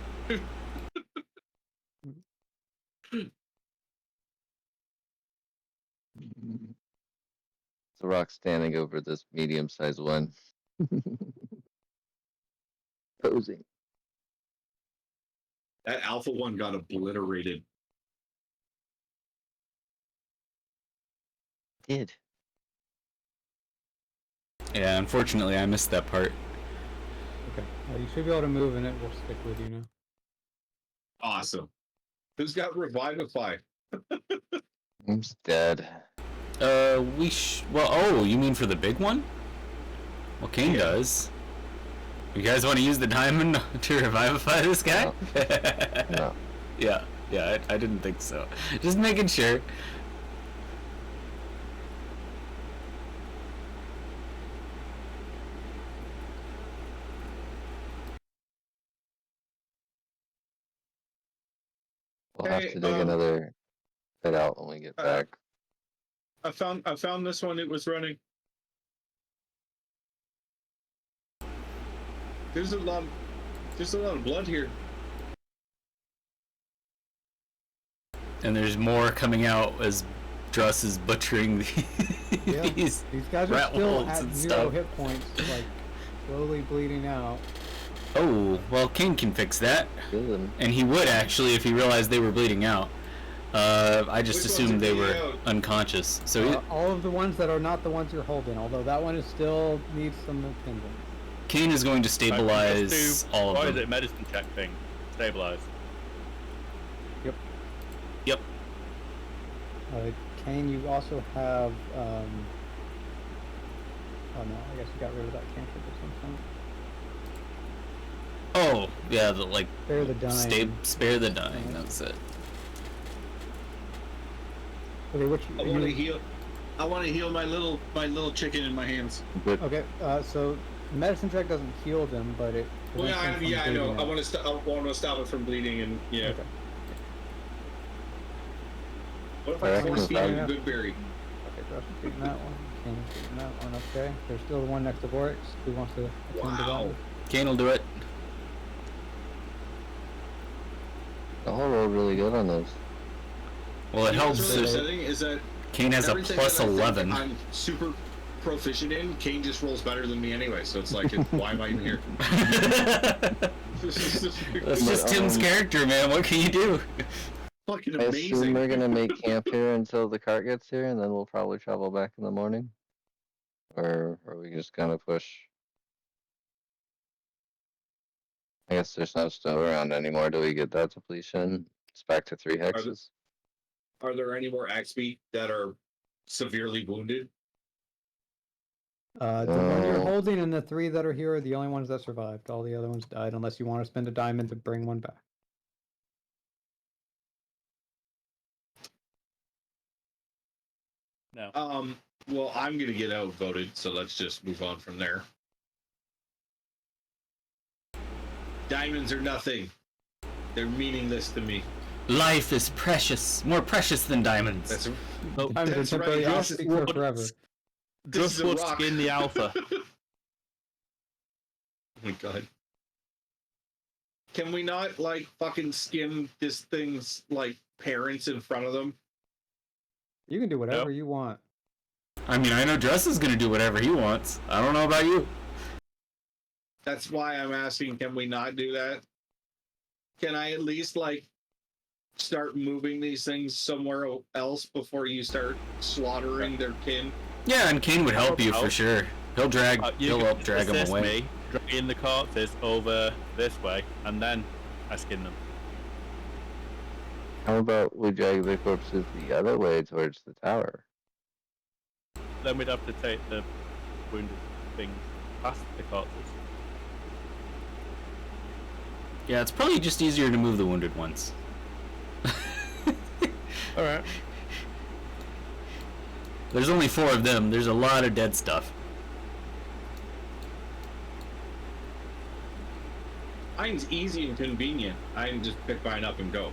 The rock standing over this medium-sized one. Posing.
That alpha one got obliterated.
Did.
Yeah, unfortunately, I missed that part.
Okay. You should be able to move and it will stick with you now.
Awesome. Who's got Revivify?
I'm dead.
Well, oh, you mean for the big one? Well, Kane does. You guys want to use the diamond to revivify this guy?
No.
Yeah, I didn't think so. Just making sure.
We'll have
Hey,
to dig another it out when we get back.
I found this one. It was running. There's a lot of blood here.
And there's more coming out as Druss is butchering these
guys are
rat
still
wolves
at
and
0
stuff.
hit points, like slowly bleeding out.
Oh, well, Kane can fix that.
Good.
And he would actually if he realized they were bleeding out. I just
Which ones
assumed
are
they
bleeding
were
out?
unconscious. So
All of the ones that are not the ones you're holding, although that one is still needs some attendance.
Kane is going to
Just
stabilize
do,
all
what
of
is it,
them.
medicine check thing? Stabilize.
Yep.
Kane, you also have. Oh no, I guess you got rid of that cantrip at some point.
Oh, yeah,
Spare the dying.
Spare the dying, that's it.
Okay, which
I want to heal. I want to heal my little chicken in my hands.
Good.
Okay, so medicine check doesn't heal them, but it.
Well,
prevents them from
I know.
bleeding
I
out.
want to stop it from bleeding, and yeah.
Okay.
What if
I
I
reckon
force
if
feed
I-
him a good berry?
Okay, Josh is getting that one. Kane's getting that one. Okay, there's still the one next to Vorix. Who wants to attend to that
Wow.
one?
Kane will do it.
The whole rolled really good on those.
Well, it
You know what's
helps
really
that
upsetting is that
Kane has a
everything
plus
that I think
11.
I'm super proficient in. Kane just rolls better than me anyway, so it's like, why am I even here? This is
That's just Tim's character, man. What can you do?
fucking
I assume
amazing.
we're gonna make camp here until the cart gets here, and then we'll probably travel back in the morning. Or are we just gonna push? I guess there's no snow around anymore. Do we get that depletion? It's back to 3 hexes.
Are there any more Axby that are severely wounded?
The one you're
Oh.
holding and the 3 that are here are the only ones that survived. All the other ones died, unless you want to spend a diamond to bring one back.
No.
Well, I'm gonna get outvoted, so let's just move on from there. Diamonds are nothing. They're meaningless to me.
Life is precious, more precious than diamonds.
That's
Diamonds are
That's
temporary
right,
objects
just
for forever.
this
Just
is a
would
rock.
skin the alpha.
Oh my god. Can we not, like, fucking skin this thing's, like, parents in front of them?
You can do whatever you want.
I mean, I know Dress is gonna do whatever he wants. I don't know about you.
That's why I'm asking, can we not do that? Can I at least, like, start moving these things somewhere else before you start slaughtering their kin?
Yeah, and Kane would help you for sure. He'll
You
help
can
drag him
assist
away.
me, dragging the corpses over this way, and then I skin them.
How about we drag the corpses the other way towards the tower?
Then we'd have to take the wounded things past the corpses.
Yeah, it's probably just easier to move the wounded ones.
Alright.
There's only 4 of them. There's a lot of dead stuff.
Mine's easy and convenient. I can just pick mine up and go.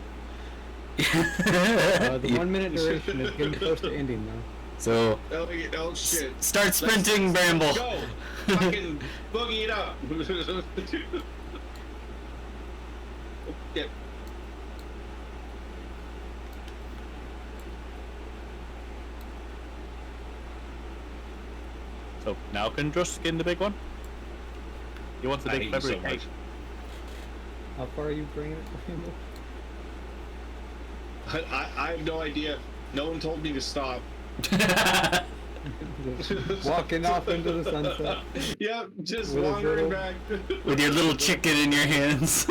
The 1 minute duration is getting close to ending now.
So,
Oh shit.
start sprinting, Bramble.
Go! Fucking boogie it up! Yeah.
So now can just skin the big one? You want the
I
big
hate you so
February cake?
much.
How far are you bringing it, Bramble?
I have no idea. No one told me to stop.
Just walking off into the sunset.
Yep, just
With a
wandering
little-
back.
With your little chicken in your hands.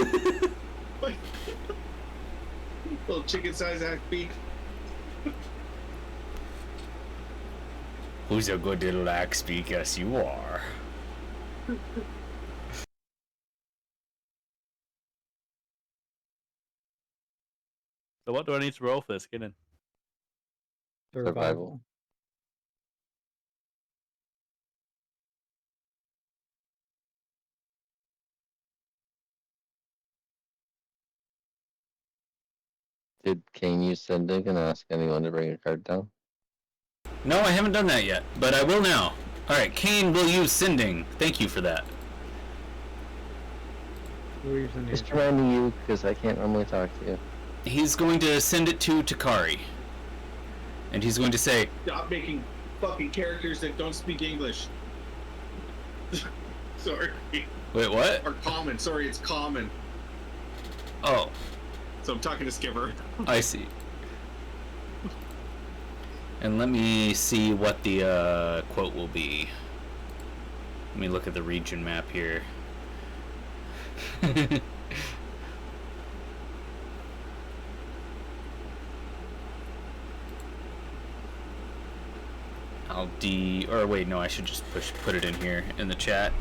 Little chicken-sized ass beak.
Who's a good little axe beak? Yes, you are.
So what do I need to roll for the skinning?
Survival.
Can you send Dick and ask anyone to bring a cart down?
No, I haven't done that yet, but I will now. Alright, Kane will use sending. Thank you for that.
Who are you sending?
Just reminding you, because I can't normally talk to you.
He's going to send it to Takari. And he's going to say,
Stop making fucking characters that don't speak English. Sorry.
wait, what?
Or common. Sorry, it's common.
Oh,
So I'm talking to Skipper.
I see. And let me see what the quote will be. Let me look at the region map here. or wait, no, I should just put it in here in the chat.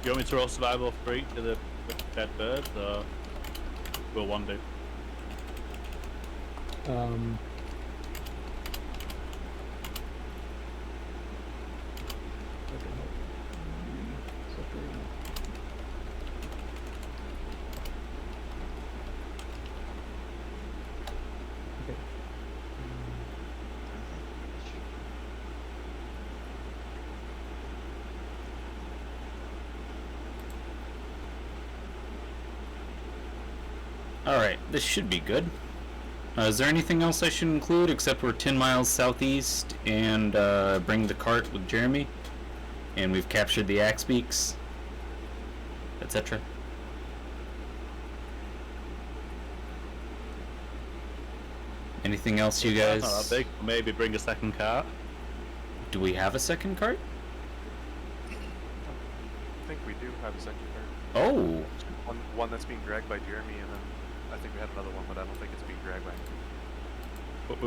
You want me to roll survival for each of the dead birds, or will one do?
Alright, this should be good. Is there anything else I should include except we're 10 miles southeast and bring the cart with Jeremy? And we've captured the axe beaks, etc. Anything else, you guys?
Not that big. Maybe bring a second cart.
Do we have a second cart?
I think we do have a second card.
Oh!
One that's being dragged by Jeremy, and then I think we had another one, but I don't think it's being dragged by him.
But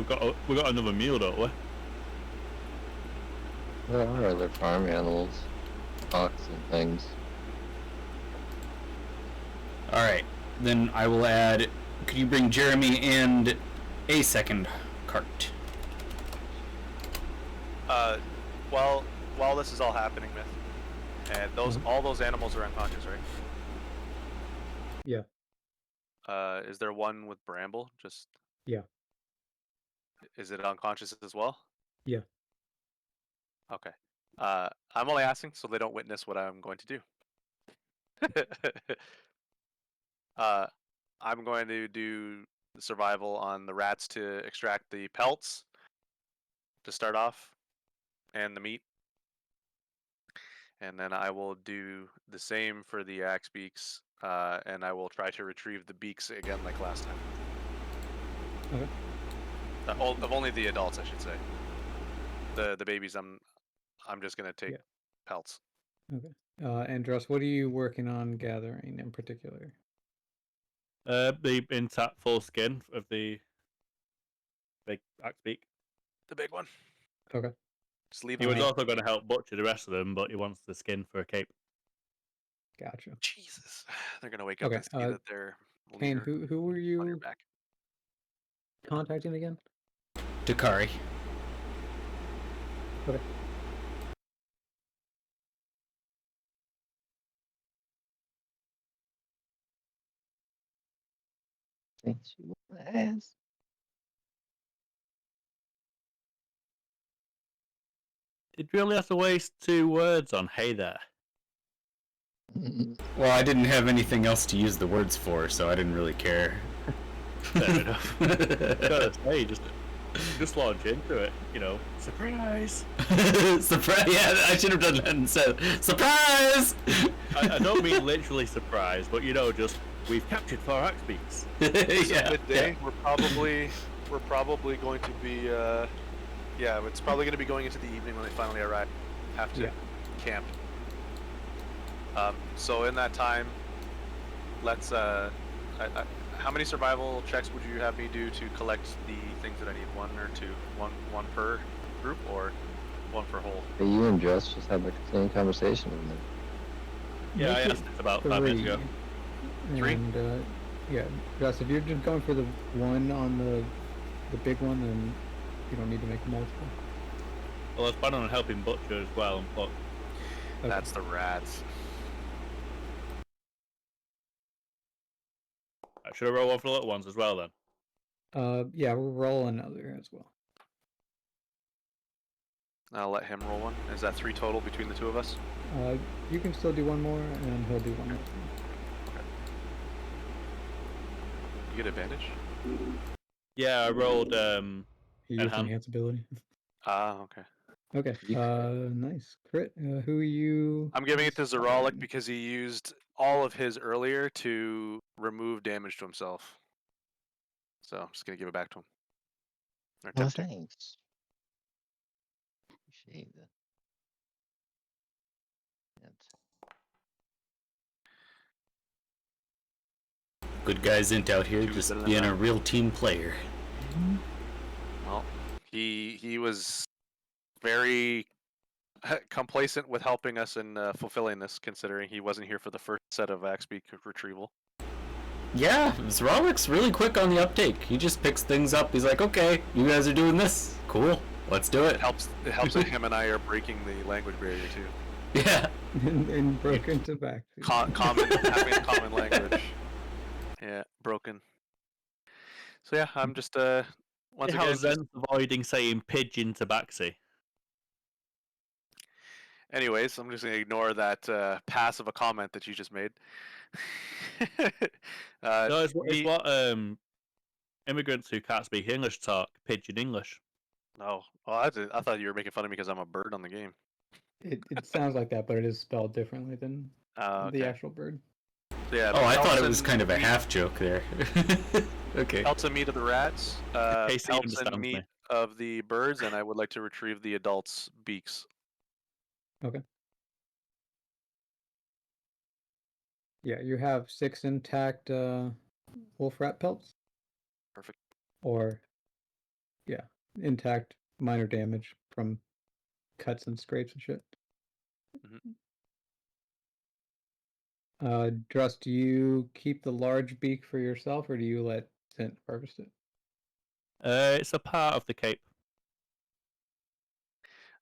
we've got another mule, don't we?
There are other farm animals, ox and things.
Alright, then I will add, could you bring Jeremy and a second cart?
While this is all happening, Myth, and all those animals are unconscious, right?
Yeah.
Is there one with Bramble? Just
Yeah.
Is it unconscious as well?
Yeah.
Okay. I'm only asking so they don't witness what I'm going to do. I'm going to do survival on the rats to extract the pelts to start off, and the meat. And then I will do the same for the axe beaks, and I will try to retrieve the beaks again like last time.
Okay.
Of only the adults, I should say. The babies, I'm just gonna take pelts.
Okay. Andros, what are you working on gathering in particular?
The intact full skin of the big axe beak.
The big one.
Okay.
Just leave
He
the
was
meat.
also going to help butcher the rest of them, but he wants the skin for a cape.
Gotcha.
Jesus, they're gonna wake up
Okay,
and see that they're
Kane, who were
on your
you
back.
contacting again?
Takari.
Okay.
Thanks, you ass.
Did you really have to waste 2 words on "Hey there"?
Well, I didn't have anything else to use the words for, so I didn't really care.
Fair enough. Gotta say, just launch into it, you know. Surprise!
Surprise! Yeah, I should have done that and said, surprise!
I don't mean literally surprise, but you know, just we've captured 4 axe beaks.
Yeah.
Midday. We're probably going to be it's probably going to be going into the evening when they finally arrive. Have to camp. So in that time, let's how many survival checks would you have me do to collect the things that I need? 1 or 2? One per group, or 1 for whole?
Hey, you and Jess just had the same conversation with me.
Yeah, I
Make it
asked it about 5 minutes ago.
3?
And Jess, if you're just going for the one on the the big one, then you don't need to make multiple.
Well, I was planning on helping Butcher as well, but
Okay.
That's the rats.
should I roll one for the little ones as well then?
Yeah, we'll roll another as well.
I'll let him roll one. Is that 3 total between the two of us?
You can still do one more, and he'll do one more.
You get advantage?
Yeah, I rolled
You use enhance ability.
Ah, okay.
Okay. Nice crit. Who are you?
I'm giving it to Zerolic because he used all of his earlier to remove damage to himself. So I'm just gonna give it back to him. Or
Oh,
attempt to.
thanks. Appreciate that.
Good guy Zint out here,
Two
just
better than
being a
mine.
real team player.
Well, he was very complacent with helping us in fulfilling this, considering he wasn't here for the first set of Axbeak retrieval.
Yeah, Zrolik's really quick on the uptake. He just picks things up. He's like, okay, you guys are doing this. Cool, let's do it.
It helps that him and I are breaking the language barrier too.
Yeah.
and broken to back.
Common having a common language. Yeah, broken. So yeah, I'm just once
how
again just,
Zen's avoiding saying pigeon tabaxi.
anyways, I'm just gonna ignore that passive a comment that you just made.
No, it's what immigrants who can't speak English talk pigeon English.
No, well, I thought you were making fun of me because I'm a bird on the game.
It sounds like that, but it is spelled differently than the
Okay.
actual bird.
So yeah,
Oh, I thought it
pelts
was
and
kind of a
meat-
half joke there. Okay.
pelts and meat of the rats,
Casey
pelts and
understands
meat
me.
of the birds, and I would like to retrieve the adults' beaks.
Okay. Yeah, you have 6 intact wolf rat pelts.
Perfect.
Or, yeah, intact minor damage from cuts and scrapes and shit. Drust, do you keep the large beak for yourself, or do you let Zint harvest it?
It's a part of the cape.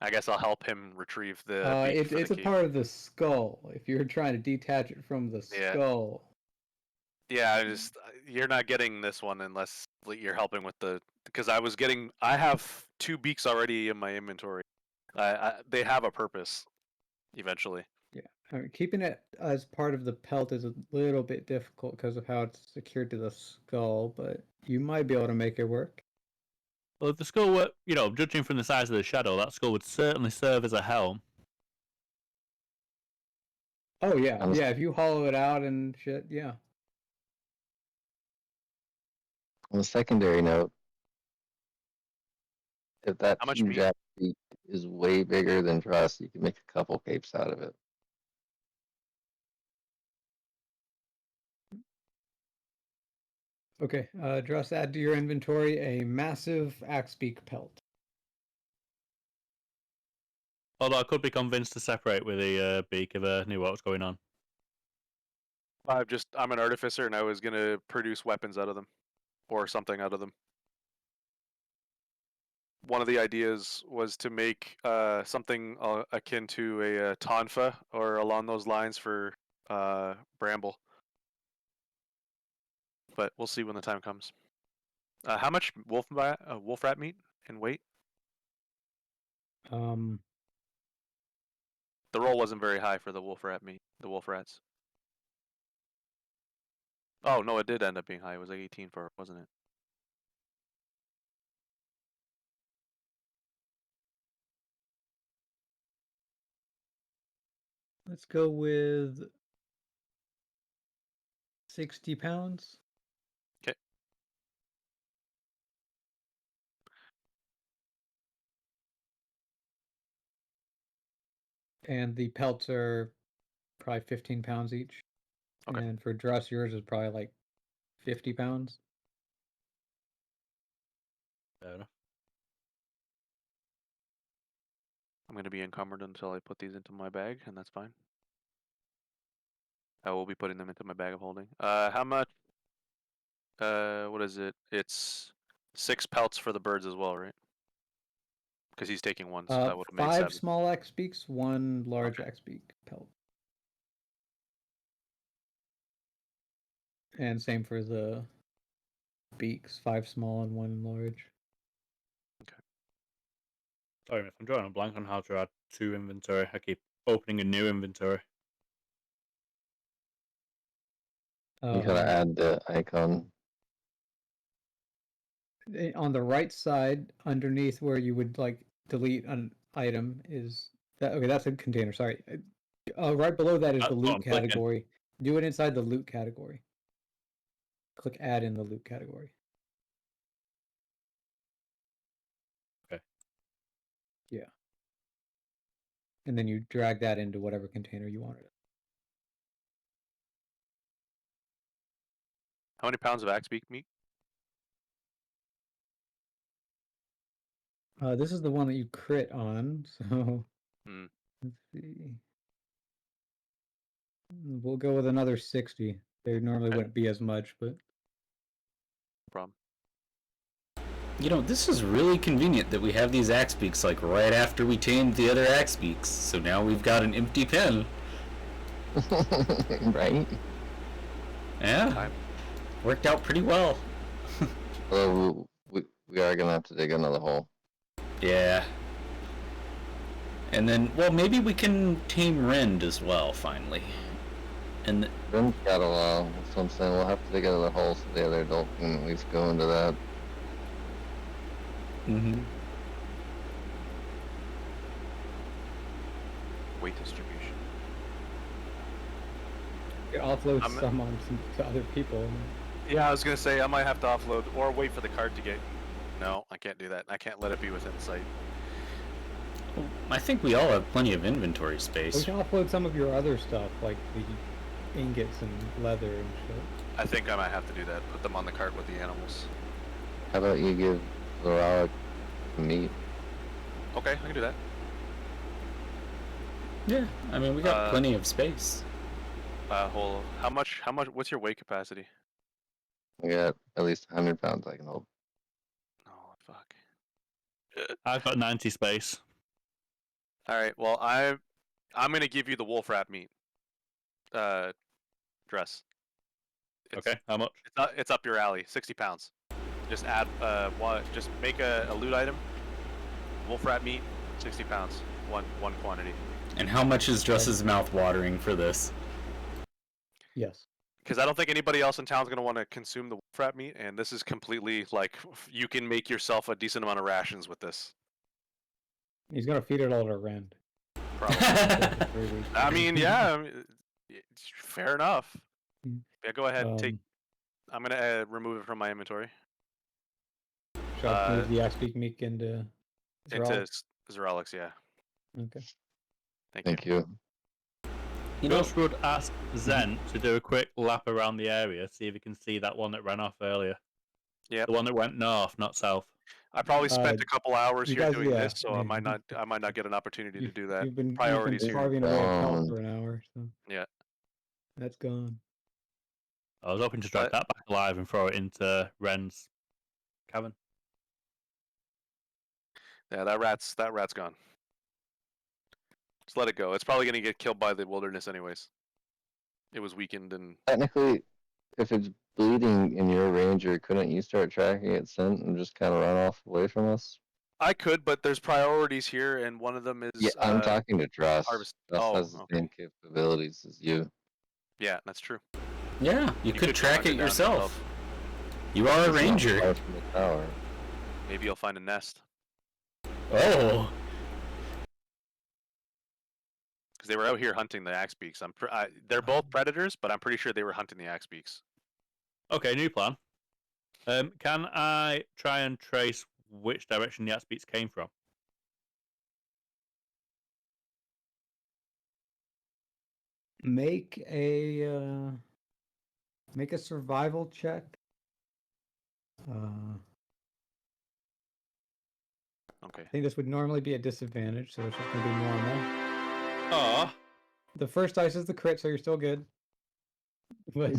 I guess I'll help him retrieve the beak for
It's
the
a
keep.
part of the skull. If you're trying to detach it from the
Yeah.
skull.
Yeah, you're not getting this one unless you're helping with because I have 2 beaks already in my inventory. They have a purpose eventually.
Yeah, I mean, keeping it as part of the pelt is a little bit difficult because of how it's secured to the skull, but you might be able to make it work.
Well, if the skull were, judging from the size of the shadow, that skull would certainly serve as a helm.
Oh yeah, yeah. If you hollow it out and shit, yeah.
On a secondary note, if that
How much
team
meat?
jack beak is way bigger than Trust, you can make a couple capes out of it.
Okay, Drust, add to your inventory a massive axbeak pelt.
Although I could be convinced to separate with the beak if I knew what was going on.
I'm an artificer, and I was gonna produce weapons out of them, or something out of them. One of the ideas was to make something akin to a tonfa or along those lines for Bramble. But we'll see when the time comes. How much wolf rat meat in weight?
Um,
The roll wasn't very high for the wolf rat meat. The wolf rats. Oh no, it did end up being high. It was like 18 for it, wasn't it?
let's go with 60 pounds.
Okay.
And the pelts are probably 15 pounds each.
Okay.
And for Drust, yours is probably like 50 pounds.
Fair enough.
I'm gonna be encumbered until I put these into my bag, and that's fine. I will be putting them into my bag of holding. How much? What is it? It's 6 pelts for the birds as well, right? Because he's taking one, so that would make
5
7.
small X beaks, 1 large X beak pelt. And same for the beaks, 5 small and 1 large.
Sorry, if I'm drawing a blank on how to add 2 inventory. I keep opening a new inventory.
You gotta add the icon.
On the right side, underneath where you would like delete an item, is that okay? That's a container. Sorry. Right below that is
That's
the
what I'm
loot
clicking.
category. Do it inside the loot category. Click add in the loot category.
Okay.
Yeah. And then you drag that into whatever container you want it.
How many pounds of axe beak meat?
This is the one that you crit on, so
Hmm.
let's see. We'll go with another 60. They normally
Okay.
wouldn't be as much, but
No problem.
You know, this is really convenient that we have these axe beaks like right after we tamed the other axe beaks. So now we've got an empty pen.
Right?
Yeah.
Time.
Worked out pretty well.
Well, we are gonna have to dig another hole.
Yeah. And then, well, maybe we can tame Rend as well, finally. And
Then got a while. That's what I'm saying. We'll have to dig another hole so the other adult can at least go into that.
mm-hmm.
Weight distribution.
you can offload
I'm-
some on to other people.
Yeah, I was gonna say I might have to offload or wait for the cart to get. No, I can't do that. I can't let it be within sight.
Well, I think we all have plenty of inventory
We
space.
can offload some of your other stuff, like the ingots and leather and shit.
I think I might have to do that. Put them on the cart with the animals.
How about you give Zoralik meat?
Okay, I can do that.
Yeah, I mean, we got plenty of space.
How much? What's your weight capacity?
I got at least 100 pounds I can hold.
Oh fuck.
I've got 90 space.
All right. Well, I'm gonna give you the wolf rat meat. Dress.
Okay, how much?
It's up your alley. 60 pounds. Just add just make a loot item. Wolf rat meat, 60 pounds. One quantity.
And how much is Dress's mouth watering for this?
Yes.
Because I don't think anybody else in town is going to want to consume the wolf rat meat, and this is completely like you can make yourself a decent amount of rations with this.
He's gonna feed it all to Rend.
Probably.
For 3 weeks.
I mean, yeah, I mean, fair enough.
Mm.
Yeah, go ahead.
Um,
Take. I'm gonna remove it from my inventory
Shall I move the Aspik Meek into
into Zeralix. Yeah.
Okay.
Thank you.
You know,
Ghost would ask Zen to do a quick lap around the area, see if he can see that one that ran off earlier.
Yep.
The one that went north, not south.
I probably spent a couple hours
you
here
guys-
doing
yeah,
this, so I might not get an opportunity to do that.
You've been
Priorities here.
carving away at
Gone.
Pelt for an hour, so
Yeah.
that's gone.
I was hoping to drag that back alive and throw it into Ren's cavern.
Yeah, that rat's gone. Just let it go. It's probably gonna get killed by the wilderness anyways. It was weakened and
Technically, if it's bleeding in your ranger, couldn't you start tracking its scent and just kind of run off away from us?
I could, but there's priorities here, and one of them is
Yeah, I'm talking to Dross.
harvest.
Dross
Oh,
has the
okay.
same capabilities as you.
Yeah, that's true.
yeah, you could track
hunt
it
down
yourself. You are a
It's not
ranger.
far from the tower.
Maybe you'll find a nest
Oh,
because they were out here hunting the axe beaks. They're both predators, but I'm pretty sure they were hunting the axe beaks.
Okay, new plan. Can I try and trace which direction the axe beats came from?
Make a survival check.
Okay.
I think this would normally be a disadvantage, so it's just gonna be normal.
Oh,
The first dice is the crit, so you're still good. But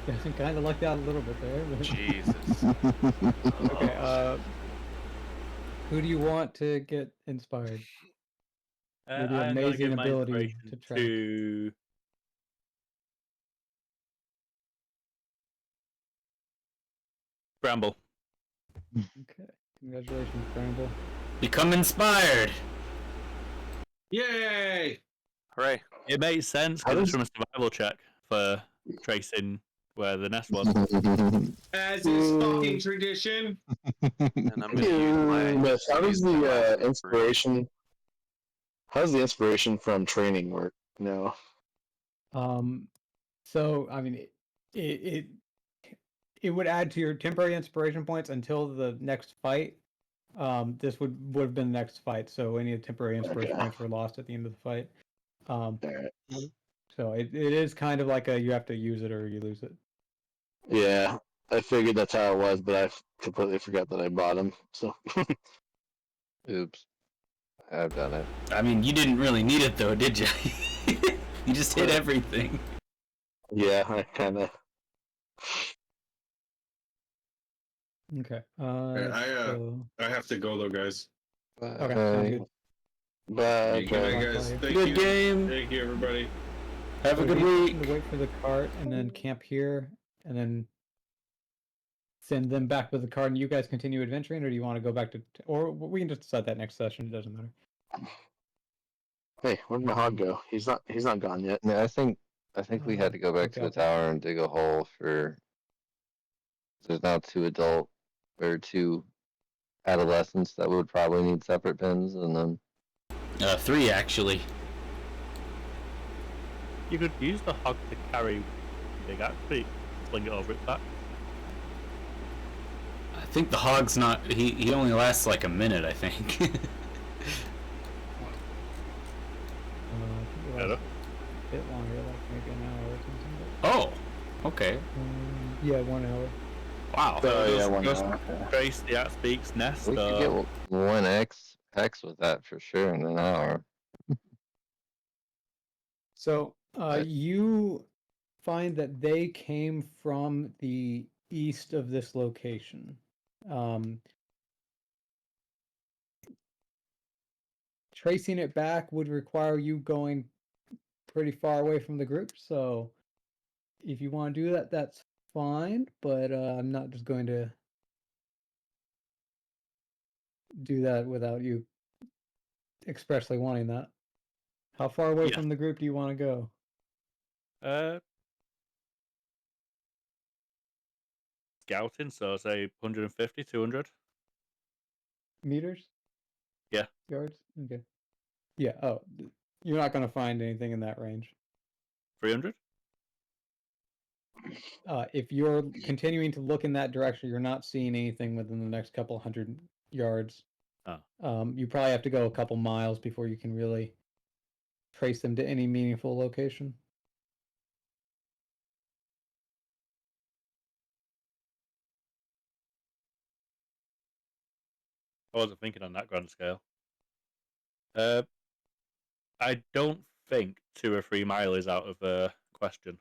Guessing kind of lucked out a little bit there. But...
Jesus.
Okay. Who do you want to get inspired? With the
I am going to
amazing
give my
ability
inspiration
to track.
to Bramble.
Okay. Congratulations, Bramble.
Become inspired.
Yay!
Hooray.
It makes sense
How
because it's
does-
from a survival check for tracing where the nest was.
As is fucking tradition.
And I'm gonna use my.
Myth, how does
my last
the inspiration? How does the inspiration from training work? No.
So I mean, it would add to your temporary inspiration points until the next fight. This would have been the next fight, so any temporary inspiration points were lost at the end of the fight.
Alright.
So it is kind of like you have to use it or you lose it.
Yeah, I figured that's how it was, but I completely forgot that I bought them. So.
Oops. I've done it.
I mean, you didn't really need it though, did you? You just hit everything.
Yeah, I kind of.
Okay.
I have to go though, guys.
Okay, sounds good.
Bye.
Good night, guys. Thank
Good
you.
game.
Thank you, everybody.
Have a
So
good
do you want
week.
to wait for the cart and then camp here and then send them back with the cart and you guys continue adventuring, or do you want to go back to, or we can just decide that next session. It doesn't matter.
Hey, where'd my hog go? He's not gone yet.
Yeah, I think we had to go back to the tower and dig a hole for. There's now two adolescents that would probably need separate pins, and then
3 actually.
You could use the hog to carry big axe feet, sling it over its back.
I think the hog's not. He only lasts like a minute, I think.
A bit longer, like maybe an hour or something.
Oh, okay.
Yeah, 1 hour.
Wow.
Yeah,
Just trace the axe beak's nest.
we could get one hex with that for sure in an hour.
So you find that they came from the east of this location. Tracing it back would require you going pretty far away from the group, so if you want to do that, that's fine, but I'm not just going to do that without you expressly wanting that. How far away from the group do you want to go?
Scouting, so say 150, 200
meters?
Yeah.
Yards? Okay. Yeah, you're not going to find anything in that range.
300?
If you're continuing to look in that direction, you're not seeing anything within the next couple hundred yards.
Oh.
You probably have to go a couple miles before you can really trace them to any meaningful location.
I wasn't thinking on that grand scale. I don't think 2 or 3 mile is out of the question.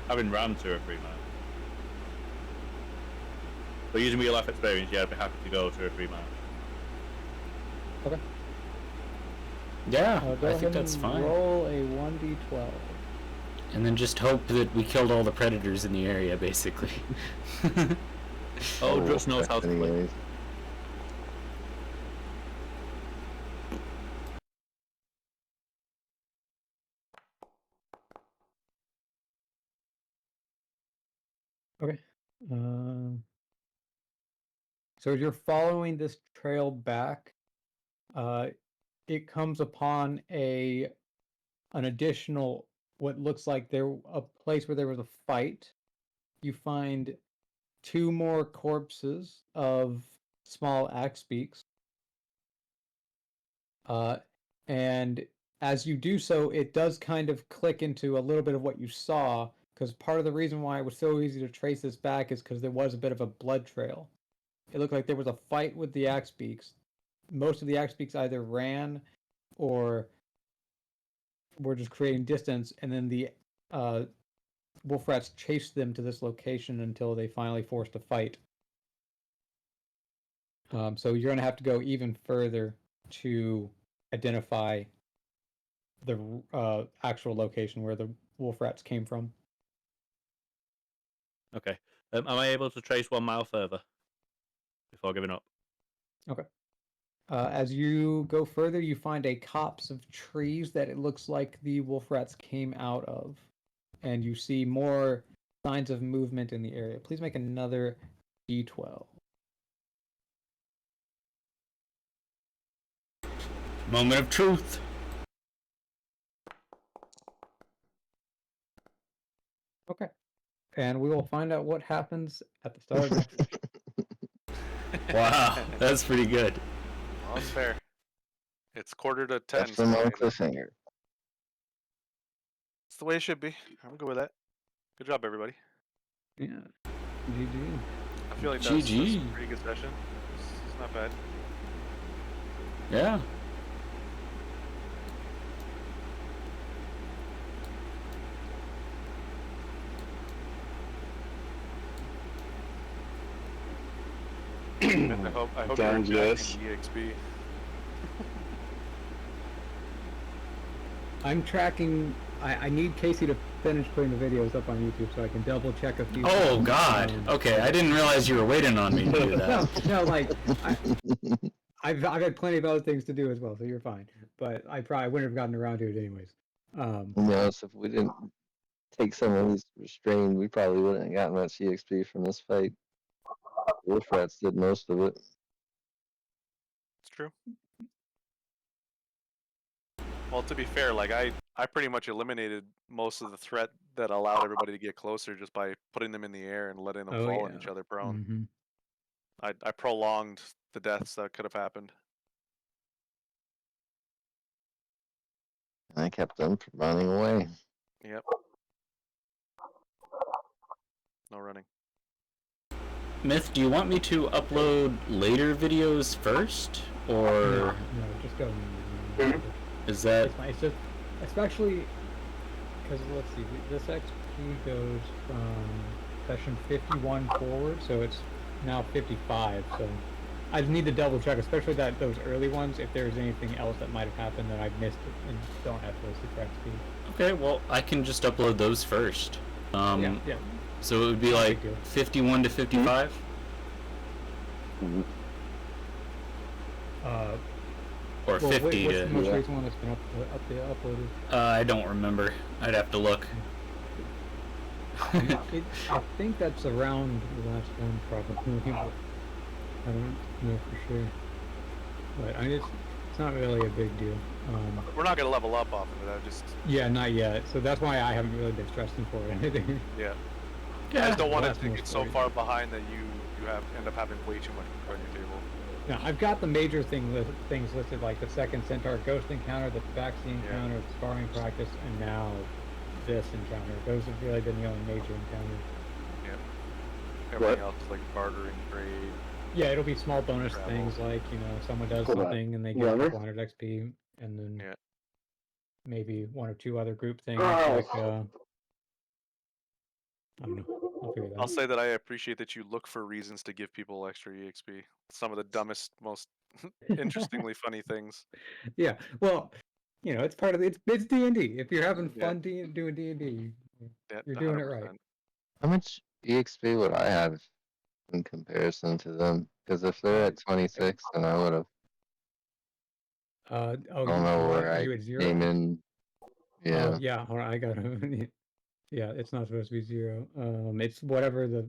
Having ran 2 or 3 miles. But using real life experience, yeah, I'd be happy to go 2 or 3 miles.
Okay.
Yeah,
Go
I
ahead
think that's
and
fine.
Roll a 1d12.
And then just hope that we killed all the predators in the area, basically.
Oh, Drux knows how to play.
Anyways.
Okay. So as you're following this trail back, it comes upon an additional, what looks like a place where there was a fight. You find 2 more corpses of small axe beaks. And as you do so, it does kind of click into a little bit of what you saw, because part of the reason why it was so easy to trace this back is because there was a bit of a blood trail. It looked like there was a fight with the axe beaks. Most of the axe beaks either ran or were just creating distance, and then the wolf rats chase them to this location until they finally forced a fight. So you're going to have to go even further to identify the actual location where the wolf rats came from.
Okay. Am I able to trace 1 mile further before giving up?
Okay. As you go further, you find a copse of trees that it looks like the wolf rats came out of. And you see more signs of movement in the area. Please make another D12.
Moment of truth.
Okay. And we will find out what happens at the start of next session.
Wow, that's pretty good.
Well, that's fair. It's 9:45.
That's
So
from
you
on
know,
cliffhanger.
it's the way it should be. I'm good with that. Good job, everybody.
Yeah. GG.
I feel like that's a
GG.
pretty good session. It's not bad.
Yeah.
I hope you're
Sounds yes.
tracking EXP.
I'm tracking. I need Casey to finish putting the videos up on YouTube so I can double check a few.
Oh
things.
God. Okay, I didn't realize you were waiting on me to do that.
No, like I've had plenty of other things to do as well, so you're fine. But I probably wouldn't have gotten around to it anyways.
So if we didn't take some of these restrained, we probably wouldn't have gotten much EXP from this fight. Wolf rats did most of it.
It's true. Well, to be fair, like I pretty much eliminated most of the threat that allowed everybody to get closer just by putting them in the air and letting them fall on each other prone.
Mm-hmm.
I prolonged the deaths that could have happened.
I kept them from running away.
Yep. No running.
Myth, do you want me to upload later videos first, or
No, just go.
is that?
It's just, especially because let's see, this XP goes from session 51 forward, so it's now 55. So I just need to double check, especially those early ones, if there's anything else that might have happened that I've missed and don't have listed for XP.
Okay, well I can just upload those first.
Yeah.
So it would be like 51 to 55. Or 50
what's
to.
the most recent one that's been uploaded?
I don't remember. I'd have to look.
I think that's around the last one, probably. But I don't know for sure. But it's not really a big deal.
We're not gonna level up off of it.
Yeah, not yet. So that's why I haven't really been stressing for it.
Yeah.
Yeah.
I just don't want it
That's
to
more
get so
story.
far behind that you end up having way too much on your table.
Now, I've got the major things listed, like the second Centaur Ghost encounter, the vaccine encounter, the sparring practice, and now this encounter. Those have really been the only major encounters.
Yep. Everything else is like bartering, trade.
Yeah, it'll be small bonus
Travel.
things like, someone does
Hold on.
something and they get a couple hundred XP, and then maybe one or two other group things like, I don't know. I'll figure that
I'll
out.
say that I appreciate that you look for reasons to give people extra EXP. Some of the dumbest, most interestingly funny things.
Yeah, well, it's part of it's D&D. If you're having fun doing D&D,
Yeah,
you're doing it
100%.
right.
How much EXP would I have in comparison to them? Because if they're at 26, then I would have.
I
I don't know where I
you at 0?
came in. Yeah.
Oh, yeah, hold on, I got yeah, it's not supposed to be 0. It's whatever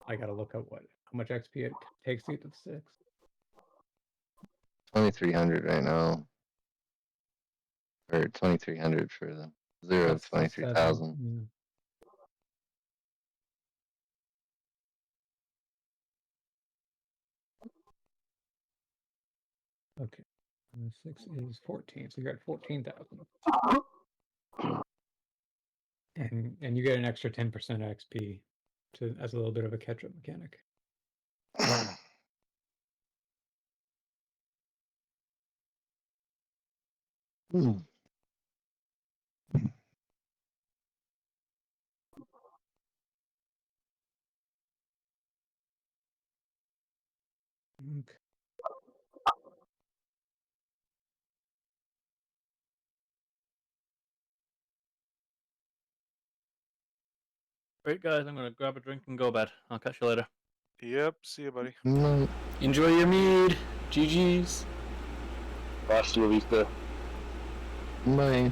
I gotta look up how much XP it takes to get to the 6.
2,300 right now. Or 2,300 for the 0
That's
of 23,000.
7, yeah. Okay, and the 6 is 14, so you're at 14,000. And you get an extra 10% XP as a little bit of a catch-up mechanic.
Right, guys, I'm gonna grab a drink and go bed. I'll catch you later.
Yep. See you, buddy.
No.
Enjoy your mead. GG's.
Hasta la vista.
Bye.